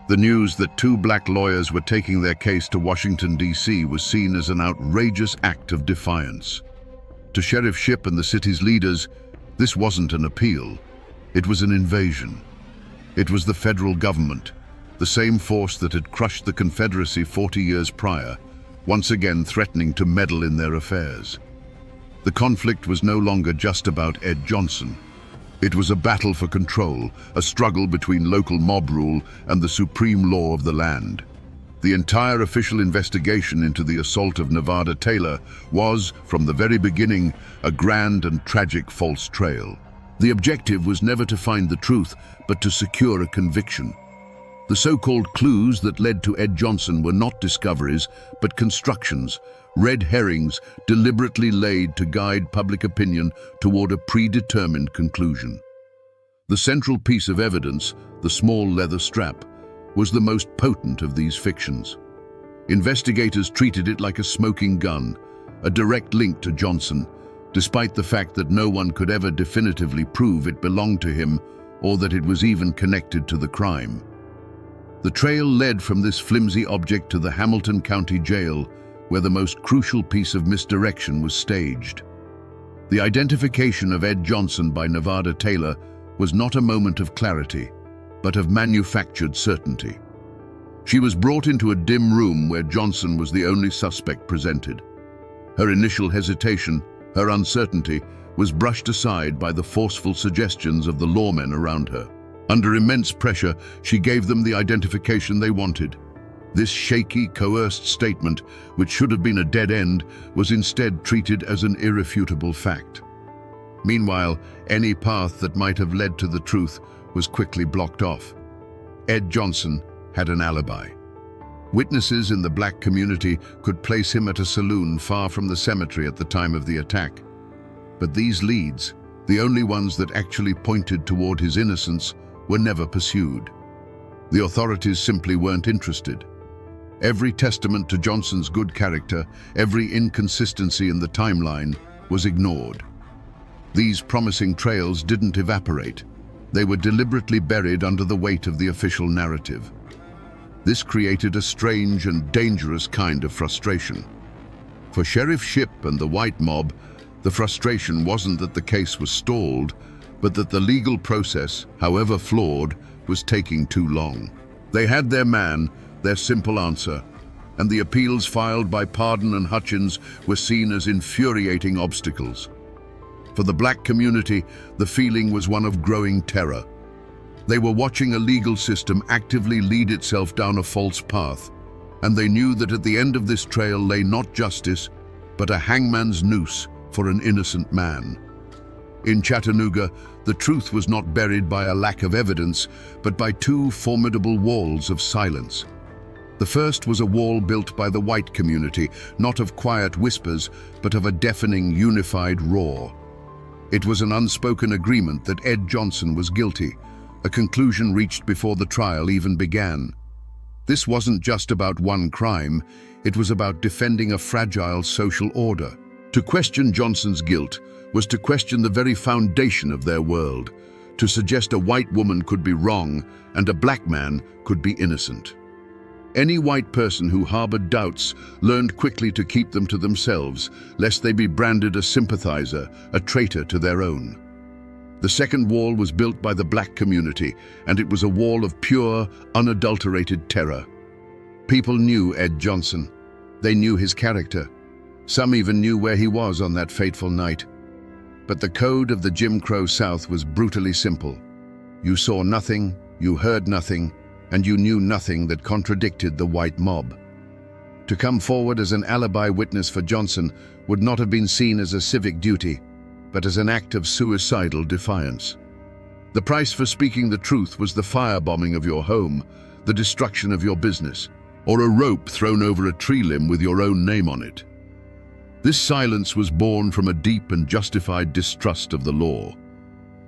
The news that two black lawyers were taking their case to Washington, D.C. was seen as an outrageous act of defiance. To Sheriff Shipp and the city's leaders, this wasn't an appeal, it was an invasion. It was the federal government, the same force that had crushed the Confederacy 40 years prior, once again threatening to meddle in their affairs. The conflict was no longer just about Ed Johnson. It was a battle for control, a struggle between local mob rule and the supreme law of the land. The entire official investigation into the assault of Nevada Taylor was, from the very beginning, a grand and tragic false trail. The objective was never to find the truth, but to secure a conviction. The so-called clues that led to Ed Johnson were not discoveries, but constructions, red herrings deliberately laid to guide public opinion toward a predetermined conclusion. The central piece of evidence, the small leather strap, was the most potent of these fictions. Investigators treated it like a smoking gun, a direct link to Johnson, despite the fact that no one could ever definitively prove it belonged to him or that it was even connected to the crime. The trail led from this flimsy object to the Hamilton County Jail, where the most crucial piece of misdirection was staged. The identification of Ed Johnson by Nevada Taylor was not a moment of clarity, but of manufactured certainty. She was brought into a dim room where Johnson was the only suspect presented. Her initial hesitation, her uncertainty, was brushed aside by the forceful suggestions of the lawmen around her. Under immense pressure, she gave them the identification they wanted. This shaky, coerced statement, which should have been a dead end, was instead treated as an irrefutable fact. Meanwhile, any path that might have led to the truth was quickly blocked off. Ed Johnson had an alibi. Witnesses in the black community could place him at a saloon far from the cemetery at the time of the attack. But these leads, the only ones that actually pointed toward his innocence, were never pursued. The authorities simply weren't interested. Every testament to Johnson's good character, every inconsistency in the timeline, was ignored. These promising trails didn't evaporate. They were deliberately buried under the weight of the official narrative. This created a strange and dangerous kind of frustration. For Sheriff Shipp and the white mob, the frustration wasn't that the case was stalled, but that the legal process, however flawed, was taking too long. They had their man, their simple answer, and the appeals filed by Pardon and Hutchins were seen as infuriating obstacles. For the black community, the feeling was one of growing terror. They were watching a legal system actively lead itself down a false path, and they knew that at the end of this trail lay not justice, but a hangman's noose for an innocent man. In Chattanooga, the truth was not buried by a lack of evidence, but by two formidable walls of silence. The first was a wall built by the white community, not of quiet whispers, but of a deafening, unified roar. It was an unspoken agreement that Ed Johnson was guilty, a conclusion reached before the trial even began. This wasn't just about one crime, it was about defending a fragile social order. To question Johnson's guilt was to question the very foundation of their world, to suggest a white woman could be wrong and a black man could be innocent. Any white person who harbored doubts learned quickly to keep them to themselves, lest they be branded a sympathizer, a traitor to their own. The second wall was built by the black community, and it was a wall of pure, unadulterated terror. People knew Ed Johnson. They knew his character. Some even knew where he was on that fateful night. But the code of the Jim Crow South was brutally simple. You saw nothing, you heard nothing, and you knew nothing that contradicted the white mob. To come forward as an alibi witness for Johnson would not have been seen as a civic duty, but as an act of suicidal defiance. The price for speaking the truth was the firebombing of your home, the destruction of your business, or a rope thrown over a tree limb with your own name on it. This silence was born from a deep and justified distrust of the law.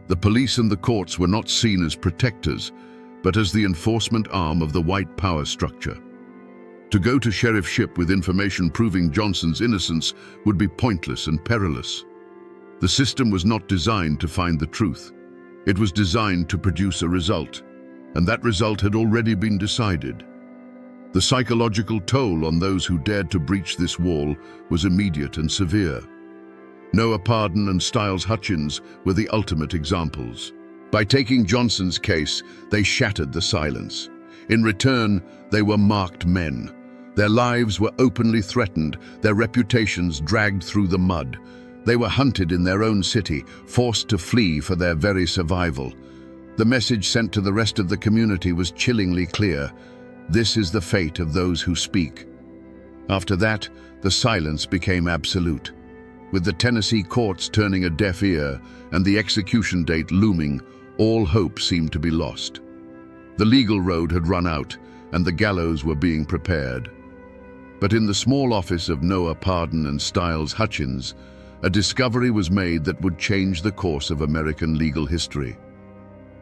The police and the courts were not seen as protectors, but as the enforcement arm of the white power structure. To go to sheriffship with information proving Johnson's innocence would be pointless and perilous. The system was not designed to find the truth. It was designed to produce a result, and that result had already been decided. The psychological toll on those who dared to breach this wall was immediate and severe. Noah Pardon and Styles Hutchins were the ultimate examples. By taking Johnson's case, they shattered the silence. In return, they were marked men. Their lives were openly threatened, their reputations dragged through the mud. They were hunted in their own city, forced to flee for their very survival. The message sent to the rest of the community was chillingly clear. This is the fate of those who speak. After that, the silence became absolute. With the Tennessee courts turning a deaf ear and the execution date looming, all hope seemed to be lost. The legal road had run out, and the gallows were being prepared. But in the small office of Noah Pardon and Styles Hutchins, a discovery was made that would change the course of American legal history.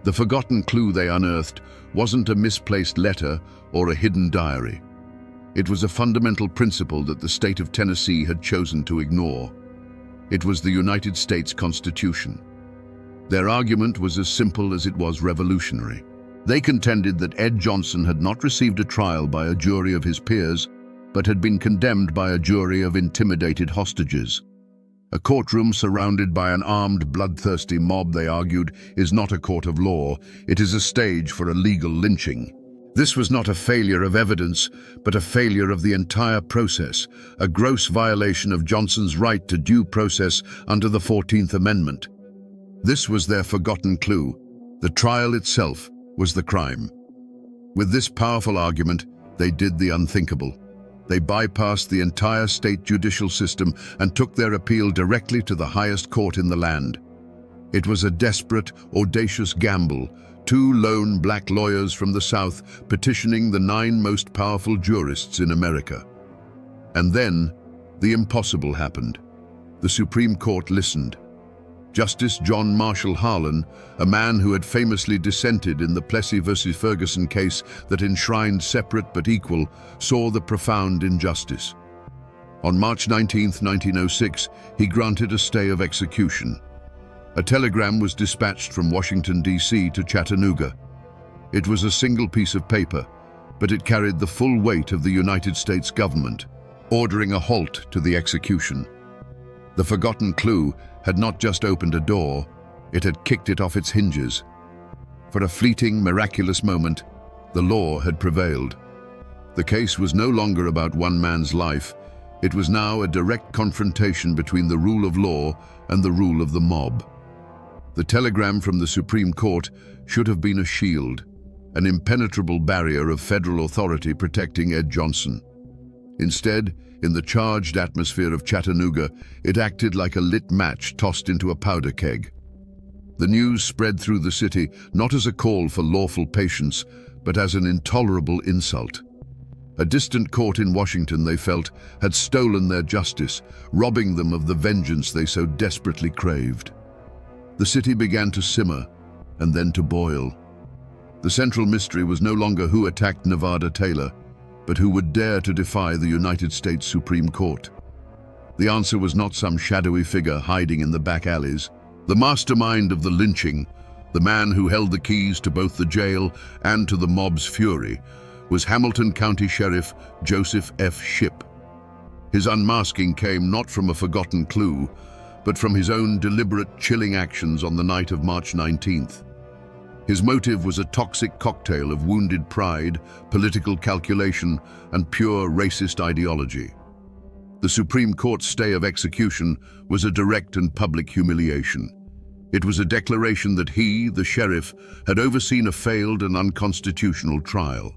The forgotten clue they unearthed wasn't a misplaced letter or a hidden diary. It was a fundamental principle that the state of Tennessee had chosen to ignore. It was the United States Constitution. Their argument was as simple as it was revolutionary. They contended that Ed Johnson had not received a trial by a jury of his peers, but had been condemned by a jury of intimidated hostages. A courtroom surrounded by an armed, bloodthirsty mob, they argued, is not a court of law. It is a stage for a legal lynching. This was not a failure of evidence, but a failure of the entire process, a gross violation of Johnson's right to due process under the 14th Amendment. This was their forgotten clue. The trial itself was the crime. With this powerful argument, they did the unthinkable. They bypassed the entire state judicial system and took their appeal directly to the highest court in the land. It was a desperate, audacious gamble, two lone black lawyers from the South petitioning the 9 most powerful jurists in America. And then, the impossible happened. The Supreme Court listened. Justice John Marshall Harlan, a man who had famously dissented in the Plessy versus Ferguson case that enshrined separate but equal, saw the profound injustice. On March 19, 1906, he granted a stay of execution. A telegram was dispatched from Washington, D.C. to Chattanooga. It was a single piece of paper, but it carried the full weight of the United States government, ordering a halt to the execution. The forgotten clue had not just opened a door, it had kicked it off its hinges. For a fleeting, miraculous moment, the law had prevailed. The case was no longer about one man's life. It was now a direct confrontation between the rule of law and the rule of the mob. The telegram from the Supreme Court should have been a shield, an impenetrable barrier of federal authority protecting Ed Johnson. Instead, in the charged atmosphere of Chattanooga, it acted like a lit match tossed into a powder keg. The news spread through the city not as a call for lawful patience, but as an intolerable insult. A distant court in Washington, they felt, had stolen their justice, robbing them of the vengeance they so desperately craved. The city began to simmer, and then to boil. The central mystery was no longer who attacked Nevada Taylor, but who would dare to defy the United States Supreme Court. The answer was not some shadowy figure hiding in the back alleys. The mastermind of the lynching, the man who held the keys to both the jail and to the mob's fury, was Hamilton County Sheriff Joseph F. Shipp. His unmasking came not from a forgotten clue, but from his own deliberate, chilling actions on the night of March 19th. His motive was a toxic cocktail of wounded pride, political calculation, and pure racist ideology. The Supreme Court's stay of execution was a direct and public humiliation. It was a declaration that he, the sheriff, had overseen a failed and unconstitutional trial.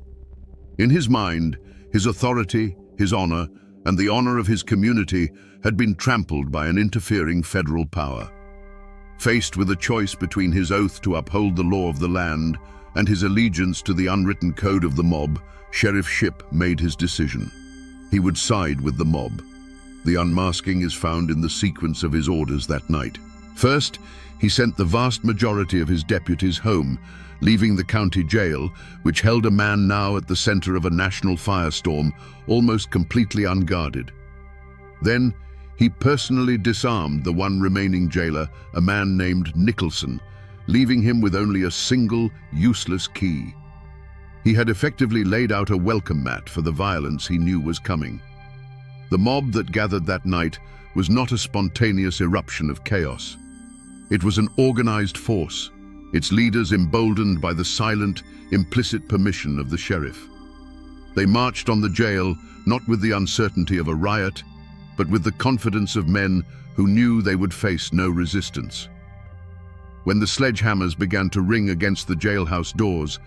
In his mind, his authority, his honor, and the honor of his community had been trampled by an interfering federal power. Faced with a choice between his oath to uphold the law of the land and his allegiance to the unwritten code of the mob, Sheriff Shipp made his decision. He would side with the mob. The unmasking is found in the sequence of his orders that night. First, he sent the vast majority of his deputies home, leaving the county jail, which held a man now at the center of a national firestorm, almost completely unguarded. Then, he personally disarmed the one remaining jailer, a man named Nicholson, leaving him with only a single, useless key. He had effectively laid out a welcome mat for the violence he knew was coming. The mob that gathered that night was not a spontaneous eruption of chaos. It was an organized force, its leaders emboldened by the silent, implicit permission of the sheriff. They marched on the jail not with the uncertainty of a riot, but with the confidence of men who knew they would face no resistance. When the sledgehammers began to ring against the jailhouse doors,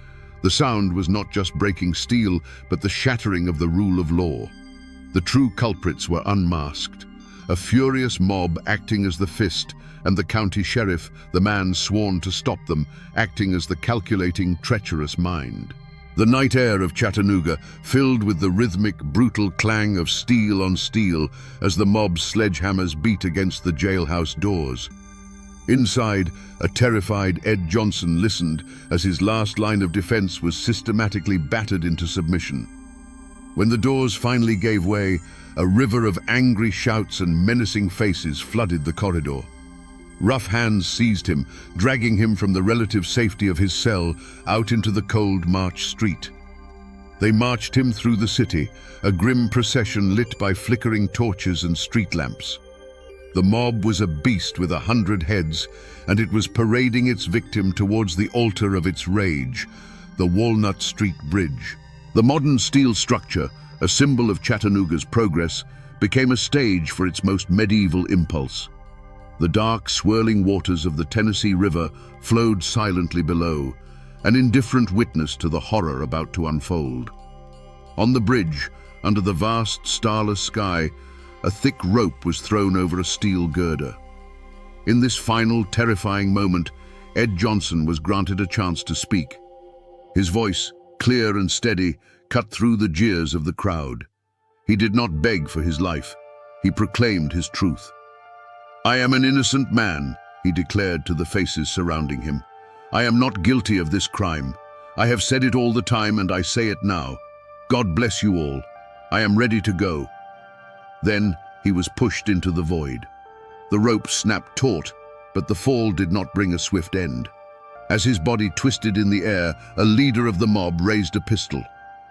the sound was not just breaking steel, but the shattering of the rule of law. The true culprits were unmasked, a furious mob acting as the fist, and the county sheriff, the man sworn to stop them, acting as the calculating, treacherous mind. The night air of Chattanooga filled with the rhythmic, brutal clang of steel on steel as the mob's sledgehammers beat against the jailhouse doors. Inside, a terrified Ed Johnson listened as his last line of defense was systematically battered into submission. When the doors finally gave way, a river of angry shouts and menacing faces flooded the corridor. Rough hands seized him, dragging him from the relative safety of his cell out into the cold March street. They marched him through the city, a grim procession lit by flickering torches and street lamps. The mob was a beast with 100 heads, and it was parading its victim towards the altar of its rage, the Walnut Street Bridge. The modern steel structure, a symbol of Chattanooga's progress, became a stage for its most medieval impulse. The dark, swirling waters of the Tennessee River flowed silently below, an indifferent witness to the horror about to unfold. On the bridge, under the vast, starless sky, a thick rope was thrown over a steel girder. In this final, terrifying moment, Ed Johnson was granted a chance to speak. His voice, clear and steady, cut through the jeers of the crowd. He did not beg for his life. He proclaimed his truth. "I am an innocent man," he declared to the faces surrounding him. "I am not guilty of this crime. I have said it all the time and I say it now. God bless you all. I am ready to go." Then he was pushed into the void. The rope snapped taut, but the fall did not bring a swift end. As his body twisted in the air, a leader of the mob raised a pistol.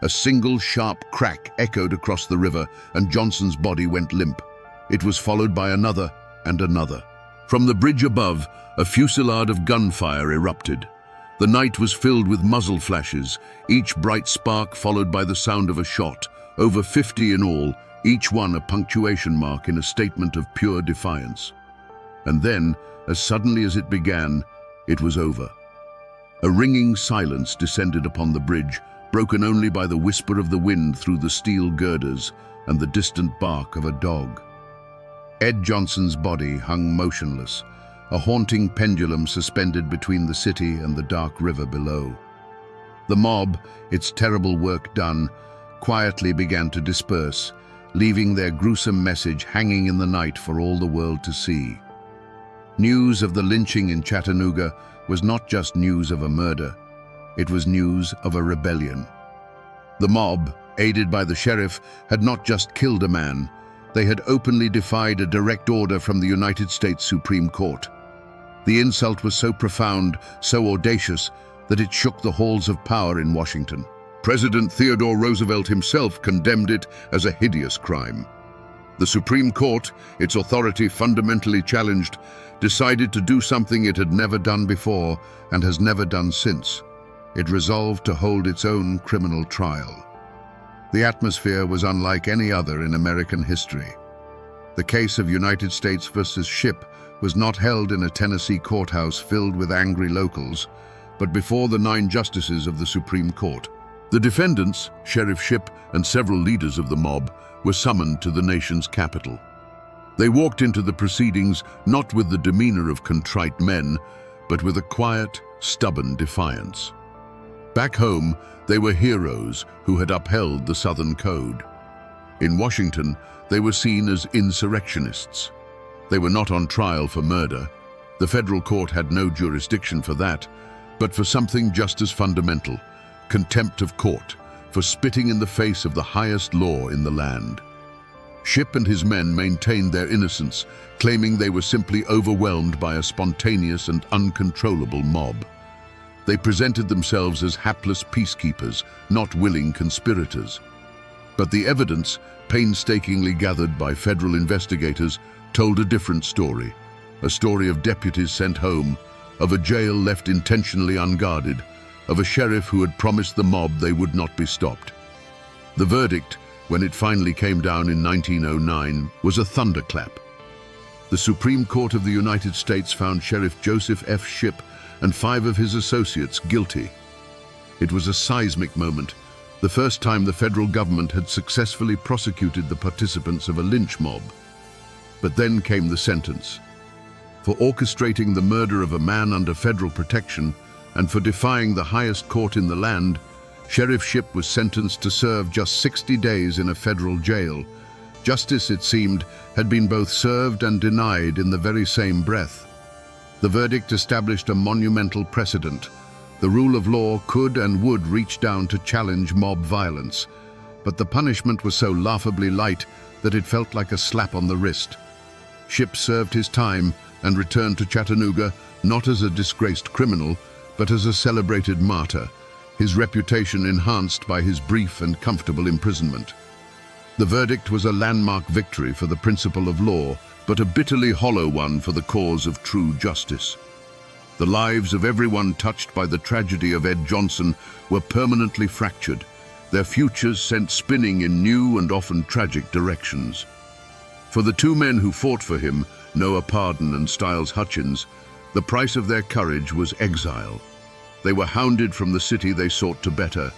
A single sharp crack echoed across the river, and Johnson's body went limp. It was followed by another and another. From the bridge above, a fusillade of gunfire erupted. The night was filled with muzzle flashes, each bright spark followed by the sound of a shot, over 50 in all, each one a punctuation mark in a statement of pure defiance. And then, as suddenly as it began, it was over. A ringing silence descended upon the bridge, broken only by the whisper of the wind through the steel girders and the distant bark of a dog. Ed Johnson's body hung motionless, a haunting pendulum suspended between the city and the dark river below. The mob, its terrible work done, quietly began to disperse, leaving their gruesome message hanging in the night for all the world to see. News of the lynching in Chattanooga was not just news of a murder. It was news of a rebellion. The mob, aided by the sheriff, had not just killed a man. They had openly defied a direct order from the United States Supreme Court. The insult was so profound, so audacious, that it shook the halls of power in Washington. President Theodore Roosevelt himself condemned it as a hideous crime. The Supreme Court, its authority fundamentally challenged, decided to do something it had never done before and has never done since. It resolved to hold its own criminal trial. The atmosphere was unlike any other in American history. The case of United States versus Shipp was not held in a Tennessee courthouse filled with angry locals, but before the 9 justices of the Supreme Court. The defendants, Sheriff Shipp and several leaders of the mob, were summoned to the nation's capital. They walked into the proceedings not with the demeanor of contrite men, but with a quiet, stubborn defiance. Back home, they were heroes who had upheld the Southern Code. In Washington, they were seen as insurrectionists. They were not on trial for murder. The federal court had no jurisdiction for that, but for something just as fundamental: contempt of court, for spitting in the face of the highest law in the land. Shipp and his men maintained their innocence, claiming they were simply overwhelmed by a spontaneous and uncontrollable mob. They presented themselves as hapless peacekeepers, not willing conspirators. But the evidence, painstakingly gathered by federal investigators, told a different story. A story of deputies sent home, of a jail left intentionally unguarded, of a sheriff who had promised the mob they would not be stopped. The verdict, when it finally came down in 1909, was a thunderclap. The Supreme Court of the United States found Sheriff Joseph F. Shipp and 5 of his associates guilty. It was a seismic moment, the first time the federal government had successfully prosecuted the participants of a lynch mob. But then came the sentence. For orchestrating the murder of a man under federal protection and for defying the highest court in the land, Sheriff Shipp was sentenced to serve just 60 days in a federal jail. Justice, it seemed, had been both served and denied in the very same breath. The verdict established a monumental precedent. The rule of law could and would reach down to challenge mob violence, but the punishment was so laughably light that it felt like a slap on the wrist. Shipp served his time and returned to Chattanooga not as a disgraced criminal, but as a celebrated martyr, his reputation enhanced by his brief and comfortable imprisonment. The verdict was a landmark victory for the principle of law, but a bitterly hollow one for the cause of true justice. The lives of everyone touched by the tragedy of Ed Johnson were permanently fractured, their futures sent spinning in new and often tragic directions. For the 2 men who fought for him, Noah Pardon and Styles Hutchins, the price of their courage was exile. They were hounded from the city they sought to better,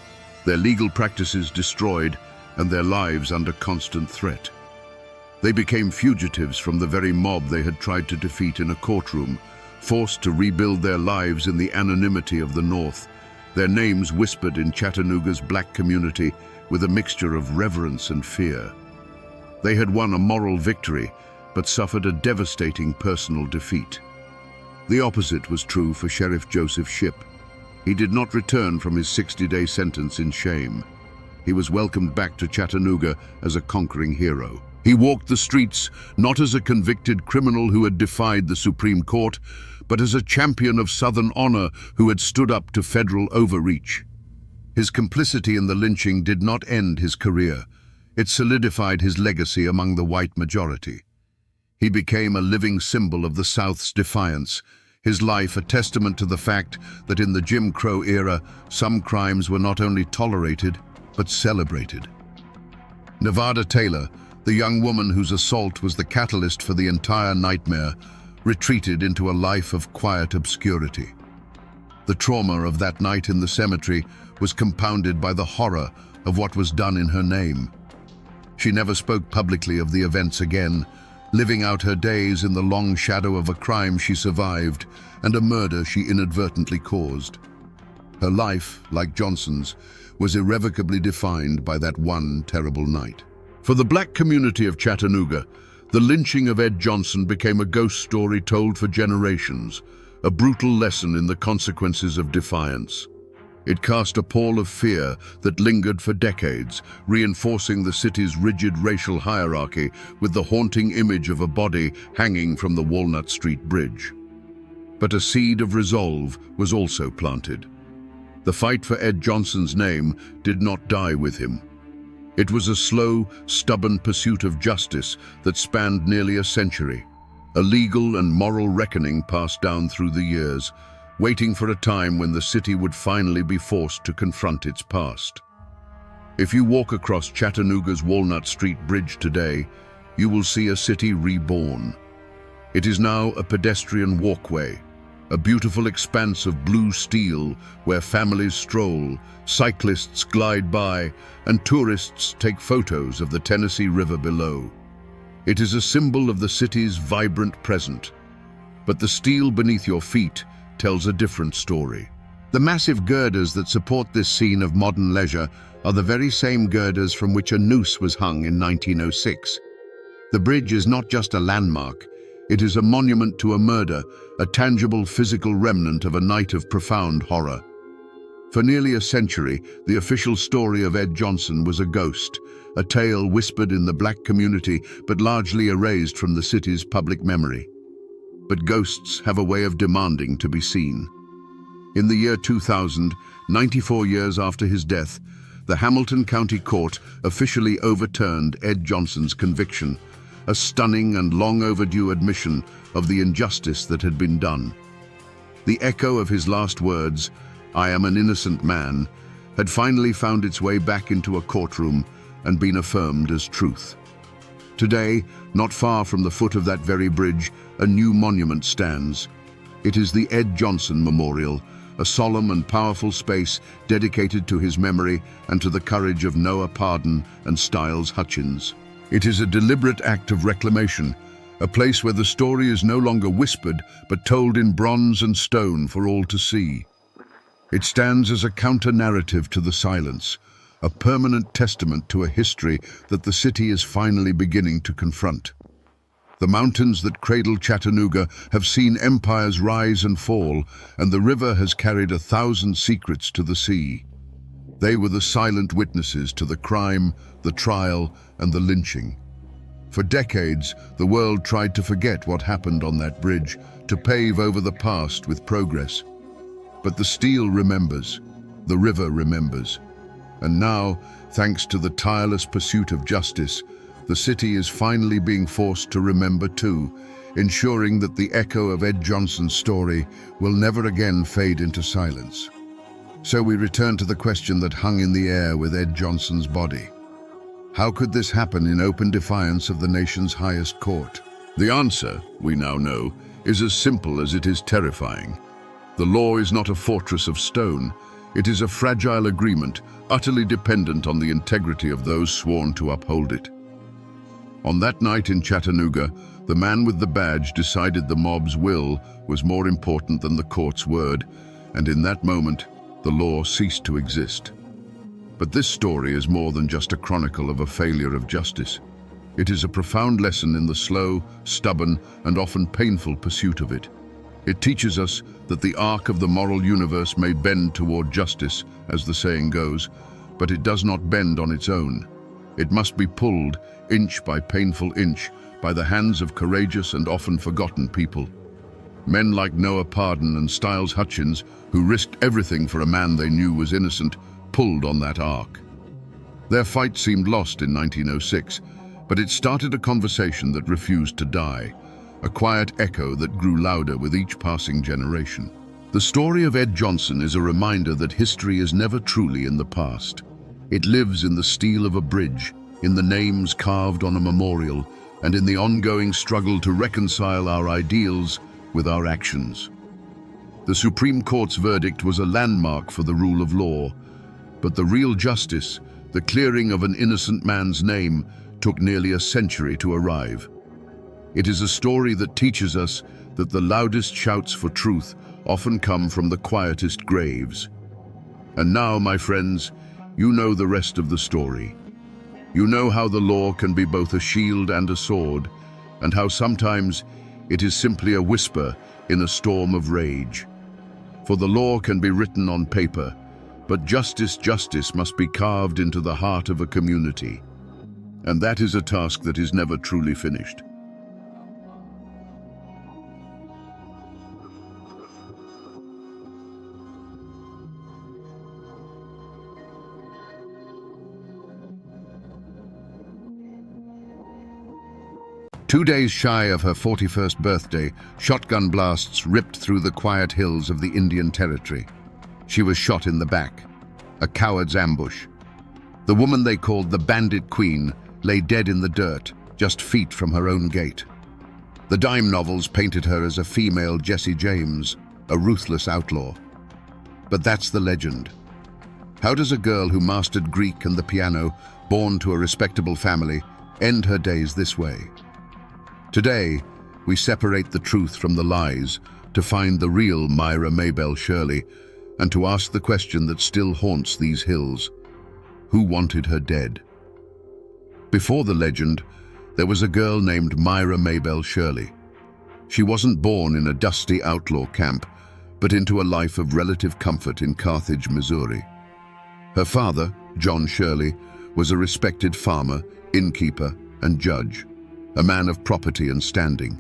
their legal practices destroyed, and their lives under constant threat. They became fugitives from the very mob they had tried to defeat in a courtroom, forced to rebuild their lives in the anonymity of the North, their names whispered in Chattanooga's black community with a mixture of reverence and fear. They had won a moral victory, but suffered a devastating personal defeat. The opposite was true for Sheriff Joseph Shipp. He did not return from his 60-day sentence in shame. He was welcomed back to Chattanooga as a conquering hero. He walked the streets not as a convicted criminal who had defied the Supreme Court, but as a champion of Southern honor who had stood up to federal overreach. His complicity in the lynching did not end his career. It solidified his legacy among the white majority. He became a living symbol of the South's defiance, his life a testament to the fact that in the Jim Crow era, some crimes were not only tolerated, but celebrated. Nevada Taylor, the young woman whose assault was the catalyst for the entire nightmare, retreated into a life of quiet obscurity. The trauma of that night in the cemetery was compounded by the horror of what was done in her name. She never spoke publicly of the events again, living out her days in the long shadow of a crime she survived and a murder she inadvertently caused. Her life, like Johnson's, was irrevocably defined by that one terrible night. For the black community of Chattanooga, the lynching of Ed Johnson became a ghost story told for generations, a brutal lesson in the consequences of defiance. It cast a pall of fear that lingered for decades, reinforcing the city's rigid racial hierarchy with the haunting image of a body hanging from the Walnut Street Bridge. But a seed of resolve was also planted. The fight for Ed Johnson's name did not die with him. It was a slow, stubborn pursuit of justice that spanned nearly a century, a legal and moral reckoning passed down through the years, waiting for a time when the city would finally be forced to confront its past. If you walk across Chattanooga's Walnut Street Bridge today, you will see a city reborn. It is now a pedestrian walkway, a beautiful expanse of blue steel where families stroll, cyclists glide by, and tourists take photos of the Tennessee River below. It is a symbol of the city's vibrant present. But the steel beneath your feet tells a different story. The massive girders that support this scene of modern leisure are the very same girders from which a noose was hung in 1906. The bridge is not just a landmark, it is a monument to a murder, a tangible physical remnant of a night of profound horror. For nearly a century, the official story of Ed Johnson was a ghost, a tale whispered in the black community but largely erased from the city's public memory. But ghosts have a way of demanding to be seen. In the year 2000, 94 years after his death, the Hamilton County Court officially overturned Ed Johnson's conviction, a stunning and long overdue admission of the injustice that had been done. The echo of his last words, "I am an innocent man," had finally found its way back into a courtroom and been affirmed as truth. Today, not far from the foot of that very bridge, a new monument stands. It is the Ed Johnson Memorial, a solemn and powerful space dedicated to his memory and to the courage of Noah Pardon and Styles Hutchins. It is a deliberate act of reclamation, a place where the story is no longer whispered but told in bronze and stone for all to see. It stands as a counter-narrative to the silence, a permanent testament to a history that the city is finally beginning to confront. The mountains that cradle Chattanooga have seen empires rise and fall, and the river has carried 1,000 secrets to the sea. They were the silent witnesses to the crime, the trial, and the lynching. For decades, the world tried to forget what happened on that bridge, to pave over the past with progress. But the steel remembers, the river remembers. And now, thanks to the tireless pursuit of justice, the city is finally being forced to remember too, ensuring that the echo of Ed Johnson's story will never again fade into silence. So we return to the question that hung in the air with Ed Johnson's body. How could this happen in open defiance of the nation's highest court? The answer, we now know, is as simple as it is terrifying. The law is not a fortress of stone. It is a fragile agreement, utterly dependent on the integrity of those sworn to uphold it. On that night in Chattanooga, the man with the badge decided the mob's will was more important than the court's word, and in that moment, the law ceased to exist. But this story is more than just a chronicle of a failure of justice. It is a profound lesson in the slow, stubborn, and often painful pursuit of it. It teaches us that the arc of the moral universe may bend toward justice, as the saying goes, but it does not bend on its own. It must be pulled, inch by painful inch, by the hands of courageous and often forgotten people. Men like Noah Pardon and Styles Hutchins, who risked everything for a man they knew was innocent, pulled on that arc. Their fight seemed lost in 1906, but it started a conversation that refused to die, a quiet echo that grew louder with each passing generation. The story of Ed Johnson is a reminder that history is never truly in the past. It lives in the steel of a bridge, in the names carved on a memorial, and in the ongoing struggle to reconcile our ideals with our actions. The Supreme Court's verdict was a landmark for the rule of law, but the real justice, the clearing of an innocent man's name, took nearly a century to arrive. It is a story that teaches us that the loudest shouts for truth often come from the quietest graves. And now, my friends, you know the rest of the story. You know how the law can be both a shield and a sword, and how sometimes it is simply a whisper in a storm of rage. For the law can be written on paper, But justice must be carved into the heart of a community. And that is a task that is never truly finished. Two days shy of her 41st birthday, shotgun blasts ripped through the quiet hills of the Indian Territory. She was shot in the back, a coward's ambush. The woman they called the Bandit Queen lay dead in the dirt, just feet from her own gate. The dime novels painted her as a female Jesse James, a ruthless outlaw. But that's the legend. How does a girl who mastered Greek and the piano, born to a respectable family, end her days this way? Today, we separate the truth from the lies to find the real Myra Maybelle Shirley and to ask the question that still haunts these hills. Who wanted her dead? Before the legend, there was a girl named Myra Maybelle Shirley. She wasn't born in a dusty outlaw camp, but into a life of relative comfort in Carthage, Missouri. Her father, John Shirley, was a respected farmer, innkeeper, and judge, a man of property and standing.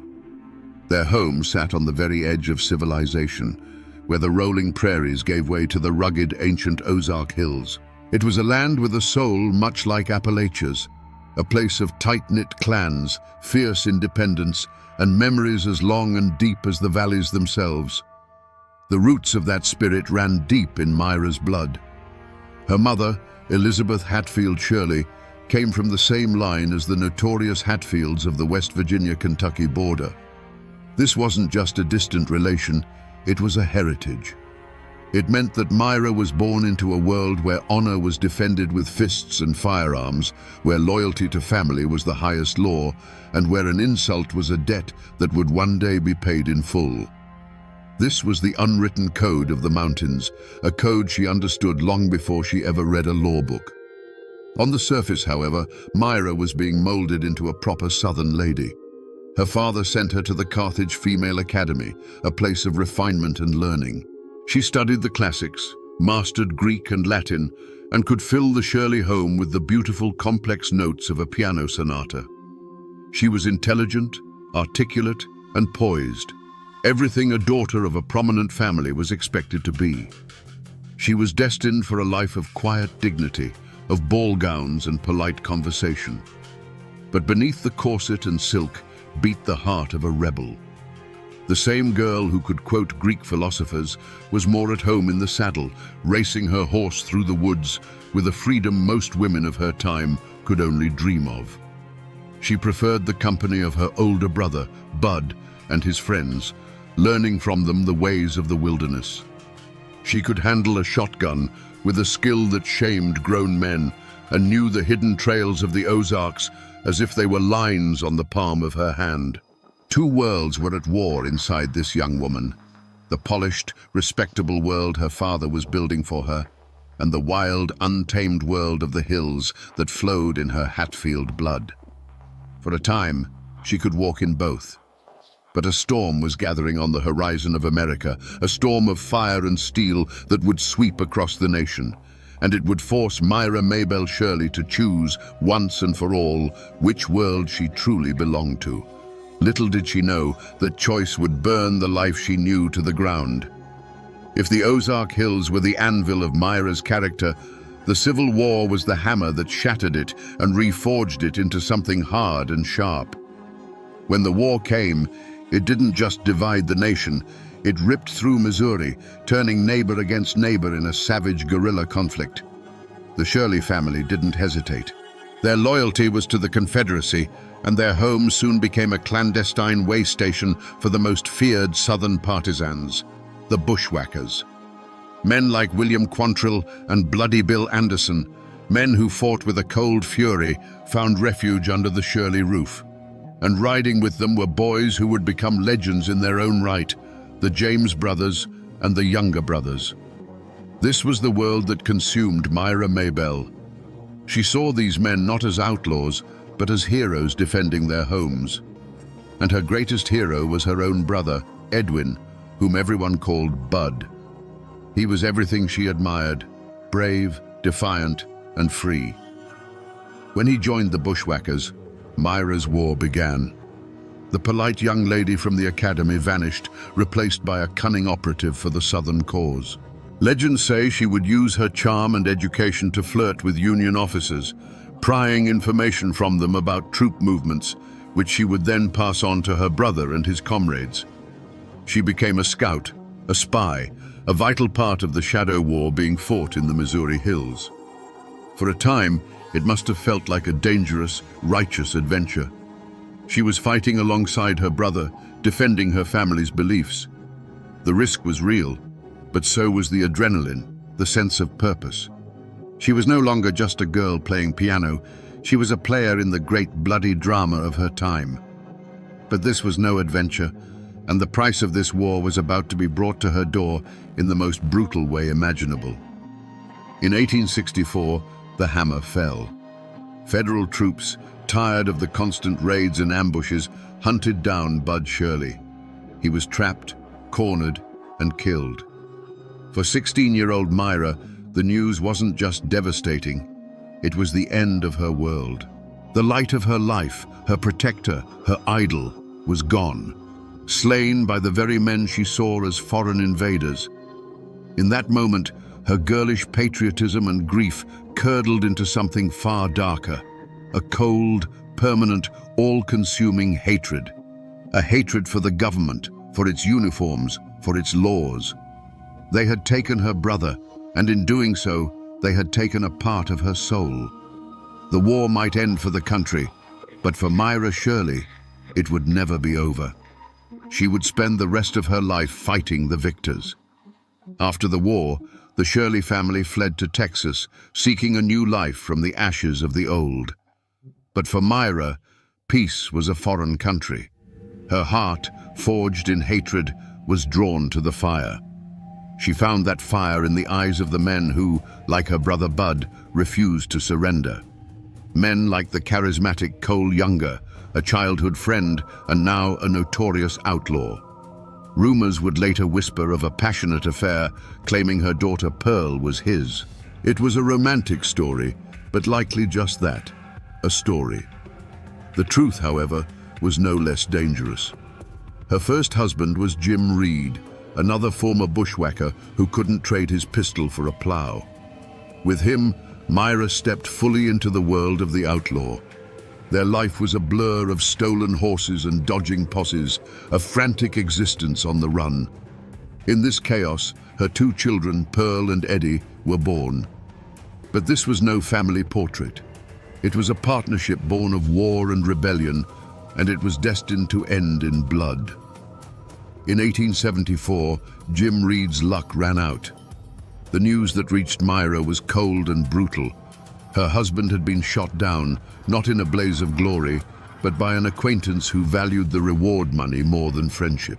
Their home sat on the very edge of civilization, where the rolling prairies gave way to the rugged ancient Ozark Hills. It was a land with a soul much like Appalachia's, a place of tight-knit clans, fierce independence, and memories as long and deep as the valleys themselves. The roots of that spirit ran deep in Myra's blood. Her mother, Elizabeth Hatfield Shirley, came from the same line as the notorious Hatfields of the West Virginia-Kentucky border. This wasn't just a distant relation, it was a heritage. It meant that Myra was born into a world where honor was defended with fists and firearms, where loyalty to family was the highest law, and where an insult was a debt that would one day be paid in full. This was the unwritten code of the mountains, a code she understood long before she ever read a law book. On the surface, however, Myra was being molded into a proper Southern lady. Her father sent her to the Carthage Female Academy, a place of refinement and learning. She studied the classics, mastered Greek and Latin, and could fill the Shirley home with the beautiful, complex notes of a piano sonata. She was intelligent, articulate, and poised, everything a daughter of a prominent family was expected to be. She was destined for a life of quiet dignity, of ball gowns and polite conversation. But beneath the corset and silk beat the heart of a rebel. The same girl who could quote Greek philosophers was more at home in the saddle, racing her horse through the woods with a freedom most women of her time could only dream of. She preferred the company of her older brother, Bud, and his friends, learning from them the ways of the wilderness. She could handle a shotgun with a skill that shamed grown men and knew the hidden trails of the Ozarks as if they were lines on the palm of her hand. Two worlds were at war inside this young woman: the polished, respectable world her father was building for her, and the wild, untamed world of the hills that flowed in her Hatfield blood. For a time, she could walk in both. But a storm was gathering on the horizon of America, a storm of fire and steel that would sweep across the nation, and it would force Myra Maybelle Shirley to choose, once and for all, which world she truly belonged to. Little did she know that choice would burn the life she knew to the ground. If the Ozark Hills were the anvil of Myra's character, the Civil War was the hammer that shattered it and reforged it into something hard and sharp. When the war came, it didn't just divide the nation, it ripped through Missouri, turning neighbor against neighbor in a savage guerrilla conflict. The Shirley family didn't hesitate. Their loyalty was to the Confederacy, and their home soon became a clandestine way station for the most feared Southern partisans, the bushwhackers. Men like William Quantrill and Bloody Bill Anderson, men who fought with a cold fury, found refuge under the Shirley roof. And riding with them were boys who would become legends in their own right, the James brothers and the Younger brothers. This was the world that consumed Myra Maybelle. She saw these men not as outlaws, but as heroes defending their homes. And her greatest hero was her own brother, Edwin, whom everyone called Bud. He was everything she admired: brave, defiant, and free. When he joined the bushwhackers, Myra's war began. The polite young lady from the academy vanished, replaced by a cunning operative for the Southern cause. Legends say she would use her charm and education to flirt with Union officers, prying information from them about troop movements, which she would then pass on to her brother and his comrades. She became a scout, a spy, a vital part of the shadow war being fought in the Missouri hills. For a time, it must have felt like a dangerous, righteous adventure. She was fighting alongside her brother, defending her family's beliefs. The risk was real, but so was the adrenaline, the sense of purpose. She was no longer just a girl playing piano, she was a player in the great bloody drama of her time. But this was no adventure, and the price of this war was about to be brought to her door in the most brutal way imaginable. In 1864, the hammer fell. Federal troops, tired of the constant raids and ambushes, hunted down Bud Shirley. He was trapped, cornered, and killed. For 16-year-old Myra, the news wasn't just devastating, it was the end of her world. The light of her life, her protector, her idol, was gone, slain by the very men she saw as foreign invaders. In that moment, her girlish patriotism and grief curdled into something far darker, a cold, permanent, all-consuming hatred. A hatred for the government, for its uniforms, for its laws. They had taken her brother, and in doing so, they had taken a part of her soul. The war might end for the country, but for Myra Shirley, it would never be over. She would spend the rest of her life fighting the victors. After the war, the Shirley family fled to Texas, seeking a new life from the ashes of the old. But for Myra, peace was a foreign country. Her heart, forged in hatred, was drawn to the fire. She found that fire in the eyes of the men who, like her brother Bud, refused to surrender. Men like the charismatic Cole Younger, a childhood friend and now a notorious outlaw. Rumors would later whisper of a passionate affair, claiming her daughter Pearl was his. It was a romantic story, but likely just that, a story. The truth, however, was no less dangerous. Her first husband was Jim Reed, another former bushwhacker who couldn't trade his pistol for a plow. With him, Myra stepped fully into the world of the outlaw. Their life was a blur of stolen horses and dodging posses, a frantic existence on the run. In this chaos, her two children, Pearl and Eddie, were born. But this was no family portrait. It was a partnership born of war and rebellion, and it was destined to end in blood. In 1874, Jim Reed's luck ran out. The news that reached Myra was cold and brutal. Her husband had been shot down, not in a blaze of glory, but by an acquaintance who valued the reward money more than friendship.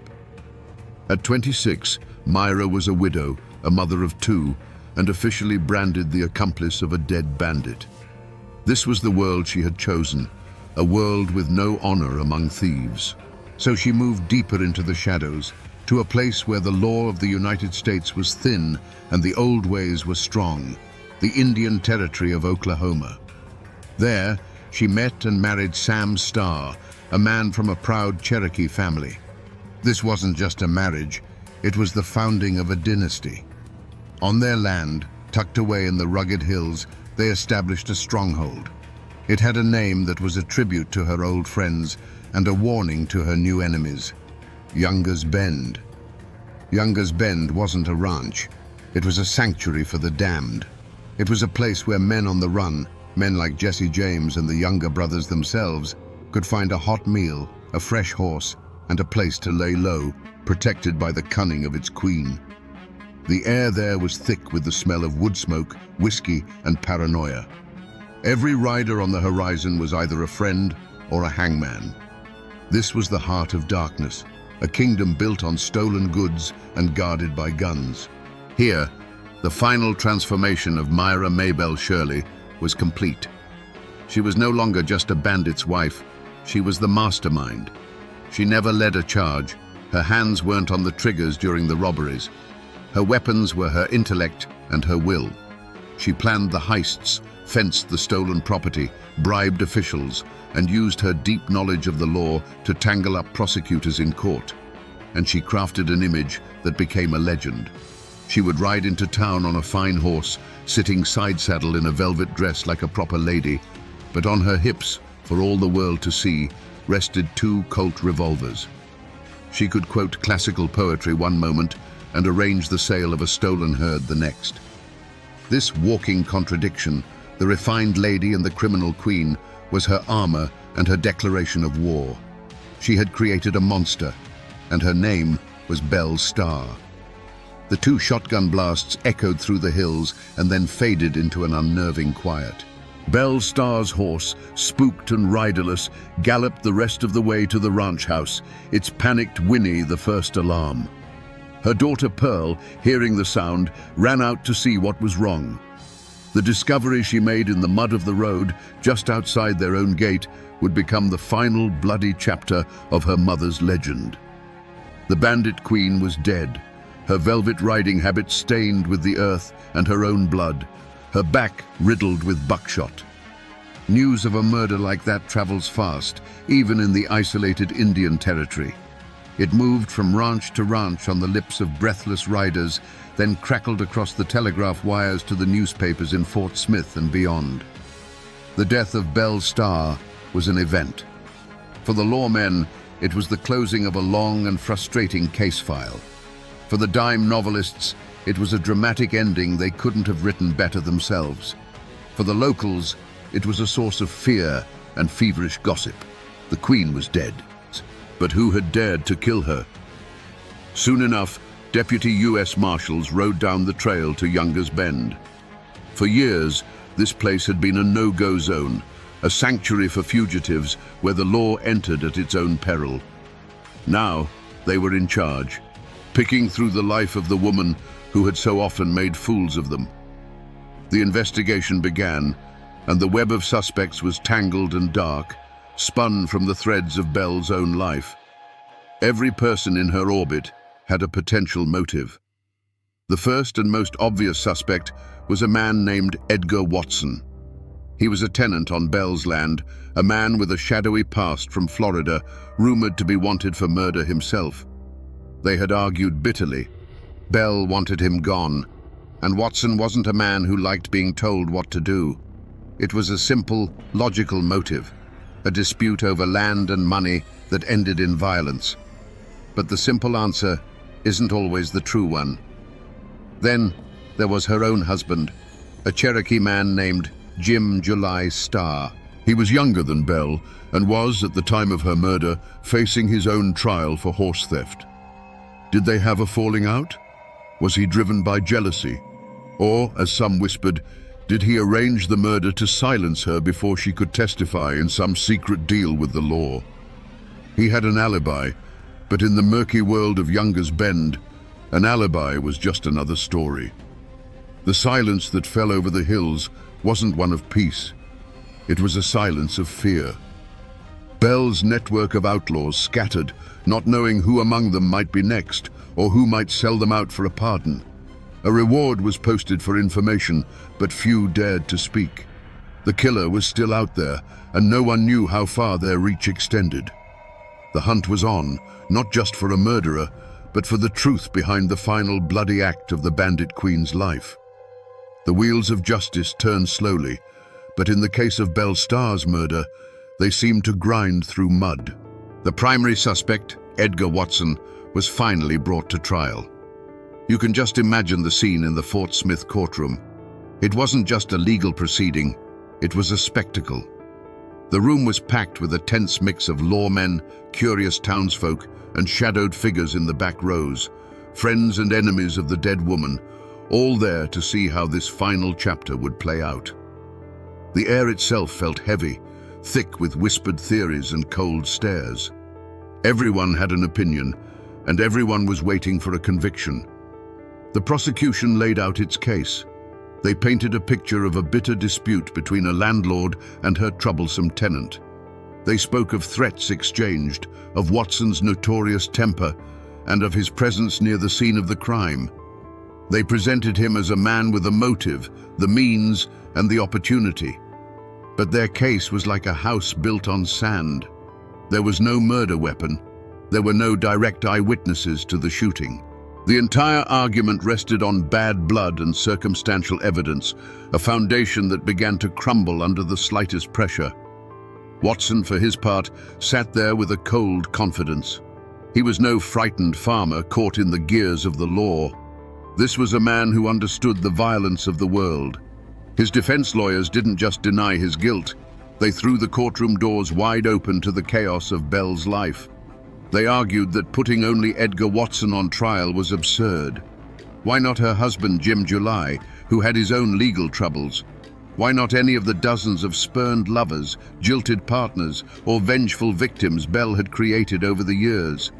At 26, Myra was a widow, a mother of two, and officially branded the accomplice of a dead bandit. This was the world she had chosen, a world with no honor among thieves. So she moved deeper into the shadows, to a place where the law of the United States was thin and the old ways were strong, the Indian Territory of Oklahoma. There, she met and married Sam Starr, a man from a proud Cherokee family. This wasn't just a marriage, it was the founding of a dynasty. On their land, tucked away in the rugged hills, they established a stronghold. It had a name that was a tribute to her old friends and a warning to her new enemies: Younger's Bend. Younger's Bend wasn't a ranch. It was a sanctuary for the damned. It was a place where men on the run, men like Jesse James and the Younger brothers themselves, could find a hot meal, a fresh horse, and a place to lay low, protected by the cunning of its queen. The air there was thick with the smell of wood smoke, whiskey, and paranoia. Every rider on the horizon was either a friend or a hangman. This was the heart of darkness, a kingdom built on stolen goods and guarded by guns. Here, the final transformation of Myra Maybelle Shirley was complete. She was no longer just a bandit's wife, she was the mastermind. She never led a charge, her hands weren't on the triggers during the robberies. Her weapons were her intellect and her will. She planned the heists, fenced the stolen property, bribed officials, and used her deep knowledge of the law to tangle up prosecutors in court. And she crafted an image that became a legend. She would ride into town on a fine horse, sitting side-saddle in a velvet dress like a proper lady, but on her hips, for all the world to see, rested 2 Colt revolvers. She could quote classical poetry one moment and arrange the sale of a stolen herd the next. This walking contradiction, the refined lady and the criminal queen, was her armor and her declaration of war. She had created a monster, and her name was Belle Starr. The 2 shotgun blasts echoed through the hills and then faded into an unnerving quiet. Belle Starr's horse, spooked and riderless, galloped the rest of the way to the ranch house, its panicked whinny the first alarm. Her daughter Pearl, hearing the sound, ran out to see what was wrong. The discovery she made in the mud of the road, just outside their own gate, would become the final bloody chapter of her mother's legend. The bandit queen was dead, her velvet riding habit stained with the earth and her own blood, her back riddled with buckshot. News of a murder like that travels fast, even in the isolated Indian territory. It moved from ranch to ranch on the lips of breathless riders, then crackled across the telegraph wires to the newspapers in Fort Smith and beyond. The death of Belle Starr was an event. For the lawmen, it was the closing of a long and frustrating case file. For the dime novelists, it was a dramatic ending they couldn't have written better themselves. For the locals, it was a source of fear and feverish gossip. The queen was dead. But who had dared to kill her? Soon enough, Deputy U.S. Marshals rode down the trail to Younger's Bend. For years, this place had been a no-go zone, a sanctuary for fugitives where the law entered at its own peril. Now, they were in charge, picking through the life of the woman who had so often made fools of them. The investigation began, and the web of suspects was tangled and dark, spun from the threads of Belle's own life. Every person in her orbit had a potential motive. The first and most obvious suspect was a man named Edgar Watson. He was a tenant on Belle's land, a man with a shadowy past from Florida, rumored to be wanted for murder himself. They had argued bitterly. Belle wanted him gone, and Watson wasn't a man who liked being told what to do. It was a simple, logical motive. A dispute over land and money that ended in violence. But the simple answer isn't always the true one. Then there was her own husband, a Cherokee man named Jim July Starr. He was younger than Belle and was, at the time of her murder, facing his own trial for horse theft. Did they have a falling out? Was he driven by jealousy? Or, as some whispered, did he arrange the murder to silence her before she could testify in some secret deal with the law? He had an alibi, but in the murky world of Younger's Bend, an alibi was just another story. The silence that fell over the hills wasn't one of peace. It was a silence of fear. Belle's network of outlaws scattered, not knowing who among them might be next, or who might sell them out for a pardon. A reward was posted for information, but few dared to speak. The killer was still out there, and no one knew how far their reach extended. The hunt was on, not just for a murderer, but for the truth behind the final bloody act of the bandit queen's life. The wheels of justice turned slowly, but in the case of Belle Starr's murder, they seemed to grind through mud. The primary suspect, Edgar Watson, was finally brought to trial. You can just imagine the scene in the Fort Smith courtroom. It wasn't just a legal proceeding, it was a spectacle. The room was packed with a tense mix of lawmen, curious townsfolk, and shadowed figures in the back rows, friends and enemies of the dead woman, all there to see how this final chapter would play out. The air itself felt heavy, thick with whispered theories and cold stares. Everyone had an opinion, and everyone was waiting for a conviction. The prosecution laid out its case. They painted a picture of a bitter dispute between a landlord and her troublesome tenant. They spoke of threats exchanged, of Watson's notorious temper, and of his presence near the scene of the crime. They presented him as a man with a motive, the means, and the opportunity. But their case was like a house built on sand. There was no murder weapon. There were no direct eyewitnesses to the shooting. The entire argument rested on bad blood and circumstantial evidence, a foundation that began to crumble under the slightest pressure. Watson, for his part, sat there with a cold confidence. He was no frightened farmer caught in the gears of the law. This was a man who understood the violence of the world. His defense lawyers didn't just deny his guilt. They threw the courtroom doors wide open to the chaos of Bell's life. They argued that putting only Edgar Watson on trial was absurd. Why not her husband, Jim July, who had his own legal troubles? Why not any of the dozens of spurned lovers, jilted partners, or vengeful victims Bell had created over the years?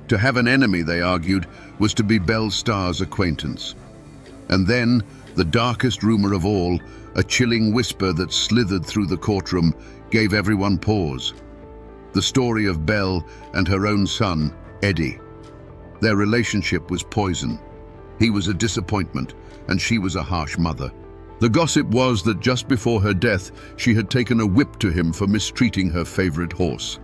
To have an enemy, they argued, was to be Belle Starr's acquaintance. And then, the darkest rumor of all, a chilling whisper that slithered through the courtroom, gave everyone pause. The story of Belle and her own son, Eddie. Their relationship was poison. He was a disappointment, and she was a harsh mother. The gossip was that just before her death, she had taken a whip to him for mistreating her favorite horse.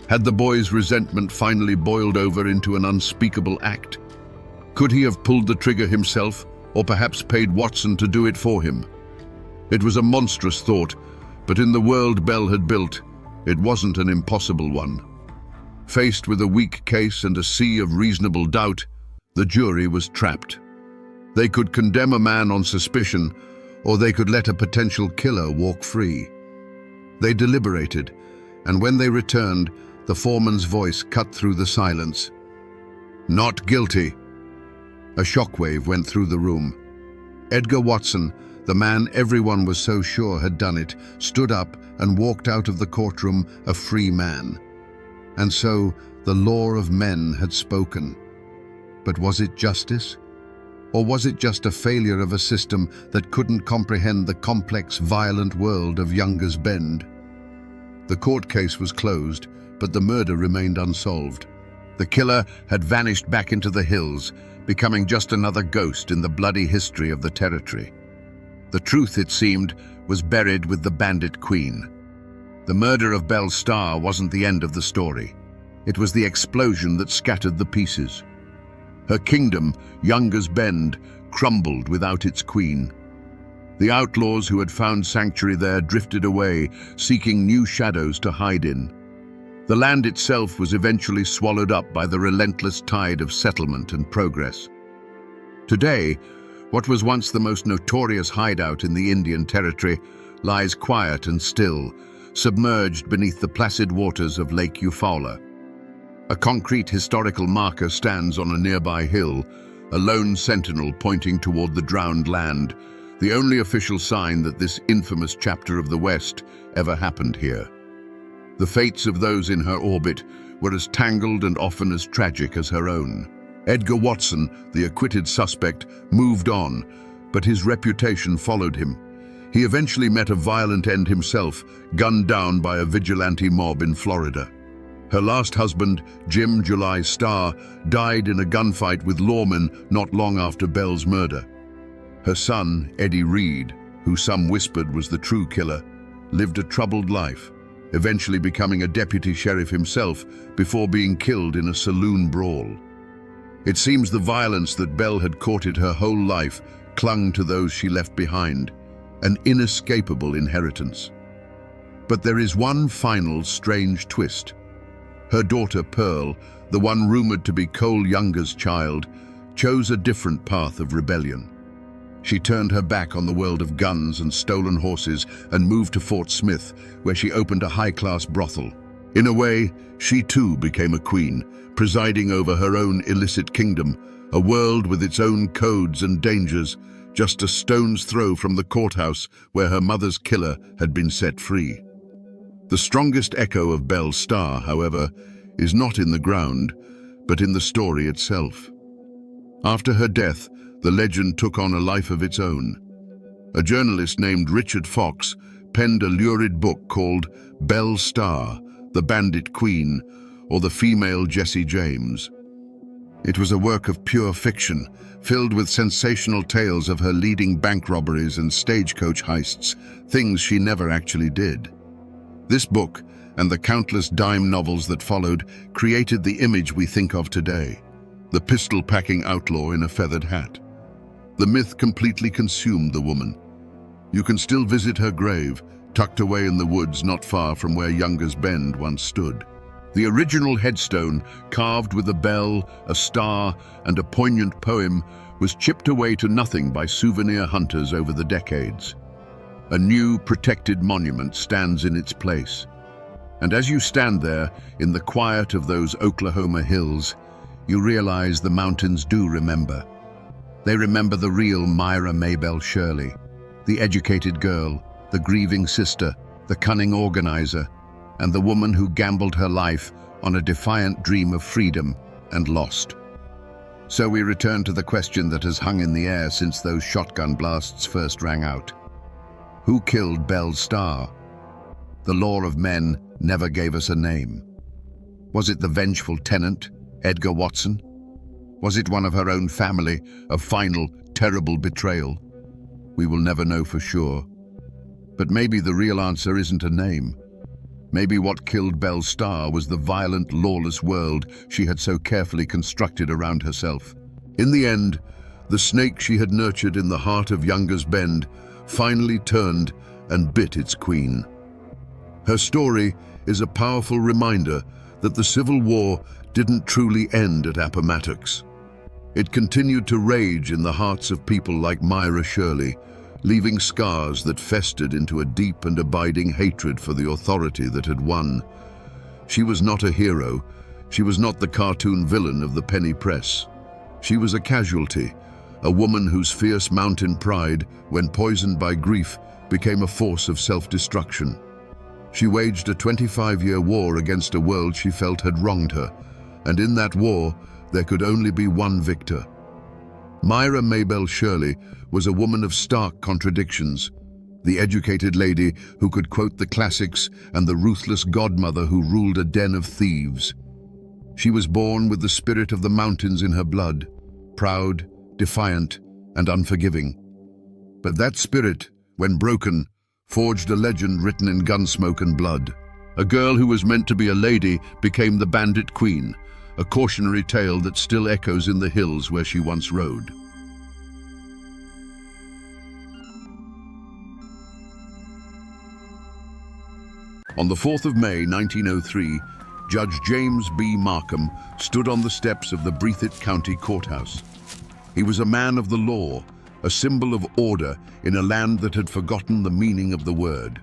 Had the boy's resentment finally boiled over into an unspeakable act? Could he have pulled the trigger himself, or perhaps paid Watson to do it for him? It was a monstrous thought, but in the world Bell had built, it wasn't an impossible one. Faced with a weak case and a sea of reasonable doubt, the jury was trapped. They could condemn a man on suspicion, or they could let a potential killer walk free. They deliberated, and when they returned, the foreman's voice cut through the silence. "Not guilty." A shockwave went through the room. Edgar Watson, the man everyone was so sure had done it, stood up and walked out of the courtroom a free man. And so, the law of men had spoken. But was it justice? Or was it just a failure of a system that couldn't comprehend the complex, violent world of Younger's Bend? The court case was closed, but the murder remained unsolved. The killer had vanished back into the hills, becoming just another ghost in the bloody history of the territory. The truth, it seemed, was buried with the bandit queen. The murder of Belle Starr wasn't the end of the story. It was the explosion that scattered the pieces. Her kingdom, Younger's Bend, crumbled without its queen. The outlaws who had found sanctuary there drifted away, seeking new shadows to hide in. The land itself was eventually swallowed up by the relentless tide of settlement and progress. Today, what was once the most notorious hideout in the Indian Territory lies quiet and still, submerged beneath the placid waters of Lake Eufaula. A concrete historical marker stands on a nearby hill, a lone sentinel pointing toward the drowned land, the only official sign that this infamous chapter of the West ever happened here. The fates of those in her orbit were as tangled and often as tragic as her own. Edgar Watson, the acquitted suspect, moved on, but his reputation followed him. He eventually met a violent end himself, gunned down by a vigilante mob in Florida. Her last husband, Jim July Starr, died in a gunfight with lawmen not long after Bell's murder. Her son, Eddie Reed, who some whispered was the true killer, lived a troubled life, eventually becoming a deputy sheriff himself before being killed in a saloon brawl. It seems the violence that Bell had courted her whole life clung to those she left behind, an inescapable inheritance. But there is one final strange twist. Her daughter Pearl, the one rumored to be Cole Younger's child, chose a different path of rebellion. She turned her back on the world of guns and stolen horses and moved to Fort Smith, where she opened a high-class brothel. In a way, she too became a queen, presiding over her own illicit kingdom, a world with its own codes and dangers, just a stone's throw from the courthouse where her mother's killer had been set free. The strongest echo of Belle Starr, however, is not in the ground, but in the story itself. After her death, the legend took on a life of its own. A journalist named Richard Fox penned a lurid book called Belle Starr, the Bandit Queen, or the Female Jesse James. It was a work of pure fiction, filled with sensational tales of her leading bank robberies and stagecoach heists, things she never actually did. This book, and the countless dime novels that followed, created the image we think of today, the pistol-packing outlaw in a feathered hat. The myth completely consumed the woman. You can still visit her grave, tucked away in the woods not far from where Younger's Bend once stood. The original headstone, carved with a bell, a star, and a poignant poem, was chipped away to nothing by souvenir hunters over the decades. A new, protected monument stands in its place. And as you stand there, in the quiet of those Oklahoma hills, you realize the mountains do remember. They remember the real Myra Maybelle Shirley, the educated girl, the grieving sister, the cunning organizer, and the woman who gambled her life on a defiant dream of freedom and lost. So we return to the question that has hung in the air since those shotgun blasts first rang out. Who killed Belle Starr? The law of men never gave us a name. Was it the vengeful tenant, Edgar Watson? Was it one of her own family, a final, terrible betrayal? We will never know for sure. But maybe the real answer isn't a name. Maybe what killed Belle Starr was the violent, lawless world she had so carefully constructed around herself. In the end, the snake she had nurtured in the heart of Younger's Bend finally turned and bit its queen. Her story is a powerful reminder that the Civil War didn't truly end at Appomattox. It continued to rage in the hearts of people like Myra Shirley, leaving scars that festered into a deep and abiding hatred for the authority that had won. She was not a hero. She was not the cartoon villain of the penny press. She was a casualty, a woman whose fierce mountain pride, when poisoned by grief, became a force of self-destruction. She waged a 25-year war against a world she felt had wronged her, and in that war, there could only be one victor. Myra Maybelle Shirley was a woman of stark contradictions, the educated lady who could quote the classics and the ruthless godmother who ruled a den of thieves. She was born with the spirit of the mountains in her blood, proud, defiant, and unforgiving. But that spirit, when broken, forged a legend written in gunsmoke and blood. A girl who was meant to be a lady became the bandit queen, a cautionary tale that still echoes in the hills where she once rode. On the 4th of May, 1903, Judge James B. Markham stood on the steps of the Breathitt County Courthouse. He was a man of the law, a symbol of order in a land that had forgotten the meaning of the word.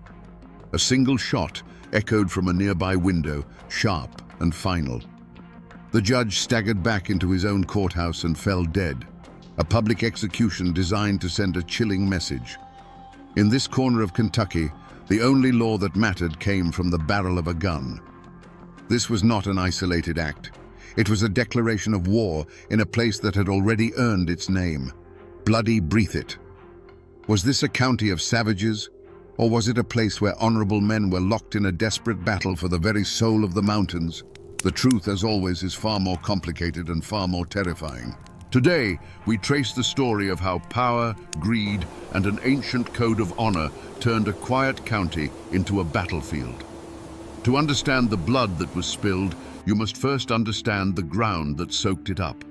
A single shot echoed from a nearby window, sharp and final. The judge staggered back into his own courthouse and fell dead, a public execution designed to send a chilling message. In this corner of Kentucky, the only law that mattered came from the barrel of a gun. This was not an isolated act. It was a declaration of war in a place that had already earned its name, Bloody Breathitt. Was this a county of savages, or was it a place where honorable men were locked in a desperate battle for the very soul of the mountains? The truth, as always, is far more complicated and far more terrifying. Today, we trace the story of how power, greed, and an ancient code of honor turned a quiet county into a battlefield. To understand the blood that was spilled, you must first understand the ground that soaked it up.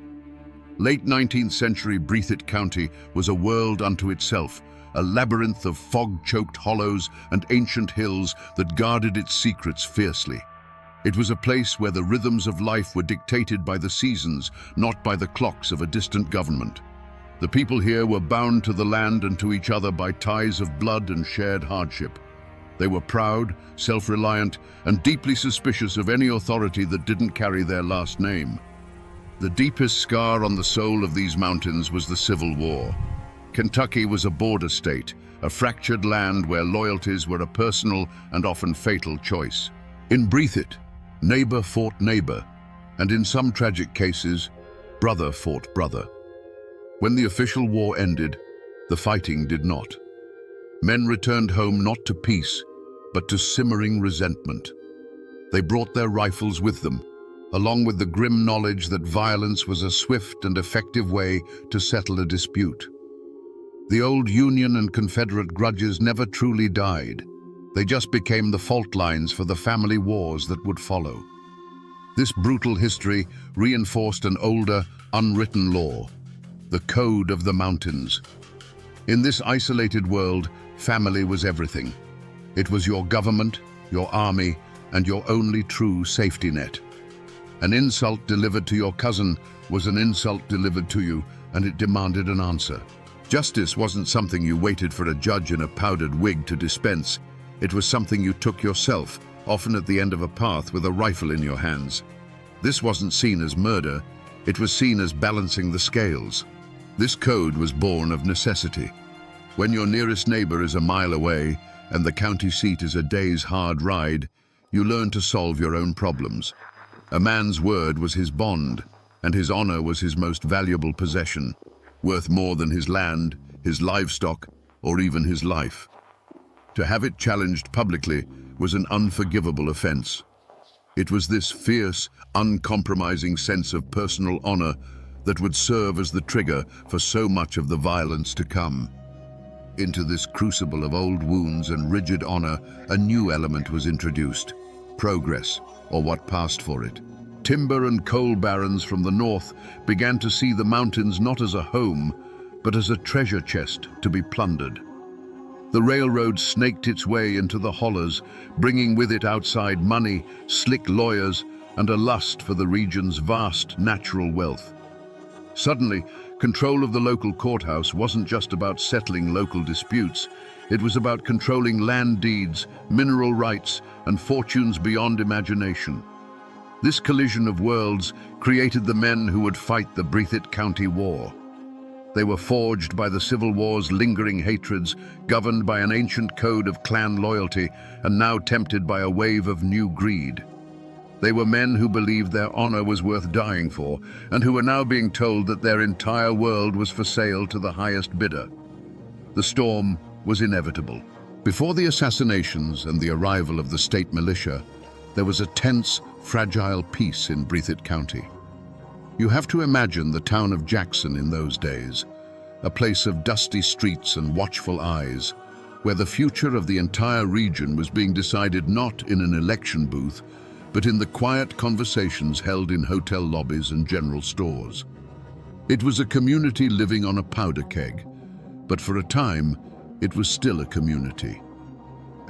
Late 19th century Breathitt County was a world unto itself, a labyrinth of fog-choked hollows and ancient hills that guarded its secrets fiercely. It was a place where the rhythms of life were dictated by the seasons, not by the clocks of a distant government. The people here were bound to the land and to each other by ties of blood and shared hardship. They were proud, self-reliant, and deeply suspicious of any authority that didn't carry their last name. The deepest scar on the soul of these mountains was the Civil War. Kentucky was a border state, a fractured land where loyalties were a personal and often fatal choice. In Breathitt, neighbor fought neighbor, and in some tragic cases, brother fought brother. When the official war ended, the fighting did not. Men returned home not to peace, but to simmering resentment. They brought their rifles with them, along with the grim knowledge that violence was a swift and effective way to settle a dispute. The old Union and Confederate grudges never truly died. They just became the fault lines for the family wars that would follow. This brutal history reinforced an older, unwritten law, the Code of the Mountains. In this isolated world, family was everything. It was your government, your army, and your only true safety net. An insult delivered to your cousin was an insult delivered to you, and it demanded an answer. Justice wasn't something you waited for a judge in a powdered wig to dispense. It was something you took yourself, often at the end of a path with a rifle in your hands. This wasn't seen as murder, it was seen as balancing the scales. This code was born of necessity. When your nearest neighbor is a mile away and the county seat is a day's hard ride, you learn to solve your own problems. A man's word was his bond, and his honor was his most valuable possession, worth more than his land, his livestock, or even his life. To have it challenged publicly was an unforgivable offense. It was this fierce, uncompromising sense of personal honor that would serve as the trigger for so much of the violence to come. Into this crucible of old wounds and rigid honor, a new element was introduced: progress, or what passed for it. Timber and coal barons from the north began to see the mountains not as a home, but as a treasure chest to be plundered. The railroad snaked its way into the hollows, bringing with it outside money, slick lawyers, and a lust for the region's vast natural wealth. Suddenly, control of the local courthouse wasn't just about settling local disputes. It was about controlling land deeds, mineral rights, and fortunes beyond imagination. This collision of worlds created the men who would fight the Breathitt County War. They were forged by the Civil War's lingering hatreds, governed by an ancient code of clan loyalty, and now tempted by a wave of new greed. They were men who believed their honor was worth dying for, and who were now being told that their entire world was for sale to the highest bidder. The storm was inevitable. Before the assassinations and the arrival of the state militia, there was a tense, fragile peace in Breathitt County. You have to imagine the town of Jackson in those days, a place of dusty streets and watchful eyes, where the future of the entire region was being decided not in an election booth, but in the quiet conversations held in hotel lobbies and general stores. It was a community living on a powder keg, but for a time, it was still a community.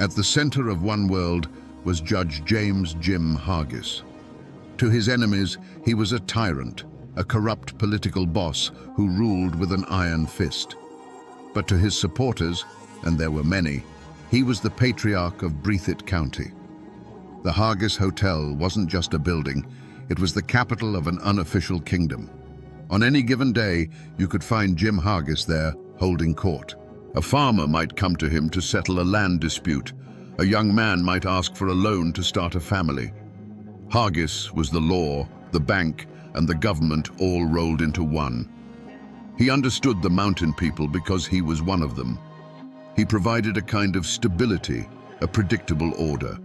At the center of one world was Judge James "Jim" Hargis. To his enemies, he was a tyrant, a corrupt political boss who ruled with an iron fist. But to his supporters, and there were many, he was the patriarch of Breathitt County. The Hargis Hotel wasn't just a building, it was the capital of an unofficial kingdom. On any given day, you could find Jim Hargis there, holding court. A farmer might come to him to settle a land dispute. A young man might ask for a loan to start a family. Hargis was the law, the bank, and the government all rolled into one. He understood the mountain people because he was one of them. He provided a kind of stability, a predictable order.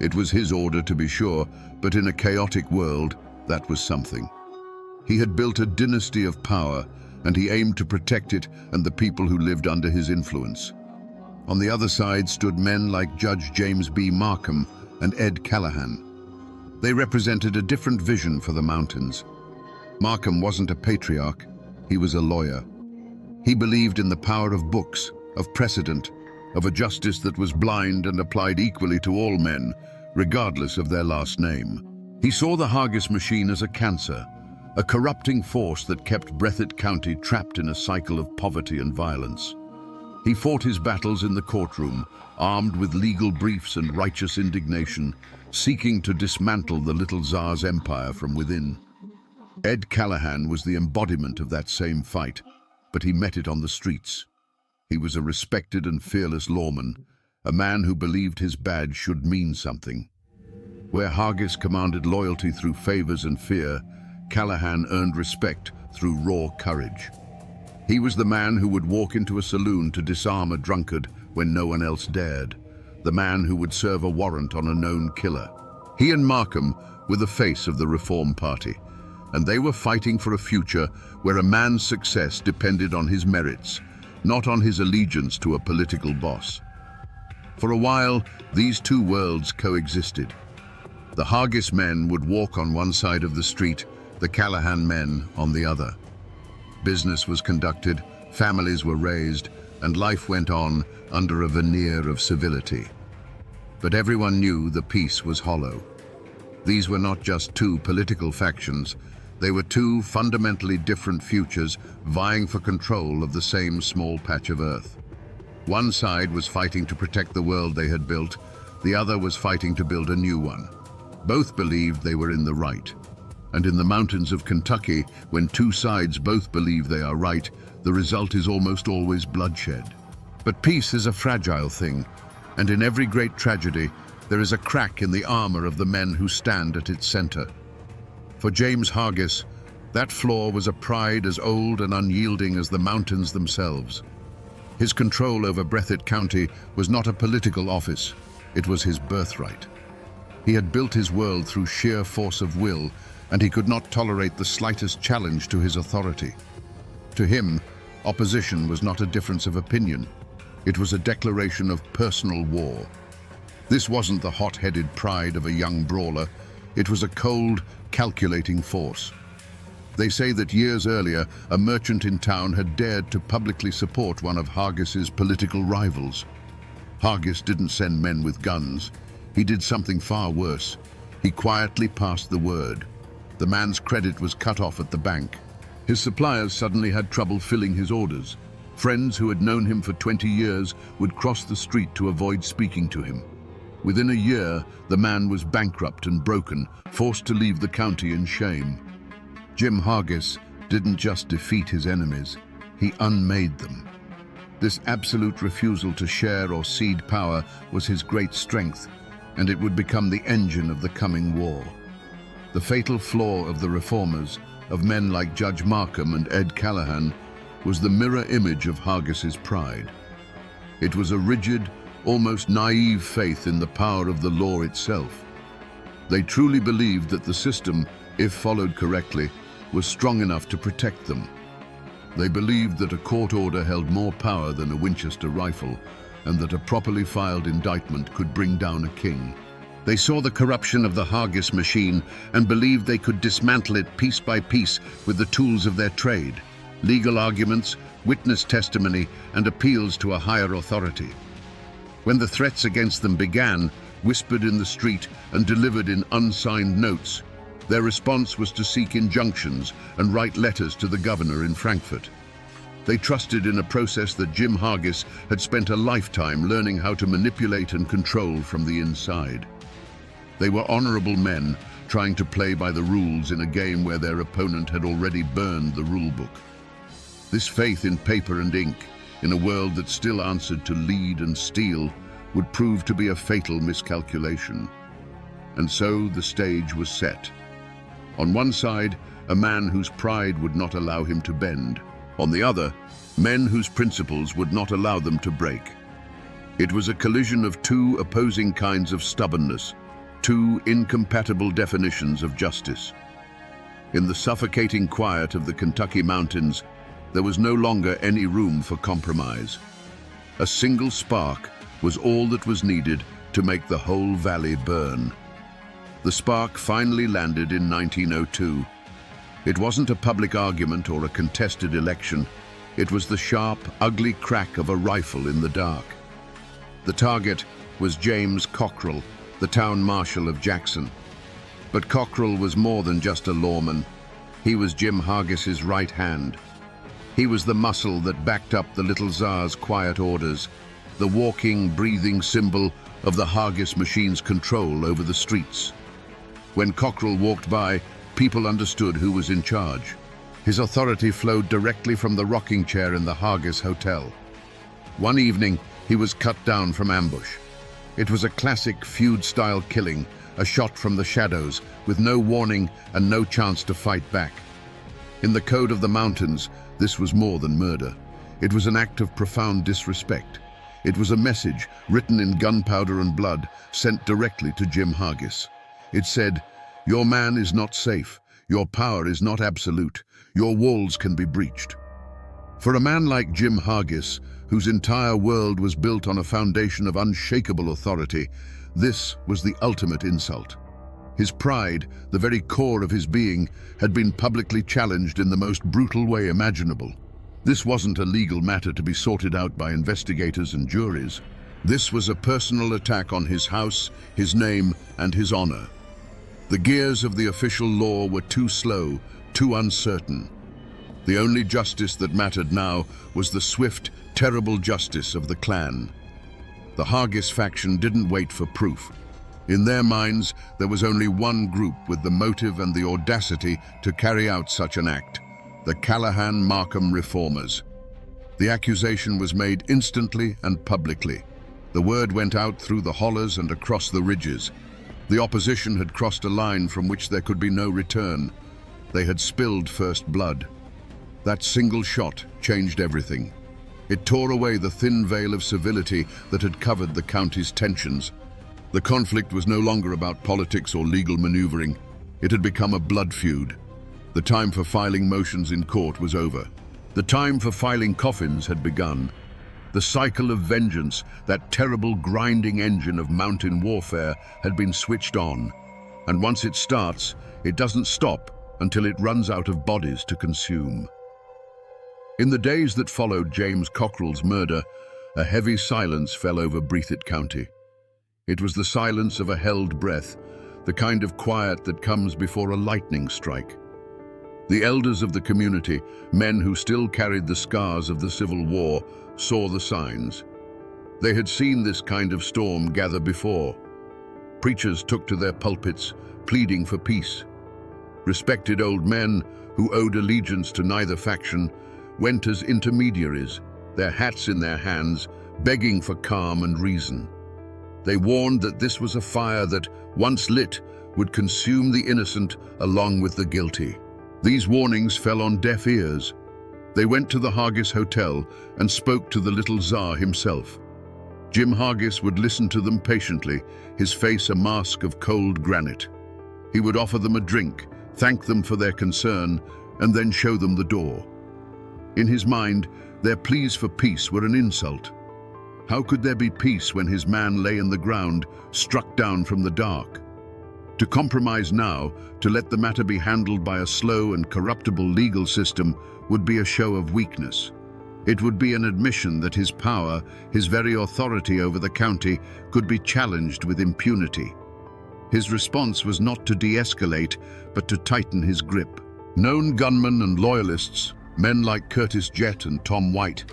It was his order, to be sure, but in a chaotic world, that was something. He had built a dynasty of power, and he aimed to protect it and the people who lived under his influence. On the other side stood men like Judge James B. Markham and Ed Callahan. They represented a different vision for the mountains. Markham wasn't a patriarch, he was a lawyer. He believed in the power of books, of precedent, of a justice that was blind and applied equally to all men, regardless of their last name. He saw the Hargis machine as a cancer, a corrupting force that kept Breathitt County trapped in a cycle of poverty and violence. He fought his battles in the courtroom, armed with legal briefs and righteous indignation, seeking to dismantle the little Tsar's empire from within. Ed Callahan was the embodiment of that same fight, but he met it on the streets. He was a respected and fearless lawman, a man who believed his badge should mean something. Where Hargis commanded loyalty through favors and fear, Callahan earned respect through raw courage. He was the man who would walk into a saloon to disarm a drunkard when no one else dared, the man who would serve a warrant on a known killer. He and Markham were the face of the Reform Party, and they were fighting for a future where a man's success depended on his merits, not on his allegiance to a political boss. For a while, these two worlds coexisted. The Hargis men would walk on one side of the street, the Callahan men on the other. Business was conducted, families were raised, and life went on under a veneer of civility. But everyone knew the peace was hollow. These were not just two political factions, they were two fundamentally different futures vying for control of the same small patch of earth. One side was fighting to protect the world they had built, the other was fighting to build a new one. Both believed they were in the right. And in the mountains of Kentucky, when two sides both believe they are right, the result is almost always bloodshed. But peace is a fragile thing, and in every great tragedy, there is a crack in the armor of the men who stand at its center. For James Hargis, that flaw was a pride as old and unyielding as the mountains themselves. His control over Breathitt County was not a political office, it was his birthright. He had built his world through sheer force of will, and he could not tolerate the slightest challenge to his authority. To him, opposition was not a difference of opinion. It was a declaration of personal war. This wasn't the hot-headed pride of a young brawler. It was a cold, calculating force. They say that years earlier, a merchant in town had dared to publicly support one of Hargis's political rivals. Hargis didn't send men with guns. He did something far worse. He quietly passed the word. The man's credit was cut off at the bank. His suppliers suddenly had trouble filling his orders. Friends who had known him for 20 years would cross the street to avoid speaking to him. Within a year, the man was bankrupt and broken, forced to leave the county in shame. Jim Hargis didn't just defeat his enemies, he unmade them. This absolute refusal to share or cede power was his great strength, and it would become the engine of the coming war. The fatal flaw of the reformers, of men like Judge Markham and Ed Callahan, was the mirror image of Hargis's pride. It was a rigid, almost naive faith in the power of the law itself. They truly believed that the system, if followed correctly, was strong enough to protect them. They believed that a court order held more power than a Winchester rifle, and that a properly filed indictment could bring down a king. They saw the corruption of the Hargis machine and believed they could dismantle it piece by piece with the tools of their trade: legal arguments, witness testimony, and appeals to a higher authority. When the threats against them began, whispered in the street and delivered in unsigned notes, their response was to seek injunctions and write letters to the governor in Frankfurt. They trusted in a process that Jim Hargis had spent a lifetime learning how to manipulate and control from the inside. They were honorable men trying to play by the rules in a game where their opponent had already burned the rulebook. This faith in paper and ink, in a world that still answered to lead and steel, would prove to be a fatal miscalculation. And so the stage was set. On one side, a man whose pride would not allow him to bend. On the other, men whose principles would not allow them to break. It was a collision of two opposing kinds of stubbornness, two incompatible definitions of justice. In the suffocating quiet of the Kentucky mountains, there was no longer any room for compromise. A single spark was all that was needed to make the whole valley burn. The spark finally landed in 1902. It wasn't a public argument or a contested election. It was the sharp, ugly crack of a rifle in the dark. The target was James Cockrell, the town marshal of Jackson. But Cockrell was more than just a lawman. He was Jim Hargis's right hand. He was the muscle that backed up the little Tsar's quiet orders, the walking, breathing symbol of the Hargis machine's control over the streets. When Cockrell walked by, people understood who was in charge. His authority flowed directly from the rocking chair in the Hargis Hotel. One evening, he was cut down from ambush. It was a classic feud-style killing, a shot from the shadows, with no warning and no chance to fight back. In the code of the mountains, this was more than murder. It was an act of profound disrespect. It was a message, written in gunpowder and blood, sent directly to Jim Hargis. It said, Your man is not safe. Your power is not absolute. Your walls can be breached. For a man like Jim Hargis, whose entire world was built on a foundation of unshakable authority, this was the ultimate insult. His pride, the very core of his being, had been publicly challenged in the most brutal way imaginable. This wasn't a legal matter to be sorted out by investigators and juries. This was a personal attack on his house, his name, and his honor. The gears of the official law were too slow, too uncertain. The only justice that mattered now was the swift, terrible justice of the clan. The Hargis faction didn't wait for proof. In their minds, there was only one group with the motive and the audacity to carry out such an act: the Callahan-Markham reformers. The accusation was made instantly and publicly. The word went out through the hollers and across the ridges. The opposition had crossed a line from which there could be no return. They had spilled first blood. That single shot changed everything. It tore away the thin veil of civility that had covered the county's tensions. The conflict was no longer about politics or legal maneuvering. It had become a blood feud. The time for filing motions in court was over. The time for filing coffins had begun. The cycle of vengeance, that terrible grinding engine of mountain warfare, had been switched on. And once it starts, it doesn't stop until it runs out of bodies to consume. In the days that followed James Cockrell's murder, a heavy silence fell over Breathitt County. It was the silence of a held breath, the kind of quiet that comes before a lightning strike. The elders of the community, men who still carried the scars of the Civil War, saw the signs. They had seen this kind of storm gather before. Preachers took to their pulpits, pleading for peace. Respected old men, who owed allegiance to neither faction, went as intermediaries, their hats in their hands, begging for calm and reason. They warned that this was a fire that, once lit, would consume the innocent along with the guilty. These warnings fell on deaf ears. They went to the Hargis Hotel and spoke to the little Tsar himself. Jim Hargis would listen to them patiently, his face a mask of cold granite. He would offer them a drink, thank them for their concern, and then show them the door. In his mind, their pleas for peace were an insult. How could there be peace when his man lay in the ground, struck down from the dark? To compromise now, to let the matter be handled by a slow and corruptible legal system, would be a show of weakness. It would be an admission that his power, his very authority over the county, could be challenged with impunity. His response was not to de-escalate, but to tighten his grip. Known gunmen and loyalists, men like Curtis Jett and Tom White,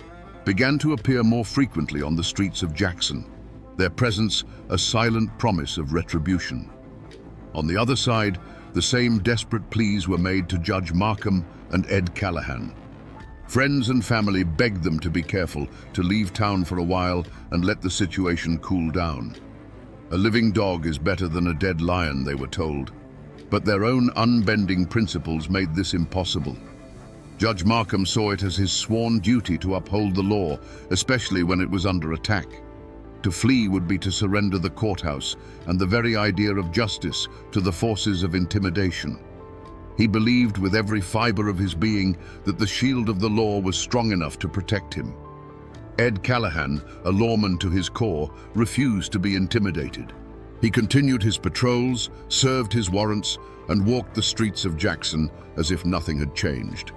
began to appear more frequently on the streets of Jackson, their presence a silent promise of retribution. On the other side, the same desperate pleas were made to Judge Markham and Ed Callahan. Friends and family begged them to be careful, to leave town for a while and let the situation cool down. A living dog is better than a dead lion, they were told. But their own unbending principles made this impossible. Judge Markham saw it as his sworn duty to uphold the law, especially when it was under attack. To flee would be to surrender the courthouse and the very idea of justice to the forces of intimidation. He believed with every fiber of his being that the shield of the law was strong enough to protect him. Ed Callahan, a lawman to his core, refused to be intimidated. He continued his patrols, served his warrants, and walked the streets of Jackson as if nothing had changed.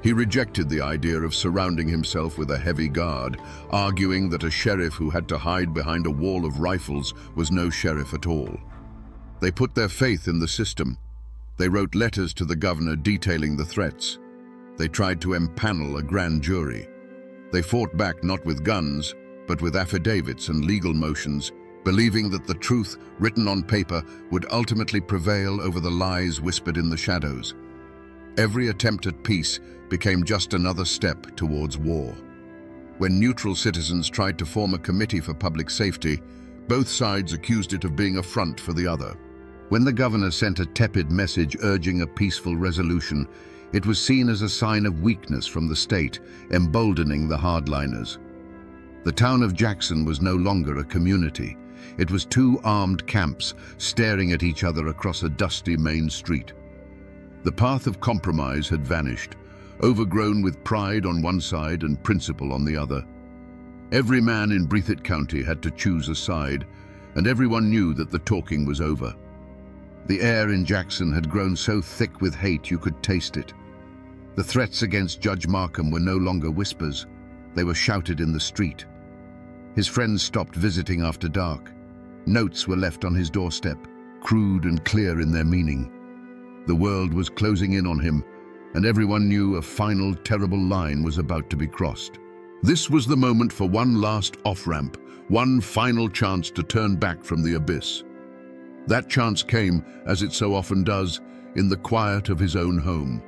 He rejected the idea of surrounding himself with a heavy guard, arguing that a sheriff who had to hide behind a wall of rifles was no sheriff at all. They put their faith in the system. They wrote letters to the governor detailing the threats. They tried to empanel a grand jury. They fought back not with guns, but with affidavits and legal motions, believing that the truth written on paper would ultimately prevail over the lies whispered in the shadows. Every attempt at peace became just another step towards war. When neutral citizens tried to form a committee for public safety, both sides accused it of being a front for the other. When the governor sent a tepid message urging a peaceful resolution, it was seen as a sign of weakness from the state, emboldening the hardliners. The town of Jackson was no longer a community. It was two armed camps staring at each other across a dusty main street. The path of compromise had vanished, overgrown with pride on one side and principle on the other. Every man in Breathitt County had to choose a side, and everyone knew that the talking was over. The air in Jackson had grown so thick with hate you could taste it. The threats against Judge Markham were no longer whispers. They were shouted in the street. His friends stopped visiting after dark. Notes were left on his doorstep, crude and clear in their meaning. The world was closing in on him, and everyone knew a final terrible line was about to be crossed. This was the moment for one last off-ramp, one final chance to turn back from the abyss. That chance came, as it so often does, in the quiet of his own home.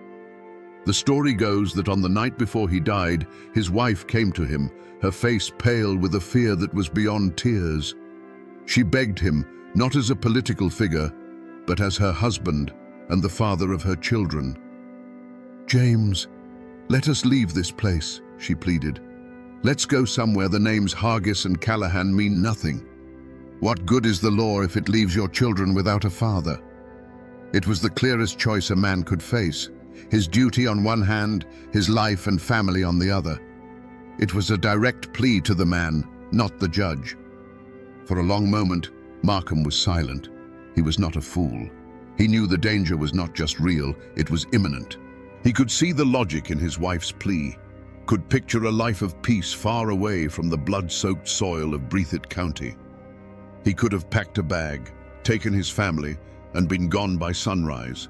The story goes that on the night before he died, his wife came to him, her face pale with a fear that was beyond tears. She begged him, not as a political figure, but as her husband and the father of her children. "James, let us leave this place," she pleaded. "Let's go somewhere the names Hargis and Callahan mean nothing. What good is the law if it leaves your children without a father?" It was the clearest choice a man could face, his duty on one hand, his life and family on the other. It was a direct plea to the man, not the judge. For a long moment, Markham was silent. He was not a fool. He knew the danger was not just real, it was imminent. He could see the logic in his wife's plea, could picture a life of peace far away from the blood-soaked soil of Breathitt County. He could have packed a bag, taken his family, and been gone by sunrise.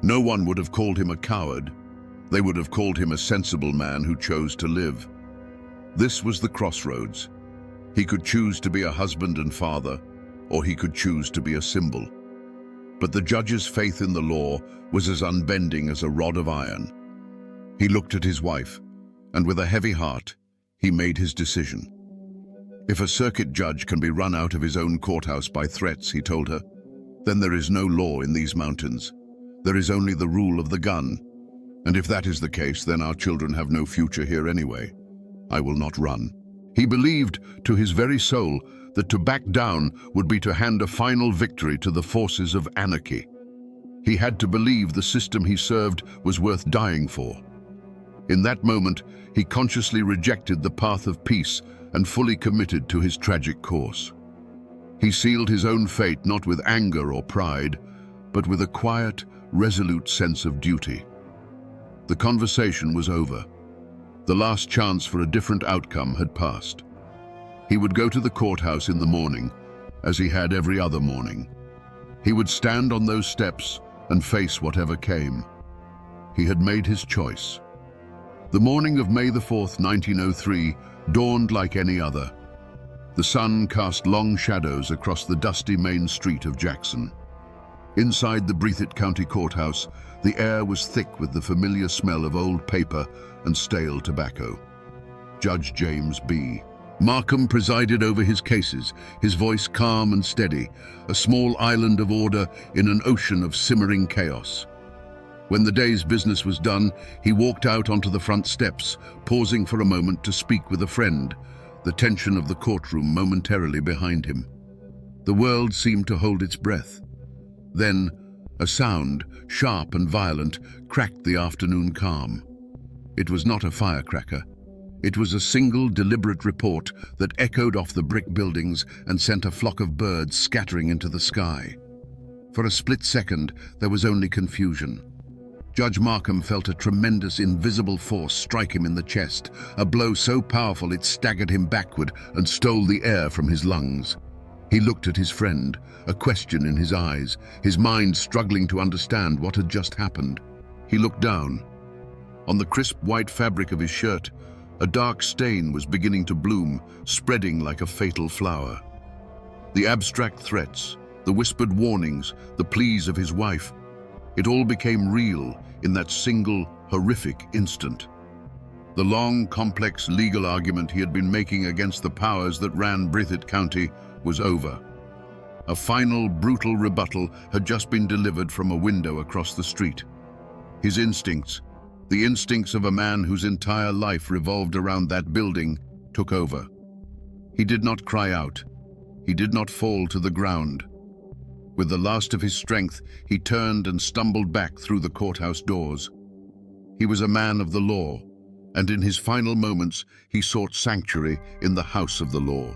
No one would have called him a coward. They would have called him a sensible man who chose to live. This was the crossroads. He could choose to be a husband and father, or he could choose to be a symbol. But the judge's faith in the law was as unbending as a rod of iron. He looked at his wife, and with a heavy heart, he made his decision. If a circuit judge can be run out of his own courthouse by threats, he told her, then there is no law in these mountains. There is only the rule of the gun. And if that is the case, then our children have no future here anyway. I will not run. He believed to his very soul that to back down would be to hand a final victory to the forces of anarchy. He had to believe the system he served was worth dying for. In that moment, he consciously rejected the path of peace and fully committed to his tragic course. He sealed his own fate not with anger or pride, but with a quiet, resolute sense of duty. The conversation was over. The last chance for a different outcome had passed. He would go to the courthouse in the morning, as he had every other morning. He would stand on those steps and face whatever came. He had made his choice. The morning of May the 4th, 1903, dawned like any other. The sun cast long shadows across the dusty main street of Jackson. Inside the Breathitt County Courthouse, the air was thick with the familiar smell of old paper and stale tobacco. Judge James B. Markham presided over his cases, his voice calm and steady, a small island of order in an ocean of simmering chaos. When the day's business was done, he walked out onto the front steps, pausing for a moment to speak with a friend, the tension of the courtroom momentarily behind him. The world seemed to hold its breath. Then, a sound, sharp and violent, cracked the afternoon calm. It was not a firecracker. It was a single, deliberate report that echoed off the brick buildings and sent a flock of birds scattering into the sky. For a split second, there was only confusion. Judge Markham felt a tremendous, invisible force strike him in the chest, a blow so powerful it staggered him backward and stole the air from his lungs. He looked at his friend, a question in his eyes, his mind struggling to understand what had just happened. He looked down. On the crisp white fabric of his shirt, a dark stain was beginning to bloom, spreading like a fatal flower. The abstract threats, the whispered warnings, the pleas of his wife, it all became real in that single, horrific instant. The long, complex legal argument he had been making against the powers that ran Breathitt County was over. A final, brutal rebuttal had just been delivered from a window across the street. His instincts, the instincts of a man whose entire life revolved around that building, took over. He did not cry out. He did not fall to the ground. With the last of his strength, he turned and stumbled back through the courthouse doors. He was a man of the law, and in his final moments, he sought sanctuary in the house of the law.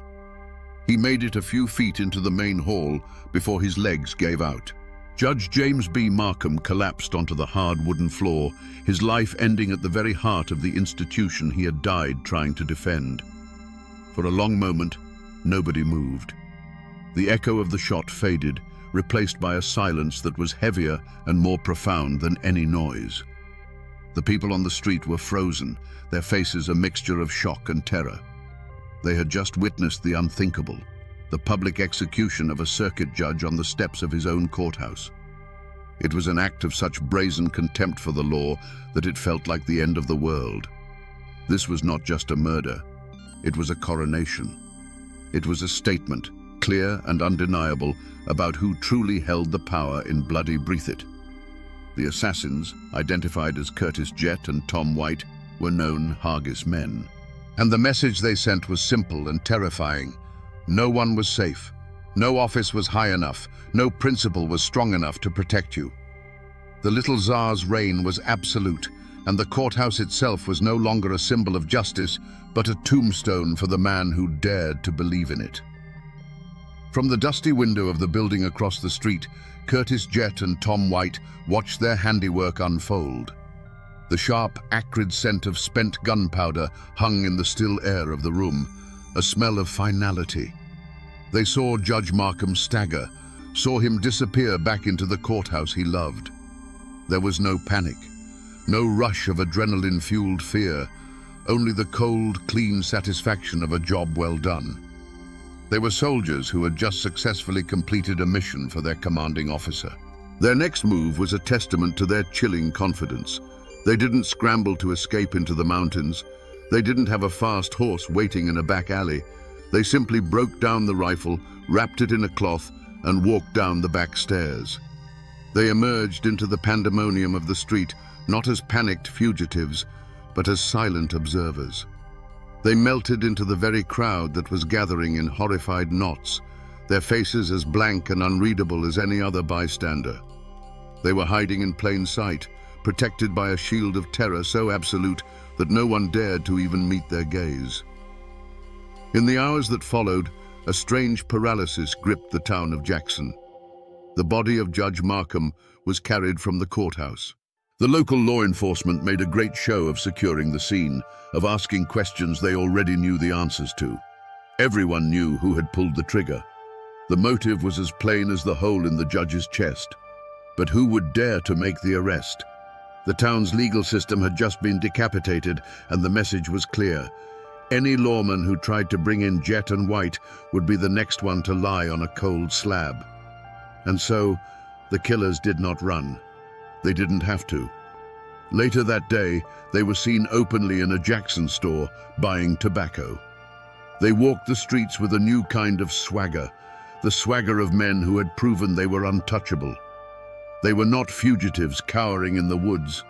He made it a few feet into the main hall before his legs gave out. Judge James B. Markham collapsed onto the hard wooden floor, his life ending at the very heart of the institution he had died trying to defend. For a long moment, nobody moved. The echo of the shot faded, replaced by a silence that was heavier and more profound than any noise. The people on the street were frozen, their faces a mixture of shock and terror. They had just witnessed the unthinkable, the public execution of a circuit judge on the steps of his own courthouse. It was an act of such brazen contempt for the law that it felt like the end of the world. This was not just a murder. It was a coronation. It was a statement, clear and undeniable, about who truly held the power in bloody Breathitt. The assassins, identified as Curtis Jett and Tom White, were known Hargis men. And the message they sent was simple and terrifying. No one was safe. No office was high enough. No principle was strong enough to protect you. The little Tsar's reign was absolute, and the courthouse itself was no longer a symbol of justice, but a tombstone for the man who dared to believe in it. From the dusty window of the building across the street, Curtis Jett and Tom White watched their handiwork unfold. The sharp, acrid scent of spent gunpowder hung in the still air of the room, a smell of finality. They saw Judge Markham stagger, saw him disappear back into the courthouse he loved. There was no panic, no rush of adrenaline-fueled fear, only the cold, clean satisfaction of a job well done. They were soldiers who had just successfully completed a mission for their commanding officer. Their next move was a testament to their chilling confidence. They didn't scramble to escape into the mountains. They didn't have a fast horse waiting in a back alley. They simply broke down the rifle, wrapped it in a cloth, and walked down the back stairs. They emerged into the pandemonium of the street, not as panicked fugitives, but as silent observers. They melted into the very crowd that was gathering in horrified knots, their faces as blank and unreadable as any other bystander. They were hiding in plain sight, protected by a shield of terror so absolute that no one dared to even meet their gaze. In the hours that followed, a strange paralysis gripped the town of Jackson. The body of Judge Markham was carried from the courthouse. The local law enforcement made a great show of securing the scene, of asking questions they already knew the answers to. Everyone knew who had pulled the trigger. The motive was as plain as the hole in the judge's chest. But who would dare to make the arrest? The town's legal system had just been decapitated, and the message was clear. Any lawman who tried to bring in Jett and White would be the next one to lie on a cold slab. And so, the killers did not run. They didn't have to. Later that day, they were seen openly in a Jackson store buying tobacco. They walked the streets with a new kind of swagger, the swagger of men who had proven they were untouchable. They were not fugitives cowering in the woods.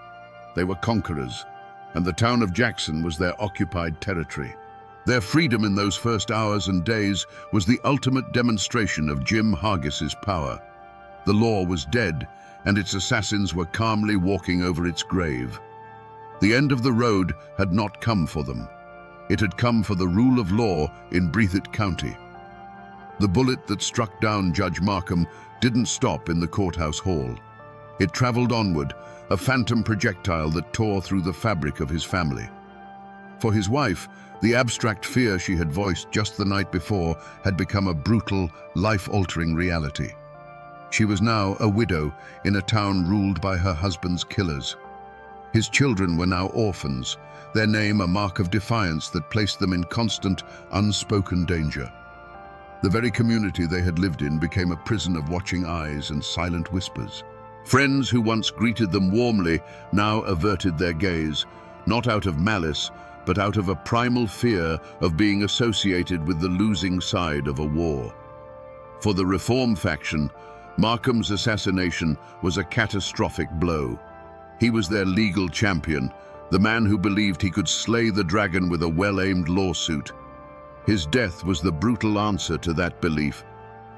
They were conquerors, and the town of Jackson was their occupied territory. Their freedom in those first hours and days was the ultimate demonstration of Jim Hargis's power. The law was dead, and its assassins were calmly walking over its grave. The end of the road had not come for them. It had come for the rule of law in Breathitt County. The bullet that struck down Judge Markham didn't stop in the courthouse hall. It traveled onward, a phantom projectile that tore through the fabric of his family. For his wife, the abstract fear she had voiced just the night before had become a brutal, life-altering reality. She was now a widow in a town ruled by her husband's killers. His children were now orphans, their name a mark of defiance that placed them in constant, unspoken danger. The very community they had lived in became a prison of watching eyes and silent whispers. Friends who once greeted them warmly now averted their gaze, not out of malice, but out of a primal fear of being associated with the losing side of a war. For the Reform faction, Markham's assassination was a catastrophic blow. He was their legal champion, the man who believed he could slay the dragon with a well-aimed lawsuit. His death was the brutal answer to that belief.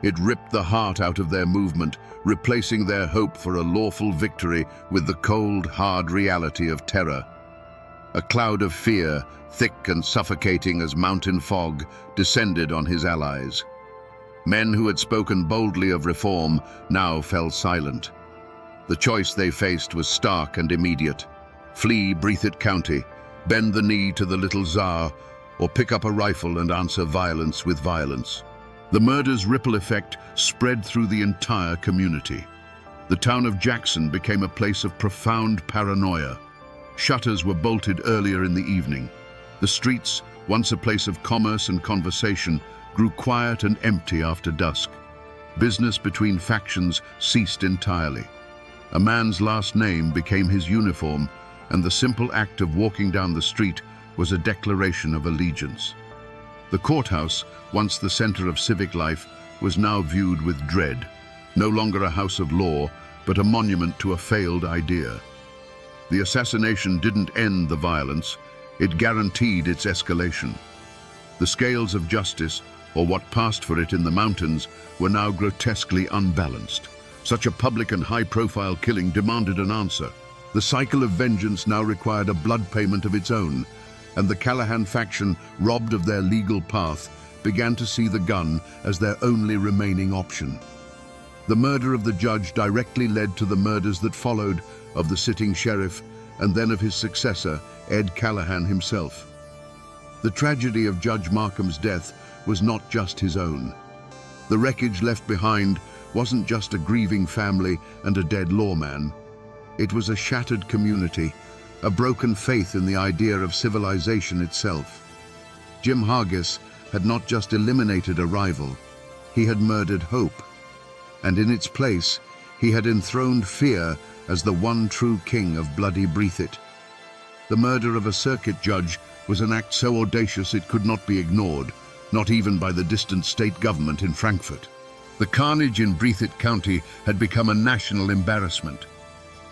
It ripped the heart out of their movement, replacing their hope for a lawful victory with the cold, hard reality of terror. A cloud of fear, thick and suffocating as mountain fog, descended on his allies. Men who had spoken boldly of reform now fell silent. The choice they faced was stark and immediate. Flee Breathitt County, bend the knee to the little Tsar, or pick up a rifle and answer violence with violence. The murder's ripple effect spread through the entire community. The town of Jackson became a place of profound paranoia. Shutters were bolted earlier in the evening. The streets, once a place of commerce and conversation, grew quiet and empty after dusk. Business between factions ceased entirely. A man's last name became his uniform, and the simple act of walking down the street was a declaration of allegiance. The courthouse, once the center of civic life, was now viewed with dread. No longer a house of law, but a monument to a failed idea. The assassination didn't end the violence, it guaranteed its escalation. The scales of justice, or what passed for it in the mountains, were now grotesquely unbalanced. Such a public and high-profile killing demanded an answer. The cycle of vengeance now required a blood payment of its own, and the Callahan faction, robbed of their legal path, began to see the gun as their only remaining option. The murder of the judge directly led to the murders that followed, of the sitting sheriff, and then of his successor, Ed Callahan himself. The tragedy of Judge Markham's death was not just his own. The wreckage left behind wasn't just a grieving family and a dead lawman. It was a shattered community, a broken faith in the idea of civilization itself. Jim Hargis had not just eliminated a rival, he had murdered hope. And in its place, he had enthroned fear as the one true king of bloody Breathitt. The murder of a circuit judge was an act so audacious it could not be ignored, not even by the distant state government in Frankfurt. The carnage in Breathitt County had become a national embarrassment.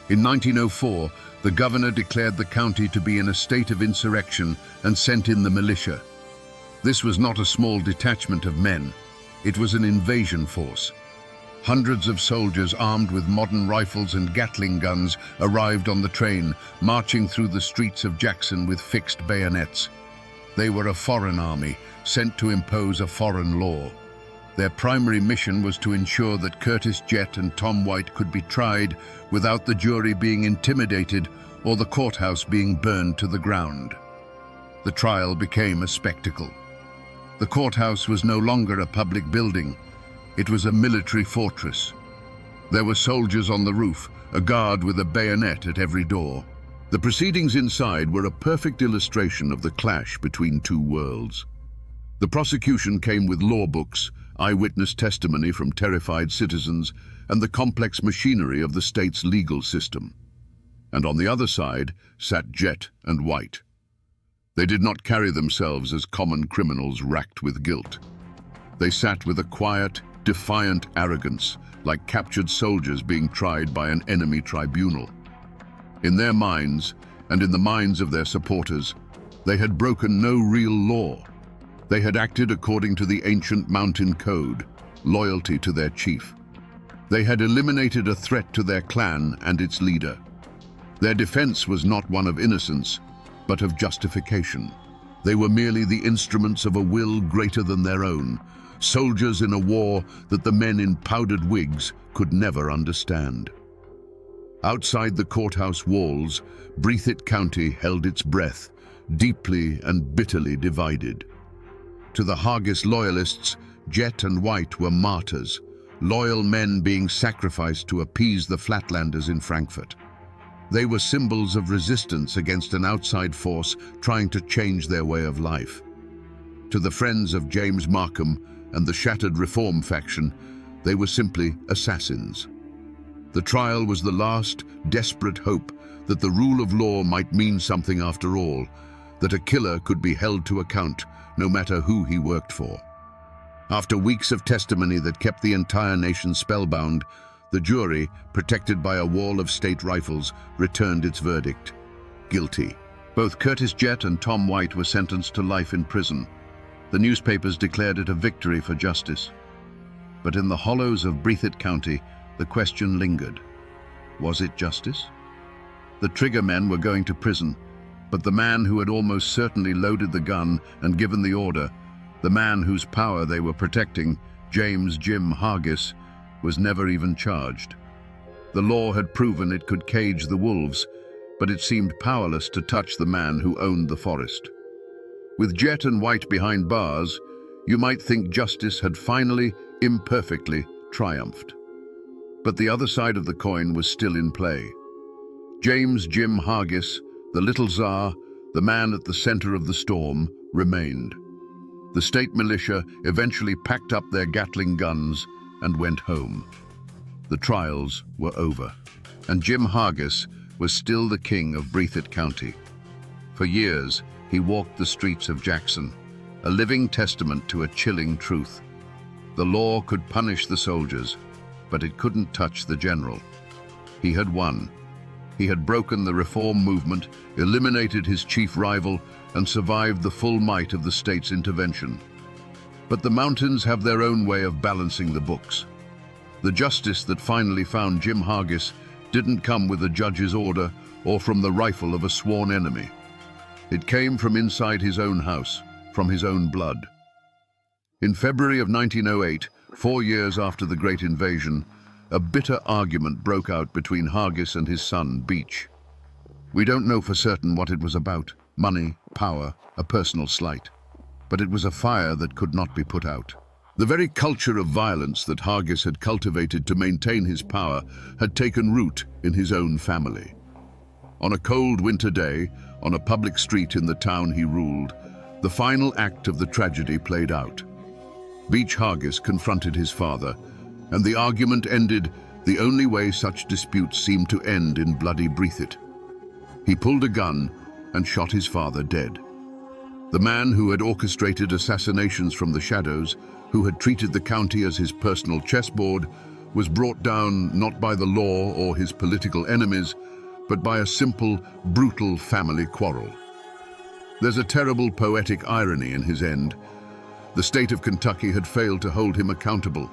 In 1904, the governor declared the county to be in a state of insurrection and sent in the militia. This was not a small detachment of men. It was an invasion force. Hundreds of soldiers armed with modern rifles and Gatling guns arrived on the train, marching through the streets of Jackson with fixed bayonets. They were a foreign army, sent to impose a foreign law. Their primary mission was to ensure that Curtis Jett and Tom White could be tried without the jury being intimidated or the courthouse being burned to the ground. The trial became a spectacle. The courthouse was no longer a public building. It was a military fortress. There were soldiers on the roof, a guard with a bayonet at every door. The proceedings inside were a perfect illustration of the clash between two worlds. The prosecution came with law books, eyewitness testimony from terrified citizens, and the complex machinery of the state's legal system. And on the other side sat Jett and White. They did not carry themselves as common criminals racked with guilt. They sat with a quiet, defiant arrogance, like captured soldiers being tried by an enemy tribunal. In their minds, and in the minds of their supporters, they had broken no real law. They had acted according to the ancient mountain code, loyalty to their chief. They had eliminated a threat to their clan and its leader. Their defense was not one of innocence, but of justification. They were merely the instruments of a will greater than their own, soldiers in a war that the men in powdered wigs could never understand. Outside the courthouse walls, Breathitt County held its breath, deeply and bitterly divided. To the Hargis loyalists, Jett and White were martyrs, loyal men being sacrificed to appease the Flatlanders in Frankfurt. They were symbols of resistance against an outside force trying to change their way of life. To the friends of James Markham and the shattered Reform faction, they were simply assassins. The trial was the last, desperate hope that the rule of law might mean something after all, that a killer could be held to account no matter who he worked for. After weeks of testimony that kept the entire nation spellbound, the jury, protected by a wall of state rifles, returned its verdict: guilty. Both Curtis Jett and Tom White were sentenced to life in prison. The newspapers declared it a victory for justice. But in the hollows of Breathitt County, the question lingered. Was it justice? The trigger men were going to prison, but the man who had almost certainly loaded the gun and given the order, the man whose power they were protecting, James Jim Hargis, was never even charged. The law had proven it could cage the wolves, but it seemed powerless to touch the man who owned the forest. With Jet and White behind bars, you might think justice had finally, imperfectly, triumphed. But the other side of the coin was still in play. James Jim Hargis, the little Tsar, the man at the center of the storm, remained. The state militia eventually packed up their Gatling guns and went home. The trials were over, and Jim Hargis was still the king of Breathitt County. For years, he walked the streets of Jackson, a living testament to a chilling truth. The law could punish the soldiers, but it couldn't touch the general. He had won. He had broken the reform movement, eliminated his chief rival, and survived the full might of the state's intervention. But the mountains have their own way of balancing the books. The justice that finally found Jim Hargis didn't come with a judge's order or from the rifle of a sworn enemy. It came from inside his own house, from his own blood. In February of 1908, 4 years after the Great Invasion, a bitter argument broke out between Hargis and his son, Beach. We don't know for certain what it was about: money, power, a personal slight. But it was a fire that could not be put out. The very culture of violence that Hargis had cultivated to maintain his power had taken root in his own family. On a cold winter day, on a public street in the town he ruled, the final act of the tragedy played out. Beach Hargis confronted his father, and the argument ended the only way such disputes seemed to end in bloody Breathitt. He pulled a gun and shot his father dead. The man who had orchestrated assassinations from the shadows, who had treated the county as his personal chessboard, was brought down not by the law or his political enemies, but by a simple, brutal family quarrel. There's a terrible poetic irony in his end. The state of Kentucky had failed to hold him accountable.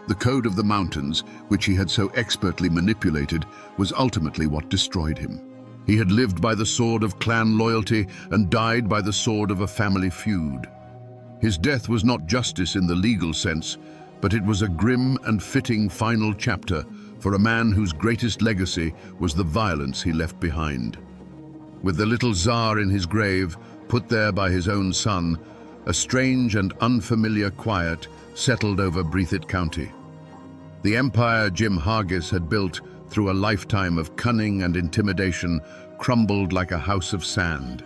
The code of the mountains, which he had so expertly manipulated, was ultimately what destroyed him. He had lived by the sword of clan loyalty and died by the sword of a family feud. His death was not justice in the legal sense, but it was a grim and fitting final chapter for a man whose greatest legacy was the violence he left behind. With the little Tsar in his grave, put there by his own son, a strange and unfamiliar quiet settled over Breathitt County. The empire Jim Hargis had built through a lifetime of cunning and intimidation crumbled like a house of sand.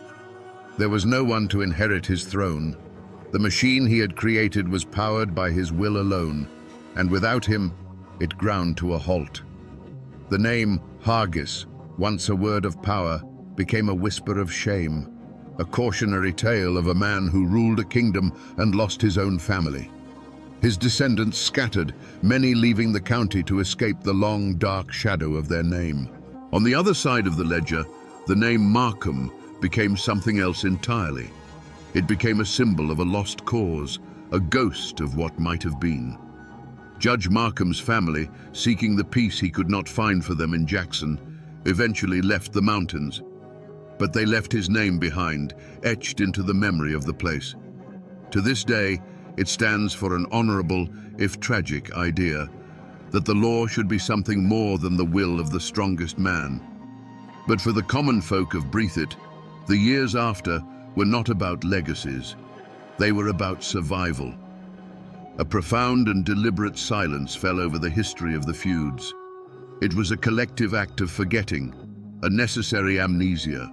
There was no one to inherit his throne. The machine he had created was powered by his will alone, and without him, it ground to a halt. The name Hargis, once a word of power, became a whisper of shame, a cautionary tale of a man who ruled a kingdom and lost his own family. His descendants scattered, many leaving the county to escape the long, dark shadow of their name. On the other side of the ledger, the name Markham became something else entirely. It became a symbol of a lost cause, a ghost of what might have been. Judge Markham's family, seeking the peace he could not find for them in Jackson, eventually left the mountains. But they left his name behind, etched into the memory of the place. To this day, it stands for an honorable, if tragic, idea that the law should be something more than the will of the strongest man. But for the common folk of Breathitt, the years after were not about legacies. They were about survival. A profound and deliberate silence fell over the history of the feuds. It was a collective act of forgetting, a necessary amnesia.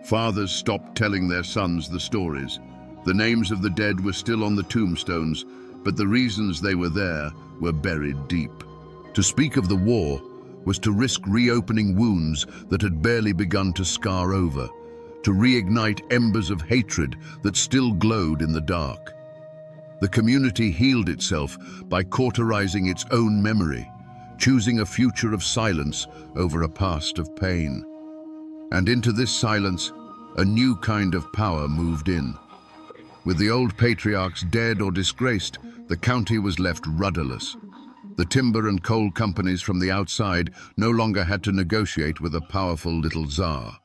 Fathers stopped telling their sons the stories. The names of the dead were still on the tombstones, but the reasons they were there were buried deep. To speak of the war was to risk reopening wounds that had barely begun to scar over, to reignite embers of hatred that still glowed in the dark. The community healed itself by cauterizing its own memory, choosing a future of silence over a past of pain. And into this silence, a new kind of power moved in. With the old patriarchs dead or disgraced, the county was left rudderless. The timber and coal companies from the outside no longer had to negotiate with a powerful little czar.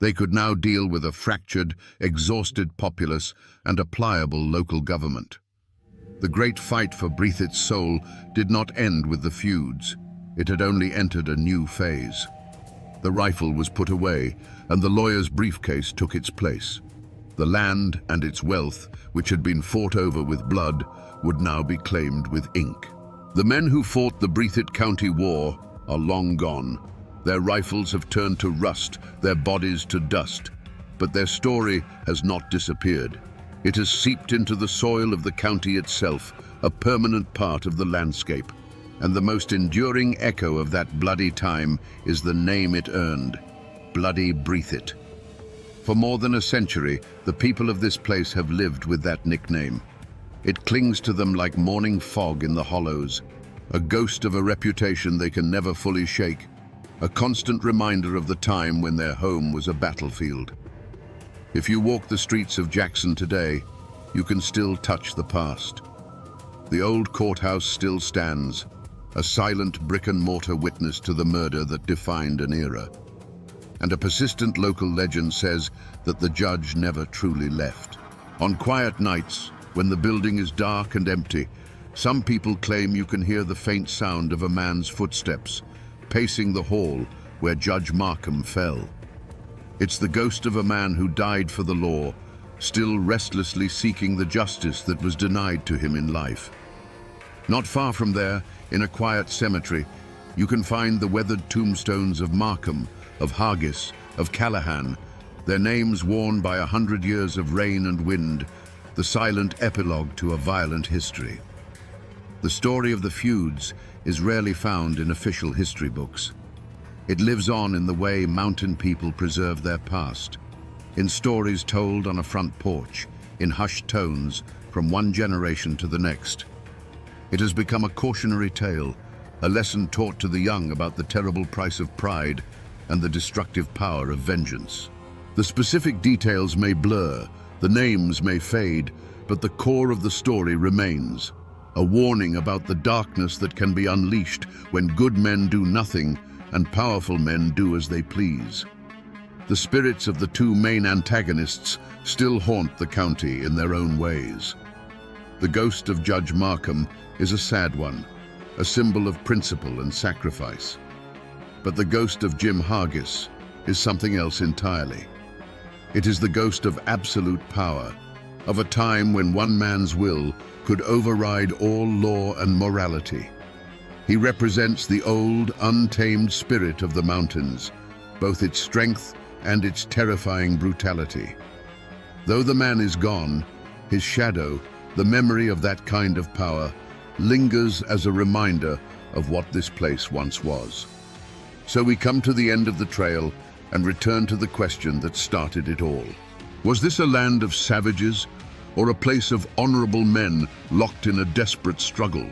They could now deal with a fractured, exhausted populace and a pliable local government. The great fight for Breathitt's soul did not end with the feuds. It had only entered a new phase. The rifle was put away, and the lawyer's briefcase took its place. The land and its wealth, which had been fought over with blood, would now be claimed with ink. The men who fought the Breathitt County War are long gone. Their rifles have turned to rust, their bodies to dust. But their story has not disappeared. It has seeped into the soil of the county itself, a permanent part of the landscape. And the most enduring echo of that bloody time is the name it earned, Bloody Breathitt. For more than a century, the people of this place have lived with that nickname. It clings to them like morning fog in the hollows, a ghost of a reputation they can never fully shake, a constant reminder of the time when their home was a battlefield. If you walk the streets of Jackson today, you can still touch the past. The old courthouse still stands, a silent brick-and-mortar witness to the murder that defined an era. And a persistent local legend says that the judge never truly left. On quiet nights, when the building is dark and empty, some people claim you can hear the faint sound of a man's footsteps, pacing the hall where Judge Markham fell. It's the ghost of a man who died for the law, still restlessly seeking the justice that was denied to him in life. Not far from there, in a quiet cemetery, you can find the weathered tombstones of Markham, of Hargis, of Callahan, their names worn by 100 years of rain and wind, the silent epilogue to a violent history. The story of the feuds is rarely found in official history books. It lives on in the way mountain people preserve their past, in stories told on a front porch, in hushed tones from one generation to the next. It has become a cautionary tale, a lesson taught to the young about the terrible price of pride and the destructive power of vengeance. The specific details may blur, the names may fade, but the core of the story remains. A warning about the darkness that can be unleashed when good men do nothing and powerful men do as they please. The spirits of the two main antagonists still haunt the county in their own ways. The ghost of Judge Markham is a sad one, a symbol of principle and sacrifice. But the ghost of Jim Hargis is something else entirely. It is the ghost of absolute power, of a time when one man's will could override all law and morality. He represents the old, untamed spirit of the mountains, both its strength and its terrifying brutality. Though the man is gone, his shadow, the memory of that kind of power, lingers as a reminder of what this place once was. So we come to the end of the trail and return to the question that started it all. Was this a land of savages or a place of honorable men locked in a desperate struggle?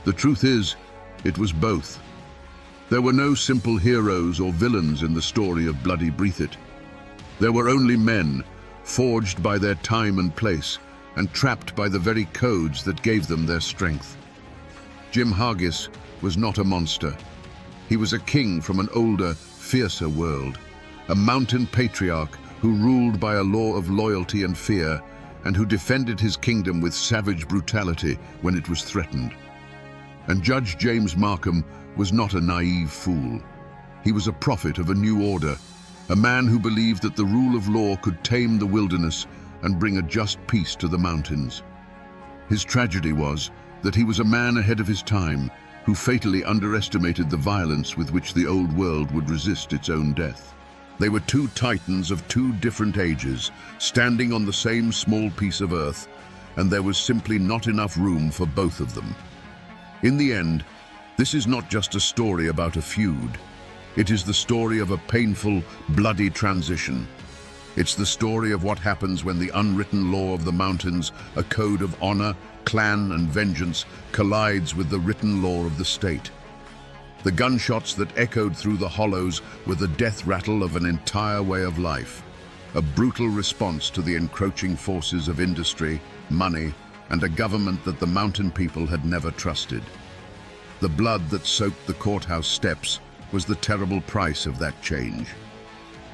The truth is, it was both. There were no simple heroes or villains in the story of Bloody Breathitt. There were only men, forged by their time and place, and trapped by the very codes that gave them their strength. Jim Hargis was not a monster. He was a king from an older, fiercer world, a mountain patriarch who ruled by a law of loyalty and fear, and who defended his kingdom with savage brutality when it was threatened. And Judge James Markham was not a naive fool. He was a prophet of a new order, a man who believed that the rule of law could tame the wilderness and bring a just peace to the mountains. His tragedy was that he was a man ahead of his time, who fatally underestimated the violence with which the old world would resist its own death. They were two titans of two different ages, standing on the same small piece of earth, and there was simply not enough room for both of them. In the end, this is not just a story about a feud. It is the story of a painful, bloody transition. It's the story of what happens when the unwritten law of the mountains, a code of honor, clan, and vengeance, collides with the written law of the state. The gunshots that echoed through the hollows were the death rattle of an entire way of life. a brutal response to the encroaching forces of industry, money, and a government that the mountain people had never trusted. The blood that soaked the courthouse steps was the terrible price of that change.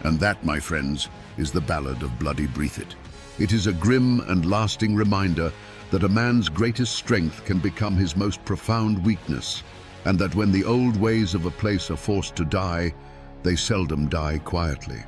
And that, my friends, is the Ballad of Bloody Breathitt. It is a grim and lasting reminder that a man's greatest strength can become his most profound weakness, and that when the old ways of a place are forced to die, they seldom die quietly.